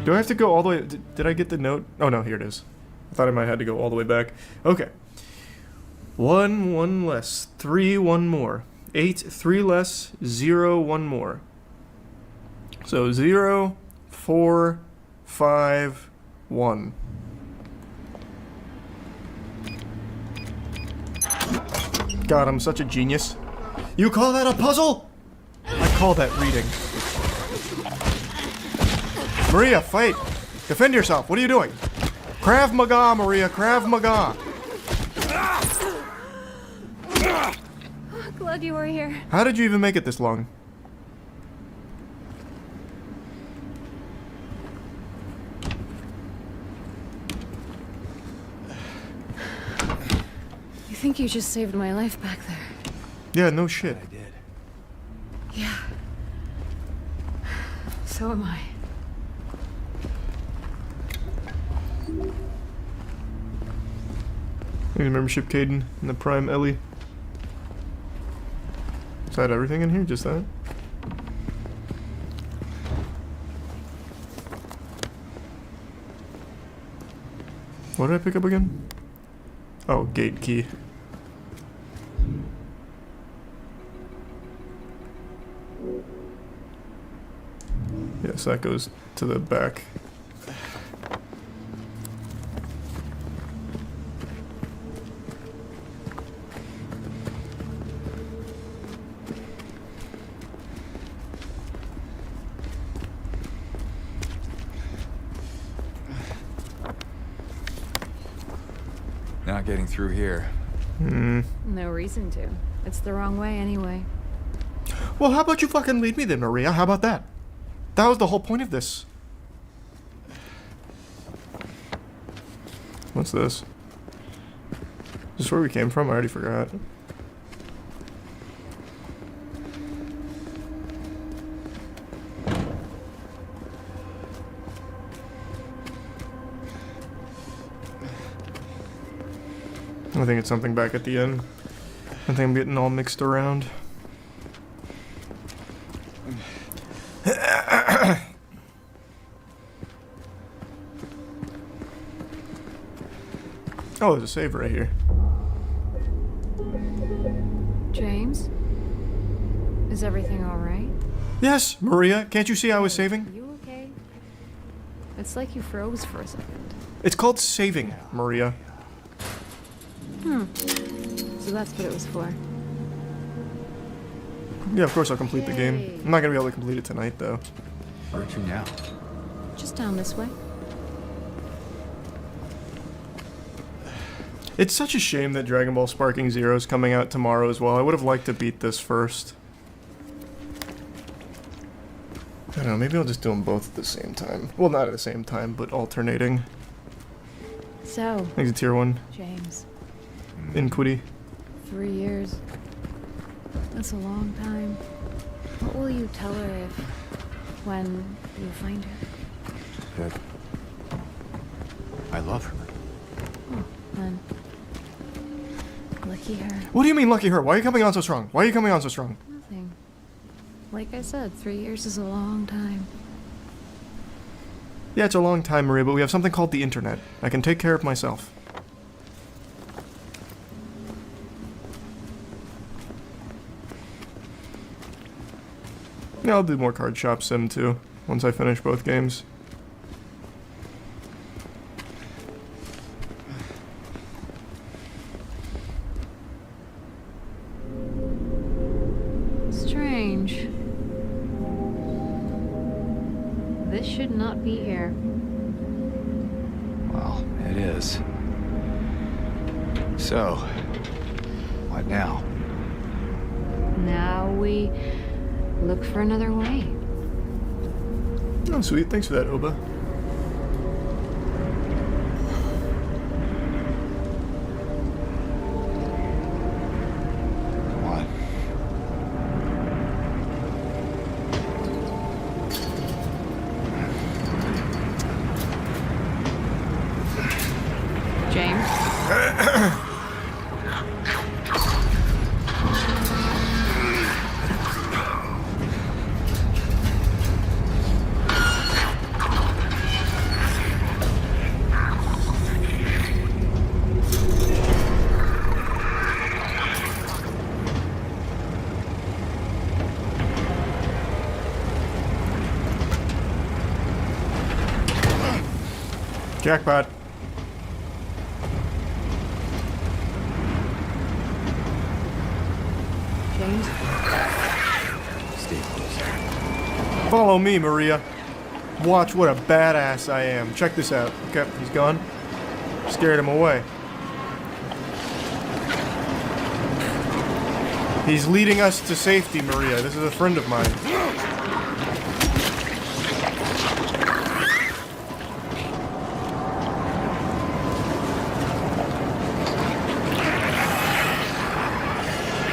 Do I have to go all the way? Did I get the note? Oh no, here it is. I thought I might have to go all the way back. Okay. 1 less. 3 1 more. 8 3 less. 0 1 more. So 0 4 5 1. God, I'm such a genius. You call that a puzzle? I call that reading. Maria, fight! Defend yourself. What are you doing? Krav Maga, Maria. Krav Maga. Glad you were here. How did you even make it this long? You think you just saved my life back there? Yeah, no shit. I did. Yeah. So am I. Here's membership, Caden, and the Prime Ellie. Is that everything in here? Just that? What did I pick up again? Oh, gate key. Yes, that goes to the back. Not getting through here. No reason to. It's the wrong way anyway. Well, how about you fucking lead me then, Maria? How about that? That was the whole point of this. What's this? Is this where we came from? I already forgot. I think it's something back at the end. I think I'm getting all mixed around. Oh, there's a save right here. James? Is everything alright? Yes, Maria. Can't you see I was saving? You okay? It's like you froze for a second. It's called saving, Maria. So that's what it was for. Yeah, of course I'll complete the game. I'm not gonna be able to complete it tonight, though. Where to now? Just down this way. It's such a shame that Dragon Ball Sparking Zero is coming out tomorrow as well. I would have liked to beat this first. I don't know, maybe I'll just do them both at the same time. Well, not at the same time, but alternating. So, I think it's tier 1. James. Iniquity. 3 years. That's a long time. What will you tell her when you find her? That I love her. Oh, then. Lucky her. What do you mean, lucky her? Why are you coming on so strong? Why are you coming on so strong? Nothing. Like I said, 3 years is a long time. Yeah, it's a long time, Maria, but we have something called the internet. I can take care of myself. Yeah, I'll do more Card Shop Sim too, once I finish both games. Strange. This should not be here. Well, it is. So, what now? Now we look for another way. Oh, sweet. Thanks for that, Oba. Come on. James? Jackpot. James? Stay close. Follow me, Maria. Watch what a badass I am. Check this out. Okay, he's gone. Scared him away. He's leading us to safety, Maria. This is a friend of mine.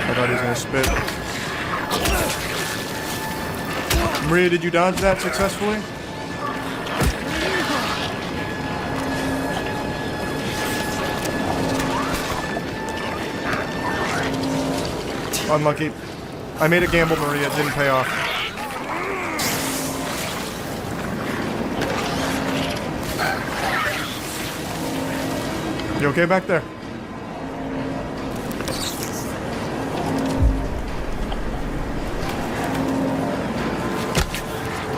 I thought he was gonna spit. Maria, did you dodge that successfully? Unlucky. I made a gamble, Maria. It didn't pay off. You okay back there?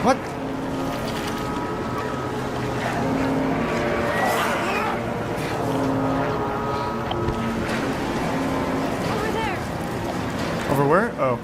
What? Over where? Oh.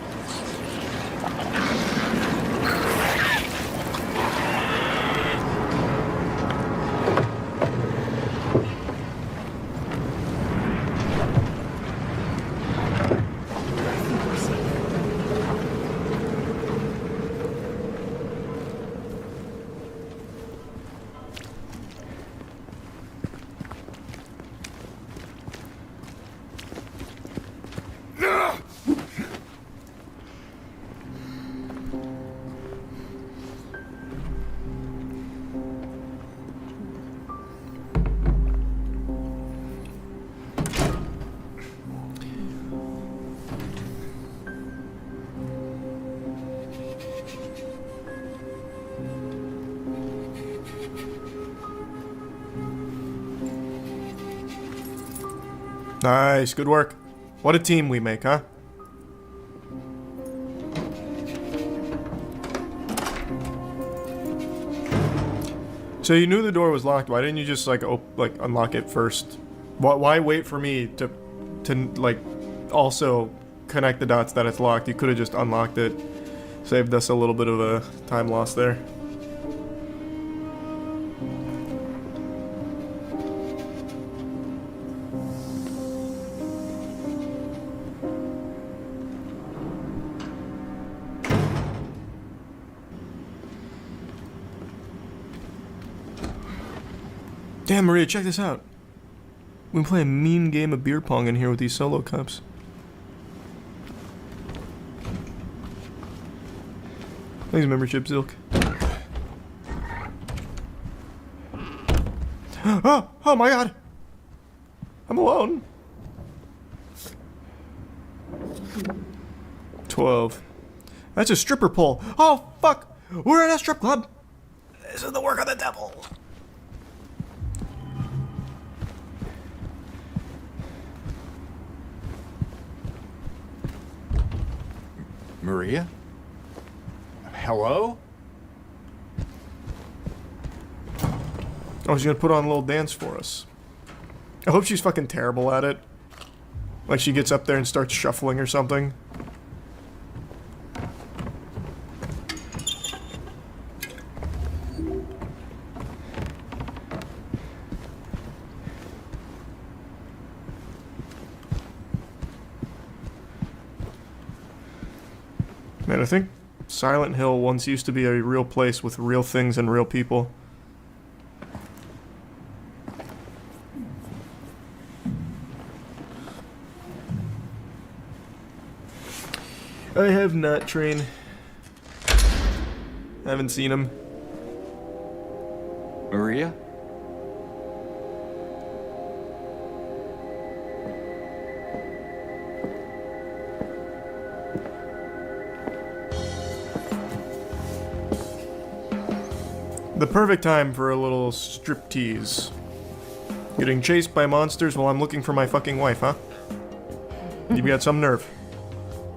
Nice, good work. What a team we make, huh? So you knew the door was locked. Why didn't you just like unlock it first? Why wait for me to like also connect the dots that it's locked? You could have just unlocked it. Saved us a little bit of a time loss there. Damn, Maria, check this out. We can play a mean game of beer pong in here with these solo cups. Thanks, membership, Zilk. Oh my god! I'm alone. 12. That's a stripper pole. Oh, fuck! We're at a strip club! This is the work of the devil. Maria? Hello? Oh, she's gonna put on a little dance for us. I hope she's fucking terrible at it. Like she gets up there and starts shuffling or something. Man, I think Silent Hill once used to be a real place with real things and real people. I have not trained. Haven't seen him. Maria? The perfect time for a little striptease. Getting chased by monsters while I'm looking for my fucking wife, huh? You've got some nerve.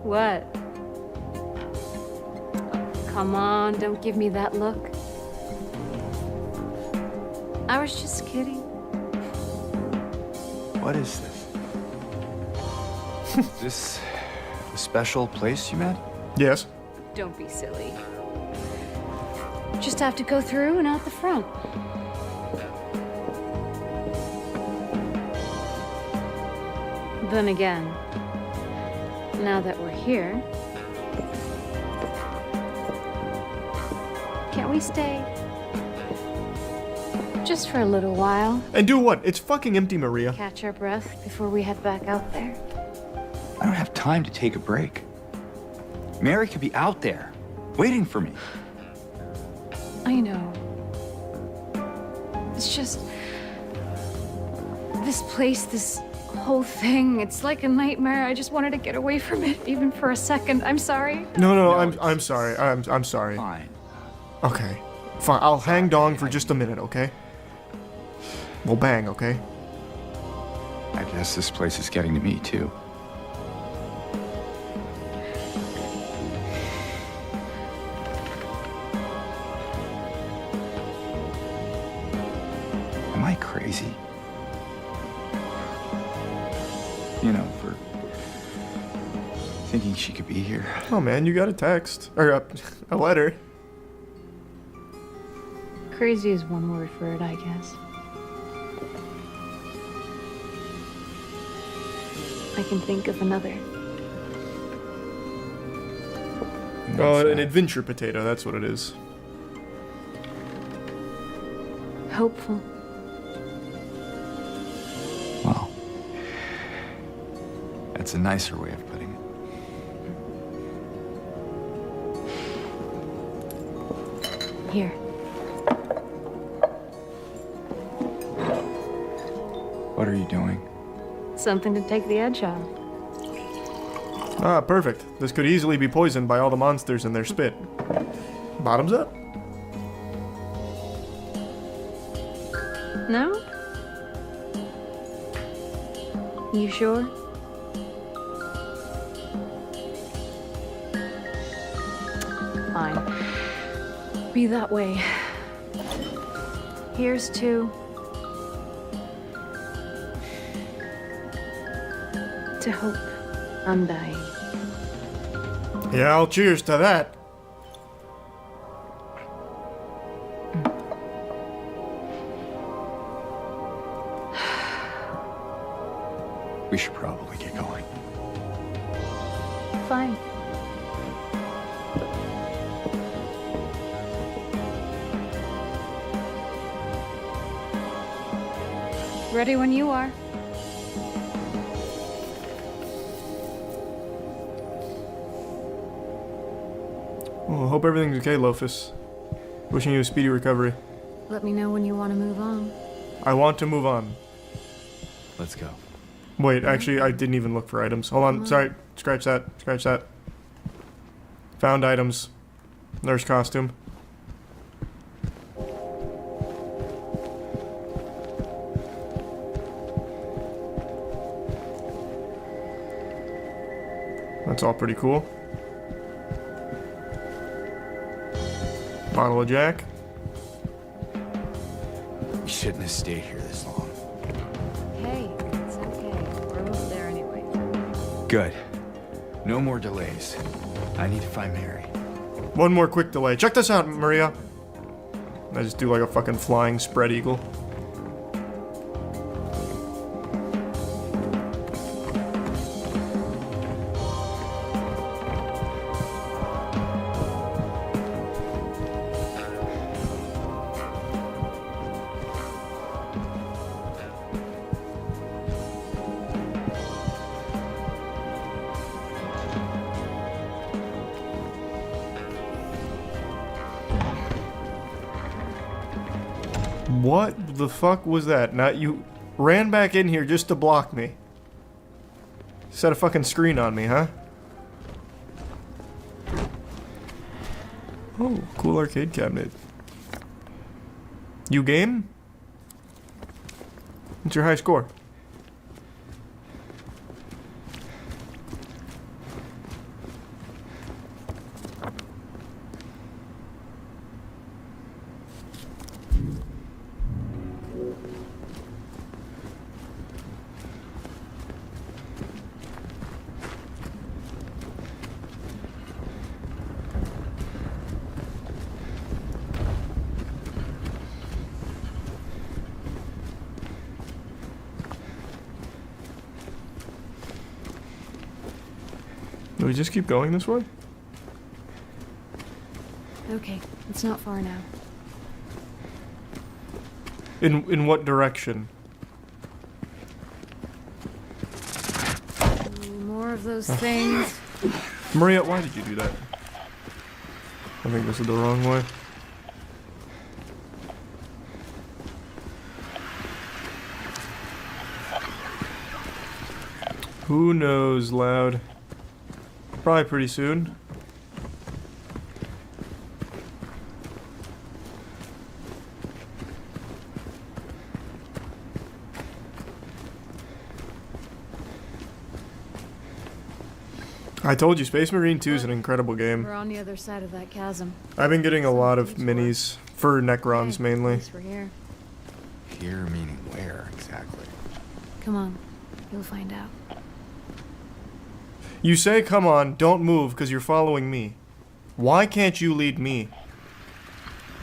What? Come on, don't give me that look. I was just kidding. What is this? Is this a special place you met? Yes. Don't be silly. Just have to go through and out the front. Then again, now that we're here, can't we stay? Just for a little while. And do what? It's fucking empty, Maria. Catch our breath before we head back out there. I don't have time to take a break. Mary could be out there, waiting for me. I know. It's just... this place, this whole thing, it's like a nightmare. I just wanted to get away from it, even for a second. I'm sorry. No, I'm sorry. I'm sorry. Fine. Okay. Fine. I'll hang dong for just a minute, okay? We'll bang, okay? I guess this place is getting to me, too. Am I crazy? You know, for thinking she could be here. Oh man, you got a text. Or a letter. Crazy is one word for it, I guess. I can think of another. Oh, an adventure potato, that's what it is. Hopeful. Well, that's a nicer way of putting it. Here. What are you doing? Something to take the edge off. Ah, perfect. This could easily be poisoned by all the monsters in their spit. Bottoms up. No? You sure? Fine. Be that way. Here's to... hope. Undying. Yeah, I'll cheers to that. We should probably get going. Fine. Ready when you are. Well, I hope everything's okay, Lofus. Wishing you a speedy recovery. Let me know when you want to move on. I want to move on. Let's go. Wait, actually, I didn't even look for items. Hold on, sorry. Scratch that. Scratch that. Found items. Nurse costume. That's all pretty cool. Bottle of Jack. We shouldn't have stayed here this long. Hey, it's okay. We're almost there anyway. Good. No more delays. I need to find Mary. One more quick delay. Check this out, Maria. I just do like a fucking flying spread eagle. What the fuck was that? Now you ran back in here just to block me. Set a fucking screen on me, huh? Oh, cool arcade cabinet. You game? What's your high score? Do we just keep going this way? Okay, it's not far now. In what direction? More of those things. Maria, why did you do that? I think this is the wrong way. Who knows, Loud? Probably pretty soon. I told you, Space Marine 2 is an incredible game. We're on the other side of that chasm. I've been getting a lot of minis for Necrons mainly. At least we're here. Here meaning where exactly? Come on, you'll find out. You say, come on, don't move because you're following me. Why can't you lead me?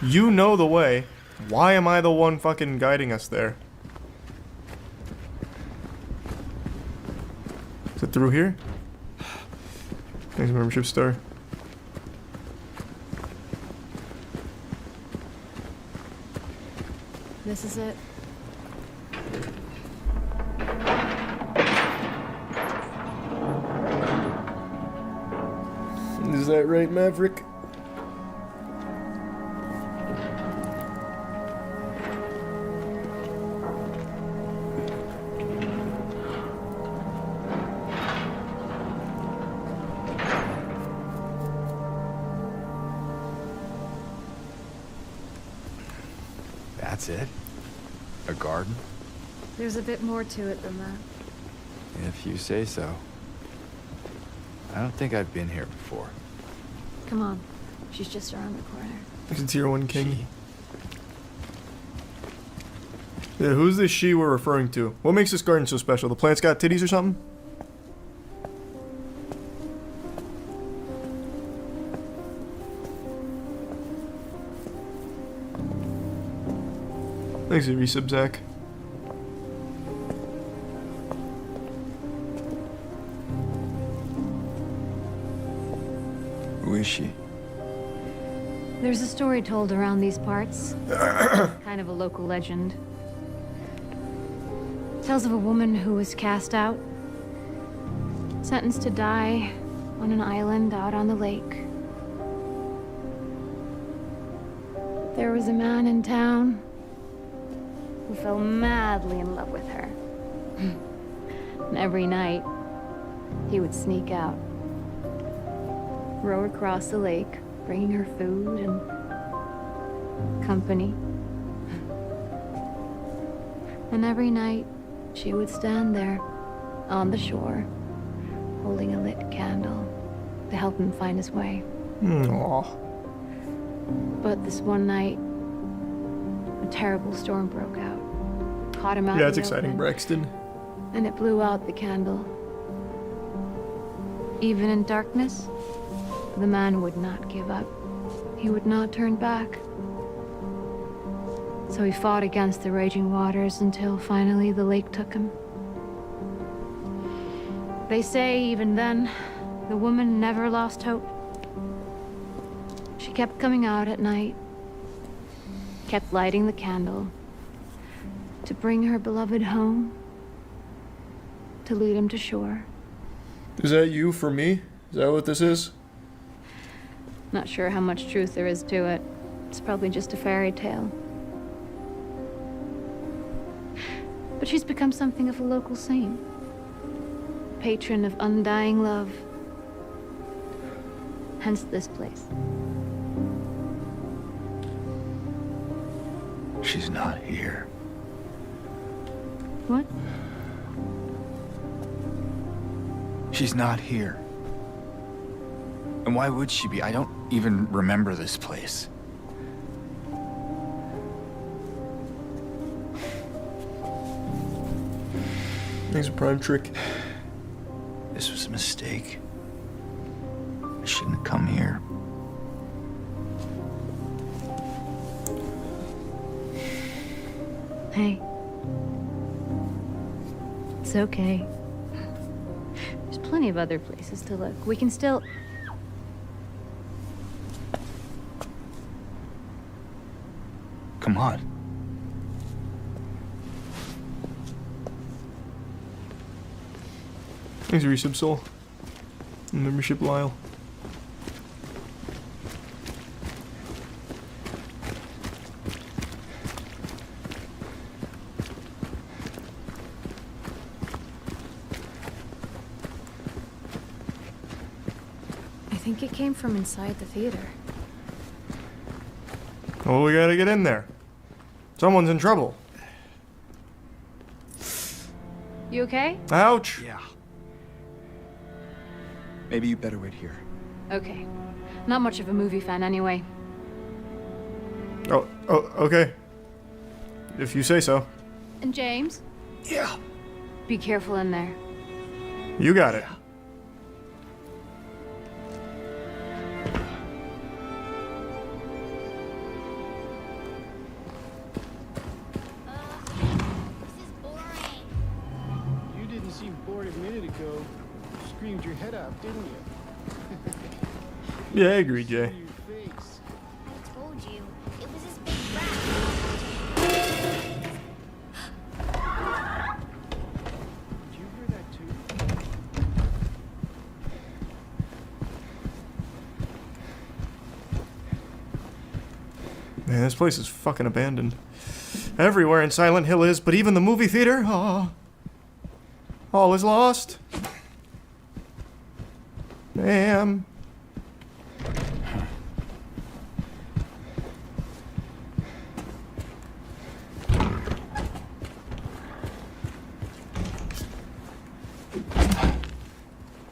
You know the way. Why am I the one fucking guiding us there? Is it through here? Thanks, membership star. This is it. Is that right, Maverick? That's it? A garden? There's a bit more to it than that. If you say so. I don't think I've been here before. Come on, she's just around the corner. It's a tier 1 king. Yeah, who's this she we're referring to? What makes this garden so special? The plant's got titties or something? Thanks for the resub, Zach. Who is she? There's a story told around these parts. Kind of a local legend. Tells of a woman who was cast out, sentenced to die on an island out on the lake. There was a man in town who fell madly in love with her. And every night, he would sneak out, row across the lake, bringing her food and company. And every night, she would stand there on the shore, holding a lit candle to help him find his way. Aww. But this one night, a terrible storm broke out. Caught him out. Yeah, in it's the exciting, open, Braxton. and it blew out the candle. Even in darkness, the man would not give up. He would not turn back. So he fought against the raging waters until finally the lake took him. They say even then, the woman never lost hope. She kept coming out at night, kept lighting the candle to bring her beloved home, to lead him to shore. Is that you for me? Is that what this is? Not sure how much truth there is to it. It's probably just a fairy tale. But she's become something of a local saint. Patron of undying love. Hence this place. She's not here. What? She's not here. And why would she be? I don't even remember this place. Thanks for Prime Trick. This was a mistake. I shouldn't have come here. Hey. It's okay. There's plenty of other places to look. We can still... Come on. Thanks, Resub Soul. Membership Lyle. I think it came from inside the theater. Well, we gotta get in there. Someone's in trouble. You okay? Ouch! Yeah. Maybe you better wait here. Okay. Not much of a movie fan anyway. Oh, okay. If you say so. And James? Yeah. Be careful in there. You got it. You didn't seem bored a minute ago. You screamed your head off, didn't you? Yeah, I agree, Jay. Your face. I told you, it was this big rat. Did you hear that too? Man, this place is fucking abandoned. Everywhere in Silent Hill is, but even the movie theater? Oh. All is lost. Damn.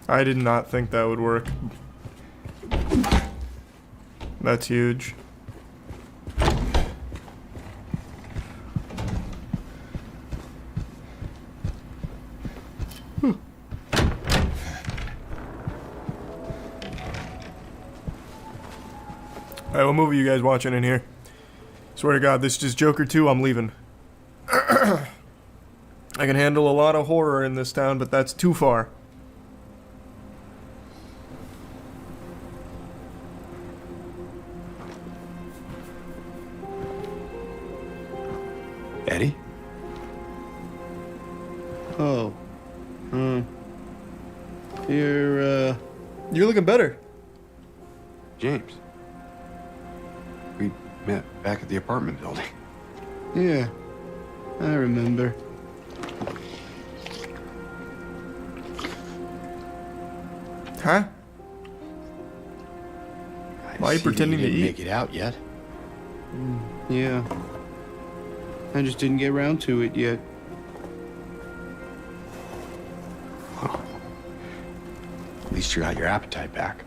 I did not think that would work. That's huge. Alright, what movie are you guys watching in here? Swear to God, this is just Joker 2, I'm leaving. I can handle a lot of horror in this town, but that's too far. Eddie? Oh. You're looking better. James. We met back at the apartment building. Yeah. I remember. Huh? Why are you see that pretending to didn't eat? make it out yet. Yeah. I just didn't get around to it yet. At least you got your appetite back.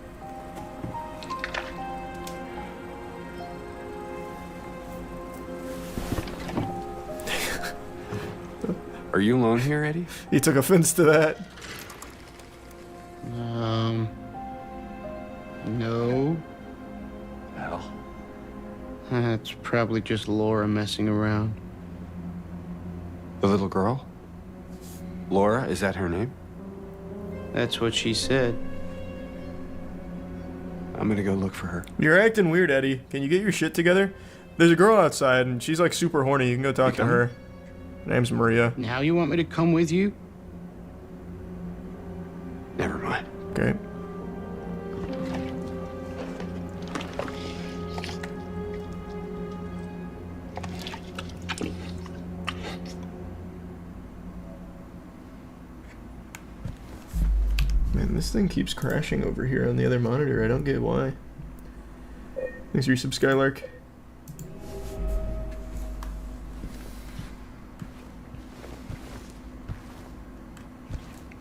Are you alone here, Eddie? He took offense to that. No. Well. That's probably just Laura messing around. The little girl? Laura, is that her name? That's what she said. I'm gonna go look for her. You're acting weird, Eddie. Can you get your shit together? There's a girl outside, and she's like super horny. You can go talk to her. Her name's Maria. Now you want me to come with you? Never mind. Okay. Man, this thing keeps crashing over here on the other monitor. I don't get why. Thanks for your sub, Skylark.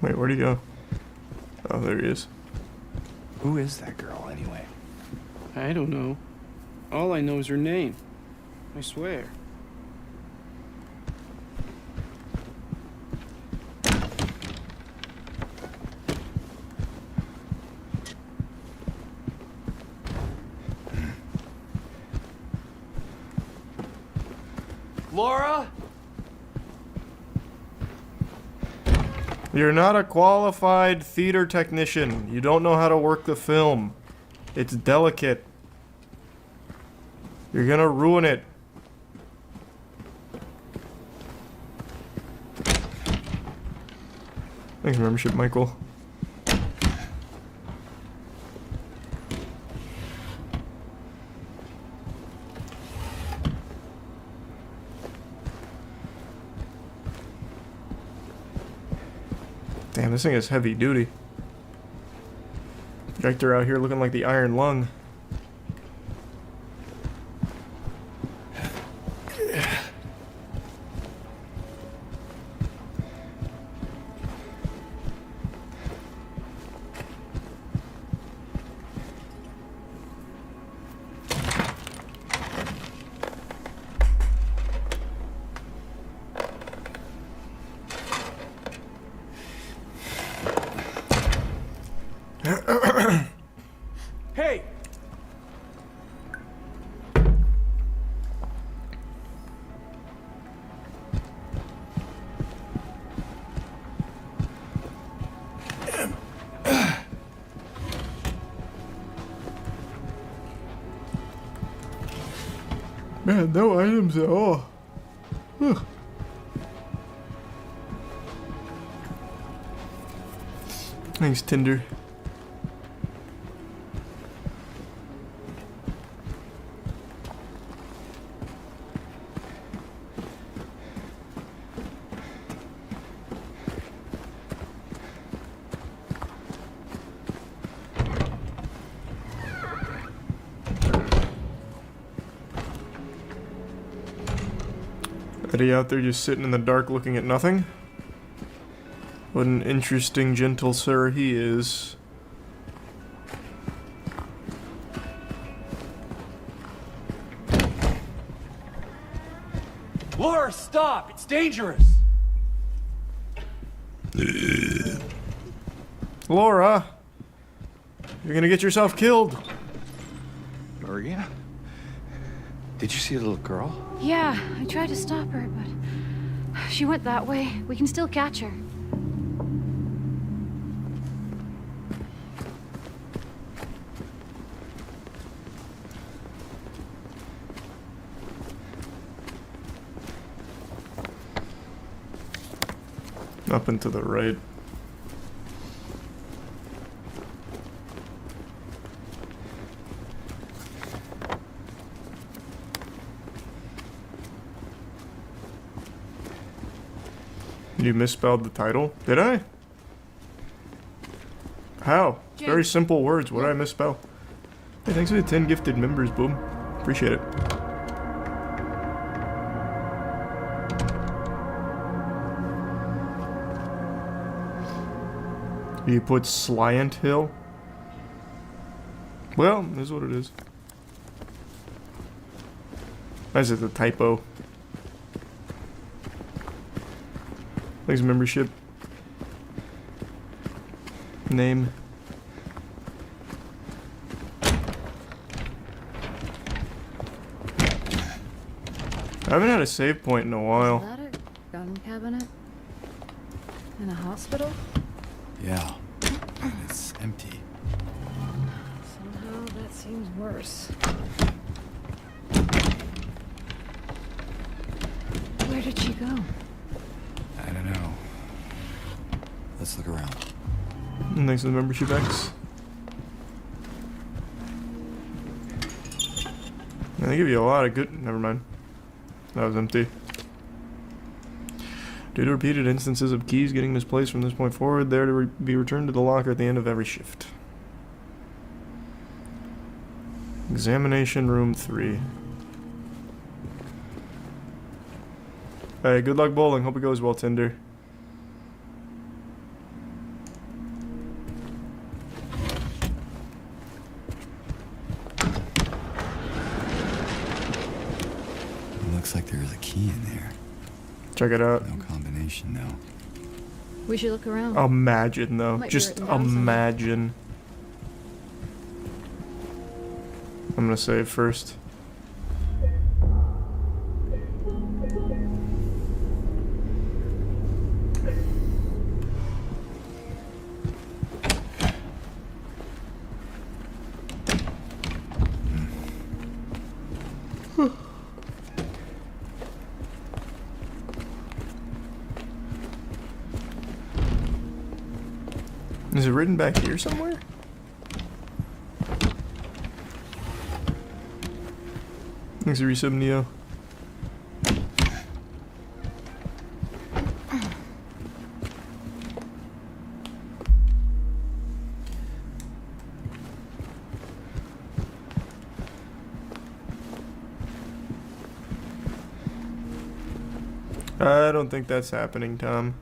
Wait, where'd he go? Oh, there he is. Who is that girl, anyway? I don't know. All I know is her name. I swear. Laura? You're not a qualified theater technician. You don't know how to work the film. It's delicate. You're gonna ruin it. Thanks for membership, Michael. Damn, this thing is heavy duty. Projector out here looking like the Iron Lung. Hey! Man, no items at all. Ugh. Thanks, Tinder. Eddie out there just sitting in the dark looking at nothing. What an interesting, gentle sir he is. Laura, stop! It's dangerous! Laura! You're gonna get yourself killed! Maria? Did you see the little girl? Yeah, I tried to stop her, but she went that way. We can still catch her. Up and to the right. You misspelled the title? Did I? How? Jake. Very simple words. What did I misspell? Hey, thanks for the 10 gifted members, Boom. Appreciate it. You put Slyant Hill? Well, this is what it is. That's just a typo. Thanks, membership. Name. I haven't had a save point in a while. Ladder, gun cabinet, in a hospital. Yeah, and it's empty. Somehow that seems worse. Where did she go? I don't know. Let's look around. And thanks for the membership, X. Man, they give you a lot of good. Never mind. That was empty. Due to repeated instances of keys getting misplaced from this point forward, they're to be returned to the locker at the end of every shift. Examination room 3. Hey, good luck bowling. Hope it goes well, Tinder. Looks like there is a key in there. Check it out. No combination, though. We should look around. Imagine, though. Might be Just written down somewhere. imagine. I'm gonna save first. Is it written back here somewhere? Thanks for resub, Neo. I don't think that's happening, Tom.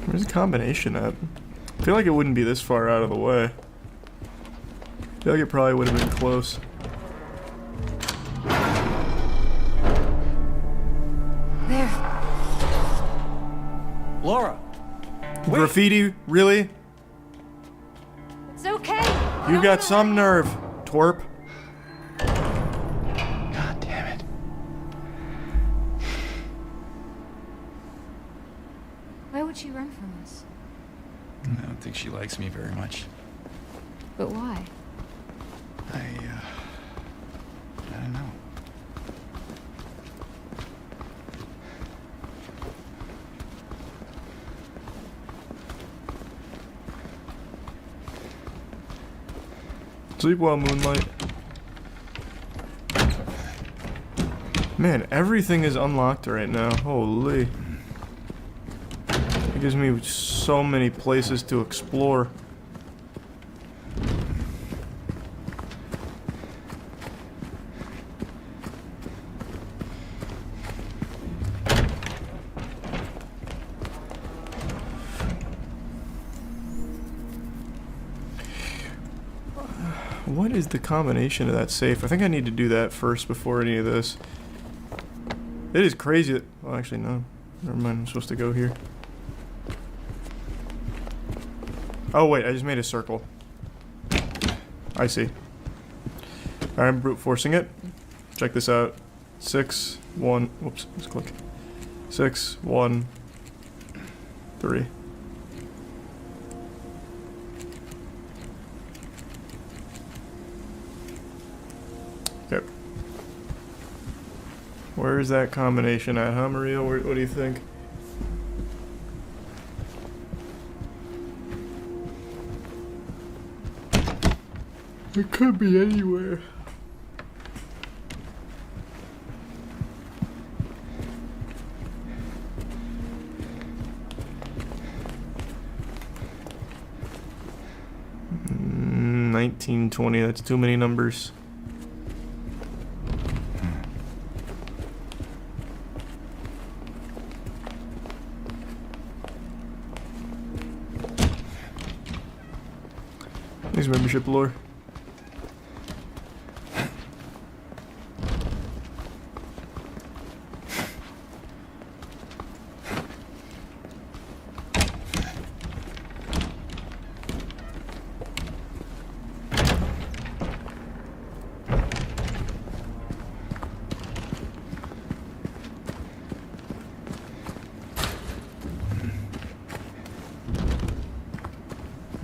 Where's the combination at? I feel like it wouldn't be this far out of the way. I feel like it probably would have been close. There. Laura! Graffiti? Really? It's okay. You got some nerve, twerp. God damn it. Why would she run from us? I don't think she likes me very much. But why? I don't know. Sleep well, Moonlight. Man, everything is unlocked right now. Holy. It gives me so many places to explore. What is the combination of that safe? I think I need to do that first before any of this. It is crazy that... Well, actually, no. Never mind, I'm supposed to go here. Oh, wait, I just made a circle. I see. Alright, I'm brute forcing it. Check this out. 6, 1... Whoops, let's click. 6, 1, 3. Okay. Where's that combination at, huh, Maria? What do you think? It could be anywhere. Mm, 19, 20, that's too many numbers. Thanks, membership lore.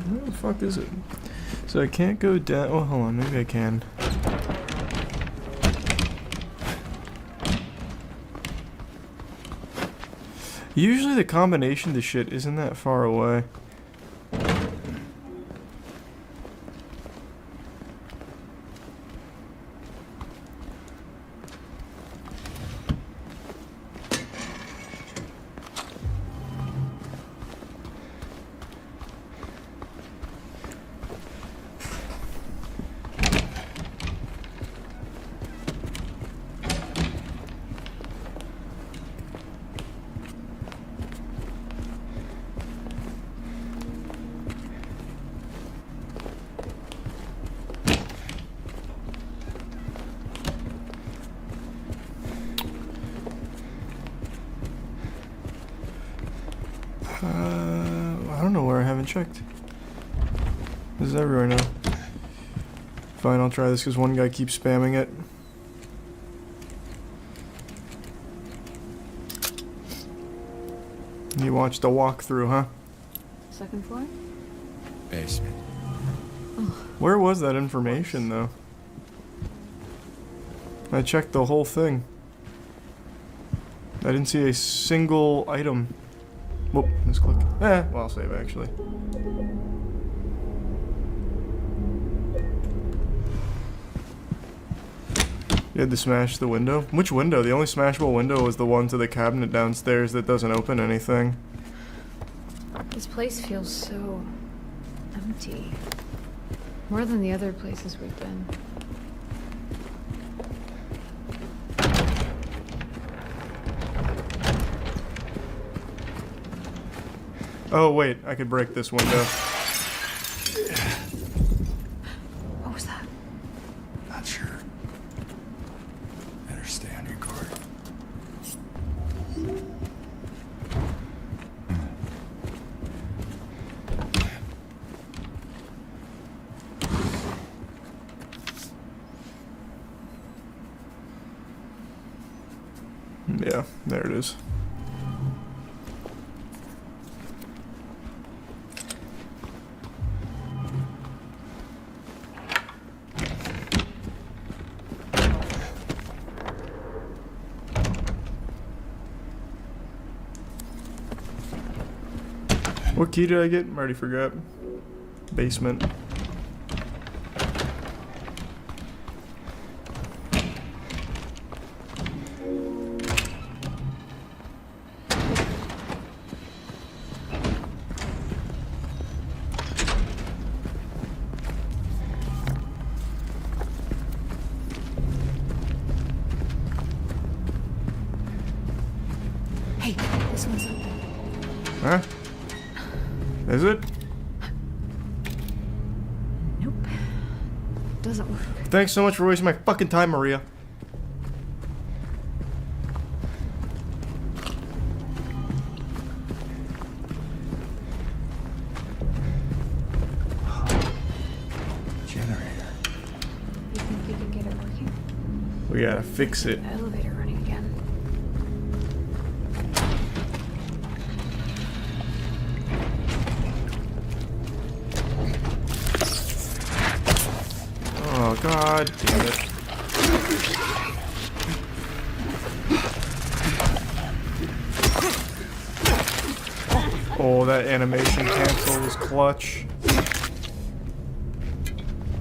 Where the fuck is it? So I can't go down. Oh, hold on. Maybe I can. Usually the combination to shit isn't that far away. don't know where I haven't checked. This is everywhere now. Fine, I'll try this because one guy keeps spamming it. You watched a walkthrough, huh? Second floor? Basement. Where was that information, though? I checked the whole thing. I didn't see a single item. Whoop, let's click. Well, I'll save, actually. You had to smash the window? Which window? The only smashable window was the one to the cabinet downstairs that doesn't open anything. This place feels so empty. More than the other places we've been. Oh, wait, I could break this window. What was that? Not sure. Better stay on your guard. Yeah, there it is. What key did I get? I already forgot. Basement. Hey, this one's open. Huh? Is it? Nope. Doesn't work. Thanks so much for wasting my fucking time, Maria. Generator. You think we can get it working? We gotta fix it. Elevator running again. Oh, god damn it. Oh, that animation cancel was clutch.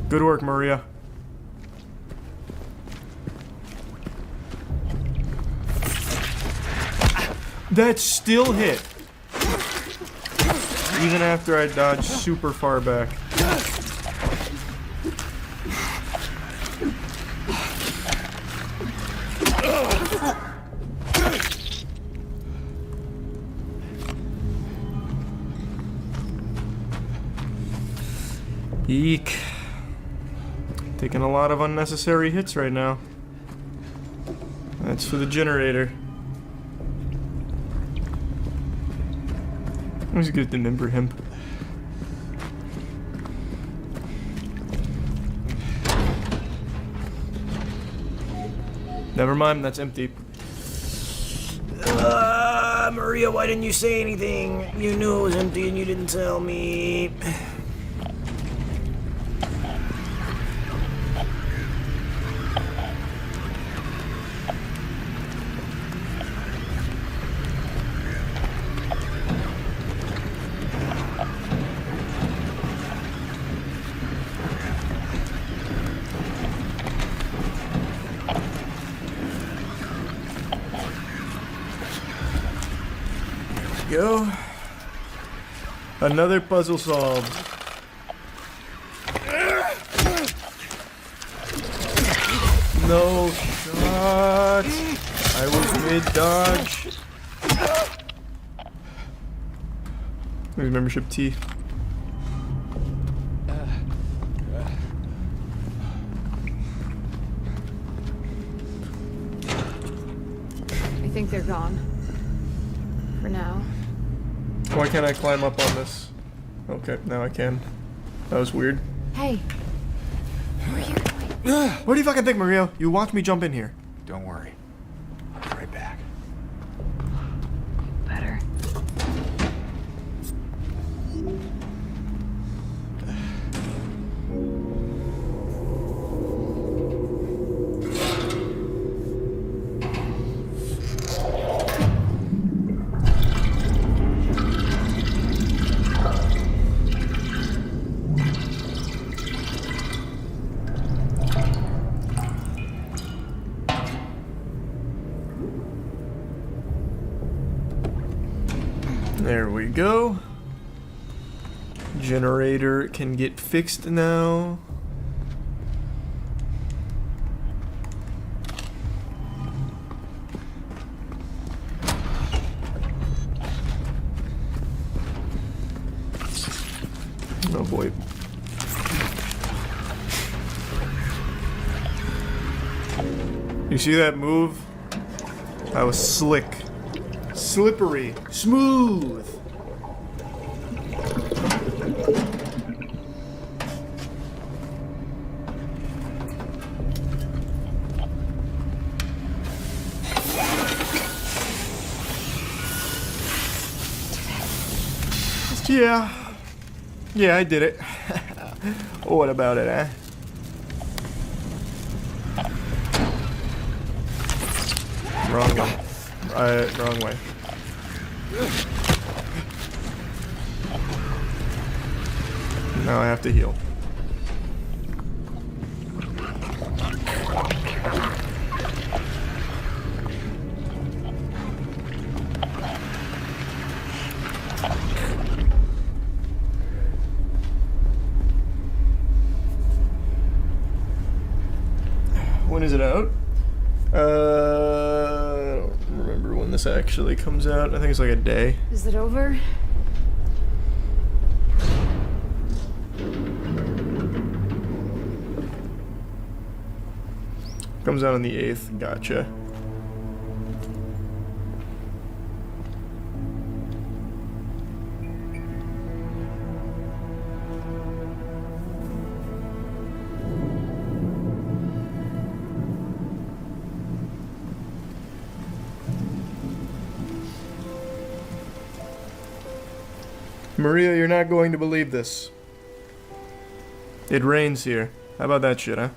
Good work, Maria. That still hit. Even after I dodged super far back. Eek. Taking a lot of unnecessary hits right now. That's for the generator. Let's get the member hemp. Never mind, that's empty. Maria, why didn't you say anything? You knew it was empty and you didn't tell me. Go. Another puzzle solved. No shot. I was mid-dodge. Where's membership T? I think they're gone. For now. Why can't I climb up on this? Okay, now I can. That was weird. Hey. What do you fucking think, Maria? You watch me jump in here. Don't worry. I'll be right back. Better. There we go. Generator can get fixed now. Oh boy. You see that move? That was slick. Slippery. Smooth. Yeah. Yeah, I did it. What about it, eh? Wrong way. Wrong way. Now I have to heal. When is it out? I don't remember when this actually comes out. I think it's like a day. Is it over? Comes out on the 8th. Gotcha. Maria, you're not going to believe this. It rains here. How about that shit, huh?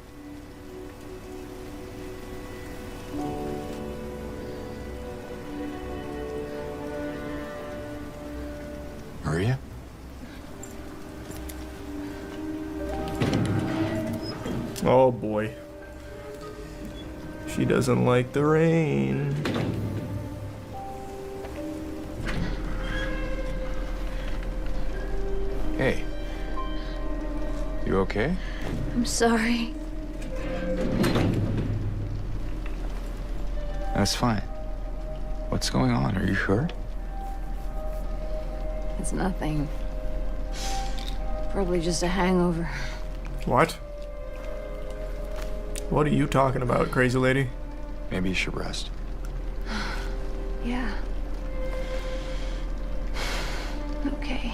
Maria? Oh boy. She doesn't like the rain. Hey. You okay? I'm sorry. That's fine. What's going on? Are you sure? It's nothing. Probably just a hangover. What? What are you talking about, crazy lady? Maybe you should rest. Yeah. Okay.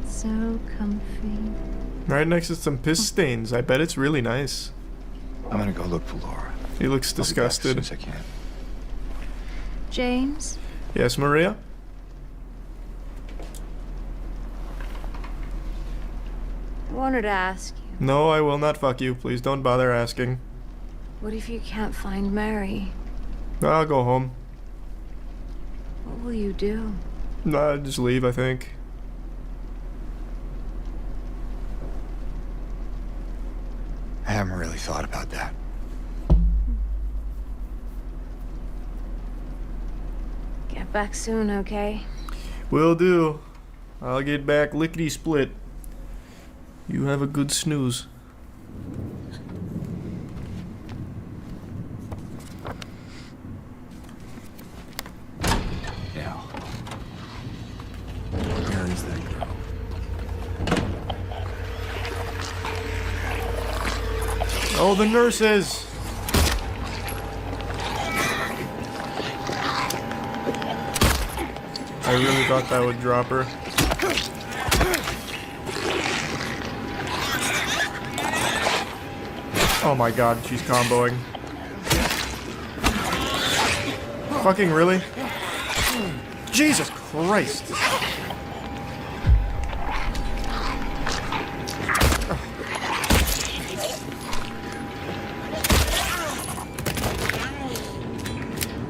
So comfy. Right next to some piss stains. I bet it's really nice. I'm gonna go look for Laura. He looks disgusted. As soon as I can. James? Yes, Maria? I wanted to ask you, No, I will not fuck you. Please don't bother asking. what if you can't find Mary? I'll go home. What will you do? Nah, just leave, I think. I haven't really thought about that. Get back soon, okay? Will do. I'll get back lickety split. You have a good snooze. Now, where is that girl? Oh, the nurses! I really thought that would drop her. Oh my god, she's comboing. Fucking really? Jesus Christ!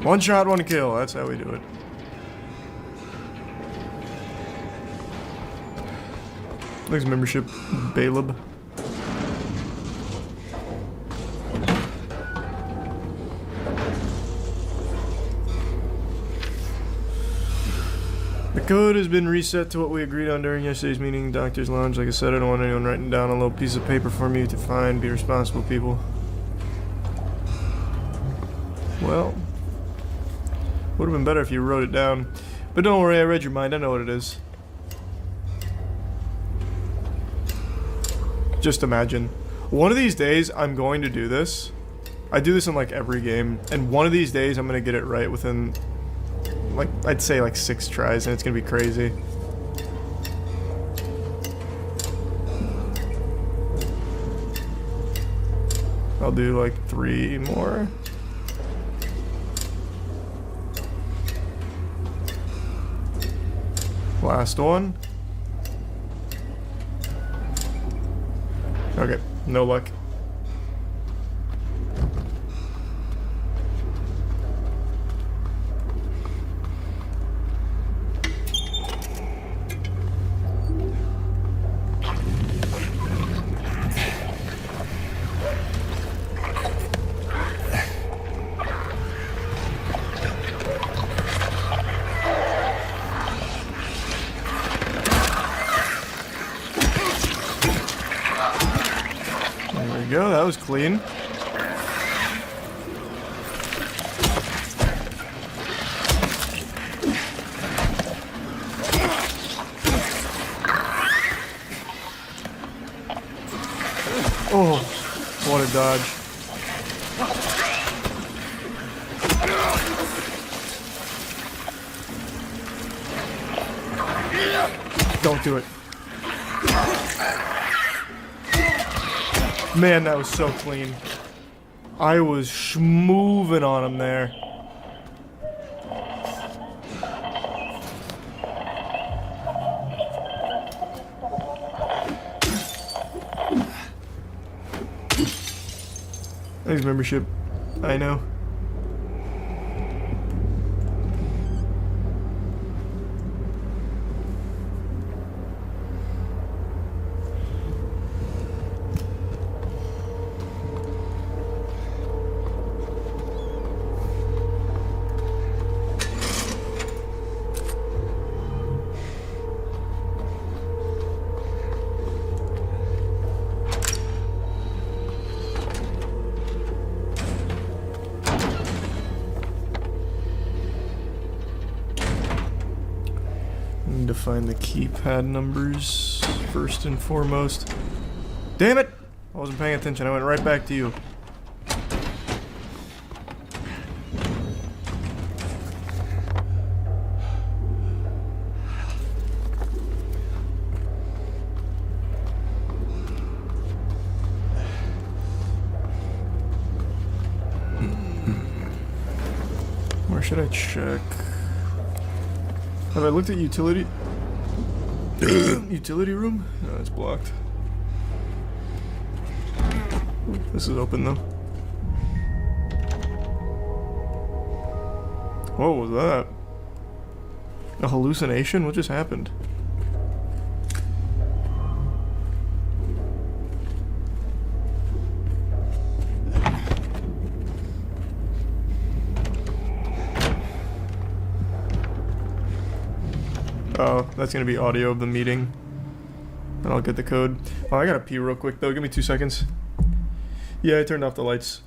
One shot, one kill. That's how we do it. Thanks, membership, Baleb. The code has been reset to what we agreed on during yesterday's meeting, Doctor's Lounge. Like I said, I don't want anyone writing down a little piece of paper for me to find. Be responsible, people. Well, would have been better if you wrote it down. But don't worry, I read your mind. I know what it is. Just imagine. One of these days, I'm going to do this. I do this in like every game. And one of these days, I'm going to get it right within, like, I'd say like 6 tries. And it's going to be crazy. I'll do like 3 more. Last one. Okay, no luck. Go, that was clean. Oh, what a dodge. Don't do it. Man, that was so clean. I was schmoovin' on him there. Thanks, membership. I know. To find the keypad numbers first and foremost. Damn it! I wasn't paying attention. I went right back to you. Where should I check? Have I looked at utility? Utility room? No, it's blocked. This is open though. What was that? A hallucination? What just happened? Oh, that's gonna be audio of the meeting. And I'll get the code. Oh, I gotta pee real quick though. Give me 2 seconds. Yeah, I turned off the lights.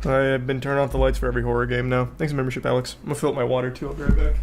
I've been turning off the lights for every horror game now. Thanks for membership, Alex. I'm gonna fill up my water too. I'll be right back.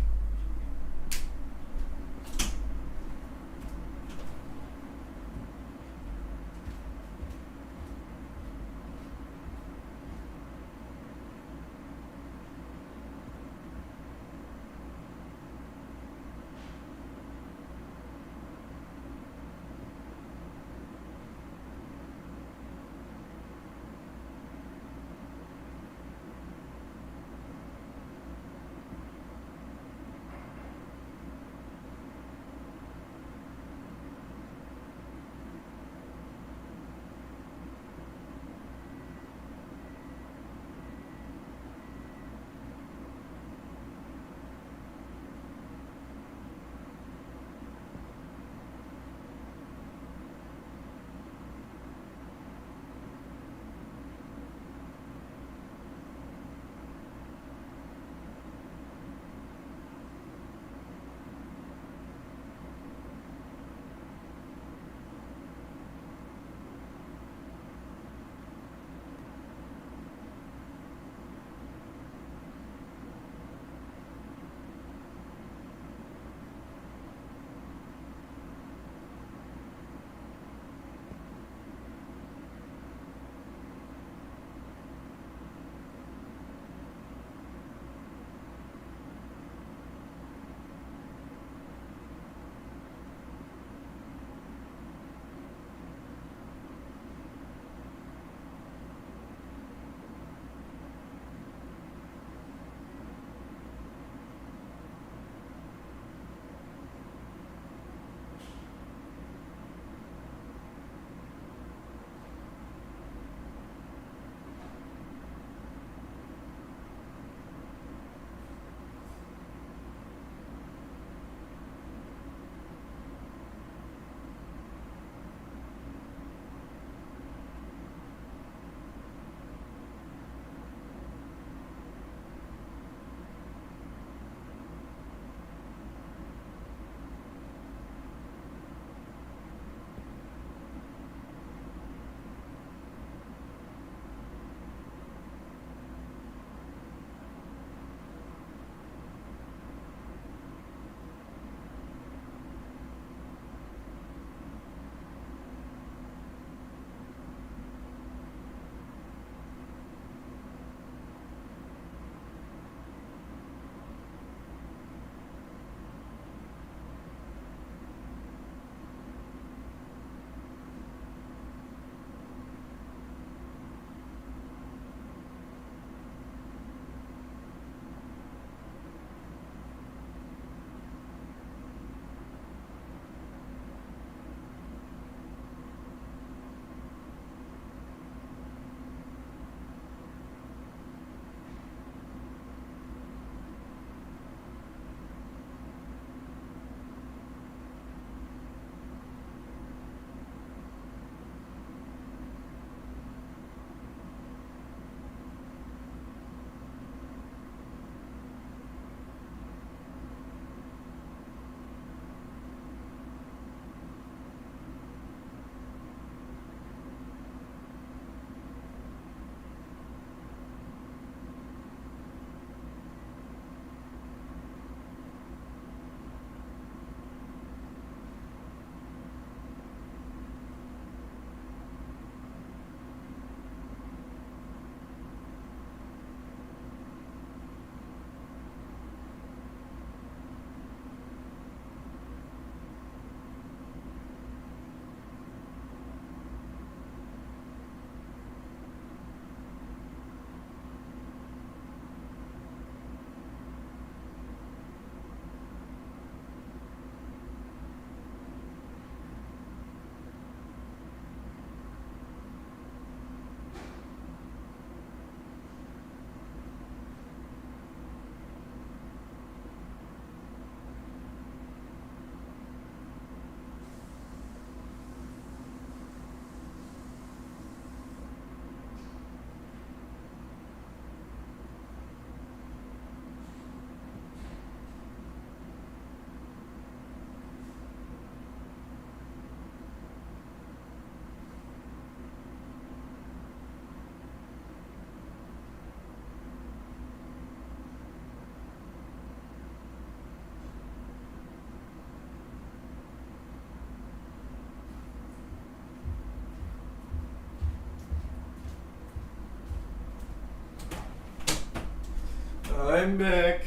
I'm back.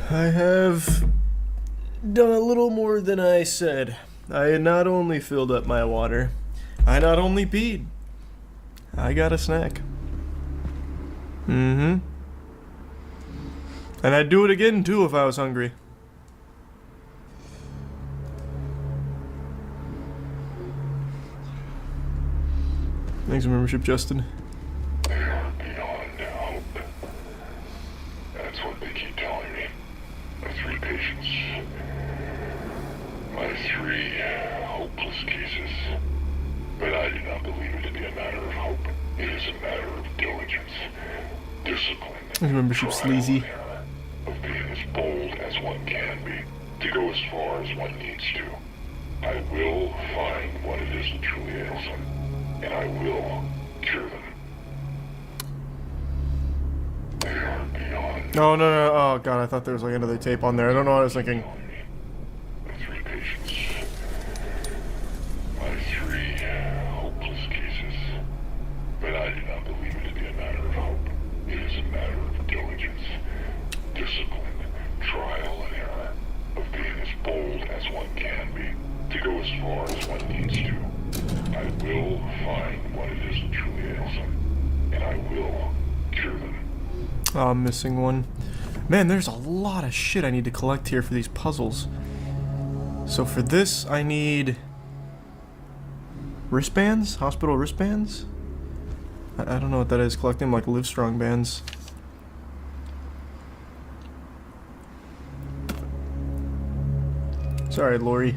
I have done a little more than I said. I not only filled up my water, I not only peed, I got a snack. Mm-hmm. And I'd do it again, too, if I was hungry. Thanks for membership, Justin. They are beyond hope. That's what they keep telling me. My 3 patients. My 3 hopeless cases. But I do not believe it to be a matter of hope. It is a matter of diligence, discipline, Thanks for membership, Sleazy. of being as bold as one can be, to go as far as one needs to. I will find what it is that truly ails them, and I will cure them. They are beyond. Oh, no. Oh, God, I thought there was like another tape on there. I don't know what I was thinking. My 3 patients. My 3 hopeless cases. But I do not believe it to be a matter of hope. It is a matter of diligence, discipline, trial and error, of being as bold as one can be, to go as far as one needs to. I will find what it is that truly ails them, and I will cure them. Oh, I'm missing one. Man, there's a lot of shit I need to collect here for these puzzles. So for this, I need wristbands? Hospital wristbands? I don't know what that is. Collecting like Livestrong bands. Sorry, Lori.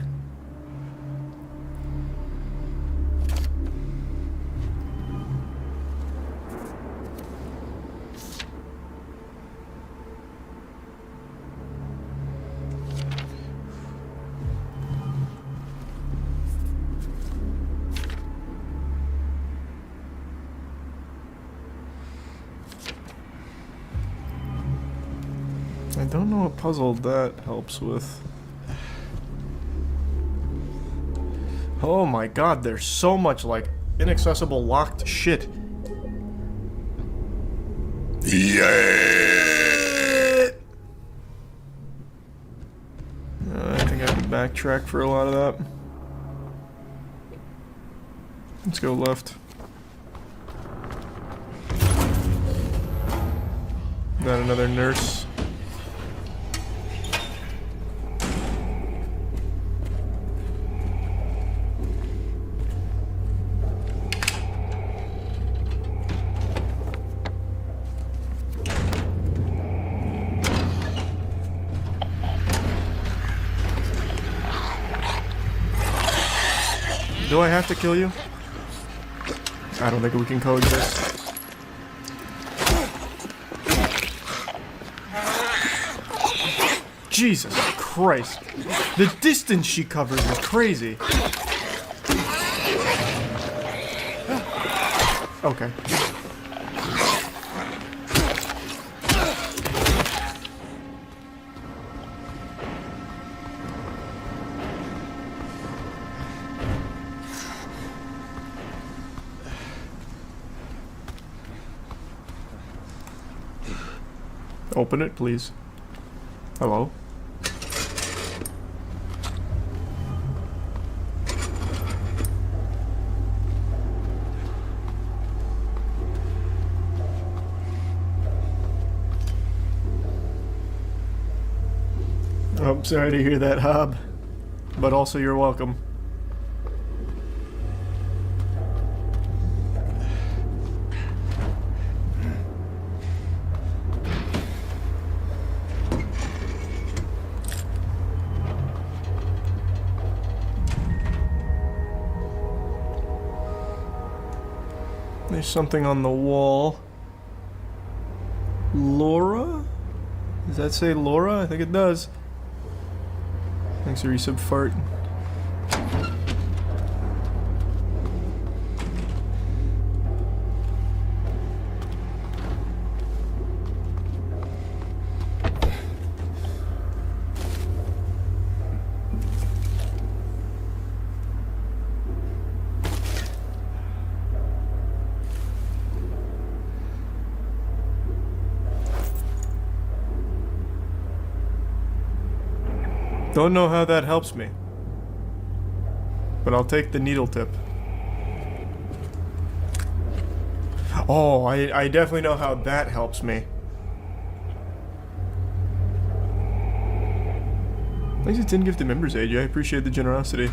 I don't know what puzzle that helps with. Oh my god, there's so much like inaccessible locked shit. Yeah. I think I can backtrack for a lot of that. Let's go left. Got another nurse. Do I have to kill you? I don't think we can coexist. Jesus Christ. The distance she covers is crazy. Okay. Open it, please. Hello? Oh, sorry to hear that, Hob. But also, you're welcome. There's something on the wall. Laura? Does that say Laura? I think it does. Thanks, resub fart. Don't know how that helps me. But I'll take the needle tip. Oh, I definitely know how that helps me. At least it didn't give the members age. I appreciate the generosity.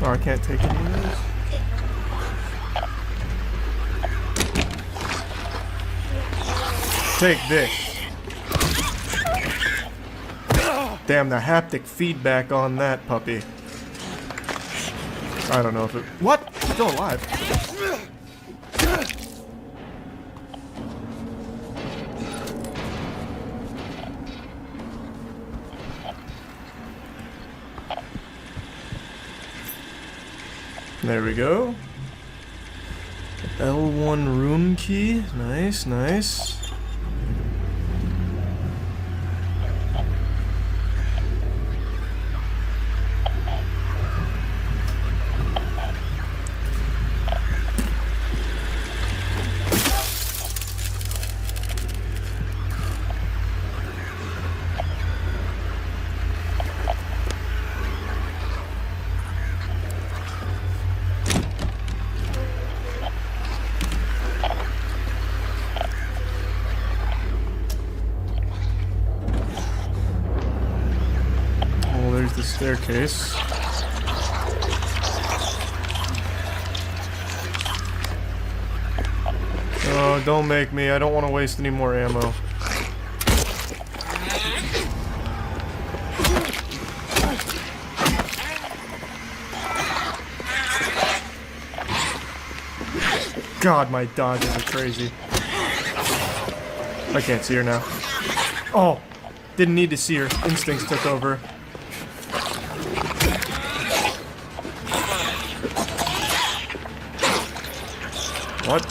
Oh, I can't take any of those. Take this. Damn, the haptic feedback on that puppy. I don't know if it... What? It's still alive. There we go. L1 room key. Nice, nice. The staircase. Oh, don't make me. I don't want to waste any more ammo. God, my dodges are crazy. I can't see her now. Oh, didn't need to see her. Instincts took over. What?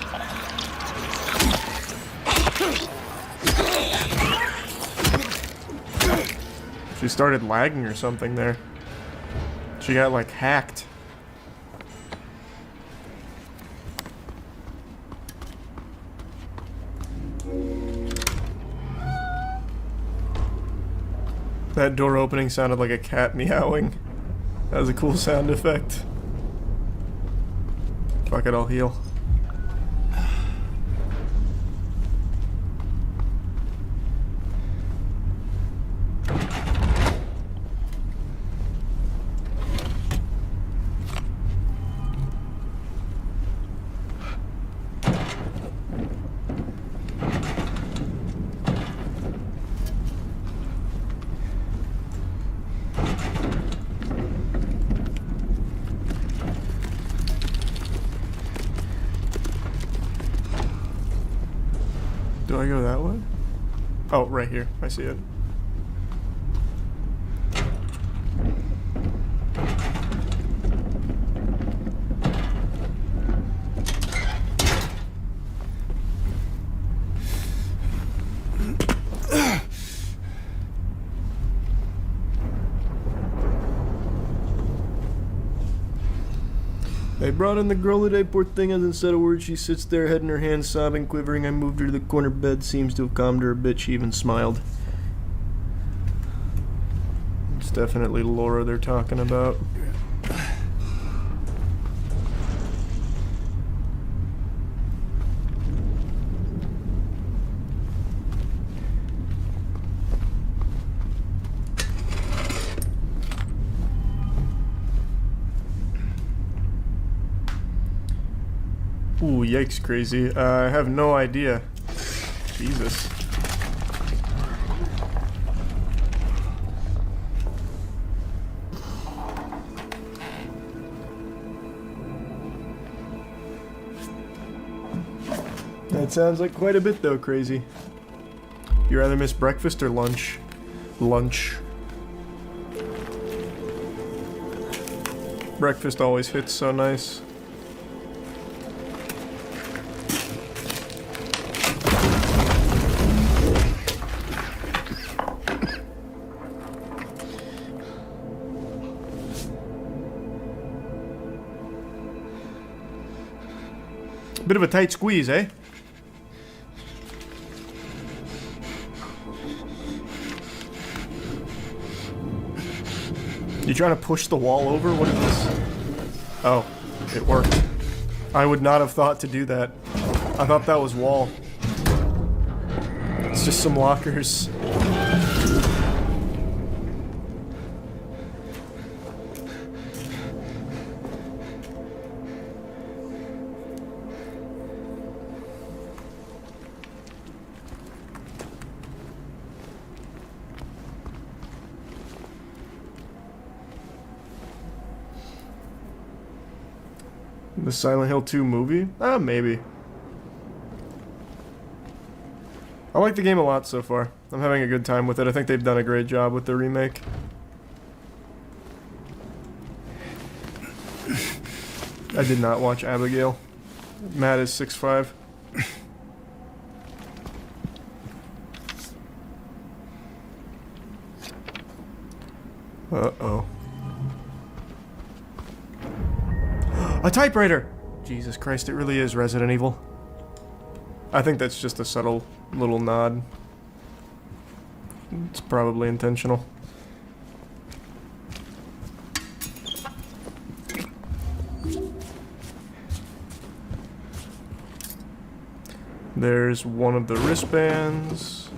She started lagging or something there. She got like hacked. That door opening sounded like a cat meowing. That was a cool sound effect. Fuck it, I'll heal. Do I go that way? Oh, right here. I see it. I brought in the girl today, poor thing hasn't said a word. She sits there, head in her hands, sobbing, quivering. I moved her to the corner bed, seems to have calmed her a bit. She even smiled. It's definitely Laura they're talking about. Ooh, yikes, crazy. I have no idea. Jesus. That sounds like quite a bit though, crazy. You rather miss breakfast or lunch? Lunch. Breakfast always hits so nice. Bit of a tight squeeze, eh? You trying to push the wall over? What is this? Oh, it worked. I would not have thought to do that. I thought that was wall. It's just some lockers. The Silent Hill 2 movie? Maybe. I like the game a lot so far. I'm having a good time with it. I think they've done a great job with the remake. I did not watch Abigail. Matt is 6'5". Uh-oh. A typewriter! Jesus Christ, it really is Resident Evil. I think that's just a subtle little nod. It's probably intentional. There's one of the wristbands.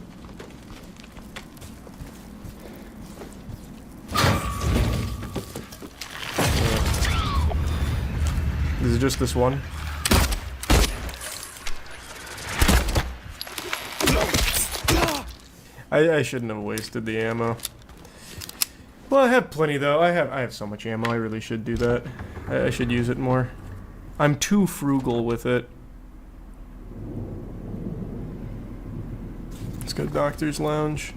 Is it just this one? I shouldn't have wasted the ammo. Well, I have plenty though. I have so much ammo. I really should do that. I should use it more. I'm too frugal with it. Let's go Doctor's Lounge.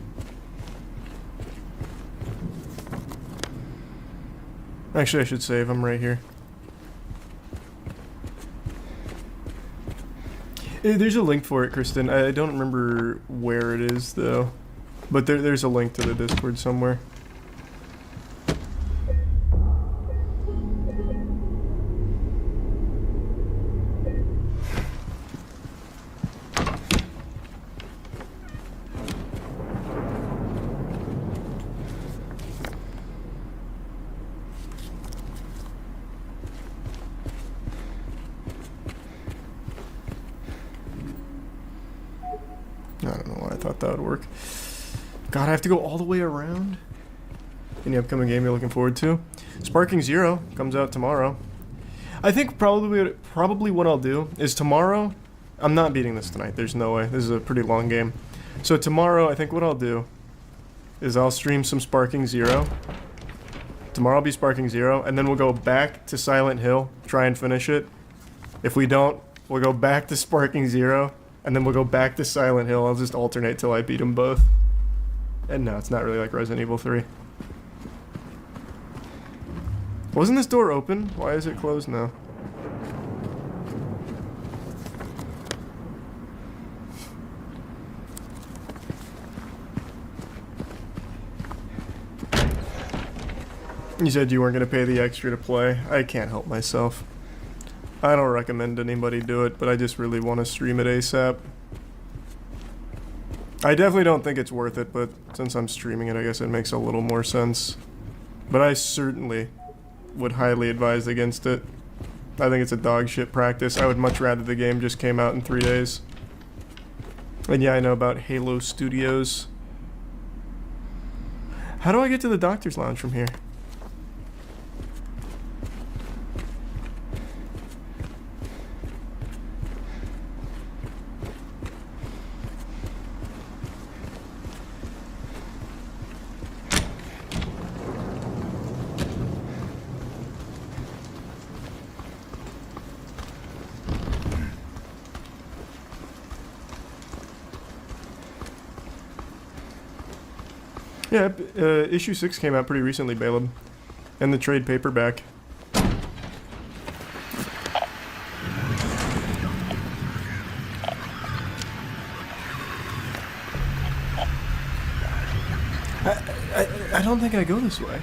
Actually, I should save. I'm right here. There's a link for it, Kristen. I don't remember where it is though, but there's a link to the Discord somewhere. I don't know why I thought that would work. God, I have to go all the way around? Any upcoming game you're looking forward to? Sparking Zero comes out tomorrow. I think probably what I'll do is tomorrow... I'm not beating this tonight, there's no way. This is a pretty long game. So tomorrow, I think what I'll do is I'll stream some Sparking Zero. Tomorrow I'll be Sparking Zero, and then we'll go back to Silent Hill, try and finish it. If we don't, we'll go back to Sparking Zero, and then we'll go back to Silent Hill. I'll just alternate till I beat them both. And no, it's not really like Resident Evil 3. Wasn't this door open? Why is it closed now? You said you weren't going to pay the extra to play. I can't help myself. I don't recommend anybody do it, but I just really want to stream it ASAP. I definitely don't think it's worth it, but since I'm streaming it, I guess it makes a little more sense. But I certainly would highly advise against it. I think it's a dog shit practice. I would much rather the game just came out in 3 days. And yeah, I know about Halo Studios. How do I get to the Doctor's Lounge from here? Yeah, issue 6 came out pretty recently, Baleb. And the trade paperback. I don't think I go this way.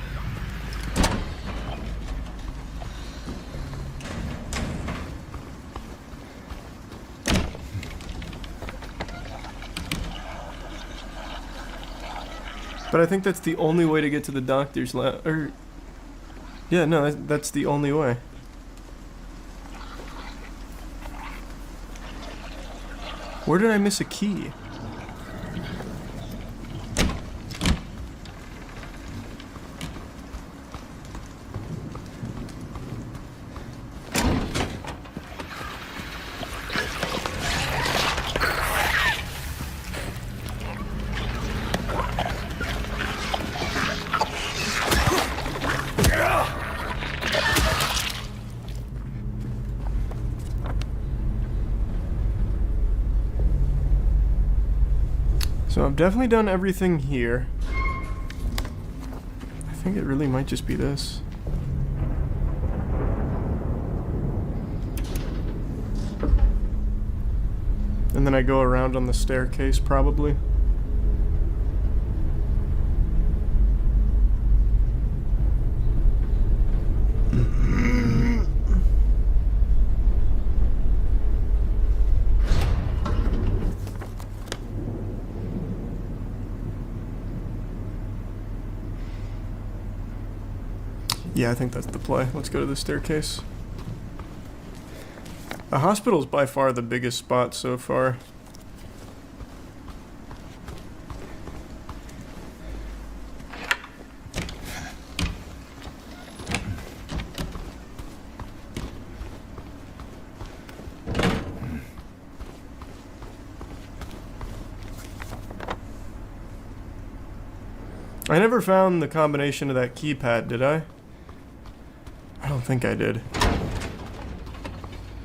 But I think that's the only way to get to the doctor's lab. Or, yeah, no, that's the only way. Where did I miss a key? So I've definitely done everything here. I think it really might just be this. And then I go around on the staircase, probably. Yeah, I think that's the play. Let's go to the staircase. The hospital's by far the biggest spot so far. I never found the combination of that keypad, did I? I don't think I did.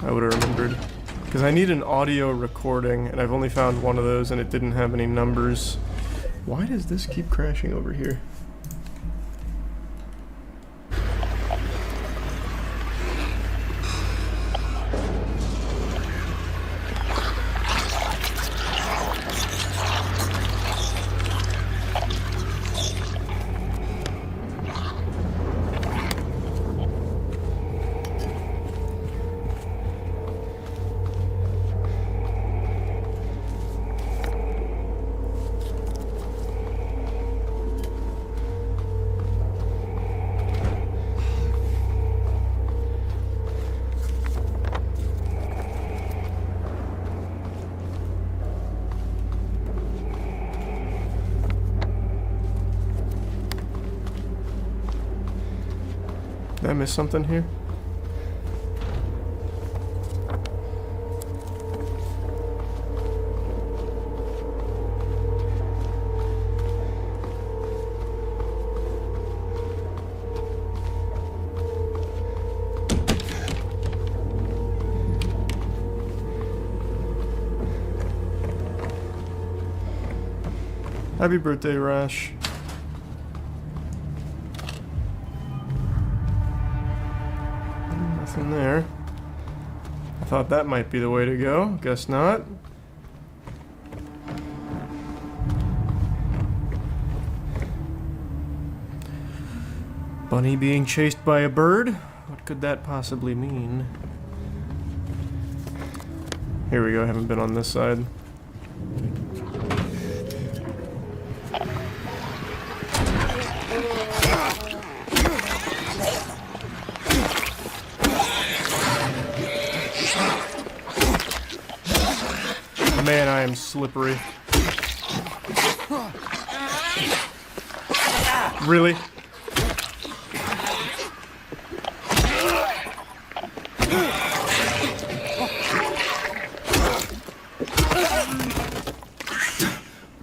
I would have remembered. Because I need an audio recording, and I've only found one of those, and it didn't have any numbers. Why does this keep crashing over here? Did I miss something here? Happy birthday, Rash. Nothing there. I thought that might be the way to go. Guess not. Bunny being chased by a bird? What could that possibly mean? Here we go, I haven't been on this side. Man, I am slippery. Really?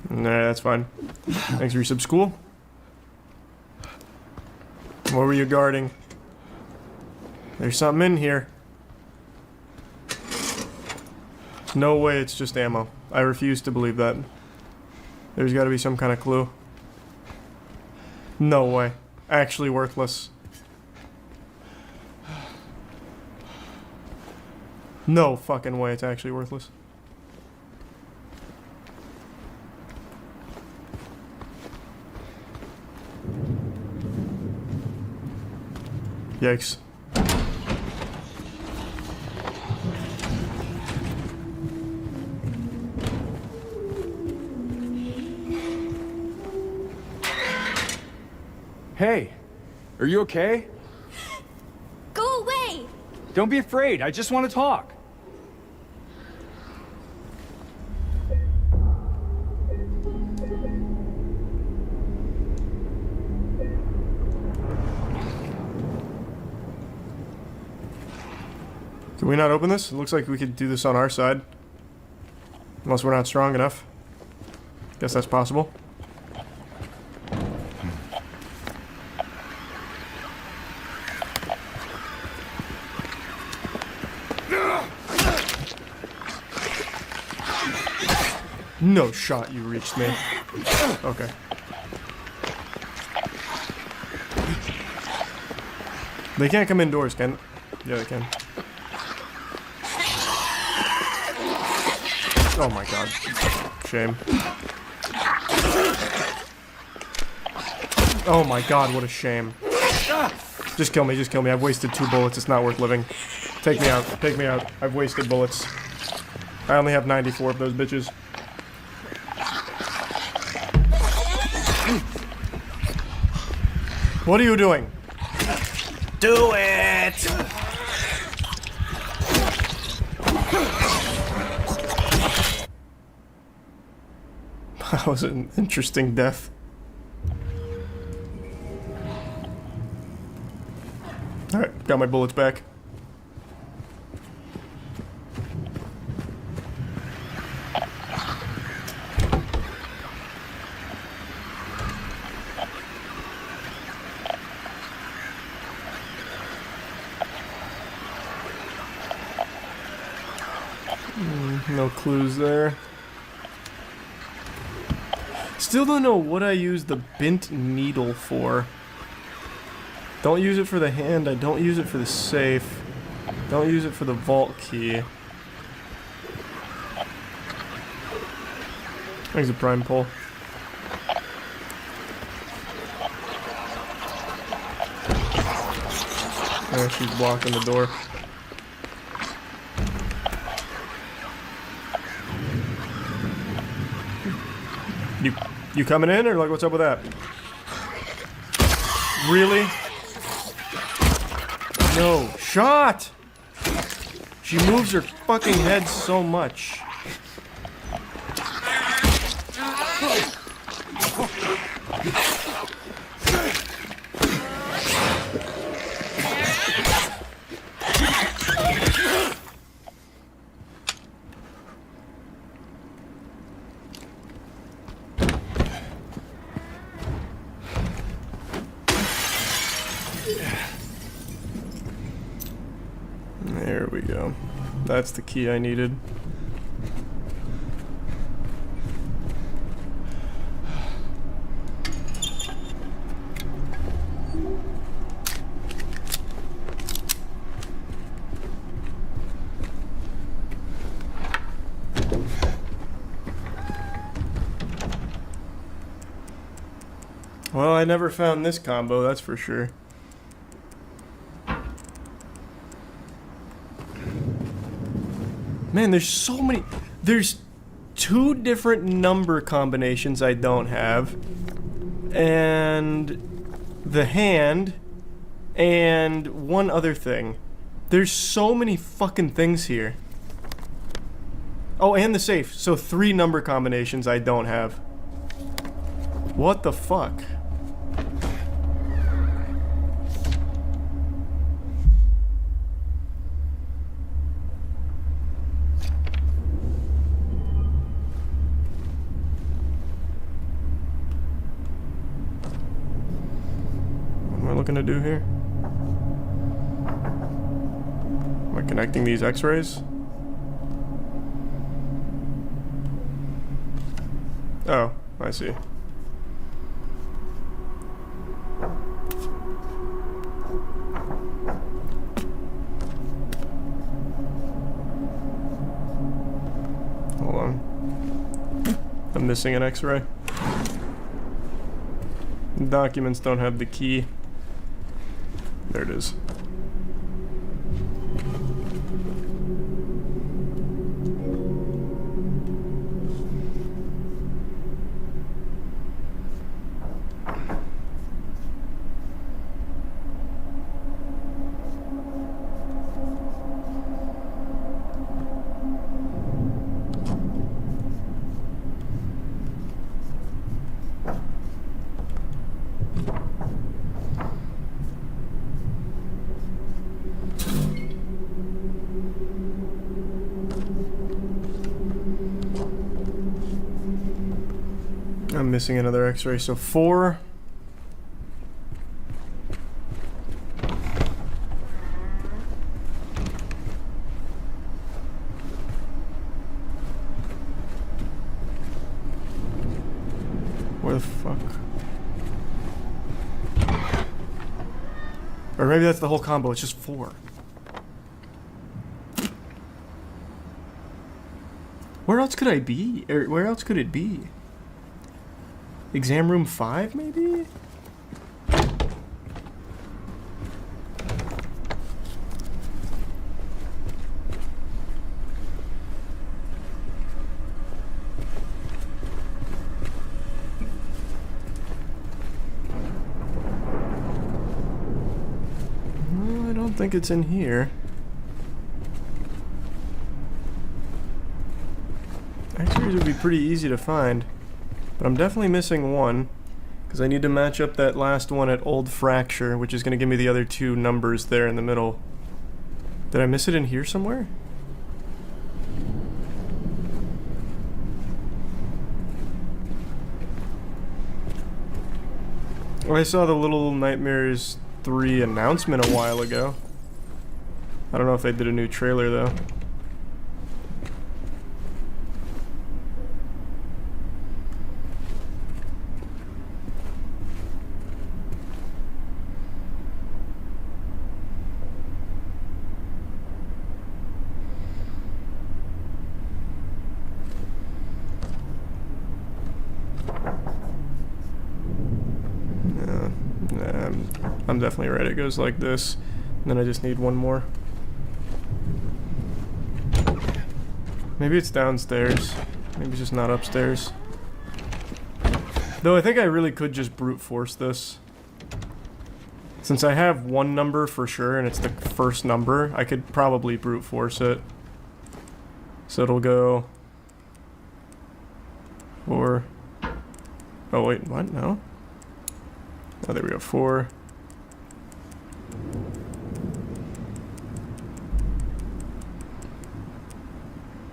Nah, that's fine. Thanks for your sub school. What were you guarding? There's something in here. No way it's just ammo. I refuse to believe that. There's got to be some kind of clue. No way. Actually worthless. No fucking way it's actually worthless. Yikes. Hey, are you okay? Go away! Don't be afraid. I just want to talk. Can we not open this? It looks like we could do this on our side. Unless we're not strong enough. Guess that's possible. No shot you reached me. Okay. They can't come indoors, can? Yeah, they can. Oh my god. Shame. Oh my god, what a shame. Just kill me, just kill me. I've wasted 2 bullets. It's not worth living. Take me out. Take me out. I've wasted bullets. I only have 94 of those bitches. What are you doing? Do it! That was an interesting death. Alright, got my bullets back. No clues there. Still don't know what I use the bent needle for. Don't use it for the hand, I don't use it for the safe. Don't use it for the vault key. I think it's a prime pull. Yeah, she's blocking the door. You coming in, or like what's up with that? Really? No. Shot! She moves her fucking head so much. There we go. That's the key I needed. Well, I never found this combo, that's for sure. Man, there's so many. There's 2 different number combinations I don't have. And the hand. And one other thing. There's so many fucking things here. Oh, and the safe. So 3 number combinations I don't have. What the fuck? Looking to do here? Am I connecting these x-rays? Oh, I see. Hold on. I'm missing an x-ray. Documents don't have the key. There it is. I'm missing another X-ray, so 4. Where the fuck? Or maybe that's the whole combo, it's just 4. Where else could I be? Or where else could it be? Exam room 5, maybe? No, I don't think it's in here. X-rays would be pretty easy to find. But I'm definitely missing one, because I need to match up that last one at Old Fracture, which is going to give me the other 2 numbers there in the middle. Did I miss it in here somewhere? Oh, I saw the Little Nightmares 3 announcement a while ago. I don't know if they did a new trailer, though. I'm definitely right, it goes like this, and then I just need one more. Maybe it's downstairs, maybe it's just not upstairs. Though I think I really could just brute force this. Since I have one number for sure, and it's the first number, I could probably brute force it. So it'll go... 4... Oh wait, what? No? Oh, there we go, 4...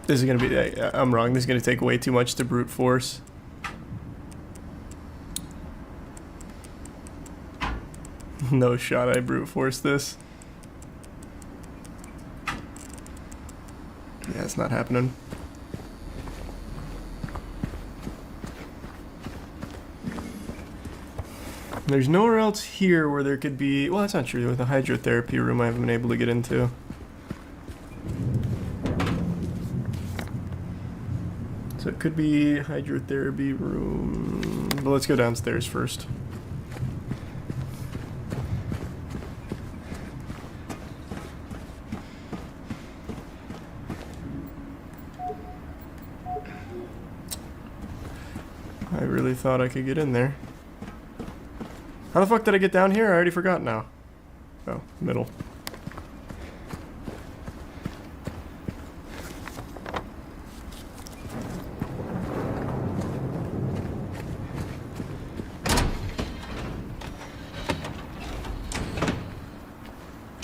This is gonna be... I'm wrong, this is gonna take way too much to brute force. No shot I brute force this. Yeah, it's not happening. There's nowhere else here where there could be... Well, that's not true. With the hydrotherapy room I haven't been able to get into. So it could be hydrotherapy room... But let's go downstairs first. I really thought I could get in there. How the fuck did I get down here? I already forgot now. Oh, middle.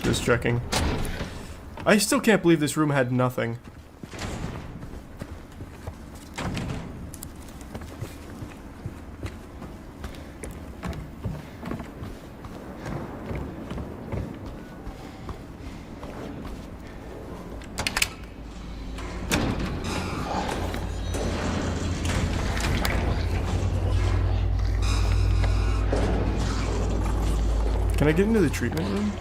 Just checking. I still can't believe this room had nothing. Can I get into the treatment room?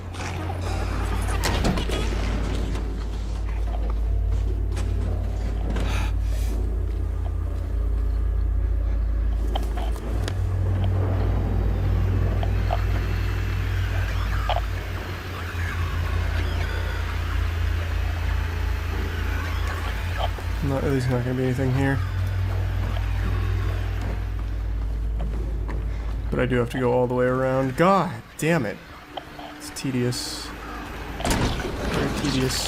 At least not gonna be anything here. But I do have to go all the way around. God damn it. It's tedious. Very tedious.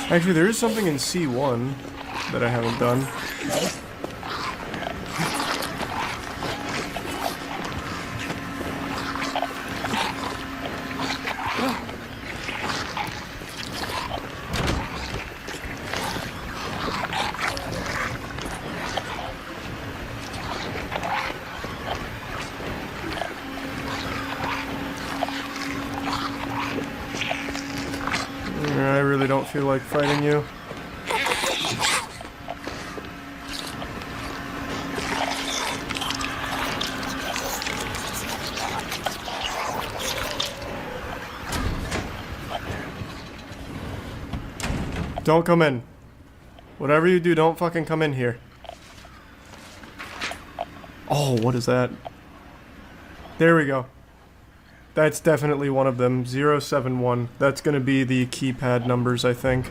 Actually, there is something in C1 that I haven't done. don't feel like fighting you. Don't come in. Whatever you do, don't fucking come in here. Oh, what is that? There we go. That's definitely one of them. 071. That's gonna be the keypad numbers, I think.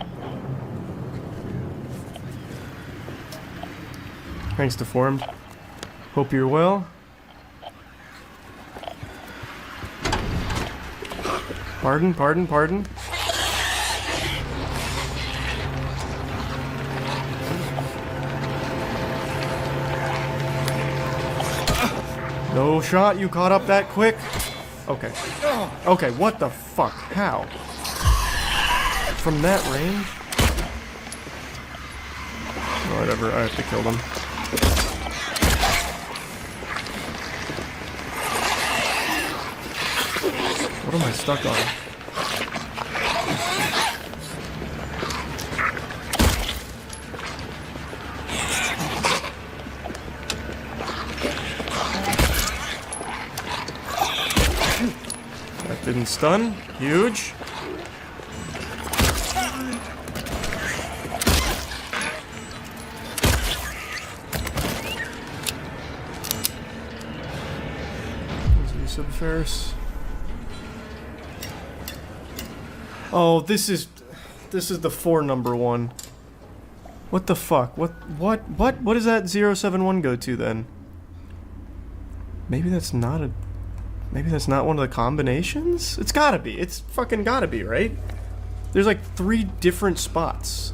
Thanks, Deformed. Hope you're well. Pardon. No shot, you caught up that quick? Okay. Okay, what the fuck? How? From that range? Whatever, I have to kill them. What am I stuck on? Didn't stun. Huge. There's Subferris. Oh, this is the 4 number one. What the fuck? What does that 071 go to then? Maybe that's not one of the combinations? It's gotta be. It's fucking gotta be, right? There's like 3 different spots.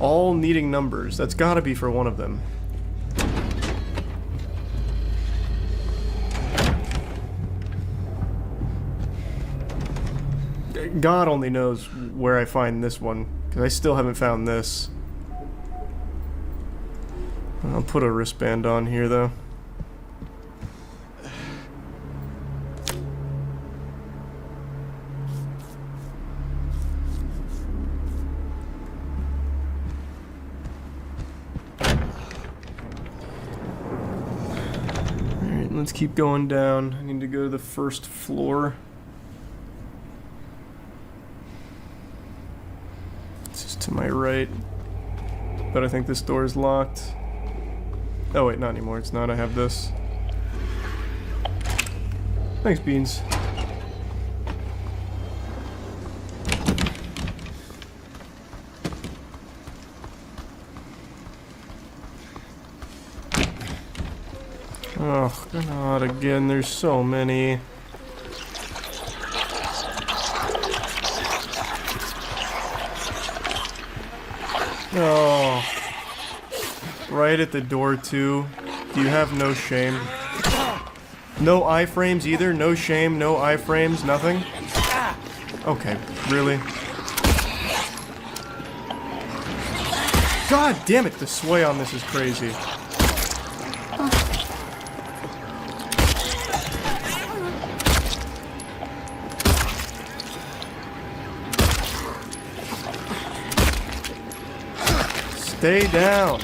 All needing numbers. That's gotta be for one of them. God only knows where I find this one, because I still haven't found this. I'll put a wristband on here, though. Let's keep going down. I need to go to the first floor. This is to my right. But I think this door is locked. Oh wait, not anymore. It's not. I have this. Thanks, Beans. Oh, God, again, there's so many. Oh. Right at the door, too. Do you have no shame? No iframes either? No shame, no iframes, nothing? Okay, really? God damn it, the sway on this is crazy. Stay down.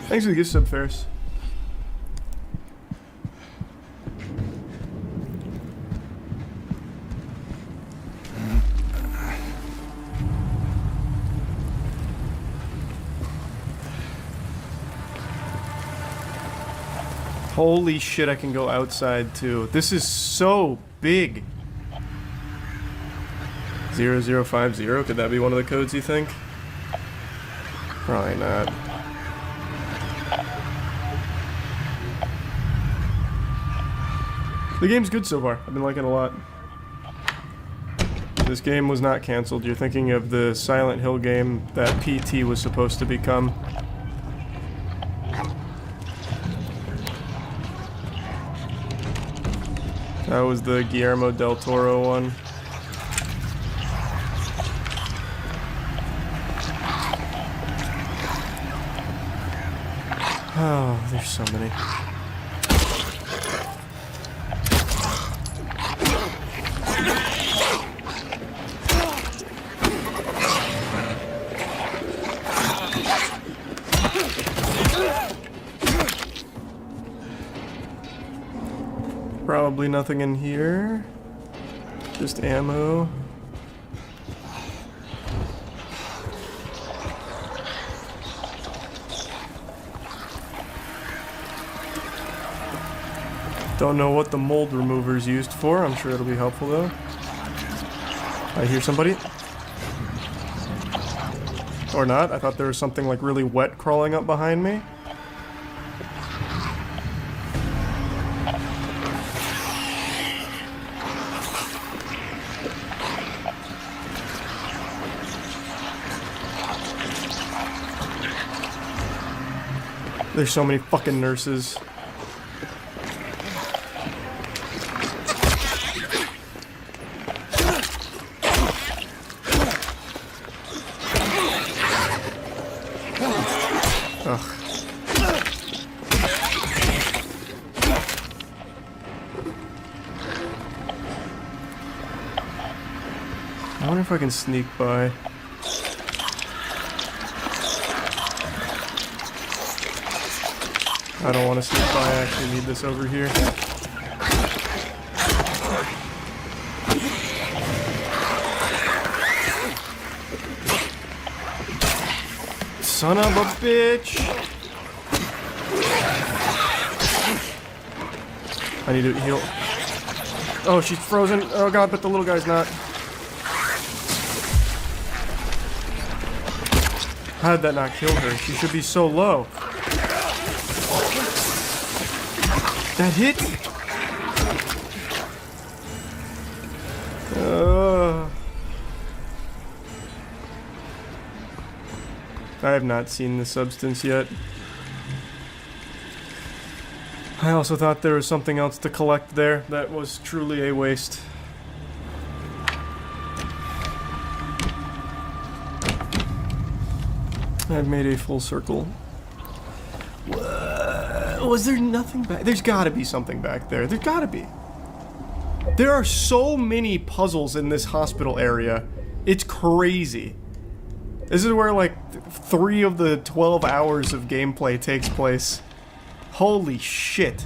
Thanks for the gift sub, Ferris. Holy shit, I can go outside too. This is so big. 0050, could that be one of the codes you think? Probably not. The game's good so far. I've been liking it a lot. This game was not cancelled. You're thinking of the Silent Hill game that PT was supposed to become. That was the Guillermo del Toro one. Oh, there's so many. Probably nothing in here. Just ammo. Don't know what the mold remover is used for. I'm sure it'll be helpful though. I hear somebody. Or not. I thought there was something like really wet crawling up behind me. There's so many fucking nurses. Ugh. I wonder if I can sneak by. I don't want to sneak by, I actually need this over here. Son of a bitch! I need to heal. Oh, she's frozen. Oh god, but the little guy's not. How did that not kill her? She should be so low. That hit? I have not seen the substance yet. I also thought there was something else to collect there. That was truly a waste. I've made a full circle. Was there nothing back? There's gotta be something back there. There's gotta be. There are so many puzzles in this hospital area. It's crazy. This is where like 3 of the 12 hours of gameplay takes place. Holy shit.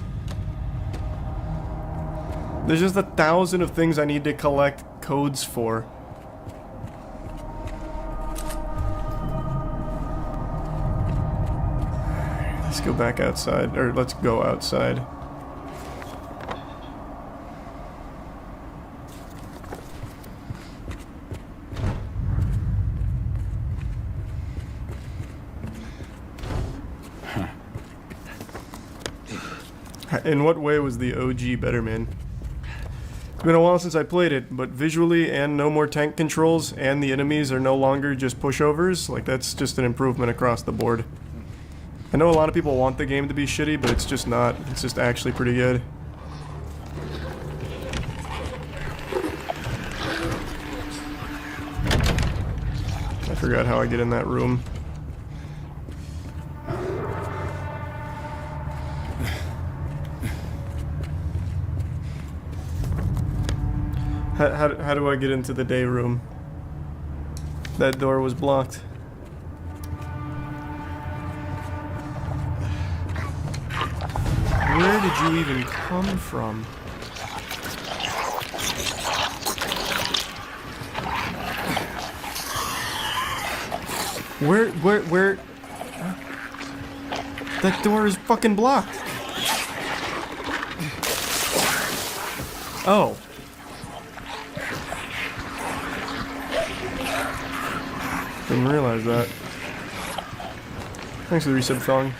There's just 1,000 of things I need to collect codes for. Let's go back outside, or let's go outside. In what way was the OG better, man? It's been a while since I played it, but visually and no more tank controls, and the enemies are no longer just pushovers, like that's just an improvement across the board. I know a lot of people want the game to be shitty, but it's just not. It's just actually pretty good. I forgot how I get in that room. How do I get into the day room? That door was blocked. Where did you even come from? Where? That door is fucking blocked. Oh. Didn't realize that. Thanks for the resub, Fong.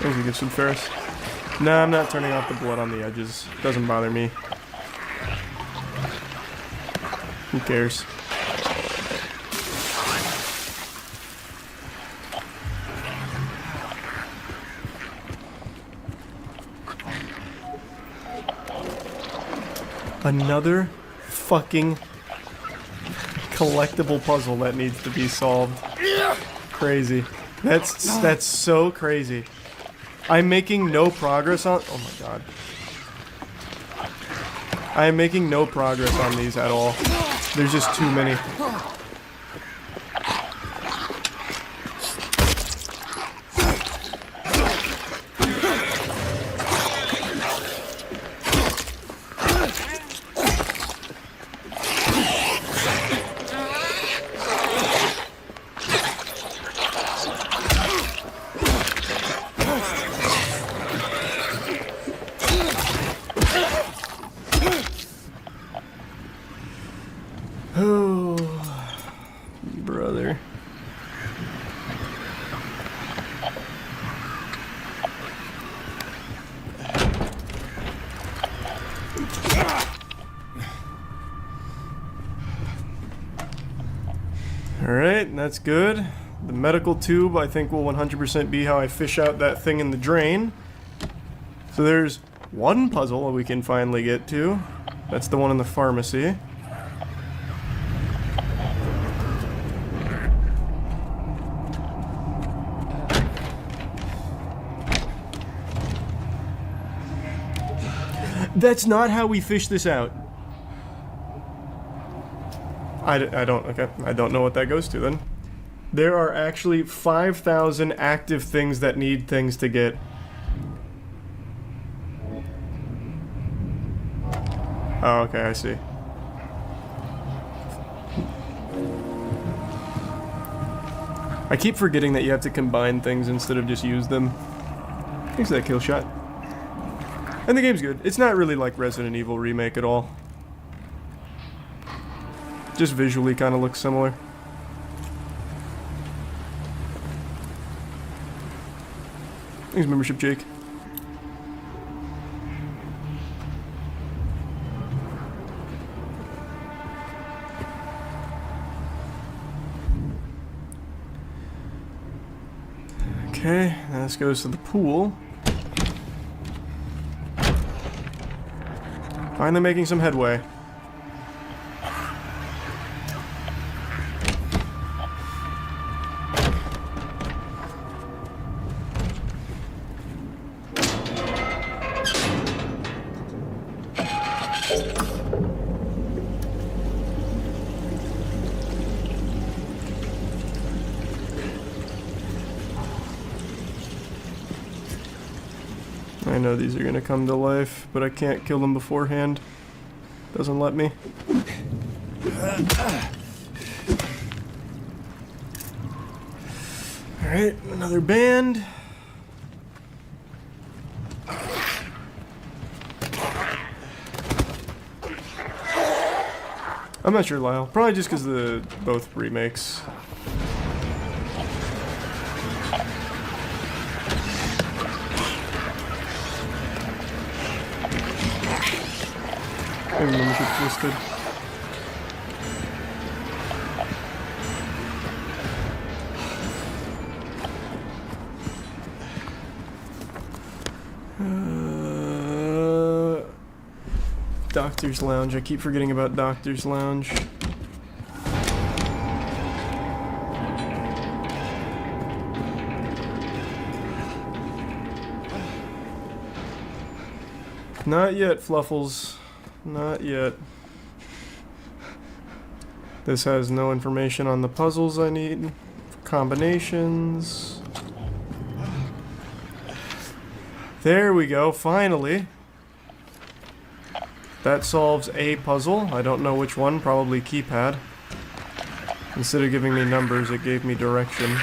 Thank you, Gibson Ferris. No, I'm not turning off the blood on the edges. Doesn't bother me. Who cares? Another fucking collectible puzzle that needs to be solved. Crazy. That's so crazy. I'm making no progress on... Oh my god. I am making no progress on these at all. There's just too many. Oh, brother. Alright, that's good. The medical tube, I think, will 100% be how I fish out that thing in the drain. So there's one puzzle we can finally get to. That's the one in the pharmacy. That's not how we fish this out. I don't know what that goes to then. There are actually 5,000 active things that need things to get. Oh, okay, I see. I keep forgetting that you have to combine things instead of just use them. Thanks for that kill shot. And the game's good. It's not really like Resident Evil Remake at all. Just visually kind of looks similar. Thanks, membership, Jake. Okay, now this goes to the pool. Finally making some headway. I know these are gonna come to life, but I can't kill them beforehand. Doesn't let me. Alright, another band. I'm not sure, Lyle. Probably just because of the both remakes. Membership twisted. Doctor's Lounge. I keep forgetting about Doctor's Lounge. Not yet, Fluffles. Not yet. This has no information on the puzzles I need. Combinations. There we go, finally. That solves a puzzle. I don't know which one, probably keypad. Instead of giving me numbers, it gave me direction.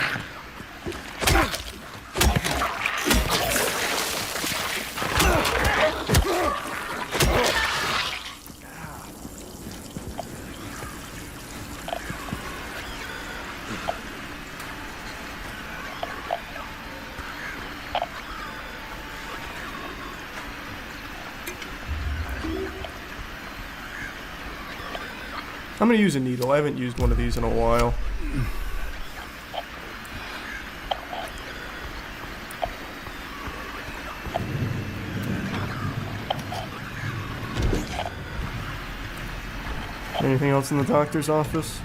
I'm gonna use a needle. I haven't used one of these in a while. Anything else in the doctor's office?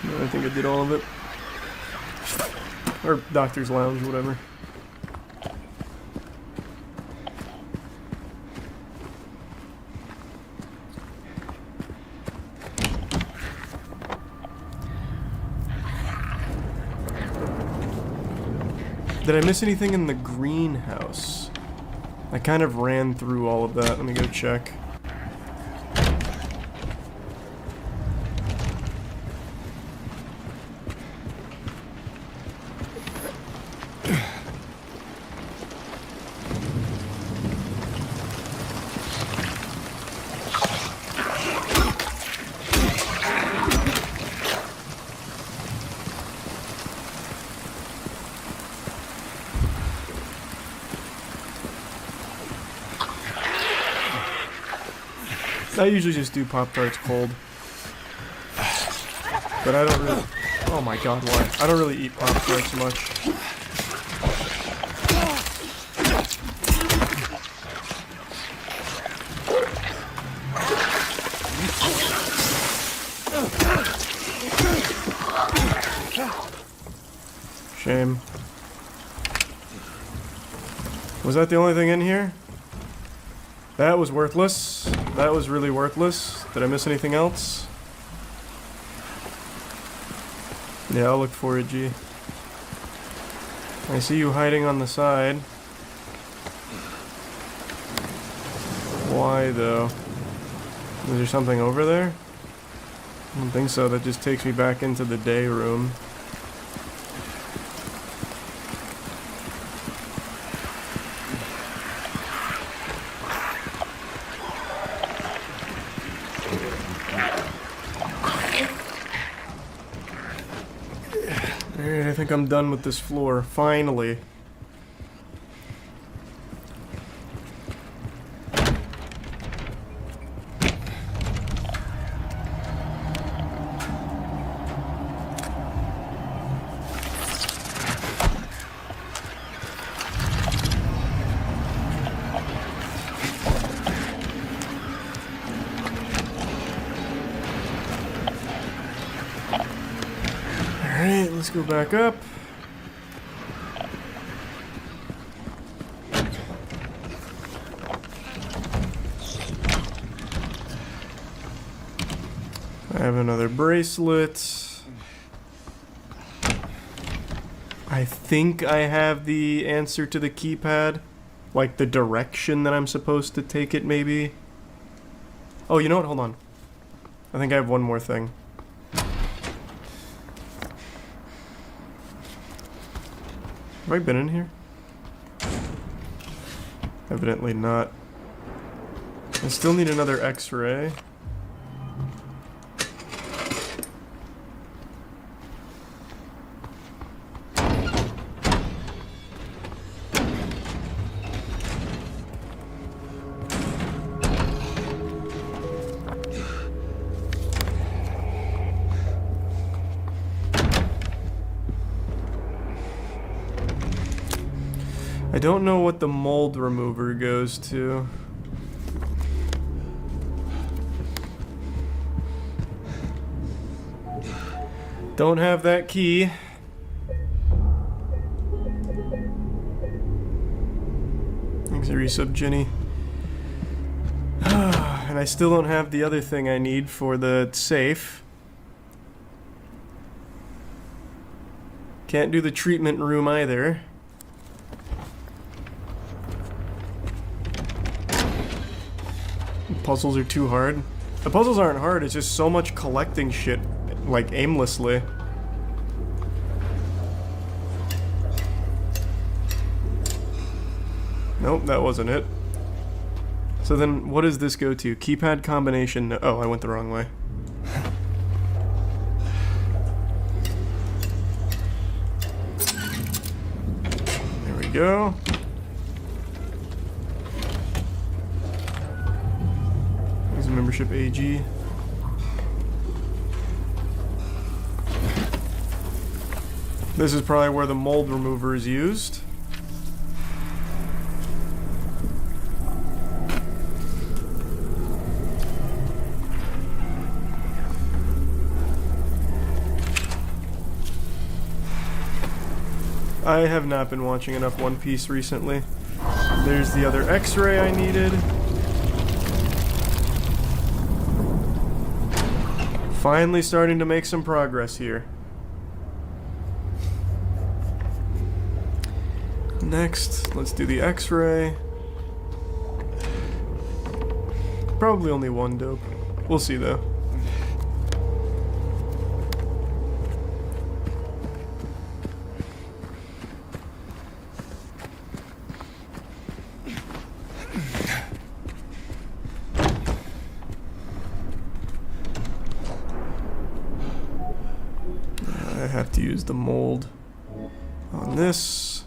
No, I think I did all of it. Or doctor's lounge, whatever. Did I miss anything in the greenhouse? I kind of ran through all of that. Let me go check. I usually just do Pop-Tarts cold. But I don't really... Oh my god, why? I don't really eat Pop-Tarts much. Shame. Was that the only thing in here? That was worthless. That was really worthless. Did I miss anything else? Yeah, I'll look for it, G. I see you hiding on the side. Why, though? Is there something over there? I don't think so. That just takes me back into the day room. Alright, I think I'm done with this floor. Finally. Alright, let's go back up. I have another bracelet. I think I have the answer to the keypad. Like the direction that I'm supposed to take it, maybe. Oh, you know what? Hold on. I think I have one more thing. Have I been in here? Evidently not. I still need another X-ray. I don't know what the mold remover goes to. Don't have that key. Thanks, resub, Jenny. And I still don't have the other thing I need for the safe. Can't do the treatment room either. Puzzles are too hard. The puzzles aren't hard, it's just so much collecting shit, like, aimlessly. Nope, that wasn't it. So then, what does this go to? Keypad combination... No, oh, I went the wrong way. There we go. Membership AG. This is probably where the mold remover is used. I have not been watching enough One Piece recently. There's the other X-ray I needed. Finally starting to make some progress here. Next, let's do the X-ray. Probably only one dope. We'll see though. I have to use the mold on this.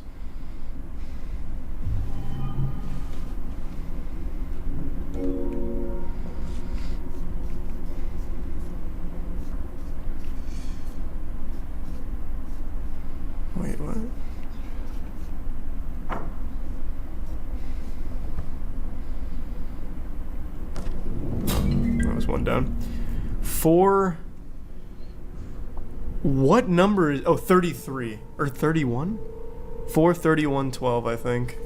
Wait, what? That was one down. 4. What number is... Oh, 33. Or 31? 43112, I think.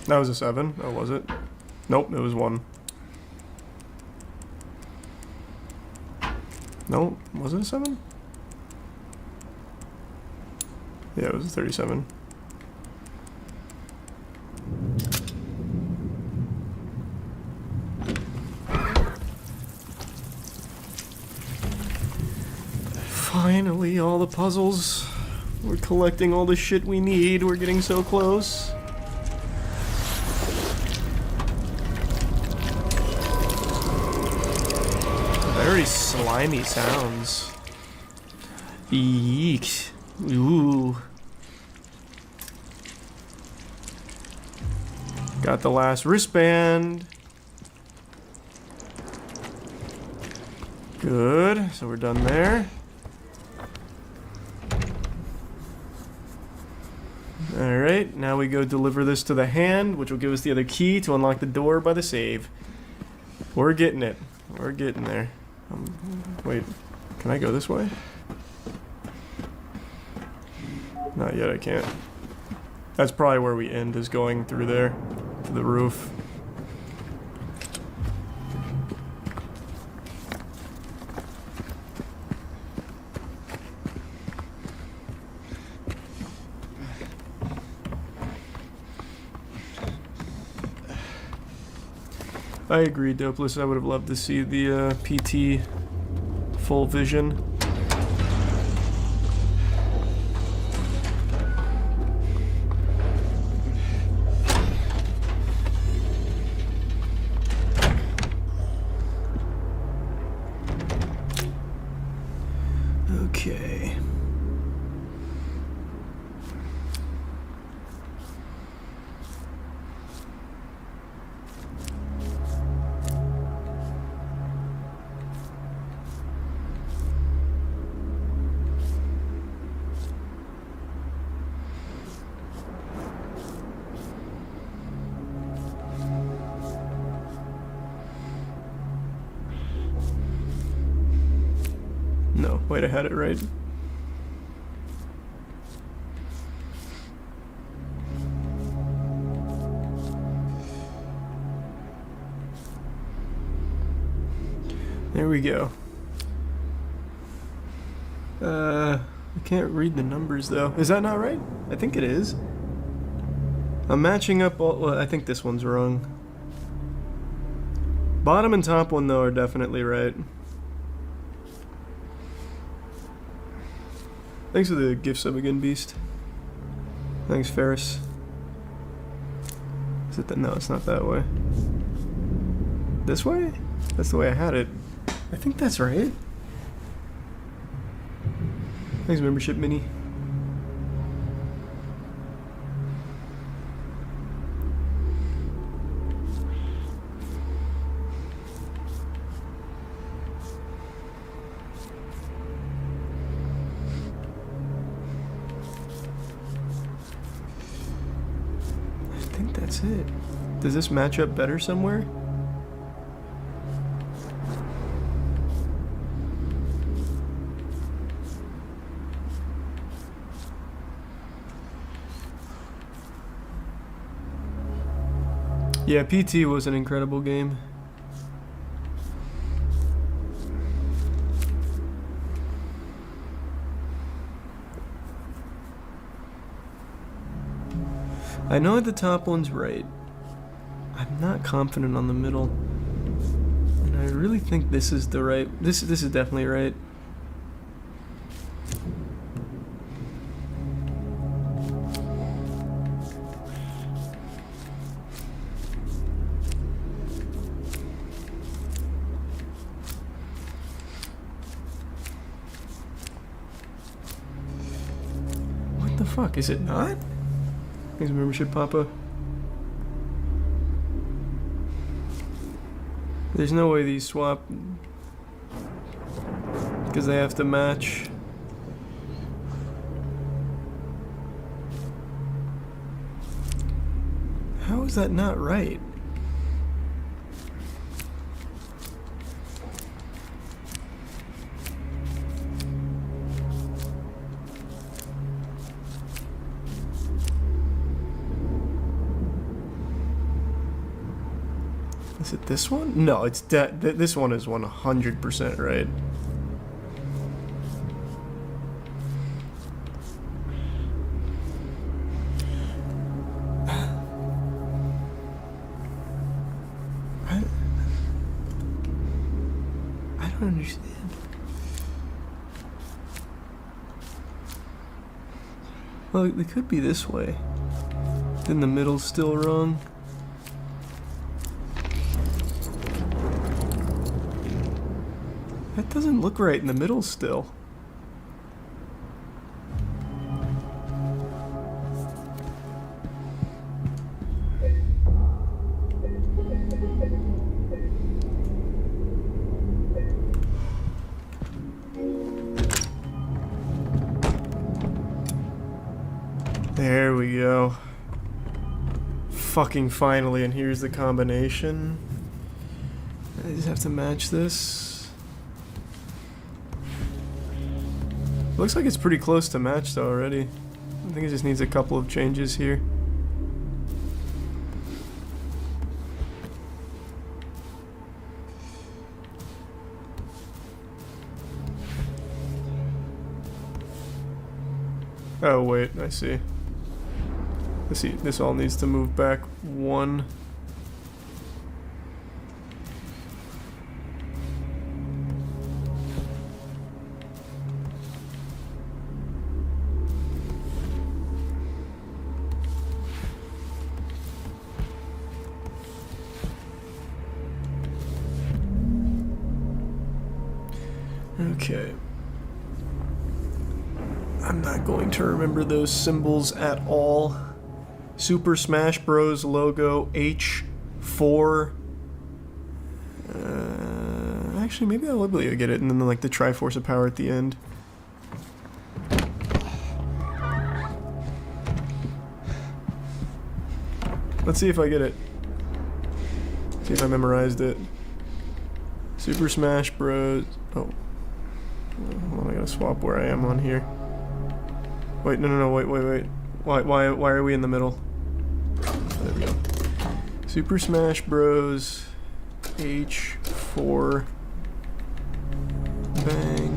That was a 7. Oh, was it? Nope, it was 1. No, was it a 7? Yeah, it was a 37. Finally, all the puzzles. We're collecting all the shit we need. We're getting so close. Very slimy sounds. Eek. Ooh. Got the last wristband. Good. So we're done there. Alright, now we go deliver this to the hand, which will give us the other key to unlock the door by the save. We're getting it. We're getting there. Wait, can I go this way? Not yet, I can't. That's probably where we end, is going through there to the roof. I agree, Dopeless. I would have loved to see the PT full vision. Okay. No, wait, I had it right. There we go. I can't read the numbers though. Is that not right? I think it is. I'm matching up all... Well, I think this one's wrong. Bottom and top one though are definitely right. Thanks for the gift sub again, Beast. Thanks, Ferris. Is it that? No, it's not that way. This way? That's the way I had it. I think that's right. Thanks, membership mini. I think that's it. Does this match up better somewhere? Yeah, PT was an incredible game. I know the top one's right. I'm not confident on the middle. And I really think this is the right... This is definitely right. What the fuck? Is it not? Thanks, membership, Papa. There's no way these swap because they have to match. How is that not right? Is it this one? No, it's this one is 100% right. I don't understand. Well, it could be this way. Then the middle's still wrong. That doesn't look right in the middle still. There we go. Fucking finally, and here's the combination. I just have to match this. Looks like it's pretty close to matched already. I think it just needs a couple of changes here. Oh wait, I see. This all needs to move back one. Okay. I'm not going to remember those symbols at all. Super Smash Bros. Logo H4. Actually, maybe I will be able to get it, and then like the Triforce of Power at the end. Let's see if I get it. See if I memorized it. Super Smash Bros. Oh. Hold on, I gotta swap where I am on here. Wait, no, wait. Why are we in the middle? There we go. Super Smash Bros. H4. Bang.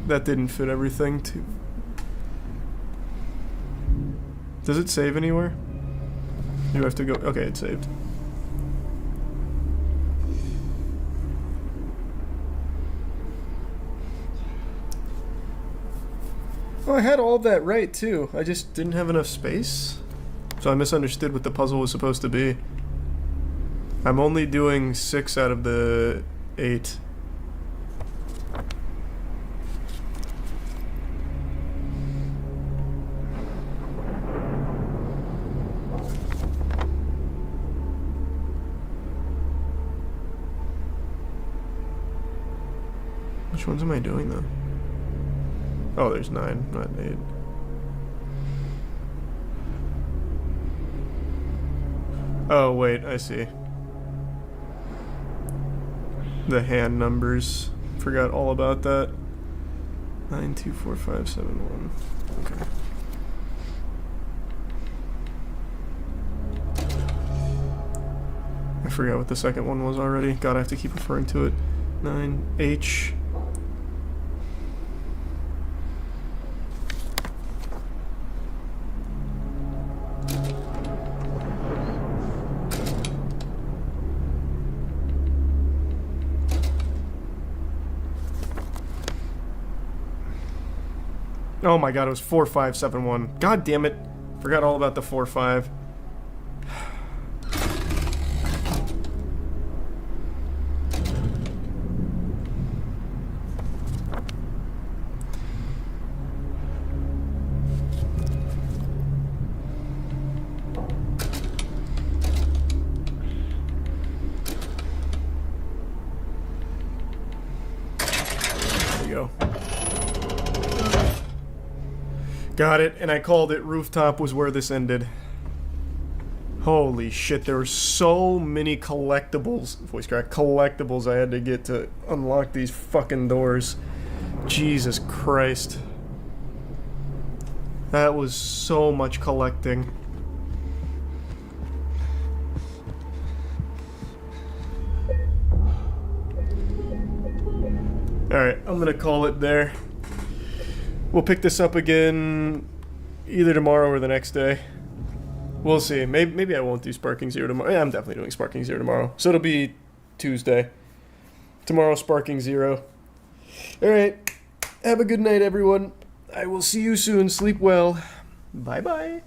That didn't fit everything too. Does it save anywhere? You have to go. Okay, it's saved. Oh, I had all of that right too. I just didn't have enough space. So I misunderstood what the puzzle was supposed to be. I'm only doing 6 out of the 8. Which ones am I doing though? Oh, there's 9, not 8. Oh, wait, I see. The hand numbers. Forgot all about that. 924571. Okay. I forgot what the second one was already. God, I have to keep referring to it. 9H. Oh my god, it was 4571. God damn it. Forgot all about the 45. There we go. Got it, and I called it. Rooftop was where this ended. Holy shit, there were so many collectibles, voice crack, collectibles I had to get to unlock these fucking doors. Jesus Christ. That was so much collecting. Alright, I'm gonna call it there. We'll pick this up again either tomorrow or the next day. We'll see. Maybe I won't do Sparking Zero tomorrow. Yeah, I'm definitely doing Sparking Zero tomorrow. So it'll be Tuesday. Tomorrow, Sparking Zero. Alright. Have a good night, everyone. I will see you soon. Sleep well. Bye-bye.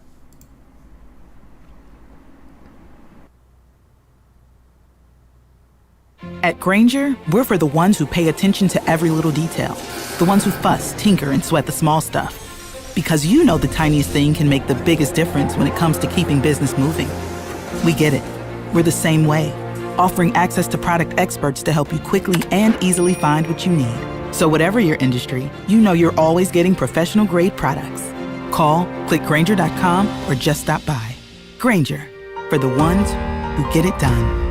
At Grainger, we're for the ones who pay attention to every little detail. The ones who fuss, tinker, and sweat the small stuff. Because you know the tiniest thing can make the biggest difference when it comes to keeping business moving. We get it. We're the same way. Offering access to product experts to help you quickly and easily find what you need. So whatever your industry, you know you're always getting professional-grade products. Call, click Grainger.com, or just stop by. Grainger, for the ones who get it done.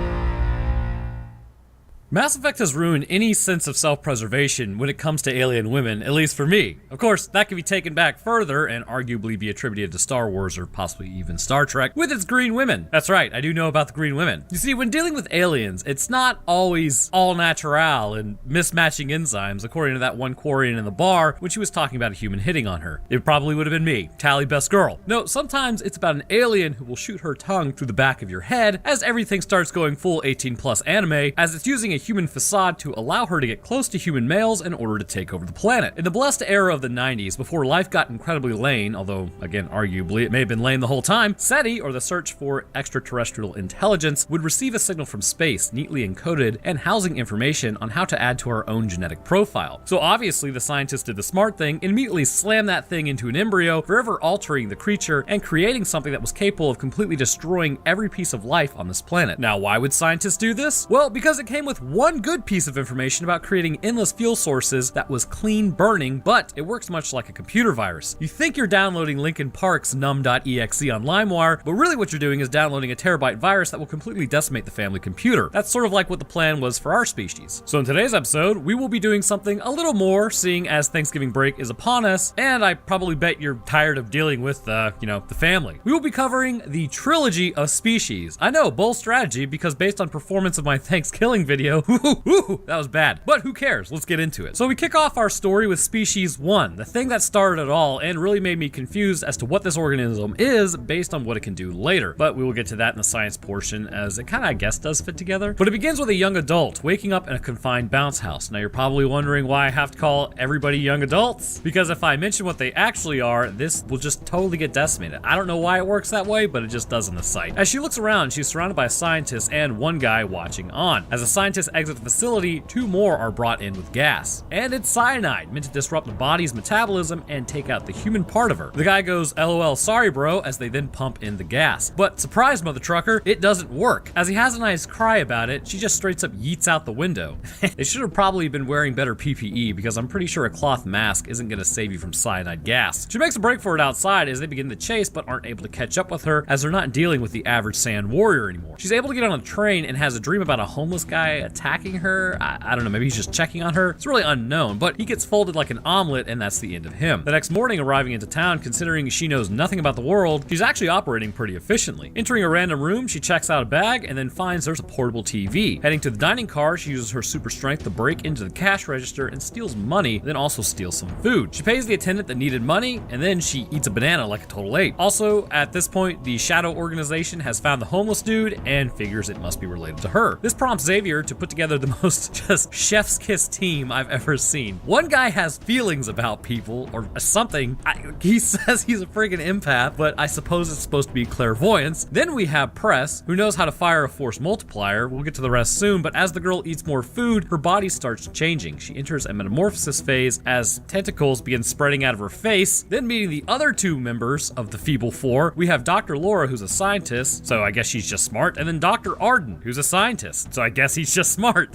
Mass Effect has ruined any sense of self-preservation when it comes to alien women, at least for me. Of course, that can be taken back further and arguably be attributed to Star Wars or possibly even Star Trek with its green women. That's right, I do know about the green women. You see, when dealing with aliens, it's not always all natural and mismatching enzymes, according to that one Quarian in the bar when she was talking about a human hitting on her. It probably would have been me, Tally Best Girl. No, sometimes it's about an alien who will shoot her tongue through the back of your head as everything starts going full 18+ anime, as it's using a human facade to allow her to get close to human males in order to take over the planet. In the blessed era of the 90s, before life got incredibly lame, although again arguably it may have been lame the whole time, SETI, or the Search for Extraterrestrial Intelligence, would receive a signal from space neatly encoded and housing information on how to add to our own genetic profile. So obviously the scientists did the smart thing and immediately slammed that thing into an embryo, forever altering the creature and creating something that was capable of completely destroying every piece of life on this planet. Now, why would scientists do this? Well, because it came with one good piece of information about creating endless fuel sources that was clean burning, but it works much like a computer virus. You think you're downloading Linkin Park's num.exe on LimeWire, but really what you're doing is downloading a terabyte virus that will completely decimate the family computer. That's sort of like what the plan was for our species. So in today's episode, we will be doing something a little more, seeing as Thanksgiving break is upon us, and I probably bet you're tired of dealing with, the family. We will be covering the trilogy of Species. I know, bold strategy, because based on performance of my Thanksgiving video, that was bad. But who cares? Let's get into it. So we kick off our story with Species 1, the thing that started it all and really made me confused as to what this organism is based on what it can do later. But we will get to that in the science portion, as it kind of, I guess, does fit together. But it begins with a young adult waking up in a confined bounce house. Now you're probably wondering why I have to call everybody young adults, because if I mention what they actually are, this will just totally get decimated. I don't know why it works that way, but it just does in the site. As she looks around, she's surrounded by scientists and one guy watching on. As the scientists exit the facility, two more are brought in with gas. And it's cyanide, meant to disrupt the body's metabolism and take out the human part of her. The guy goes, LOL, sorry bro, as they then pump in the gas. But surprise, mother trucker, it doesn't work. As he has a nice cry about it, she just straight up yeets out the window. They should have probably been wearing better PPE, because I'm pretty sure a cloth mask isn't gonna save you from cyanide gas. She makes a break for it outside as they begin the chase, but aren't able to catch up with her, as they're not dealing with the average sand warrior anymore. She's able to get on a train and has a dream about a homeless guy attacking her? I don't know, maybe he's just checking on her. It's really unknown, but he gets folded like an omelet, and that's the end of him. The next morning, arriving into town, considering she knows nothing about the world, she's actually operating pretty efficiently. Entering a random room, she checks out a bag and then finds there's a portable TV. Heading to the dining car, she uses her super strength to break into the cash register and steals money, then also steals some food. She pays the attendant that needed money, and then she eats a banana like a total ape. Also, at this point, the Shadow organization has found the homeless dude and figures it must be related to her. This prompts Xavier to put together the most just chef's kiss team I've ever seen. One guy has feelings about people or something. He says he's a friggin' empath, but I suppose it's supposed to be clairvoyance. Then we have Press, who knows how to fire a force multiplier. We'll get to the rest soon, but as the girl eats more food, her body starts changing. She enters a metamorphosis phase as tentacles begin spreading out of her face. Then meeting the other two members of the Feeble Four, we have Dr. Laura, who's a scientist, so I guess she's just smart, and then Dr. Arden, who's a scientist, so I guess he's just smart.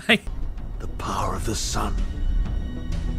The power of the sun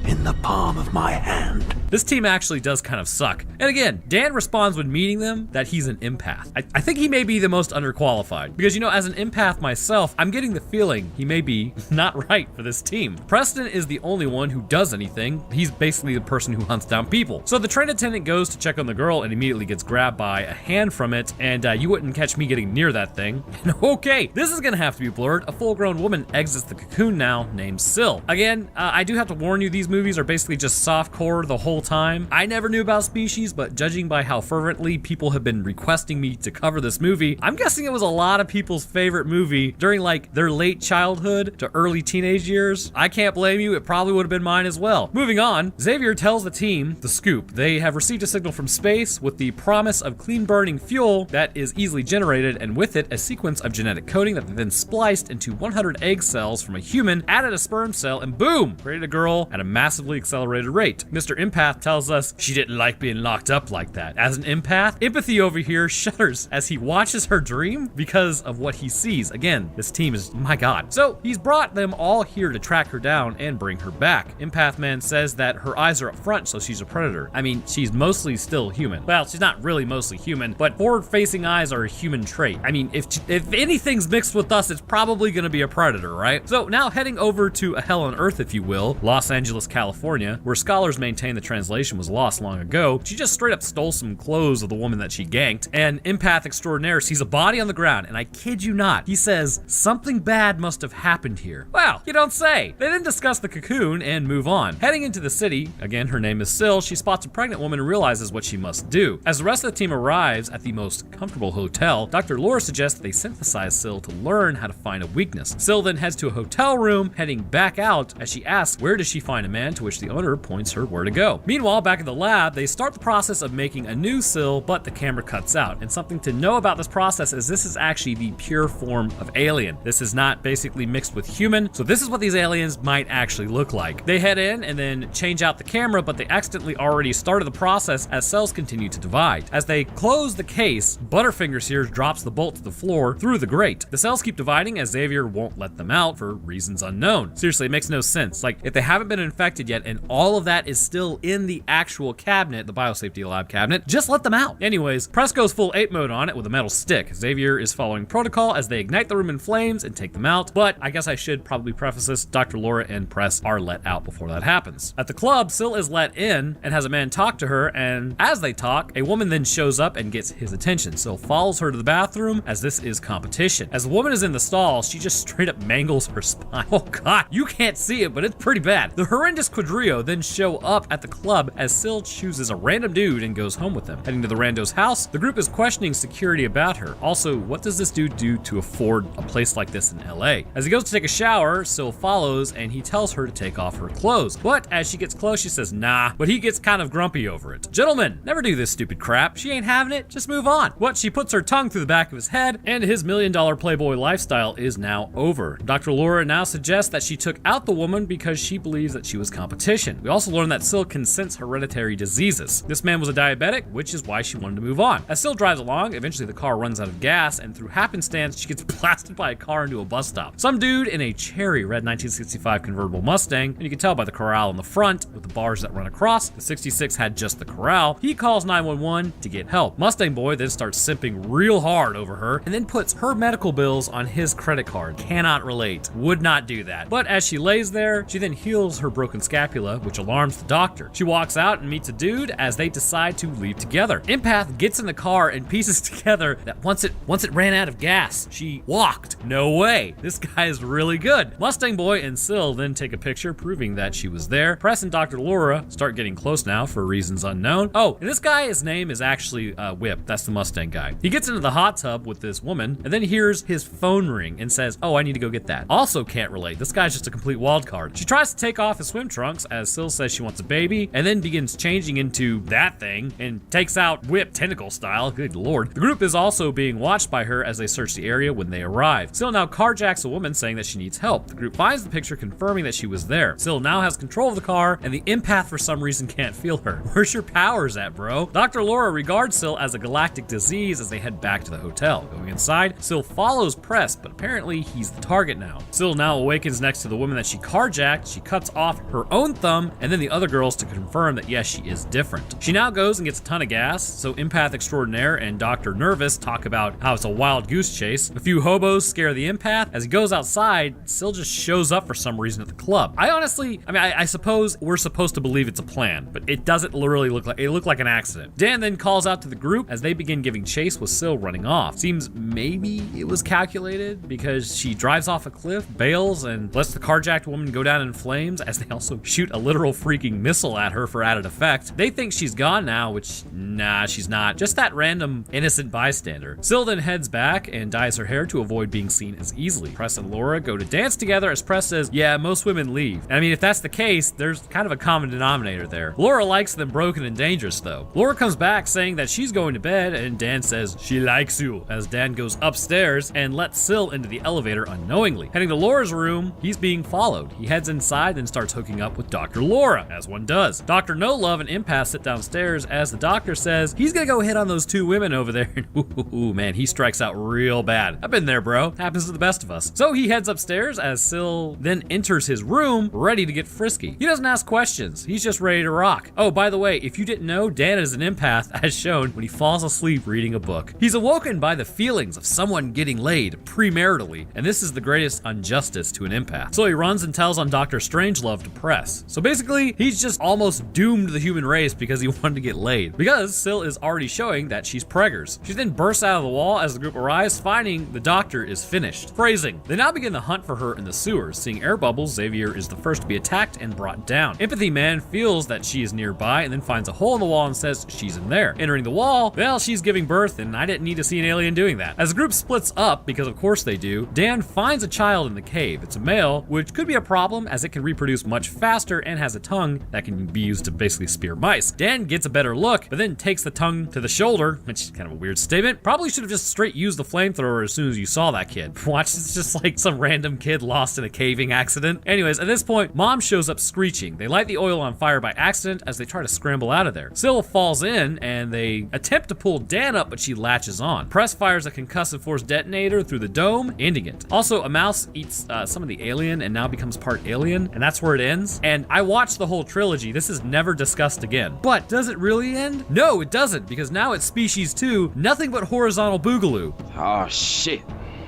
in the palm of my hand. This team actually does kind of suck. And again, Dan responds when meeting them that he's an empath. I think he may be the most underqualified because, you know, as an empath myself, I'm getting the feeling he may be not right for this team. Preston is the only one who does anything. He's basically the person who hunts down people. So the train attendant goes to check on the girl and immediately gets grabbed by a hand from it, and you wouldn't catch me getting near that thing. And okay, this is gonna have to be blurred. A full-grown woman exits the cocoon now named Syl. Again, I do have to warn you, these movies are basically just softcore the whole time. I never knew about Species, but judging by how fervently people have been requesting me to cover this movie, I'm guessing it was a lot of people's favorite movie during like their late childhood to early teenage years. I can't blame you, it probably would have been mine as well. Moving on, Xavier tells the team the scoop. They have received a signal from space with the promise of clean burning fuel that is easily generated, and with it a sequence of genetic coding that they then spliced into 100 egg cells from a human, added a sperm cell, and boom, created a girl at a massively accelerated rate. Mr. Empath tells us she didn't like being locked up like that. As an empath, empathy over here shudders as he watches her dream because of what he sees. Again, this team is, my God. So he's brought them all here to track her down and bring her back. Empath Man says that her eyes are up front, so she's a predator. I mean, she's mostly still human. Well, she's not really mostly human, but forward-facing eyes are a human trait. I mean, if anything's mixed with us, it's probably gonna be a predator, right? So now heading over to a hell on earth, if you will, Los Angeles, California, where scholars maintain the translation was lost long ago. She just straight up stole some clothes of the woman that she ganked, and empath extraordinaire sees a body on the ground, and I kid you not, he says, something bad must have happened here. Wow, you don't say. They then discuss the cocoon and move on. Heading into the city, again, her name is Syl, she spots a pregnant woman and realizes what she must do. As the rest of the team arrives at the most comfortable hotel, Dr. Laura suggests that they synthesize Syl to learn how to find a weakness. Syl then heads to a hotel room, heading back out as she asks where does she find a man, to which the owner points her where to go. Meanwhile, back at the lab, they start the process of making a new Syl, but the camera cuts out. And something to know about this process is this is actually the pure form of alien. This is not basically mixed with human, so this is what these aliens might actually look like. They head in and then change out the camera, but they accidentally already started the process as cells continue to divide. As they close the case, Butterfingers here drops the bolt to the floor through the grate. The cells keep dividing as Xavier won't let them out for reasons unknown. Seriously, it makes no sense. Like, if they haven't been infected yet and all of that is still in the actual cabinet, the biosafety lab cabinet, just let them out. Anyways, Press goes full ape mode on it with a metal stick. Xavier is following protocol as they ignite the room in flames and take them out, but I guess I should probably preface this, Dr. Laura and Press are let out before that happens. At the club, Syl is let in and has a man talk to her, and as they talk, a woman then shows up and gets his attention. Syl follows her to the bathroom as this is competition. As the woman is in the stall, she just straight up mangles her spine. Oh God, you can't see it, but it's pretty bad. The horrendous quadrillo then show up at the club as Syl chooses a random dude and goes home with them. Heading to the rando's house, the group is questioning security about her. Also, what does this dude do to afford a place like this in LA? As he goes to take a shower, Syl follows and he tells her to take off her clothes. But as she gets close, she says nah, but he gets kind of grumpy over it. Gentlemen, never do this stupid crap. She ain't having it, just move on. What, she puts her tongue through the back of his head, and his $1 million Playboy lifestyle is now over. Dr. Laura now suggests that she took out the woman because she believes that she was competition. We also learn that Syl can sense hereditary diseases. This man was a diabetic, which is why she wanted to move on. As Sil drives along, eventually the car runs out of gas, and through happenstance, she gets blasted by a car into a bus stop. Some dude in a cherry red 1965 convertible Mustang, and you can tell by the corral in the front with the bars that run across, the 66 had just the corral. He calls 911 to get help. Mustang boy then starts simping real hard over her, and then puts her medical bills on his credit card. Cannot relate. Would not do that. But as she lays there, she then heals her broken scapula, which alarms the doctor. She walks out and meets a dude as they decide to leave together. Empath gets in the car and pieces together that once it ran out of gas, she walked. No way. This guy is really good. Mustang boy and Sil then take a picture proving that she was there. Press and Dr. Laura start getting close now for reasons unknown. Oh, and this guy, his name is actually Whip. That's the Mustang guy. He gets into the hot tub with this woman and then hears his phone ring and says, oh, I need to go get that. Also can't relate. This guy's just a complete wild card. She tries to take off his swim trunks as Sil says she wants a baby and then begins changing into that thing and takes out Whip tentacle style. Good lord. The group is also being watched by her as they search the area when they arrive. Sil now carjacks a woman saying that she needs help. The group finds the picture confirming that she was there. Sil now has control of the car and the empath for some reason can't feel her. Where's your powers at, bro? Dr. Laura regards Sil as a galactic disease as they head back to the hotel. Going inside, Sil follows Press, but apparently he's the target now. Sil now awakens next to the woman that she carjacked. She cuts off her own thumb and then the other girls to confirm that yes, she is different. She now goes and gets a ton of gas, so empath extraordinaire and Dr. Nervous talk about how it's a wild goose chase. A few hobos scare the empath. As he goes outside, Sil just shows up for some reason at the club. I suppose we're supposed to believe it's a plan, but it doesn't literally look like it looked like an accident. Dan then calls out to the group as they begin giving chase with Sil running off. Seems maybe it was calculated because she drives off a cliff, bails, and lets the carjacked woman go down in flames as they also shoot a literal freaking missile at her for added effect. They think she's gone now, which nah, she's not. Just that random innocent bystander. Sil then heads back and dyes her hair to avoid being seen as easily. Press and Laura go to dance together as Press says, yeah, most women leave. And I mean, if that's the case, there's kind of a common denominator there. Laura likes them broken and dangerous though. Laura comes back saying that she's going to bed and Dan says she likes you as Dan goes upstairs and lets Sil into the elevator unknowingly. Heading to Laura's room, he's being followed. He heads inside and starts hooking up with Dr. Laura, as one does. Dr. No Love and Empath sit downstairs as the doctor says he's gonna go hit on those two women over there. Ooh, man, he strikes out real bad. I've been there, bro. Happens to the best of us. So he heads upstairs as Sil then enters his room, ready to get frisky. He doesn't ask questions. He's just ready to rock. Oh, by the way, if you didn't know, Dan is an empath, as shown when he falls asleep reading a book. He's awoken by the feelings of someone getting laid premaritally, and this is the greatest injustice to an empath. So he runs and tells on Dr. Strangelove to Press. So basically, he's just almost doomed the human race because he wanted to get laid. Because Sil is already showing that she's preggers. She then bursts out of the wall as the group arrives, finding the doctor is finished. Phrasing. They now begin the hunt for her in the sewers. Seeing air bubbles, Xavier is the first to be attacked and brought down. Empathy Man feels that she is nearby and then finds a hole in the wall and says she's in there. Entering the wall, well, she's giving birth and I didn't need to see an alien doing that. As the group splits up, because of course they do, Dan finds a child in the cave. It's a male, which could be a problem as it can reproduce much faster and has a tongue that can be used to basically spear mice. Dan gets a better look, but then takes the tongue to the shoulder, which is kind of a weird statement. Probably should have just straight used the flamethrower as soon as you saw that kid. Watch, it's just like some random kid lost in a caving accident. Anyways, at this point, Mom shows up screeching. They light the oil on fire by accident as they try to scramble out of there. Sil falls in and they attempt to pull Dan up, but she latches on. Press fires a concussive force detonator through the dome, ending it. Also, a mouse eats some of the alien and now becomes part alien, and that's where it ends. And I watched the whole trilogy. This is never discussed again. But does it really end? No, it doesn't, because now it's Species 2, nothing but horizontal boogaloo. Oh shit.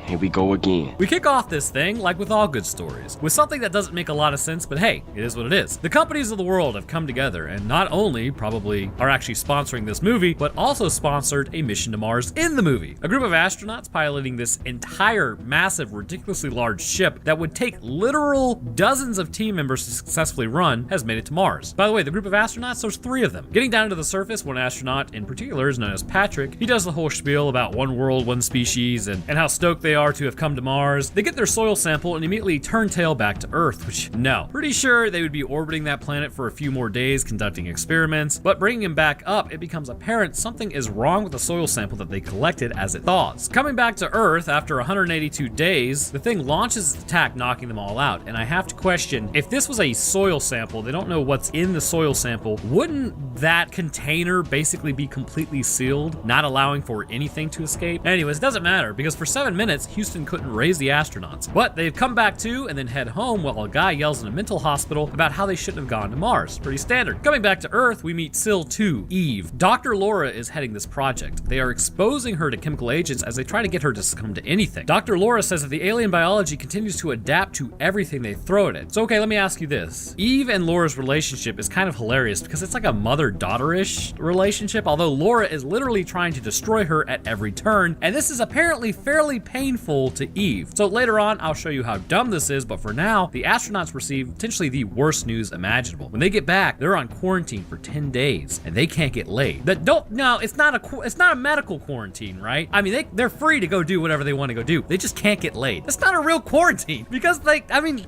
Here we go again. We kick off this thing, like with all good stories, with something that doesn't make a lot of sense, but hey, it is what it is. The companies of the world have come together and not only probably are actually sponsoring this movie, but also sponsored a mission to Mars in the movie. A group of astronauts piloting this entire massive, ridiculously large ship that would take literal dozens of team members to successfully run has made it to Mars. By the way, the group of astronauts, there's 3 of them. Getting down to the surface, one astronaut in particular is known as Patrick. He does the whole spiel about one world, one species, and how stoked they are to have come to Mars. They get their soil sample and immediately turn tail back to Earth, which, no. Pretty sure they would be orbiting that planet for a few more days conducting experiments, but bringing him back up, it becomes apparent something is wrong with the soil sample that they collected as it thaws. Coming back to Earth after 182 days, the thing launches its attack, knocking them all out, and I have to question, if this was a soil sample, they don't know what's in the soil sample, wouldn't that container basically be completely sealed, not allowing for anything to escape? Anyways, it doesn't matter, because for 7 minutes, Houston couldn't raise the astronauts. But they've come back to and then head home while a guy yells in a mental hospital about how they shouldn't have gone to Mars. Pretty standard. Coming back to Earth, we meet Sil 2, Eve. Dr. Laura is heading this project. They are exposing her to chemical agents as they try to get her to succumb to anything. Dr. Laura says that the alien biology continues to adapt to everything they throw at it. So okay, let me ask you this. Eve and Laura's relationship is kind of hilarious because it's like a mother-daughter-ish relationship, although Laura is literally trying to destroy her at every turn, and this is apparently fairly painful to Eve. So later on, I'll show you how dumb this is, but for now, the astronauts receive potentially the worst news imaginable. When they get back, they're on quarantine for 10 days, and they can't get laid. It's not a medical quarantine, right? I mean, they're free to go do whatever they want to go do. They just can't get laid. It's not a real quarantine because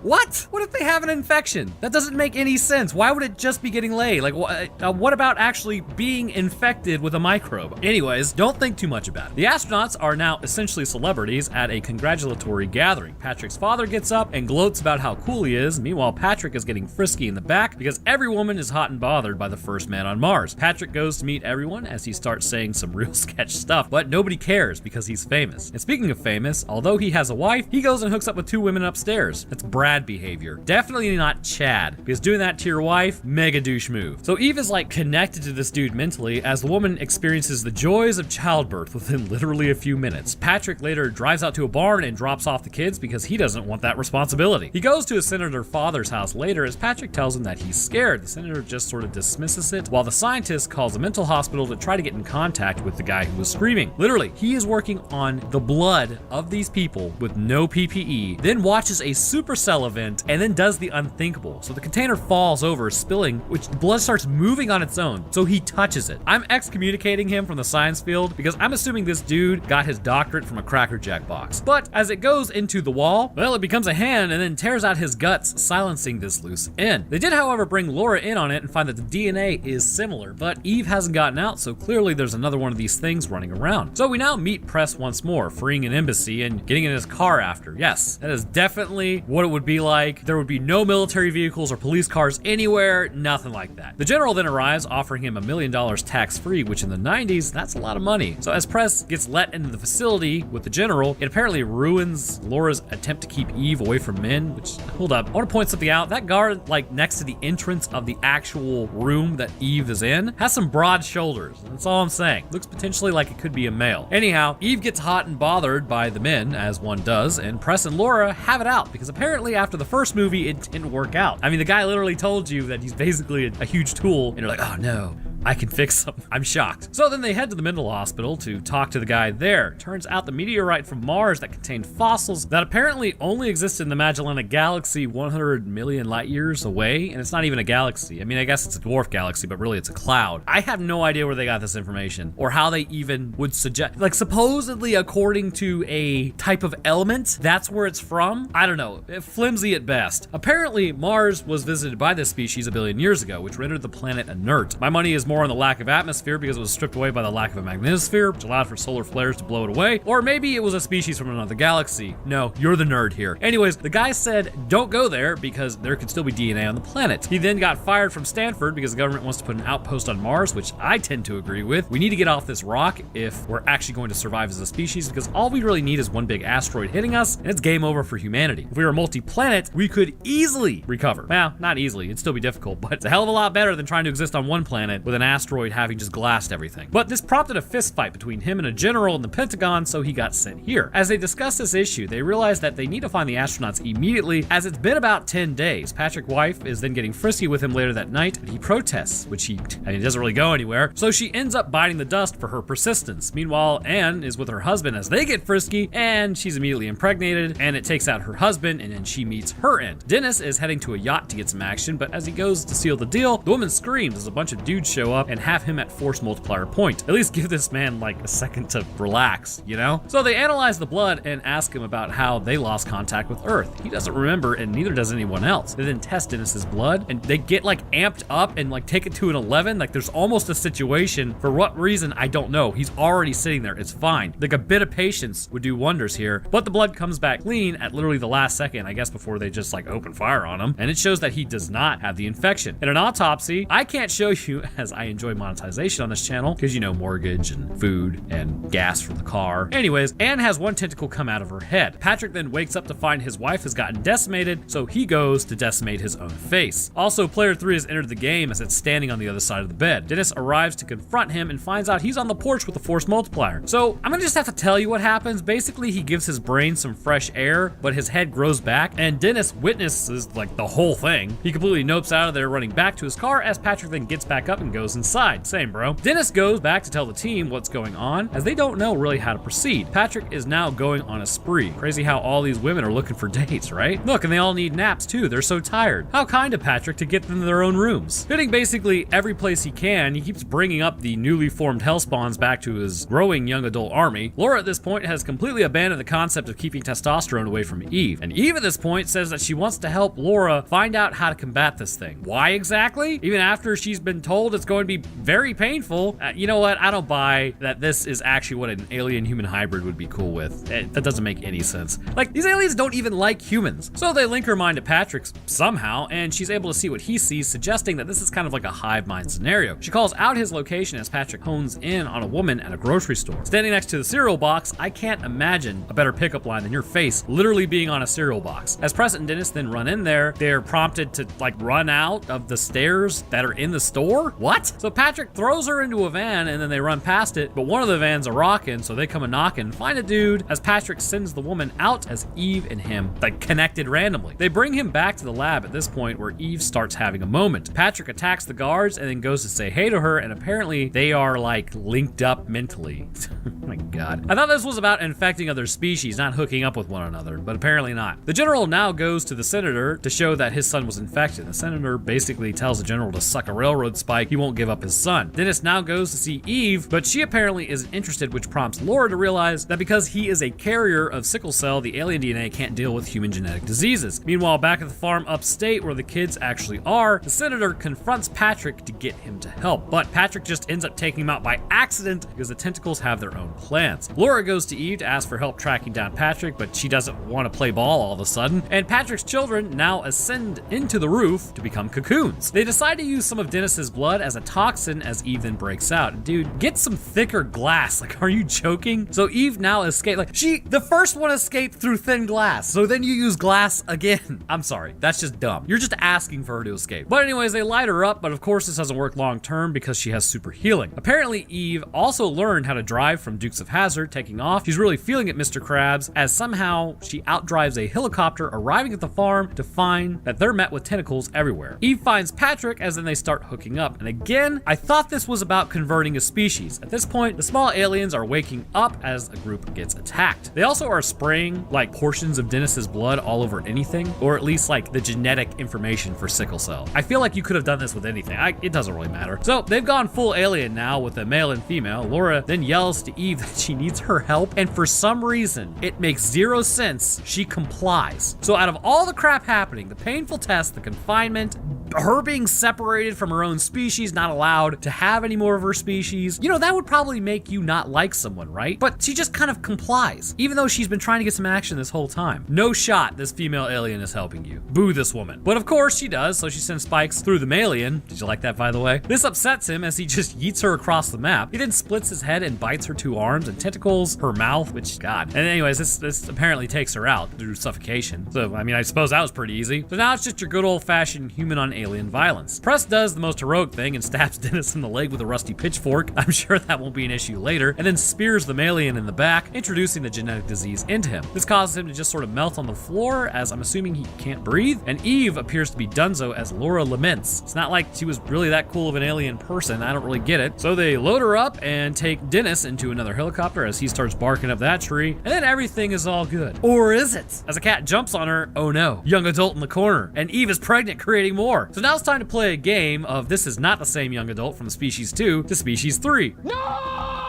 what? What if they have an infection? That doesn't make any sense. Why would it just be getting laid? Like, what about actually being infected with a microbe? Anyways, don't think too much about it. The astronauts are now essentially celebrities at a congratulatory gathering. Patrick's father gets up and gloats about how cool he is. Meanwhile, Patrick is getting frisky in the back because every woman is hot and bothered by the first man on Mars. Patrick goes to meet everyone as he starts saying some real sketch stuff, but nobody cares because he's famous. And speaking of famous, although he has a wife, he goes and hooks up with 2 women upstairs. That's Brad behavior. Definitely not Chad, because doing that to your wife, mega douche move. So Eve is like connected to this dude mentally as the woman experiences the joys of childbirth within literally a few minutes. Patrick later drives out to a barn and drops off the kids because he doesn't want that responsibility. He goes to his senator father's house later as Patrick tells him that he's scared. The senator just sort of dismisses it, while the scientist calls a mental hospital to try to get in contact with the guy who was screaming. Literally, he is working on the blood of these people with no PPE, then watches a supercell event, and then does the unthinkable. So the container falls over, spilling, which blood starts moving on its own, so he touches it. I'm excommunicating him from the science field because I'm assuming this dude got his doctorate from a Cracker Jack box. But as it goes into the wall, well, it becomes a hand and then tears out his guts, silencing this loose end. They did, however, bring Laura in on it and find that the DNA is similar, but Eve hasn't gotten out, so clearly there's another one of these things running around. So we now meet Press once more, freeing an embassy and getting in his car after. Yes, that is definitely what it would be like. There would be no military vehicles or police cars anywhere, nothing like that. The general then arrives, offering him $1 million tax-free, which in the 90s, that's a lot of money. So as Press gets let into the facility with the general, it apparently ruins Laura's attempt to keep Eve away from men, which, hold up, I want to point something out. That guard, like next to the entrance of the actual room that Eve is in, has some broad shoulders. That's all I'm saying. Looks potentially like it could be a male. Anyhow, Eve gets hot and bothered by the men, as one does, and Press and Laura have it out, because apparently after the first movie, it didn't work out. I mean, the guy literally told you that he's basically a huge tool, and you're like, oh no, I can fix him. I'm shocked. So then they head to the mental hospital to talk to the guy there. Turns out the meteorite from Mars that contained fossils that apparently only existed in the Magellanic Galaxy 100 million light years away, and it's not even a galaxy. I mean, I guess it's a dwarf galaxy, but really it's a cloud. I have no idea where they got this information or how they even would suggest, like supposedly according to a type of element, that's where it's from. I don't know, flimsy at best. Apparently Mars was visited by this species 1 billion years ago, which rendered the planet inert. My money is more on the lack of atmosphere because it was stripped away by the lack of a magnetosphere, which allowed for solar flares to blow it away. Or maybe it was a species from another galaxy. No, you're the nerd here. Anyways, the guy said, don't go there because there could still be DNA on the planet. He then got fired from Stanford because the government wants to put an outpost on Mars, which I tend to agree with. We need to get off this rock if we're actually going to survive as a species, because all we really need is one big asteroid hitting us and it's game over for humanity. If we were multi-planet, we could easily recover. Well, not easily, it'd still be difficult, but it's a hell of a lot better than trying to exist on one planet with an asteroid having just glassed everything. But this prompted a fist fight between him and a general in the Pentagon, so he got sent here. As they discuss this issue, they realize that they need to find the astronauts immediately, as it's been about 10 days. Patrick's wife is then getting frisky with him later that night, but he protests, which he doesn't really go anywhere, so she ends up biting the dust for her persistence. Meanwhile, Anne is with her husband as they get frisky, and she's immediately impregnated, and it takes out her husband, and then she meets her end. Dennis is heading to a yacht to get some action, but as he goes to seal the deal, the woman screams as a bunch of dudes show up and have him at force multiplier point. At least give this man like a second to relax, you know? So they analyze the blood and ask him about how they lost contact with Earth. He doesn't remember, and neither does anyone else. They then test Dennis's blood, and they get like amped up and like take it to an 11. Like there's almost a situation, for what reason, I don't know. He's already sitting there, it's fine. Like a bit of patience would do wonders here, but the blood comes back clean at literally the last second, I guess, before they just like open fire on him, and it shows that he does not have the infection. In an autopsy, I can't show you, as I enjoy monetization on this channel, because you know, mortgage and food and gas for the car. Anyways, Anne has one tentacle come out of her head. Patrick then wakes up to find his wife has gotten decimated, so he goes to decimate his own face. Also, player 3 has entered the game as it's standing on the other side of the bed. Dennis arrives to confront him and finds out he's on the porch with the force multiplier. So I'm gonna just have to tell you what happens. Basically, he gives his brain some fresh air, but his head grows back, and Dennis witnesses like the whole thing. He completely nopes out of there, running back to his car as Patrick then gets back up and goes inside. Same, bro. Dennis goes back to tell the team what's going on, as they don't know really how to proceed. Patrick is now going on a spree. Crazy how all these women are looking for dates, right? Look, and they all need naps too. They're so tired. How kind of Patrick to get them to their own rooms. Hitting basically every place he can, he keeps bringing up the newly formed Hellspawns back to his growing young adult army. Laura at this point has completely abandoned the concept of keeping testosterone away from Eve. And Eve at this point says that she wants to help Laura find out how to combat this thing. Why exactly? Even after she's been told it's going to be very painful. You know what? I don't buy that this is actually what an alien-human hybrid would be cool with. That doesn't make any sense. Like, these aliens don't even like humans. So they link her mind to Patrick's somehow, and she's able to see what he sees, suggesting that this is kind of like a hive mind scenario. She calls out his location as Patrick hones in on a woman at a grocery store. Standing next to the cereal box, I can't imagine a better pickup line than your face literally being on a cereal box. As Preston and Dennis then run in there, they're prompted to like run out of the stairs that are in the store? What? So Patrick throws her into a van and then they run past it, but one of the vans are rocking, so they come a knocking, find a dude, as Patrick sends the woman out as Eve and him like connected randomly. They bring him back to the lab at this point where Eve starts having a moment. Patrick attacks the guards and then goes to say hey to her, and apparently they are like linked up mentally. Oh my god. I thought this was about infecting other species, not hooking up with one another, but apparently not. The general now goes to the senator to show that his son was infected. The senator basically tells the general to suck a railroad spike, he won't give up his son. Dennis now goes to see Eve, but she apparently isn't interested, which prompts Laura to realize that because he is a carrier of sickle cell, the alien DNA can't deal with human genetic diseases. Meanwhile, back at the farm upstate where the kids actually are, the senator confronts Patrick to get him to help, but Patrick just ends up taking him out by accident because the tentacles have their own plans. Laura goes to Eve to ask for help tracking down Patrick, but she doesn't want to play ball all of a sudden, and Patrick's children now ascend into the roof to become cocoons. They decide to use some of Dennis's blood as a toxin as Eve then breaks out. Dude, get some thicker glass. Like, are you joking? So Eve now escaped. Like, the first one escaped through thin glass, so then you use glass again. I'm sorry, that's just dumb. You're just asking for her to escape. But anyways, they light her up, but of course this doesn't work long term because she has super healing. Apparently Eve also learned how to drive from Dukes of Hazzard. Taking off, she's really feeling it, Mr. Krabs, as somehow she outdrives a helicopter arriving at the farm to find that they're met with tentacles everywhere. Eve finds Patrick as then they start hooking up, and again, I thought this was about converting a species. At this point, the small aliens are waking up as a group gets attacked. They also are spraying like portions of Dennis's blood all over anything, or at least like the genetic information for sickle cell. I feel like you could have done this with anything. It doesn't really matter. So they've gone full alien now with a male and female. Laura then yells to Eve that she needs her help, and for some reason, it makes zero sense. She complies. So out of all the crap happening, the painful test, the confinement, her being separated from her own species, not allowed to have any more of her species, you know, that would probably make you not like someone, right? But she just kind of complies, even though she's been trying to get some action this whole time. No shot this female alien is helping you. Boo this woman. But of course she does, so she sends spikes through the alien. Did you like that, by the way? This upsets him as he just yeets her across the map. He then splits his head and bites her two arms and tentacles, her mouth, which, God. And anyways, this apparently takes her out through suffocation. So, I mean, I suppose that was pretty easy. So now it's just your good old-fashioned human on alien violence. Press does the most heroic thing and stabs Dennis in the leg with a rusty pitchfork. I'm sure that won't be an issue later. And then spears the alien in the back, introducing the genetic disease into him. This causes him to just sort of melt on the floor, as I'm assuming he can't breathe. And Eve appears to be donezo as Laura laments. It's not like she was really that cool of an alien person. I don't really get it. So they load her up and take Dennis into another helicopter as he starts barking up that tree. And then everything is all good. Or is it? As a cat jumps on her, oh no, young adult in the corner. And Eve is pregnant, creating more. So now it's time to play a game of This Is Not the same young adult from Species 2 to Species 3.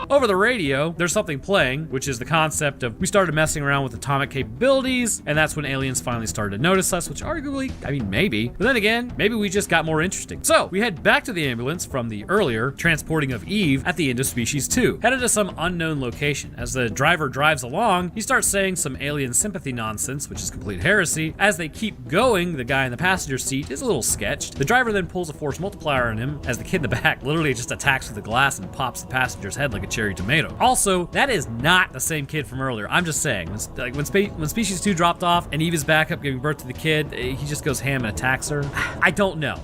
Over the radio, there's something playing, which is the concept of we started messing around with atomic capabilities, and that's when aliens finally started to notice us, which arguably, I mean, maybe. But then again, maybe we just got more interesting. So we head back to the ambulance from the earlier transporting of Eve at the end of Species 2, headed to some unknown location. As the driver drives along, he starts saying some alien sympathy nonsense, which is complete heresy. As they keep going, the guy in the passenger seat is a little sketched. The driver then pulls a force multiplier on him as the kid in the back literally just attacks with the glass and pops the passenger's head like a cherry tomato. Also, that is not the same kid from earlier. I'm just saying, when Species 2 dropped off and Eve is back up giving birth to the kid, he just goes ham and attacks her. I don't know.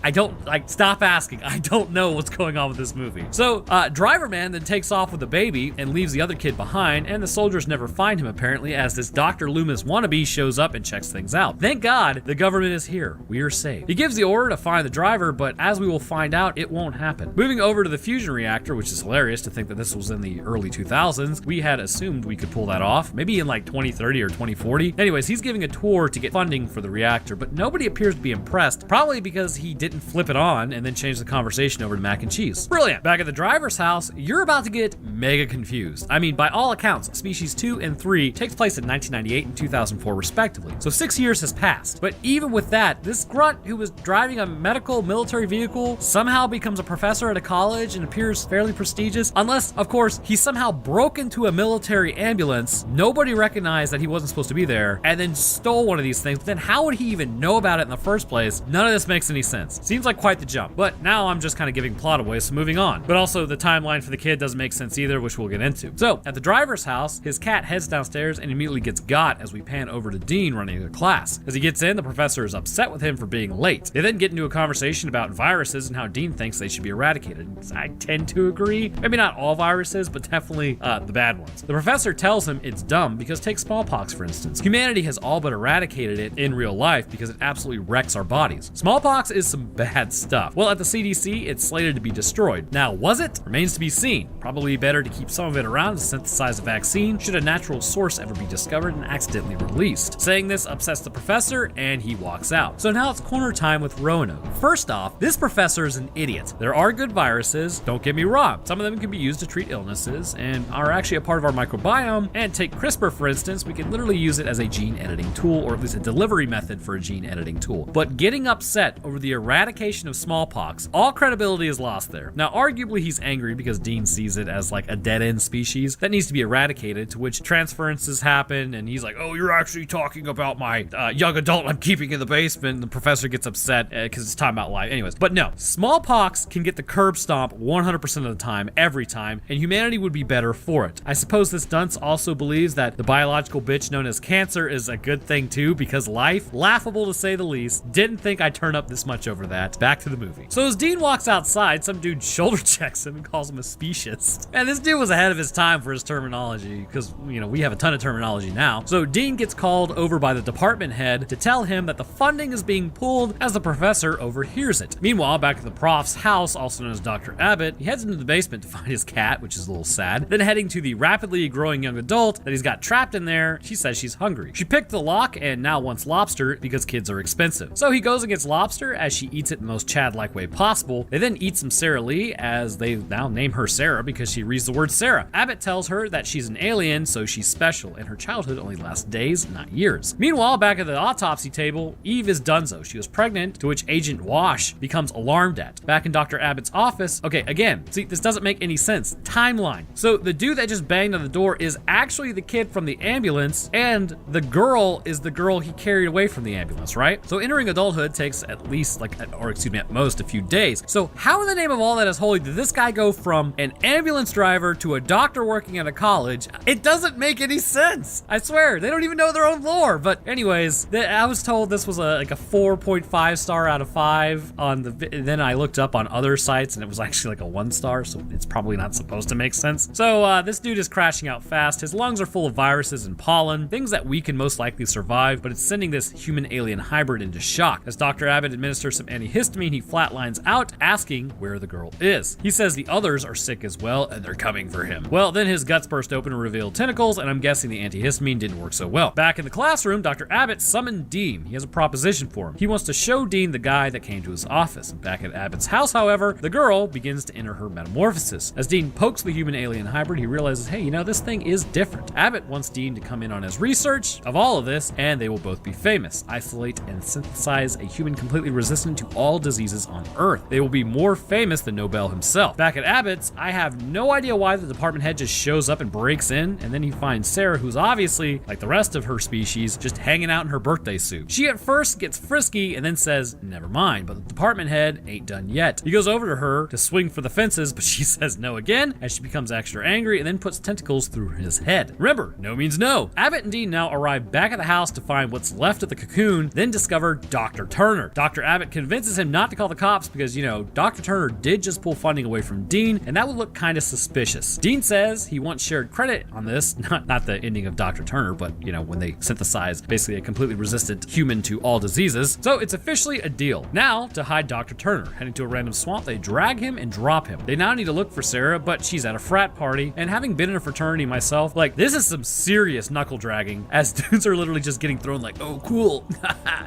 Stop asking. I don't know what's going on with this movie. So, Driver Man then takes off with the baby and leaves the other kid behind, and the soldiers never find him apparently as this Dr. Loomis wannabe shows up and checks things out. Thank God the government is here. We are safe. He gives the order to find the driver, but as we will find out, it won't happen. Moving over to the fusion reactor, which is hilarious to think that this was in the early 2000s. We had assumed we could pull that off, maybe in like 2030 or 2040. Anyways, he's giving a tour to get funding for the reactor, but nobody appears to be impressed, probably because he didn't flip it on and then change the conversation over to mac and cheese. Brilliant. Back at the driver's house, you're about to get mega confused. I mean, by all accounts, Species 2 and 3 takes place in 1998 and 2004 respectively, so 6 years has passed. But even with that, this grunt who was driving a medical military vehicle somehow becomes a professor at a college and appears fairly prestigious, unless, of course, he somehow broke into a military ambulance, nobody recognized that he wasn't supposed to be there, and then stole one of these things. But then how would he even know about it in the first place? None of this makes any sense. Seems like quite the jump. But now I'm just kind of giving plot away, so moving on. But also the timeline for the kid doesn't make sense either, which we'll get into. So at the driver's house, his cat heads downstairs and immediately gets got as we pan over to Dean running the class. As he gets in, the professor is upset with him for being late. They then get into a conversation about viruses and how Dean thinks they should be eradicated. I tend to agree. Maybe not all viruses, but definitely the bad ones. The professor tells him it's dumb because take smallpox for instance. Humanity has all but eradicated it in real life because it absolutely wrecks our bodies. Smallpox is some bad stuff. Well, at the CDC, it's slated to be destroyed. Now, was it? Remains to be seen. Probably better to keep some of it around to synthesize a vaccine should a natural source ever be discovered and accidentally released. Saying this upsets the professor and he walks out. So now it's corner time with Roanoke. First off, this professor is an idiot. There are good viruses, don't get me wrong. Some of them can be used to treat illnesses and are actually a part of our microbiome. And take CRISPR for instance, we can literally use it as a gene editing tool, or at least a delivery method for a gene editing tool. But getting upset over the eradication of smallpox, all credibility is lost there. Now arguably he's angry because Dean sees it as like a dead-end species that needs to be eradicated, to which transferences happen and he's like, oh, you're actually talking about my young adult I'm keeping in the basement. And the professor gets upset because it's talking about life. Anyways, but no, smallpox can get the curb stomp 100% of the time, every time, and humanity would be better for it. I suppose this dunce also believes that the biological bitch known as cancer is a good thing too, because life, laughable to say the least. Didn't think I'd turn up this much over that. Back to the movie. So as Dean walks outside, some dude shoulder checks him and calls him a speciesist. And this dude was ahead of his time for his terminology, because, you know, we have a ton of terminology now. So Dean gets called over by the department head to tell him that the funding is being pulled as the professor overhears it. Meanwhile, back at the prof's house, also known as Dr. Abbott, he heads into the basement to find his cat, which is a little sad. Then heading to the rapidly growing young adult that he's got trapped in there, she says she's hungry. She picked the lock and now wants lobster because kids are expensive. So he goes and gets lobster as she eats it in the most Chad-like way possible. They then eat some Sarah Lee as they now name her Sarah because she reads the word Sarah. Abbott tells her that she's an alien, so she's special, and her childhood only lasts days, not years. Meanwhile, back at the autopsy table, Eve is donezo. She was pregnant, to which Agent Wash becomes alarmed at. Back in Dr. Abbott's office, okay, again, see, this doesn't make any sense. Timeline. So the dude that just banged on the door is actually the kid from the ambulance, and the girl is the girl he carried away from the ambulance, right? So entering adulthood takes at least at most a few days. So how in the name of all that is holy did this guy go from an ambulance driver to a doctor working at a college? It doesn't make any sense. I swear, they don't even know their own lore. But anyways, I was told this was a 4.5 star out of 5 on the, then I looked up on other sites and it was actually like a 1 star, so it's probably not supposed to make sense. So this dude is crashing out fast. His lungs are full of viruses and pollen, things that we can most likely survive, but it's sending this human-alien hybrid into shock. As Dr. Abbott administers some antihistamine, he flatlines out, asking where the girl is. He says the others are sick as well, and they're coming for him. Well, then his guts burst open and reveal tentacles, and I'm guessing the antihistamine didn't work so well. Back in the classroom, Dr. Abbott summoned Dean. He has a proposition for him. He wants to show Dean the guy that came to his office. Back at Abbott's house, however, the girl begins to enter her metamorphosis. As Dean pokes the human-alien hybrid, he realizes, hey, you know, this thing is different. Abbott wants Dean to come in on his research of all of this, and they will both be famous. Isolate and synthesize a human completely resistant to all diseases on Earth. They will be more famous than Nobel himself. Back at Abbott's, I have no idea why the department head just shows up and breaks in, and then he finds Sarah, who's obviously, like the rest of her species, just hanging out in her birthday suit. She at first gets frisky and then says, never mind, but the department head ain't done yet. He goes over to her to swing for the fences, but she says no again, as she becomes extra angry and then puts tentacles through his head. Remember, no means no. Abbott and Dean now arrive back at the house to find what's left of the cocoon, then discover Dr. Turner. Dr. Abbott convinces him not to call the cops because, you know, Dr. Turner did just pull funding away from Dean, and that would look kind of suspicious. Dean says he wants shared credit on this, not the ending of Dr. Turner, but, you know, when they synthesize basically a completely resistant human to all diseases. So it's officially a deal. Now, to hide Dr. Turner, heading to a random swamp, they drag him and drop him. They now need to look for Sarah, but she's at a frat party, and having been in a fraternity myself, like, this is some serious knuckle dragging, as dudes are literally just getting thrown like, oh, cool,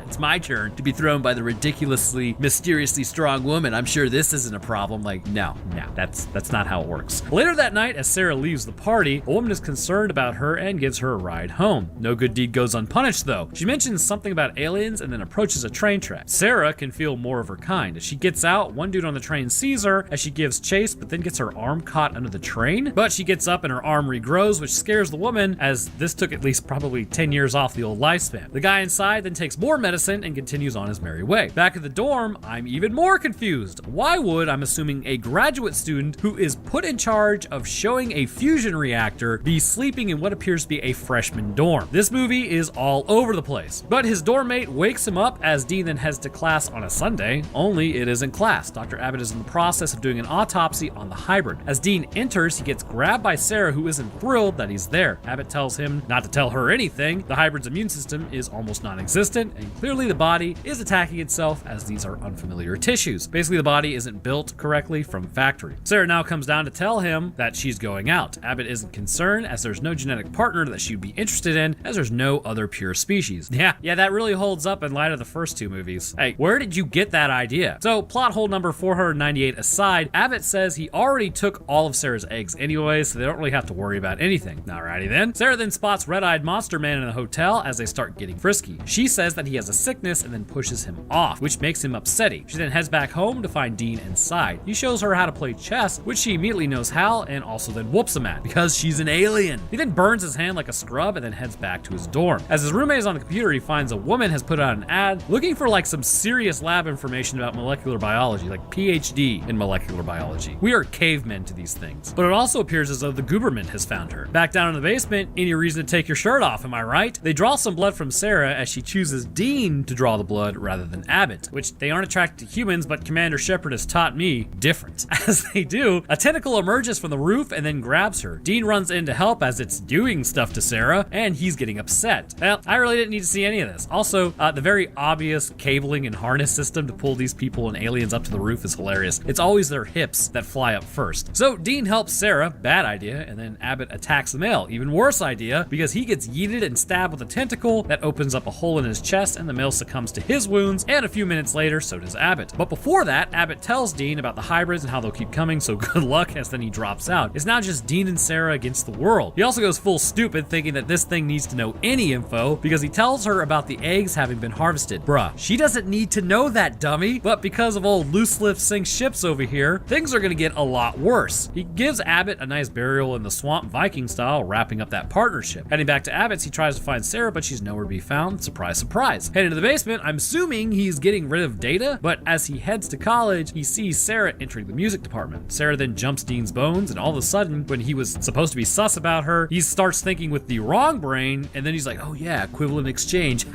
it's my turn to be thrown by the ridiculously, mysteriously strong woman. I'm sure this isn't a problem. Like, no, that's not how it works. Later that night, as Sarah leaves the party, a woman is concerned about her and gives her a ride home. No good deed goes unpunished, though. She mentions something about aliens and then approaches a train track. Sarah can feel more of her kind. As she gets out, one dude on the train sees her as she gives chase, but then gets her arm caught under the train. But she gets up and her arm regrows, which scares the woman, as this took at least probably 10 years off the old lifespan. The guy inside then takes more medicine and continues on his merry way. Back at the dorm, I'm even more confused. Why would, I'm assuming, a graduate student who is put in charge of showing a fusion reactor be sleeping in what appears to be a freshman dorm? This movie is all over the place. But his dorm mate wakes him up as Dean then heads to class on a Sunday, only it isn't class. Dr. Abbott is in the process of doing an autopsy on the hybrid. As Dean enters, he gets grabbed by Sarah, who isn't thrilled that he's there. Abbott tells him not to tell her anything. The hybrid's immune system is almost non-existent, and clearly the body is attacking itself, as these are unfamiliar tissues. Basically, the body isn't built correctly from factory. Sarah now comes down to tell him that she's going out. Abbott isn't concerned, as there's no genetic partner that she'd be interested in, as there's no other pure species. Yeah, that really holds up in light of the first two movies. Hey, where did you get that idea? So, plot hole number 498 aside, Abbott says he already took all of Sarah's eggs anyway, so they don't really have to worry about anything. Alrighty then. Sarah then spots Red-Eyed Monster Man in a hotel as they start getting frisky. She says that he has a sickness and then pushes him off, which makes him upsetty. She then heads back home to find Dean inside. He shows her how to play chess, which she immediately knows how, and also then whoops him at, because she's an alien. He then burns his hand like a scrub and then heads back to his dorm. As his roommate is on the computer, he finds a woman has put out an ad looking for like some serious lab information about molecular biology, like PhD in molecular biology. We are cavemen to these things. But it also appears as though the Gooberman has found her. Back down in the basement, any reason to take your shirt off, am I right? They draw some blood from Sarah as she chooses Dean to draw the blood rather than Abbott, which they aren't attracted to humans, but Commander Shepard has taught me different. As they do, a tentacle emerges from the roof and then grabs her. Dean runs in to help as it's doing stuff to Sarah, and he's getting upset. Well, I really didn't need to see any of this. Also, the very obvious cabling and harness system to pull these people and aliens up to the roof is hilarious. It's always their hips that fly up first. So Dean helps Sarah, bad idea, and then Abbott attacks the male, even worse idea, because he gets yeeted and stabbed with a tentacle that opens up a hole in his chest, and the male succumbs to his wounds, and a few minutes later, so does Abbott. But before that, Abbott tells Dean about the hybrids and how they'll keep coming, so good luck, as then he drops out. It's now just Dean and Sarah against the world. He also goes full stupid, thinking that this thing needs to know any info, because he tells her about the eggs having been harvested. Bruh, she doesn't need to know that, dummy. But because of old loose lift sink ships over here, things are gonna get a lot worse. He gives Abbott a nice burial in the swamp, Viking style, wrapping up that partnership. Heading back to Abbott's, he tries to find Sarah, but she's nowhere to be found. Surprise, surprise. Heading to the basement, I'm assuming he's getting rid of Data, but as he heads to college, he sees Sarah entering the music department. Sarah then jumps Dean's bones, and all of a sudden, when he was supposed to be sus about her, he starts thinking with the wrong brain, and then he's like, oh yeah, equivalent exchange.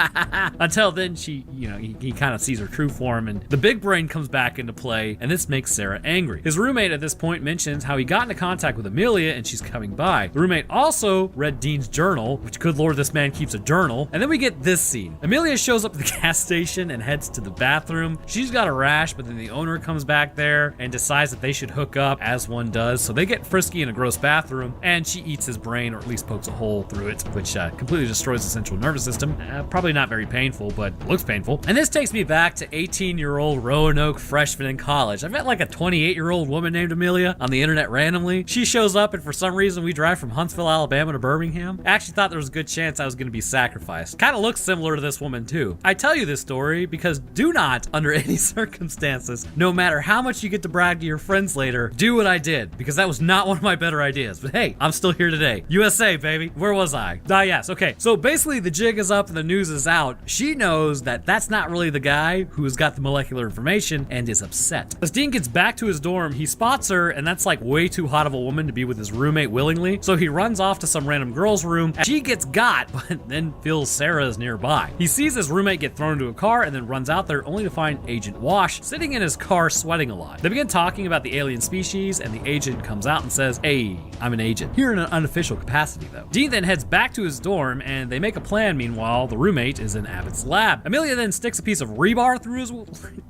Until then, she, he kind of sees her true form, and the big brain comes back into play, and this makes Sarah angry. His roommate at this point mentions how he got into contact with Amelia and she's coming by. The roommate also read Dean's journal, which good lord, this man keeps a journal. And then we get this scene. Amelia shows up at the gas station and heads to the bathroom. She's got a rash, but then the owner comes back there and decides that they should hook up, as one does. So they get frisky in a gross bathroom, and she eats his brain, or at least pokes a hole through it, which completely destroys the central nervous system. Probably not very painful, but looks painful. And this takes me back to 18-year-old Roanoke freshman in college. I met like a 28-year-old woman named Amelia on the internet randomly. She shows up, and for some reason we drive from Huntsville, Alabama to Birmingham. I actually thought there was a good chance I was going to be sacrificed. Kind of looks similar to this woman too. I tell you this story because do not, under any circumstances, no matter how much you get to brag to your friends later, do what I did, because that was not one of my better ideas. But hey, I'm still here today. USA, baby. Where was I? Yes. Okay. So basically the jig is up and the news is out. She knows that that's not really the guy who's got the molecular information and is upset. As Dean gets back to his dorm, he spots her, and that's like way too hot of a woman to be with his roommate willingly. So he runs off to some random girl's room. She gets got, but then feels Sarah is nearby. He sees his roommate get thrown into a car and then runs out there only to find Agent Wash sitting in his car sweating a lot. They begin talking about the alien species, and the agent comes out and says, "Hey, I'm an agent." Here in an unofficial capacity though. Dean then heads back to his dorm, and they make a plan. Meanwhile, the roommate is in Abbott's lab. Amelia then sticks a piece of rebar through his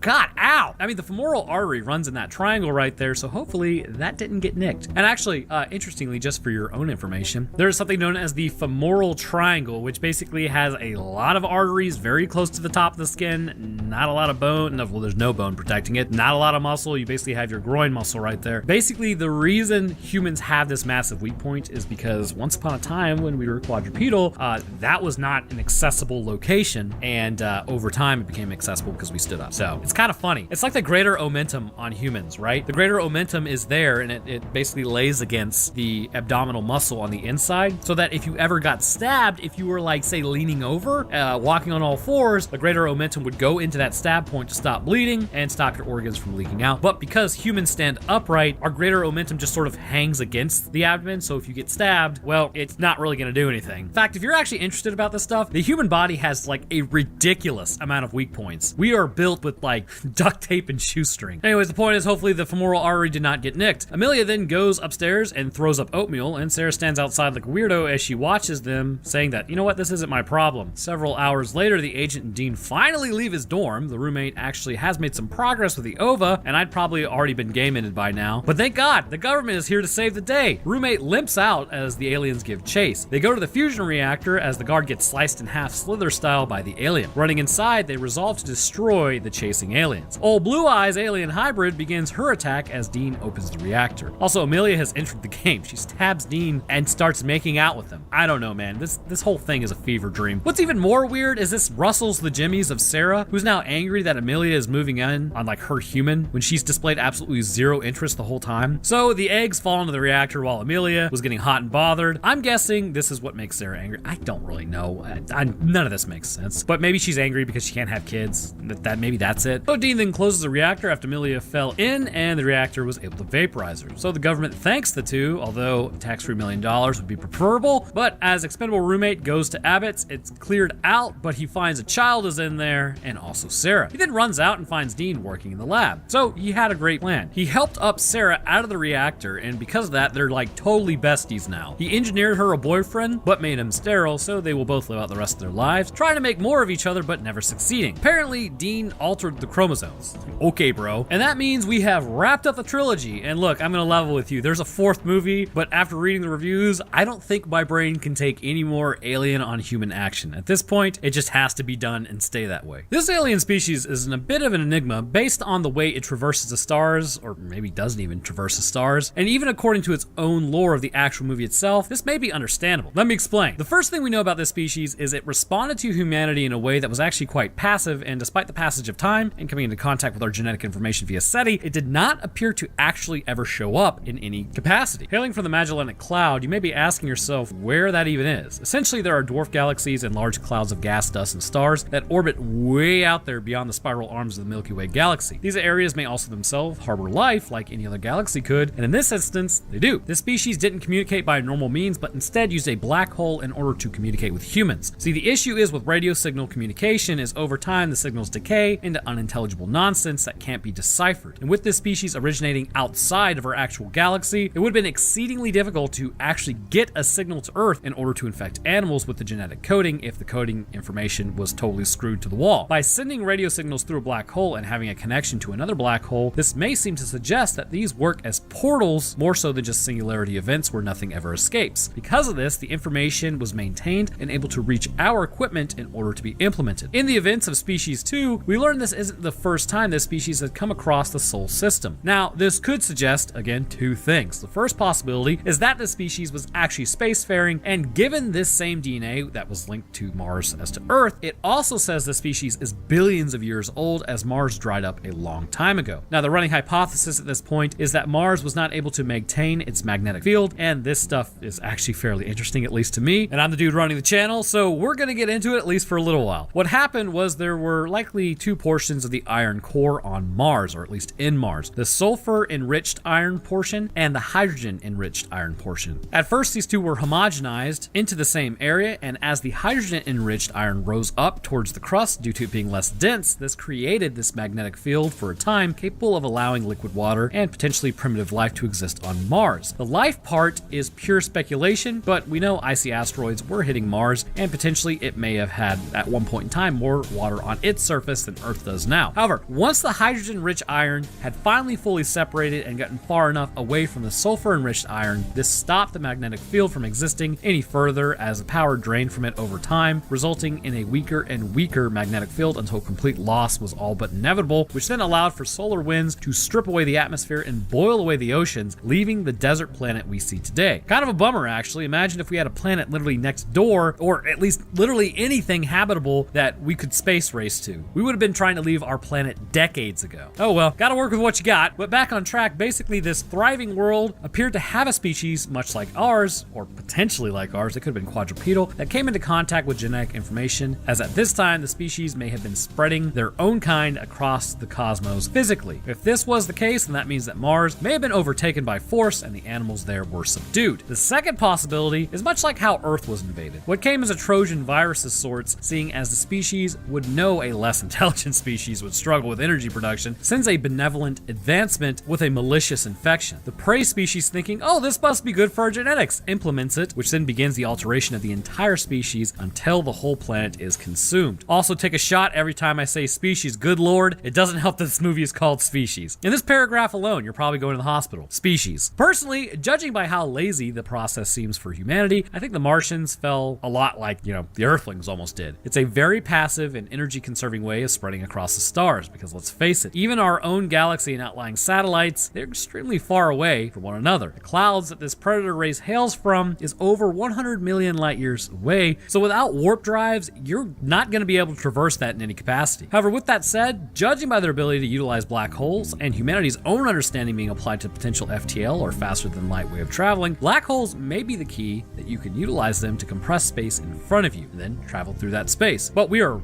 God, ow! I mean, the femoral artery runs in that triangle right there, so hopefully that didn't get nicked. And actually, interestingly, just for your own information, there is something known as the femoral triangle, which basically has a lot of arteries very close to the top of the skin, not a lot of bone. No, well, there's no bone protecting it, not a lot of muscle. You basically have your groin muscle right there. Basically, the reason humans have this massive weak point is because once upon a time when we were quadrupedal, that was not an accessible location, and over time it became accessible because we stood up. So it's kind of funny. It's like the greater omentum on humans, right? The greater omentum is there, and it basically lays against the abdominal muscle on the inside, so that if you ever got stabbed, if you were like, say, leaning over, walking on all fours, the greater omentum would go into that stab point to stop bleeding and stop your organs from leaking out. But because humans stand upright, our greater omentum just sort of hangs against the abdomen, so if you get stabbed, well, it's not really going to do anything. In fact, if you're actually interested about this stuff, the human body has like a ridiculous amount of weak points. We are built with like duct tape and shoestring. Anyways, the point is, hopefully the femoral artery did not get nicked. Amelia then goes upstairs and throws up oatmeal, and Sarah stands outside like a weirdo as she watches them, saying that, you know what, this isn't my problem. Several hours later, the agent and Dean finally leave his dorm. The roommate actually has made some progress with the OVA, and I'd probably already been game-ended by now. But thank God, the government is here to save the day. Roommate limps out as the aliens give chase. They go to the fusion reactor as the guard gets sliced in half Slither style by the alien. Running inside, they resolve to destroy the chasing aliens. Old Blue Eyes alien hybrid begins her attack as Dean opens the reactor. Also, Amelia has entered the game. She stabs Dean and starts making out with him. I don't know, man. This whole thing is a fever dream. What's even more weird is this rustles the jimmies of Sarah, who's now angry that Amelia is moving in on like her human when she's displayed absolutely zero interest the whole time. So the eggs fall into the reactor while Amelia was getting hot and bothered. I'm guessing this is what makes Sarah angry. I don't really know. None of this makes sense. But maybe she's angry because she can't have kids. Maybe that's it. So Dean then closes the reactor after Amelia fell in, and the reactor was able to vaporize her. So the government thanks the two, although tax-free $1 million would be preferable. But as expendable roommate goes to Abbott's, it's cleared out, but he finds a child is in there, and also Sarah. He then runs out and finds Dean working in the lab. So he had a great plan. He helped up Sarah out of the reactor, and because of that, they're like totally besties now. He engineered her a boyfriend, but made him sterile, so they will both live out the rest of their lives, trying to make more of each other, but never succeeding. Apparently, Dean altered the chromosomes. Okay, bro. And that means we have wrapped up the trilogy. And look, I'm gonna level with you. There's a fourth movie, but after reading the reviews, I don't think my brain can take any more alien on human action. At this point, it just has to be done and stay that way. This alien species is a bit of an enigma based on the way it traverses the stars, or maybe doesn't even traverse the stars, and even according to its own lore of the actual movie itself, this may be understandable. Let me explain. The first thing we know about this species is it responded to humanity in a way that was actually quite passive, and despite the passage of time and coming into contact with our genetic information via SETI, it did not appear to actually ever show up in any capacity. Hailing from the Magellanic Cloud, you may be asking yourself where that even is. Essentially, there are dwarf galaxies and large clouds of gas, dust, and stars that orbit way out there beyond the spiral arms of the Milky Way galaxy. These areas may also themselves harbor life like any other galaxy could, and in this instance, they do. This species didn't communicate by normal means, but instead used a black hole in order to communicate with humans. See, the issue is with radio signal communication is over time the signals decay into unintelligible nonsense that can't be deciphered. And with this species originating outside of our actual actual galaxy, it would have been exceedingly difficult to actually get a signal to Earth in order to infect animals with the genetic coding if the coding information was totally screwed to the wall. By sending radio signals through a black hole and having a connection to another black hole, this may seem to suggest that these work as portals more so than just singularity events where nothing ever escapes. Because of this, the information was maintained and able to reach our equipment in order to be implemented. In the events of Species 2, we learned this isn't the first time this species had come across the Sol system. Now, this could suggest, again, two things. The first possibility is that the species was actually spacefaring, and given this same DNA that was linked to Mars as to Earth, it also says the species is billions of years old as Mars dried up a long time ago. Now, the running hypothesis at this point is that Mars was not able to maintain its magnetic field, and this stuff is actually fairly interesting, at least to me, and I'm the dude running the channel, so we're gonna get into it at least for a little while. What happened was there were likely two portions of the iron core on Mars, or at least in Mars: the sulfur-enriched iron portion and the hydrogen-enriched iron portion. At first, these two were homogenized into the same area, and as the hydrogen-enriched iron rose up towards the crust due to it being less dense, this created this magnetic field for a time capable of allowing liquid water and potentially primitive life to exist on Mars. The life part is pure speculation, but we know icy asteroids were hitting Mars, and potentially it may have had at one point in time more water on its surface than Earth does now. However, once the hydrogen-rich iron had finally fully separated and gotten far enough away from the sulfur-enriched iron, this stopped the magnetic field from existing any further as the power drained from it over time, resulting in a weaker and weaker magnetic field until complete loss was all but inevitable, which then allowed for solar winds to strip away the atmosphere and boil away the oceans, leaving the desert planet we see today. Kind of a bummer, actually. Imagine if we had a planet literally next door, or at least literally anything habitable that we could space race to. We would have been trying to leave our planet decades ago. Oh well, gotta work with what you got. But back on track, basically this thriving world appeared to have a species much like ours, or potentially like ours, it could have been quadrupedal, that came into contact with genetic information, as at this time the species may have been spreading their own kind across the cosmos physically. If this was the case, then that means that Mars may have been overtaken by force and the animals there were subdued. The second possibility is much like how Earth was invaded. What came as a Trojan virus of sorts, seeing as the species would know a less intelligent species would struggle with energy production, sends a benevolent advancement with a malicious infection. The prey species, thinking, oh, this must be good for our genetics, implements it, which then begins the alteration of the entire species until the whole planet is consumed. Also, take a shot every time I say species. Good lord, it doesn't help that this movie is called Species. In this paragraph alone, you're probably going to the hospital. Species. Personally, judging by how lazy the process seems for humanity, I think the Martians fell a lot like, the Earthlings almost did. It's a very passive and energy-conserving way of spreading across the stars, because let's face it, even our own galaxy and outlying satellites, they're extremely far away from one another. The clouds that this predator race hails from is over 100 million light years away, so without warp drives, you're not going to be able to traverse that in any capacity. However, with that said, judging by their ability to utilize black holes and humanity's own understanding being applied to potential FTL, or faster than light way of traveling, black holes may be the key that you can utilize them to compress space in front of you and then travel through that space. But we are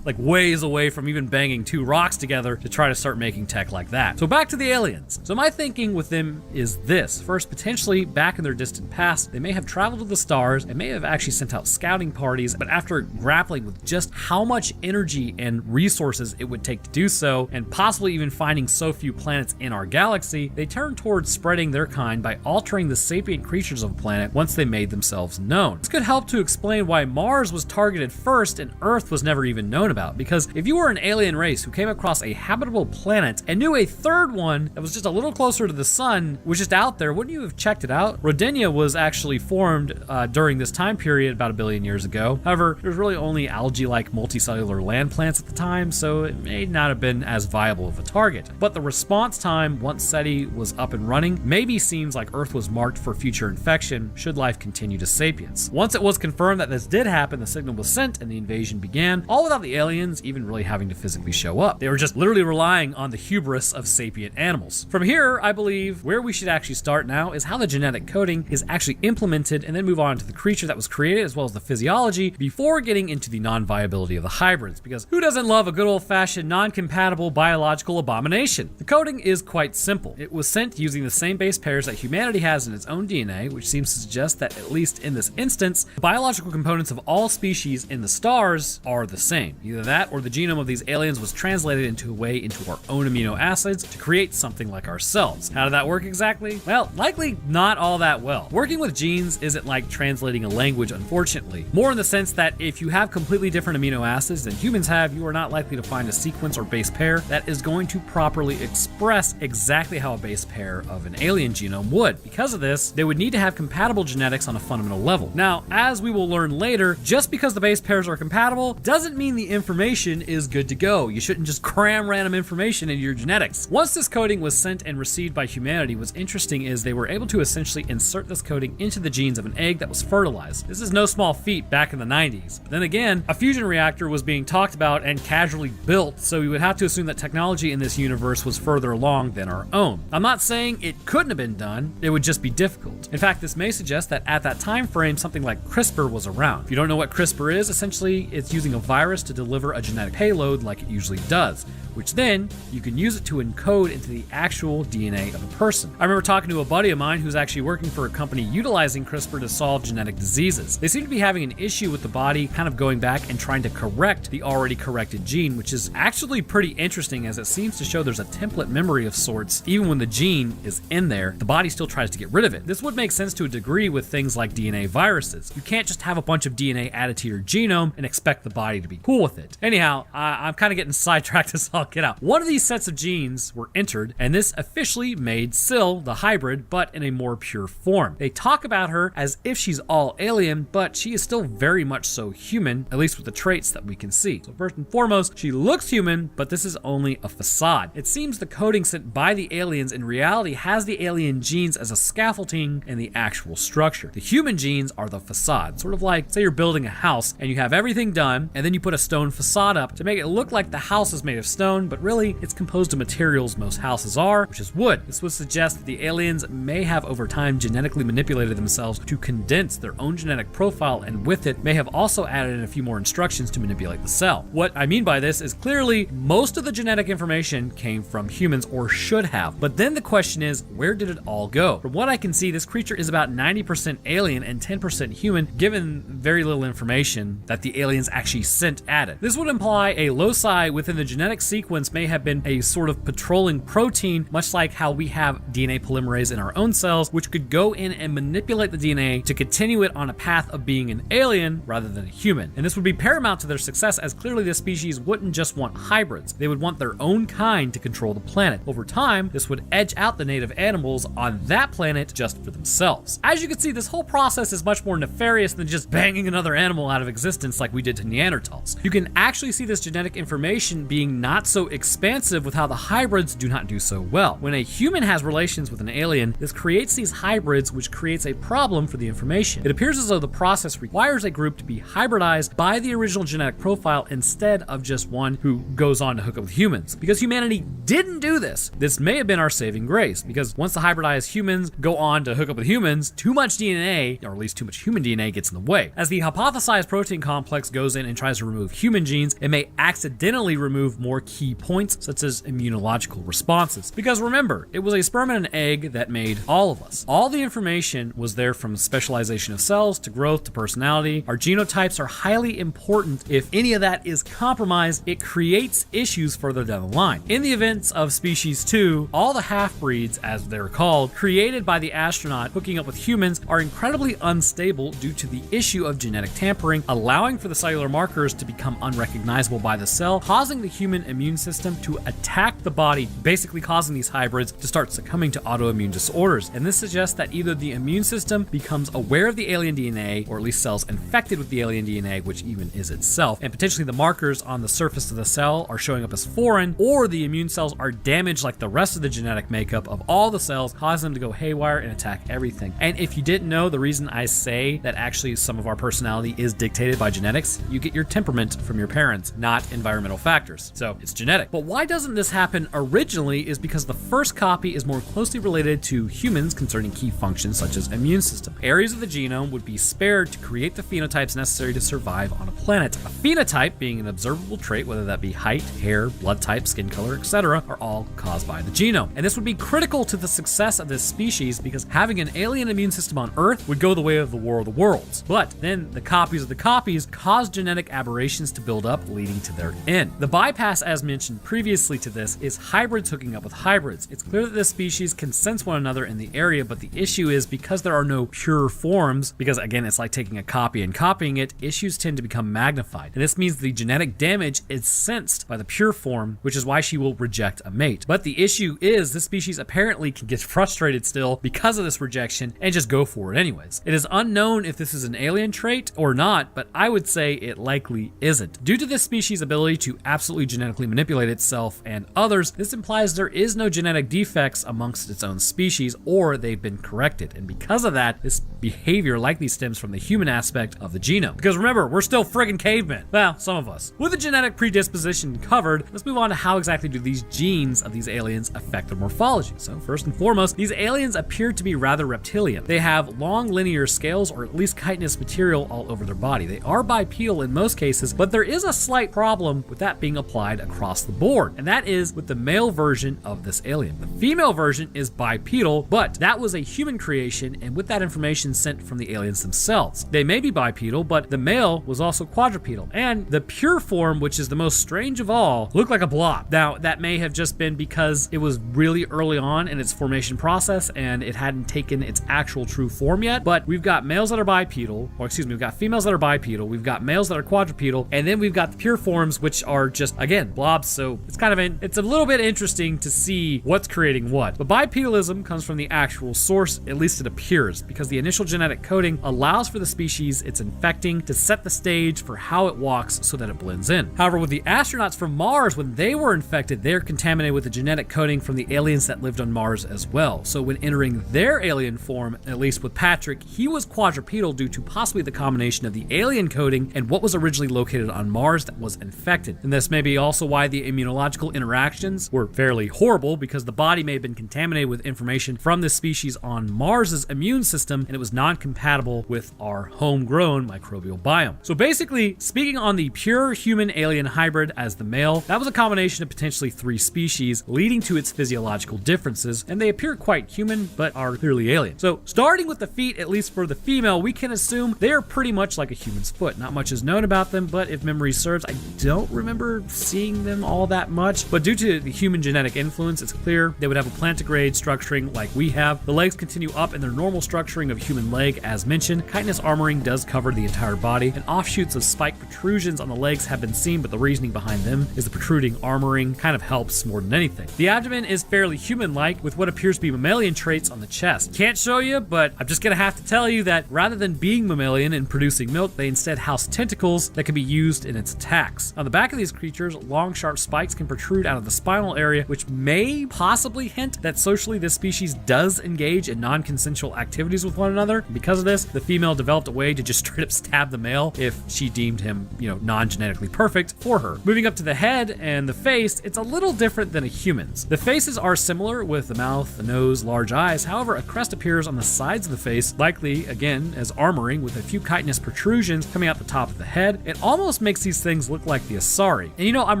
like ways away from even banging two rocks together to try to start making tech like that. So back to the aliens. So my thinking with them is this. First, potentially back in their distant past, they may have traveled to the stars and may have actually sent out scouting parties, but after grappling with just how much energy and resources it would take to do so, and possibly even finding so few planets in our galaxy, they turned towards spreading their kind by altering the sapient creatures of the planet once they made themselves known. This could help to explain why Mars was targeted first and Earth was never even known about, because if you were an alien race who came across a habitable planet and knew a third one that was just a little closer to the sun, was just out there, wouldn't you have checked it out? Rodinia was actually formed during this time period about 1 billion years ago. However, there's really only algae-like multicellular land plants at the time, so it may not have been as viable of a target. But the response time once SETI was up and running maybe seems like Earth was marked for future infection should life continue to sapience. Once it was confirmed that this did happen, the signal was sent and the invasion began, all without the aliens even really having to physically show up. They were just literally relying on the hubris of sapient animals. From here, I believe where we should actually start now is how the genetic coding is actually implemented, and then move on to the creature that was created as well as the physiology before getting into the non-viability of the hybrids, because who doesn't love a good old-fashioned non-compatible biological abomination? The coding is quite simple. It was sent using the same base pairs that humanity has in its own DNA, which seems to suggest that at least in this instance, the biological components of all species in the stars are the same. Either that or the genome of these aliens was translated into a way into our own amino acids to create something like ourselves. How did that work exactly? Well, likely not all that well. Working with genes isn't like translating a language, unfortunately. More in the sense that if you have completely different amino acids than humans have, you are not likely to find a sequence or base pair that is going to properly express exactly how a base pair of an alien genome would. Because of this, they would need to have compatible genetics on a fundamental level. Now, as we will learn later, just because the base pairs are compatible doesn't mean the information is good to go. You shouldn't just cram random information into your genetics. Once this coding was sent and received by humanity, what's interesting is they were able to essentially insert this coding into the genes of an egg that was fertilized. This is no small feat back in the 90s. But then again, a fusion reactor was being talked about and casually built, so we would have to assume that technology in this universe was further along than our own. I'm not saying it couldn't have been done, it would just be difficult. In fact, this may suggest that at that time frame, something like CRISPR was around. If you don't know what CRISPR is, essentially it's using a virus to deliver a genetic payload like it usually does, which then you can use it to encode into the actual DNA of a person. I remember talking to a buddy of mine who's actually working for a company utilizing CRISPR to solve genetic diseases. They seem to be having an issue with the body kind of going back and trying to correct the already corrected gene, which is actually pretty interesting as it seems to show there's a template memory of sorts. Even when the gene is in there, the body still tries to get rid of it. This would make sense to a degree with things like DNA viruses. You can't just have a bunch of DNA added to your genome and expect the body to be cool with it. Anyhow, I'm kind of getting sidetracked as all get out. One of these sets of genes were entered, and this officially made Syl the hybrid, but in a more pure form. They talk about her as if she's all alien, but she is still very much so human, at least with the traits that we can see. So first and foremost, she looks human, but this is only a facade. It seems the coding sent by the aliens in reality has the alien genes as a scaffolding in the actual structure. The human genes are the facade, sort of like, say you're building a house and you have everything done, and then you put a stone facade up to make it look like the house is made of stone, but really it's composed of materials most houses are, which is wood. This would suggest that the aliens may have over time genetically manipulated themselves to condense their own genetic profile, and with it may have also added in a few more instructions to manipulate the cell. What I mean by this is clearly most of the genetic information came from humans, or should have, but then the question is, where did it all go? From what I can see, this creature is about 90% alien and 10% human, given very little information that the aliens actually sent at it. This would imply a loci within the genetic sequence may have been a sort of patrolling protein, much like how we have DNA polymerase in our own cells, which could go in and manipulate the DNA to continue it on a path of being an alien rather than a human. And this would be paramount to their success, as clearly this species wouldn't just want hybrids. They would want their own kind to control the planet. Over time, this would edge out the native animals on that planet just for themselves. As you can see, this whole process is much more nefarious than just banging another animal out of existence like we did to Neanderthals. You can actually see this genetic information being not so expansive with how the hybrids do not do so well. When a human has relations with an alien, this creates these hybrids, which creates a problem for the information. It appears as though the process requires a group to be hybridized by the original genetic profile instead of just one who goes on to hook up with humans. Because humanity didn't do this, this may have been our saving grace, because once the hybridized humans go on to hook up with humans, too much DNA, or at least too much human DNA, gets in the way. As the hypothesized protein complex goes in and tries to remove human genes, it may accidentally remove more key points, such as immunological responses. Because remember, it was a sperm and an egg that made all of us. All the information was there, from specialization of cells to growth to personality. Our genotypes are highly important. If any of that is compromised, it creates issues further down the line. In the events of Species 2, all the half-breeds, as they're called, created by the astronaut hooking up with humans, are incredibly unstable due to the issue of genetic tampering, allowing for the cellular markers to become unrecognizable by the cell, causing the human immune system to attack the body, basically causing these hybrids to start succumbing to autoimmune disorders. And this suggests that either the immune system becomes aware of the alien DNA, or at least cells infected with the alien DNA, which even is itself, and potentially the markers on the surface of the cell are showing up as foreign, or the immune cells are damaged like the rest of the genetic makeup of all the cells, causing them to go haywire and attack everything. And if you didn't know, the reason I say that actually some of our personality is dictated by genetics, you get your temperament from your parents, not environmental factors. So it's genetic. But why doesn't this happen originally is because the first copy is more closely related to humans concerning key functions such as immune system. Areas of the genome would be spared to create the phenotypes necessary to survive on a planet. A phenotype being an observable trait, whether that be height, hair, blood type, skin color, etc., are all caused by the genome. And this would be critical to the success of this species, because having an alien immune system on Earth would go the way of the War of the Worlds. But then the copies of the copies cause genetic aberrations to build up, leading to their end. The bypass, as mentioned previously to this, is hybrids hooking up with hybrids. It's clear that this species can sense one another in the area, but the issue is because there are no pure forms, because again, it's like taking a copy and copying it, issues tend to become magnified. And this means the genetic damage is sensed by the pure form, which is why she will reject a mate. But the issue is this species apparently can get frustrated still because of this rejection and just go for it anyways. It is unknown if this is an alien trait or not, but I would say it likely isn't. Due to this species' ability to absolutely genetically manipulate itself and others, this implies there is no genetic defects amongst its own species, or they've been corrected. And because of that, this behavior likely stems from the human aspect of the genome. Because remember, we're still friggin' cavemen. Well, some of us. With the genetic predisposition covered, let's move on to how exactly do these genes of these aliens affect their morphology. So first and foremost, these aliens appear to be rather reptilian. They have long linear scales, or at least chitinous material all over their body. They are bipedal in most cases, but there is a slight problem with that being applied across the board, and that is with the male version of this alien. The female version is bipedal, but that was a human creation, and with that information sent from the aliens themselves. They may be bipedal, but the male was also quadrupedal, and the pure form, which is the most strange of all, looked like a blob. Now, that may have just been because it was really early on in its formation process and it hadn't taken its actual true form yet, but we've got males that are bipedal, or excuse me, we've got females that are bipedal, we've got males that are quadrupedal, and then we've got the pure forms, which are just, again, blobs. So it's kind of it's a little bit interesting to see what's creating what. But bipedalism comes from the actual source, at least it appears, because the initial genetic coding allows for the species it's infecting to set the stage for how it walks so that it blends in. However, with the astronauts from Mars, when they were infected, they're contaminated with the genetic coding from the aliens that lived on Mars as well. So when entering their alien form, at least with Patrick, he was quadrupedal due to possibly the combination of the alien coding and what was originally located on Mars that was infected. And this may be also why the immunological interactions were fairly horrible, because the body may have been contaminated with information from this species on Mars's immune system, and it was non-compatible with our homegrown microbial biome. So basically, speaking on the pure human-alien hybrid as the male, that was a combination of potentially 3 species, leading to its physiological differences, and they appear quite human, but are clearly alien. So starting with the feet, at least for the female, we can assume they are pretty much like a human's foot. Not much is known about them, but if memory serves, I don't remember seeing them all that much, but due to the human genetic influence, it's clear they would have a plantigrade structuring like we have. The legs continue up in their normal structuring of human leg, as mentioned. Chitinous armoring does cover the entire body, and offshoots of spike protrusions on the legs have been seen, but the reasoning behind them is the protruding armoring kind of helps more than anything. The abdomen is fairly human-like, with what appears to be mammalian traits on the chest. Can't show you, but I'm just gonna have to tell you that rather than being mammalian and producing milk, they instead house tentacles that can be used in its attacks. On the back of these creatures, long sharp spikes can protrude out of the spinal area, which may possibly hint that socially this species does engage in non-consensual activities with one another. Because of this, the female developed a way to just straight up stab the male if she deemed him, non-genetically perfect for her. Moving up to the head and the face, it's a little different than a human's. The faces are similar with the mouth, the nose, large eyes. However, a crest appears on the sides of the face, likely, again, as armoring with a few chitinous protrusions coming out the top of the head. It almost makes these things look like the Asari. And I'm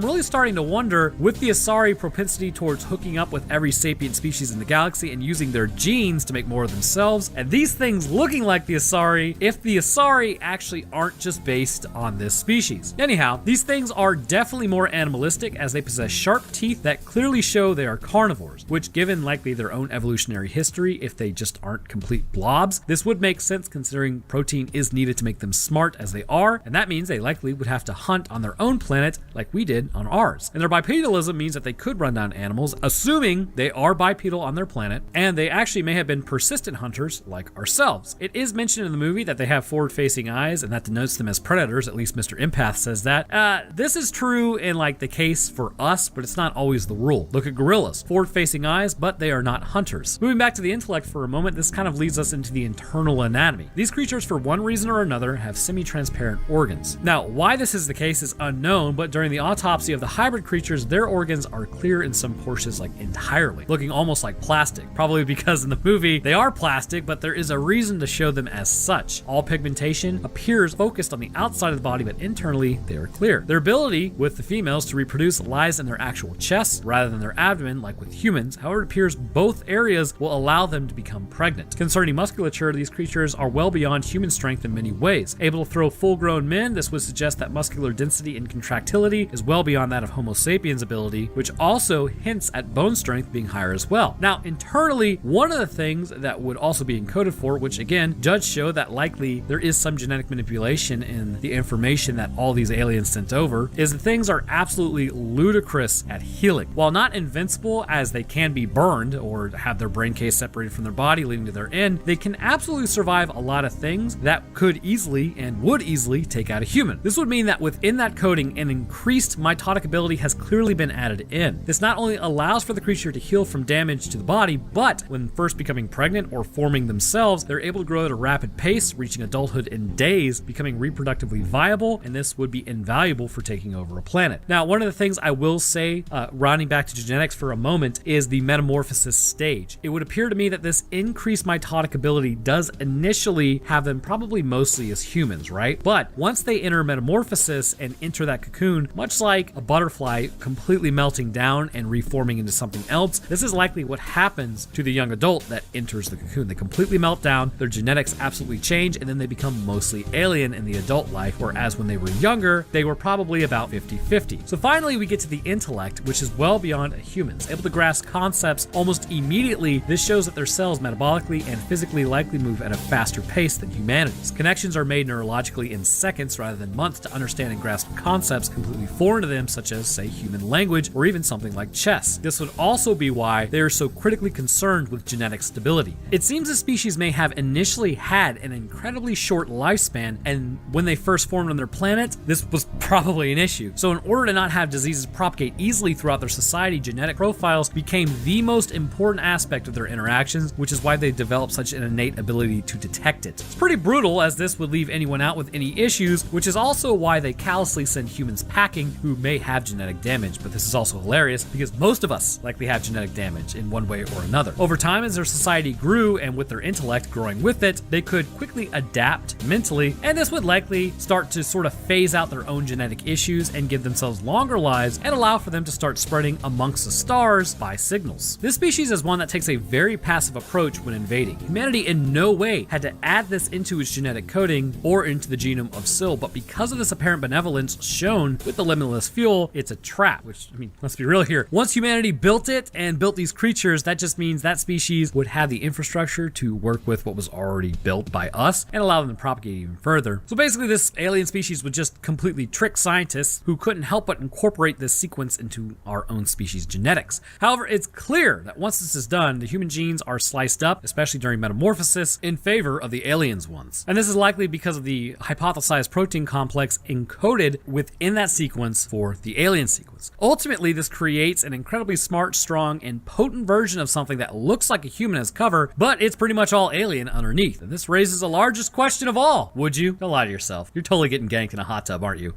really starting to wonder, with the Asari propensity towards hooking up with every sapient species in the galaxy and using their genes to make more of themselves, and these things looking like the Asari, if the Asari actually aren't just based on this species. Anyhow, these things are definitely more animalistic, as they possess sharp teeth that clearly show they are carnivores, which, given likely their own evolutionary history, if they just aren't complete blobs, this would make sense considering protein is needed to make them smart as they are, and that means they likely would have to hunt on their own planet like we did on ours. And their bipedalism means that they could run down animals, assuming they are bipedal on their planet, and they actually may have been persistent hunters like ourselves. It is mentioned in the movie that they have forward-facing eyes, and that denotes them as predators. At least Mr. Empath says that. This is true in the case for us, but it's not always the rule. Look at gorillas, forward-facing eyes, but they are not hunters. Moving back to the intellect for a moment, this kind of leads us into the internal anatomy. These creatures, for one reason or another, have semi-transparent organs. Now, why this is the case is unknown, but during the autopsy of the hybrid creatures, their organs are clear in some portions entirely, looking almost like plastic. Probably because in the movie they are plastic, but there is a reason to show them as such. All pigmentation appears focused on the outside of the body, but internally they are clear. Their ability with the females to reproduce lies in their actual chests rather than their abdomen, like with humans. However, it appears both areas will allow them to become pregnant. Concerning musculature, these creatures are well beyond human strength in many ways. Able to throw full-grown men, this would suggest that muscular density and contractility is well beyond that of Homo sapiens' ability, which also hints at bone strength being higher as well. Now, internally, one of the things that would also be encoded for, which again, judges show that likely there is some genetic manipulation in the information that all these aliens sent over, is that things are absolutely ludicrous at healing. While not invincible, as they can be burned or have their brain case separated from their body leading to their end, they can absolutely survive a lot of things that could easily and would easily take out a human. This would mean that within that coding, an increased mitotic ability has clearly been added in. This not only allows for the creature to heal from damage to the body, but when first becoming pregnant or forming themselves, they're able to grow at a rapid pace, reaching adulthood in days, becoming reproductively viable, and this would be invaluable for taking over a planet. Now, one of the things I will say, rounding back to genetics for a moment, is the metamorphosis stage. It would appear to me that this increased mitotic ability does initially have them probably mostly as humans, right? But once they enter metamorphosis and enter that cocoon, much like a butterfly completely melting down and reforming into something else, this is likely what happens to the young adult that enters the cocoon. They completely melt down, their genetics absolutely change, and then they become mostly alien in the adult life, whereas when they were younger, they were probably about 50-50. So finally, we get to the intellect, which is well beyond a human's. Able to grasp concepts almost immediately, this shows that their cells metabolically and physically likely move at a faster pace than humanity's. Connections are made neurologically in seconds rather than months to understand and grasp concepts completely foreign to them, such as, say, human language or even something like chess. This would also be why they are so critically concerned with genetic stability. It seems the species may have initially had an incredibly short lifespan, and when they first formed on their planet, this was probably an issue. So in order to not have diseases propagate easily throughout their society, genetic profiles became the most important aspect of their interactions, which is why they developed such an innate ability to detect it. It's pretty brutal, as this would leave anyone out with any issues, which is also why they callously send humans packing who may have genetic damage. But this is also hilarious because most of us likely have genetic damage in one way or another. Over time, as their society grew and with their intellect growing with it, they could quickly adapt mentally, and this would likely start to sort of phase out their own genetic issues and give themselves longer lives and allow for them to start spreading amongst the stars by signals. This species is one that takes a very passive approach when invading. Humanity in no way had to add this into its genetic coding or into the genome of Syl, but because of this apparent benevolence shown with the limitless fuel, it's a trap, which, I mean, let's be real here. Once humanity built it and built these creatures, that just means that species would have the infrastructure to work with what was already built by us and allow them to propagate even further. So basically, this alien species would just completely trick scientists who couldn't help but incorporate this sequence into our own species' genetics. However, it's clear that once this is done, the human genes are sliced up, especially during metamorphosis, in favor of the aliens' ones. And this is likely because of the hypothesized protein complex encoded within that sequence for the alien sequence. Ultimately, this creates an incredibly smart, strong, and potent version of something that looks like a human as cover, but it's pretty much all alien underneath. And this raises the largest question of all. Would you? Don't lie to yourself. You're totally getting ganked in a hot tub, aren't you?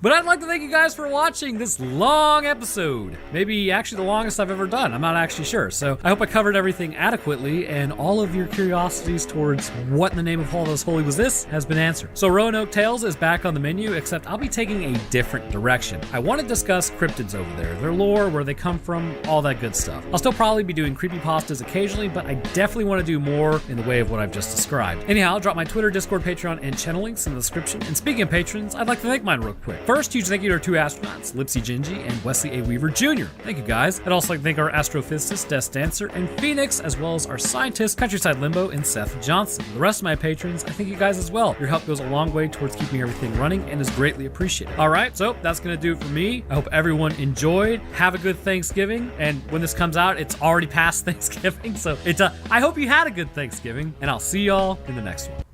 But I'd like to thank you guys for watching this long episode. Maybe actually the longest I've ever done. I'm not actually sure. So I hope I covered everything adequately and all of your curiosities towards what in the name of all those holy was this has been answered. So Roanoke Tales is back on the menu, except I'll be taking a different direction. I want to discuss cryptids over there, their lore, where they come from, all that good stuff. I'll still probably be doing creepypastas occasionally, but I definitely want to do more in the way of what I've just described. Anyhow, I'll drop my Twitter, Discord, Patreon, and channel links in the description. And speaking of patrons, I'd like to thank mine real quick. First, huge thank you to our two astronauts, Lipsy Gingy and Wesley A. Weaver Jr. Thank you guys. I'd also like to thank our astrophysicist, Death Dancer, and Phoenix, as well as our scientist, Countryside Limbo, and Seth Johnson. The rest of my patrons, I thank you guys as well. Your help goes a long way towards keeping everything running and is greatly appreciated. All right, so that's going to do it for me. I hope everyone enjoyed. Have a good Thanksgiving. And when this comes out, it's already past Thanksgiving. So I hope you had a good Thanksgiving, and I'll see y'all in the next one.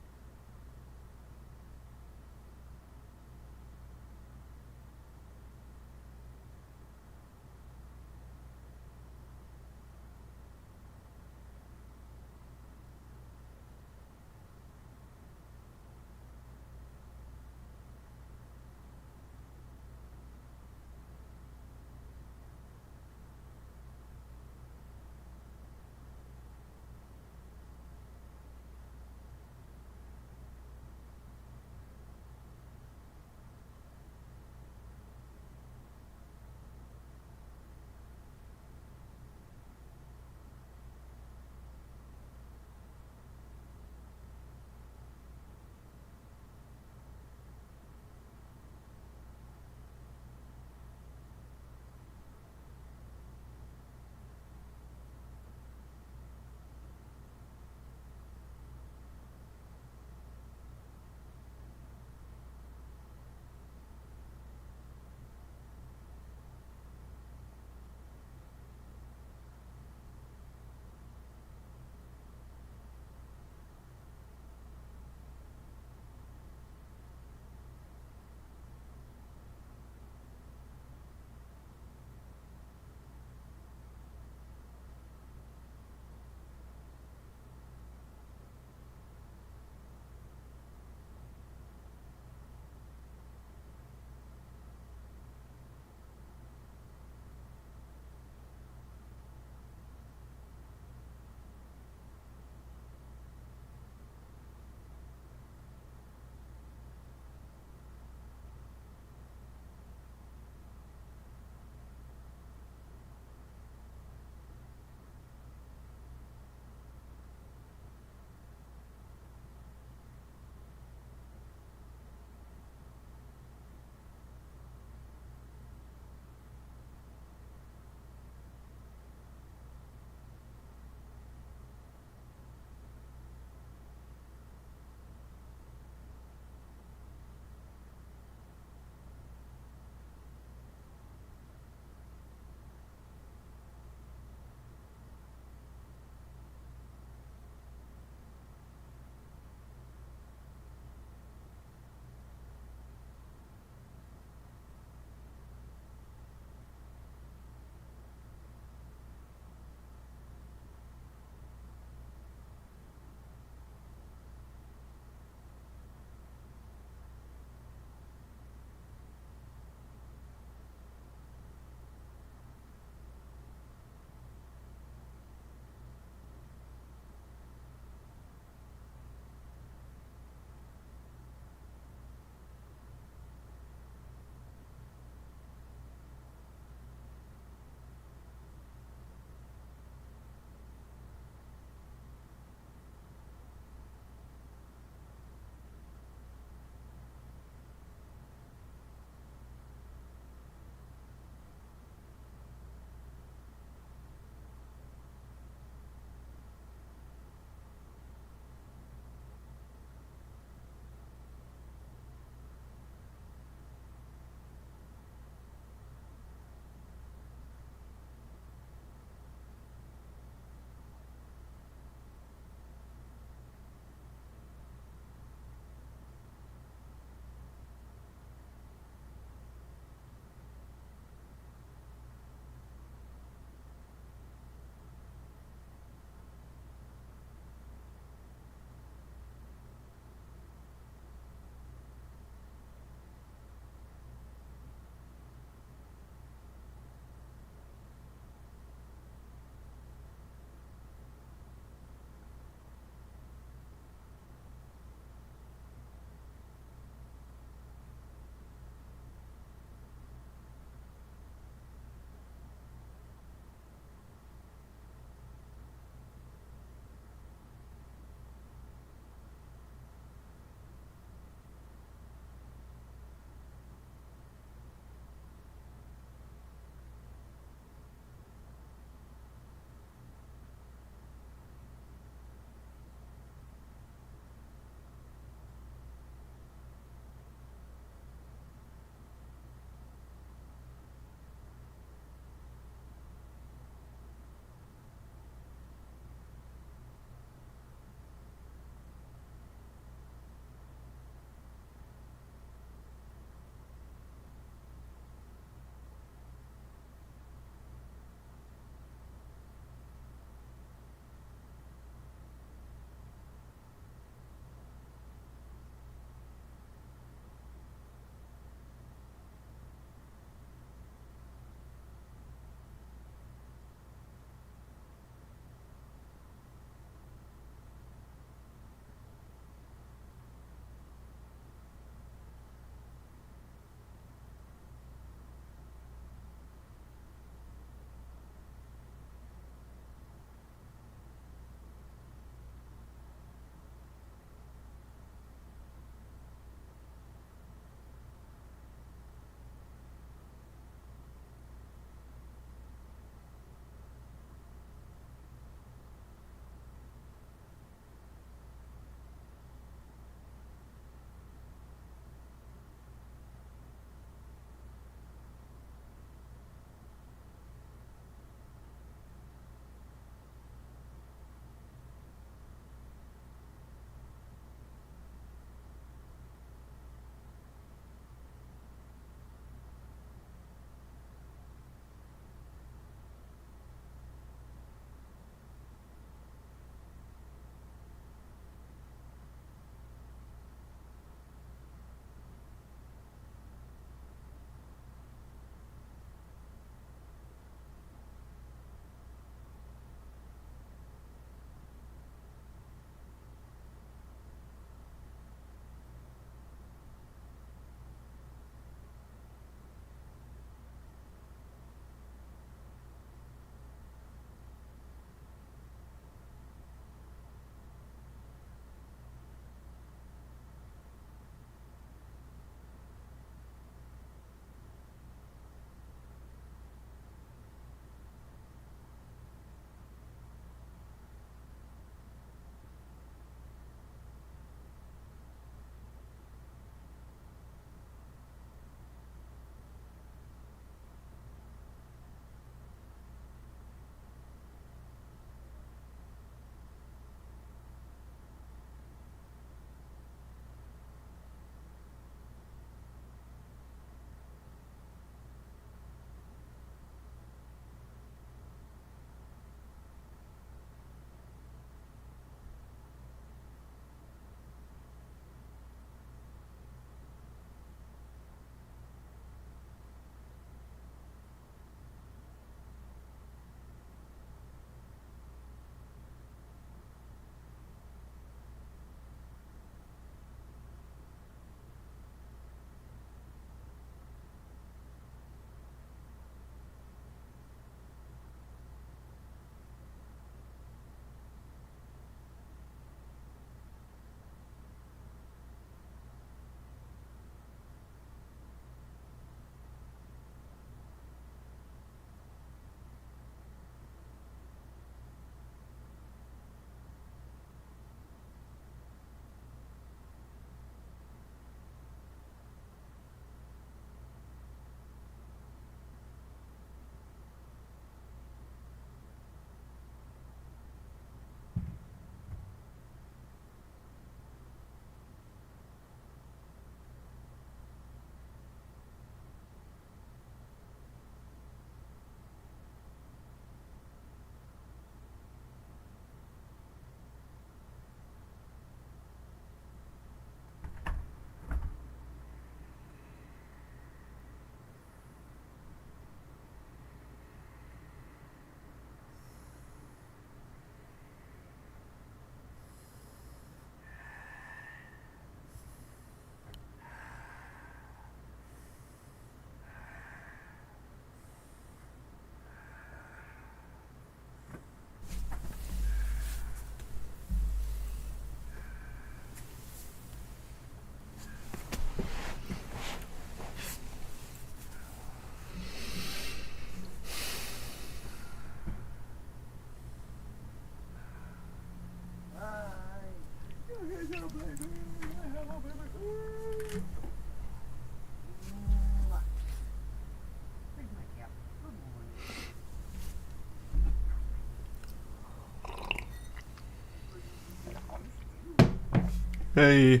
Hey.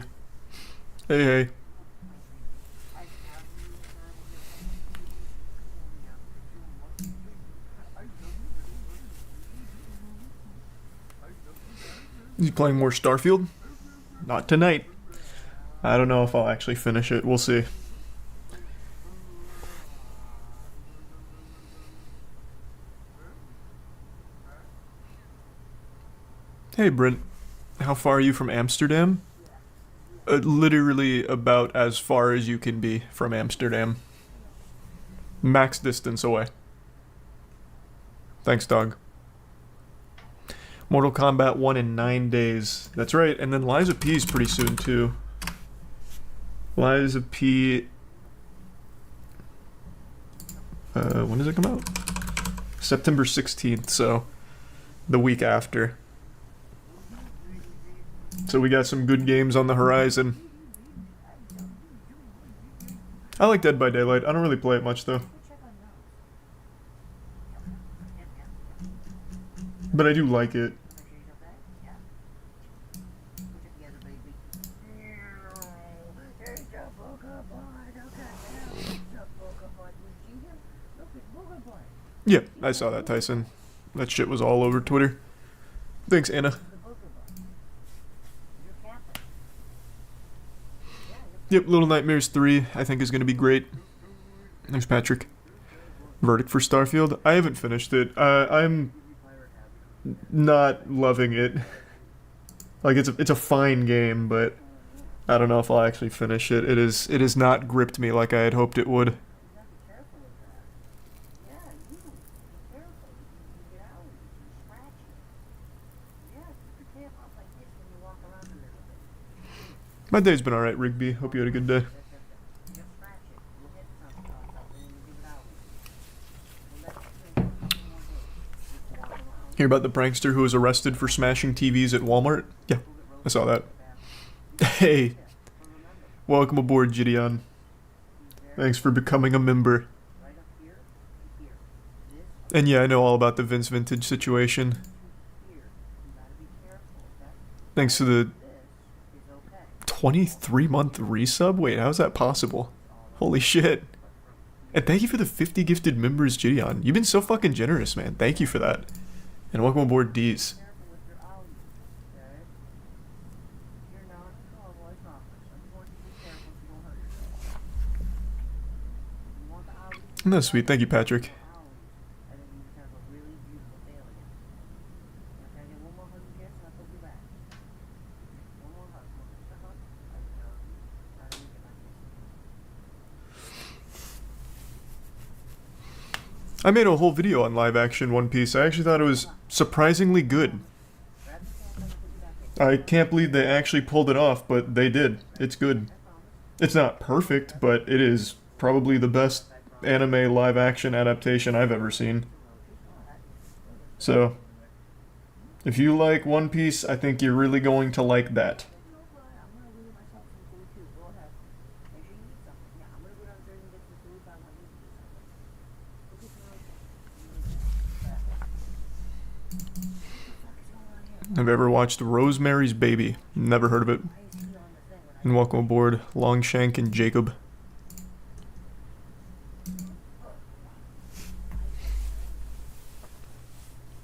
Hey, hey. You playing more Starfield? Not tonight. I don't know if I'll actually finish it. We'll see. Hey, Brent. How far are you from Amsterdam? Literally about as far as you can be from Amsterdam. Max distance away. Thanks, dog. Mortal Kombat 1 in 9 days. That's right, and then Lies of P is pretty soon, too. Lies of P... when does it come out? September 16th, so the week after. So we got some good games on the horizon. I like Dead by Daylight. I don't really play it much, though. But I do like it. Yeah, I saw that, Tyson. That shit was all over Twitter. Thanks, Anna. Yep, Little Nightmares 3, I think is going to be great. Thanks, Patrick. Verdict for Starfield? I haven't finished it. I'm not loving it. Like, it's a fine game, but I don't know if I'll actually finish it. It has not gripped me like I had hoped it would. My day's been alright, Rigby. Hope you had a good day. Hear about the prankster who was arrested for smashing TVs at Walmart? Yeah, I saw that. Hey, welcome aboard, Gideon. Thanks for becoming a member. And yeah, I know all about the Vince Vintage situation. Thanks to the 23-month resub? Wait, how's that possible? Holy shit. And thank you for the 50 gifted members, Gideon. You've been so fucking generous, man. Thank you for that. And welcome aboard, D's. That's sweet. Thank you, Patrick. I made a whole video on live action One Piece. I actually thought it was surprisingly good. I can't believe they actually pulled it off, but they did. It's good. It's not perfect, but it is probably the best anime live action adaptation I've ever seen. So, if you like One Piece, I think you're really going to like that. Have you ever watched Rosemary's Baby? Never heard of it. And welcome aboard, Longshank and Jacob.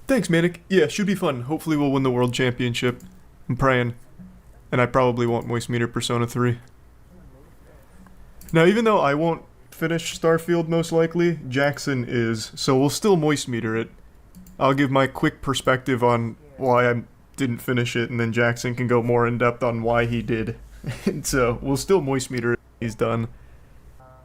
Thanks, Manic. Yeah, should be fun. Hopefully we'll win the World Championship. I'm praying. And I probably won't Moist Meter Persona 3. Now, even though I won't finish Starfield most likely, Jackson is, so we'll still Moist Meter it. I'll give my quick perspective on why I didn't finish it, and then Jackson can go more in depth on why he did. And so we'll still Moist Meter it. He's done.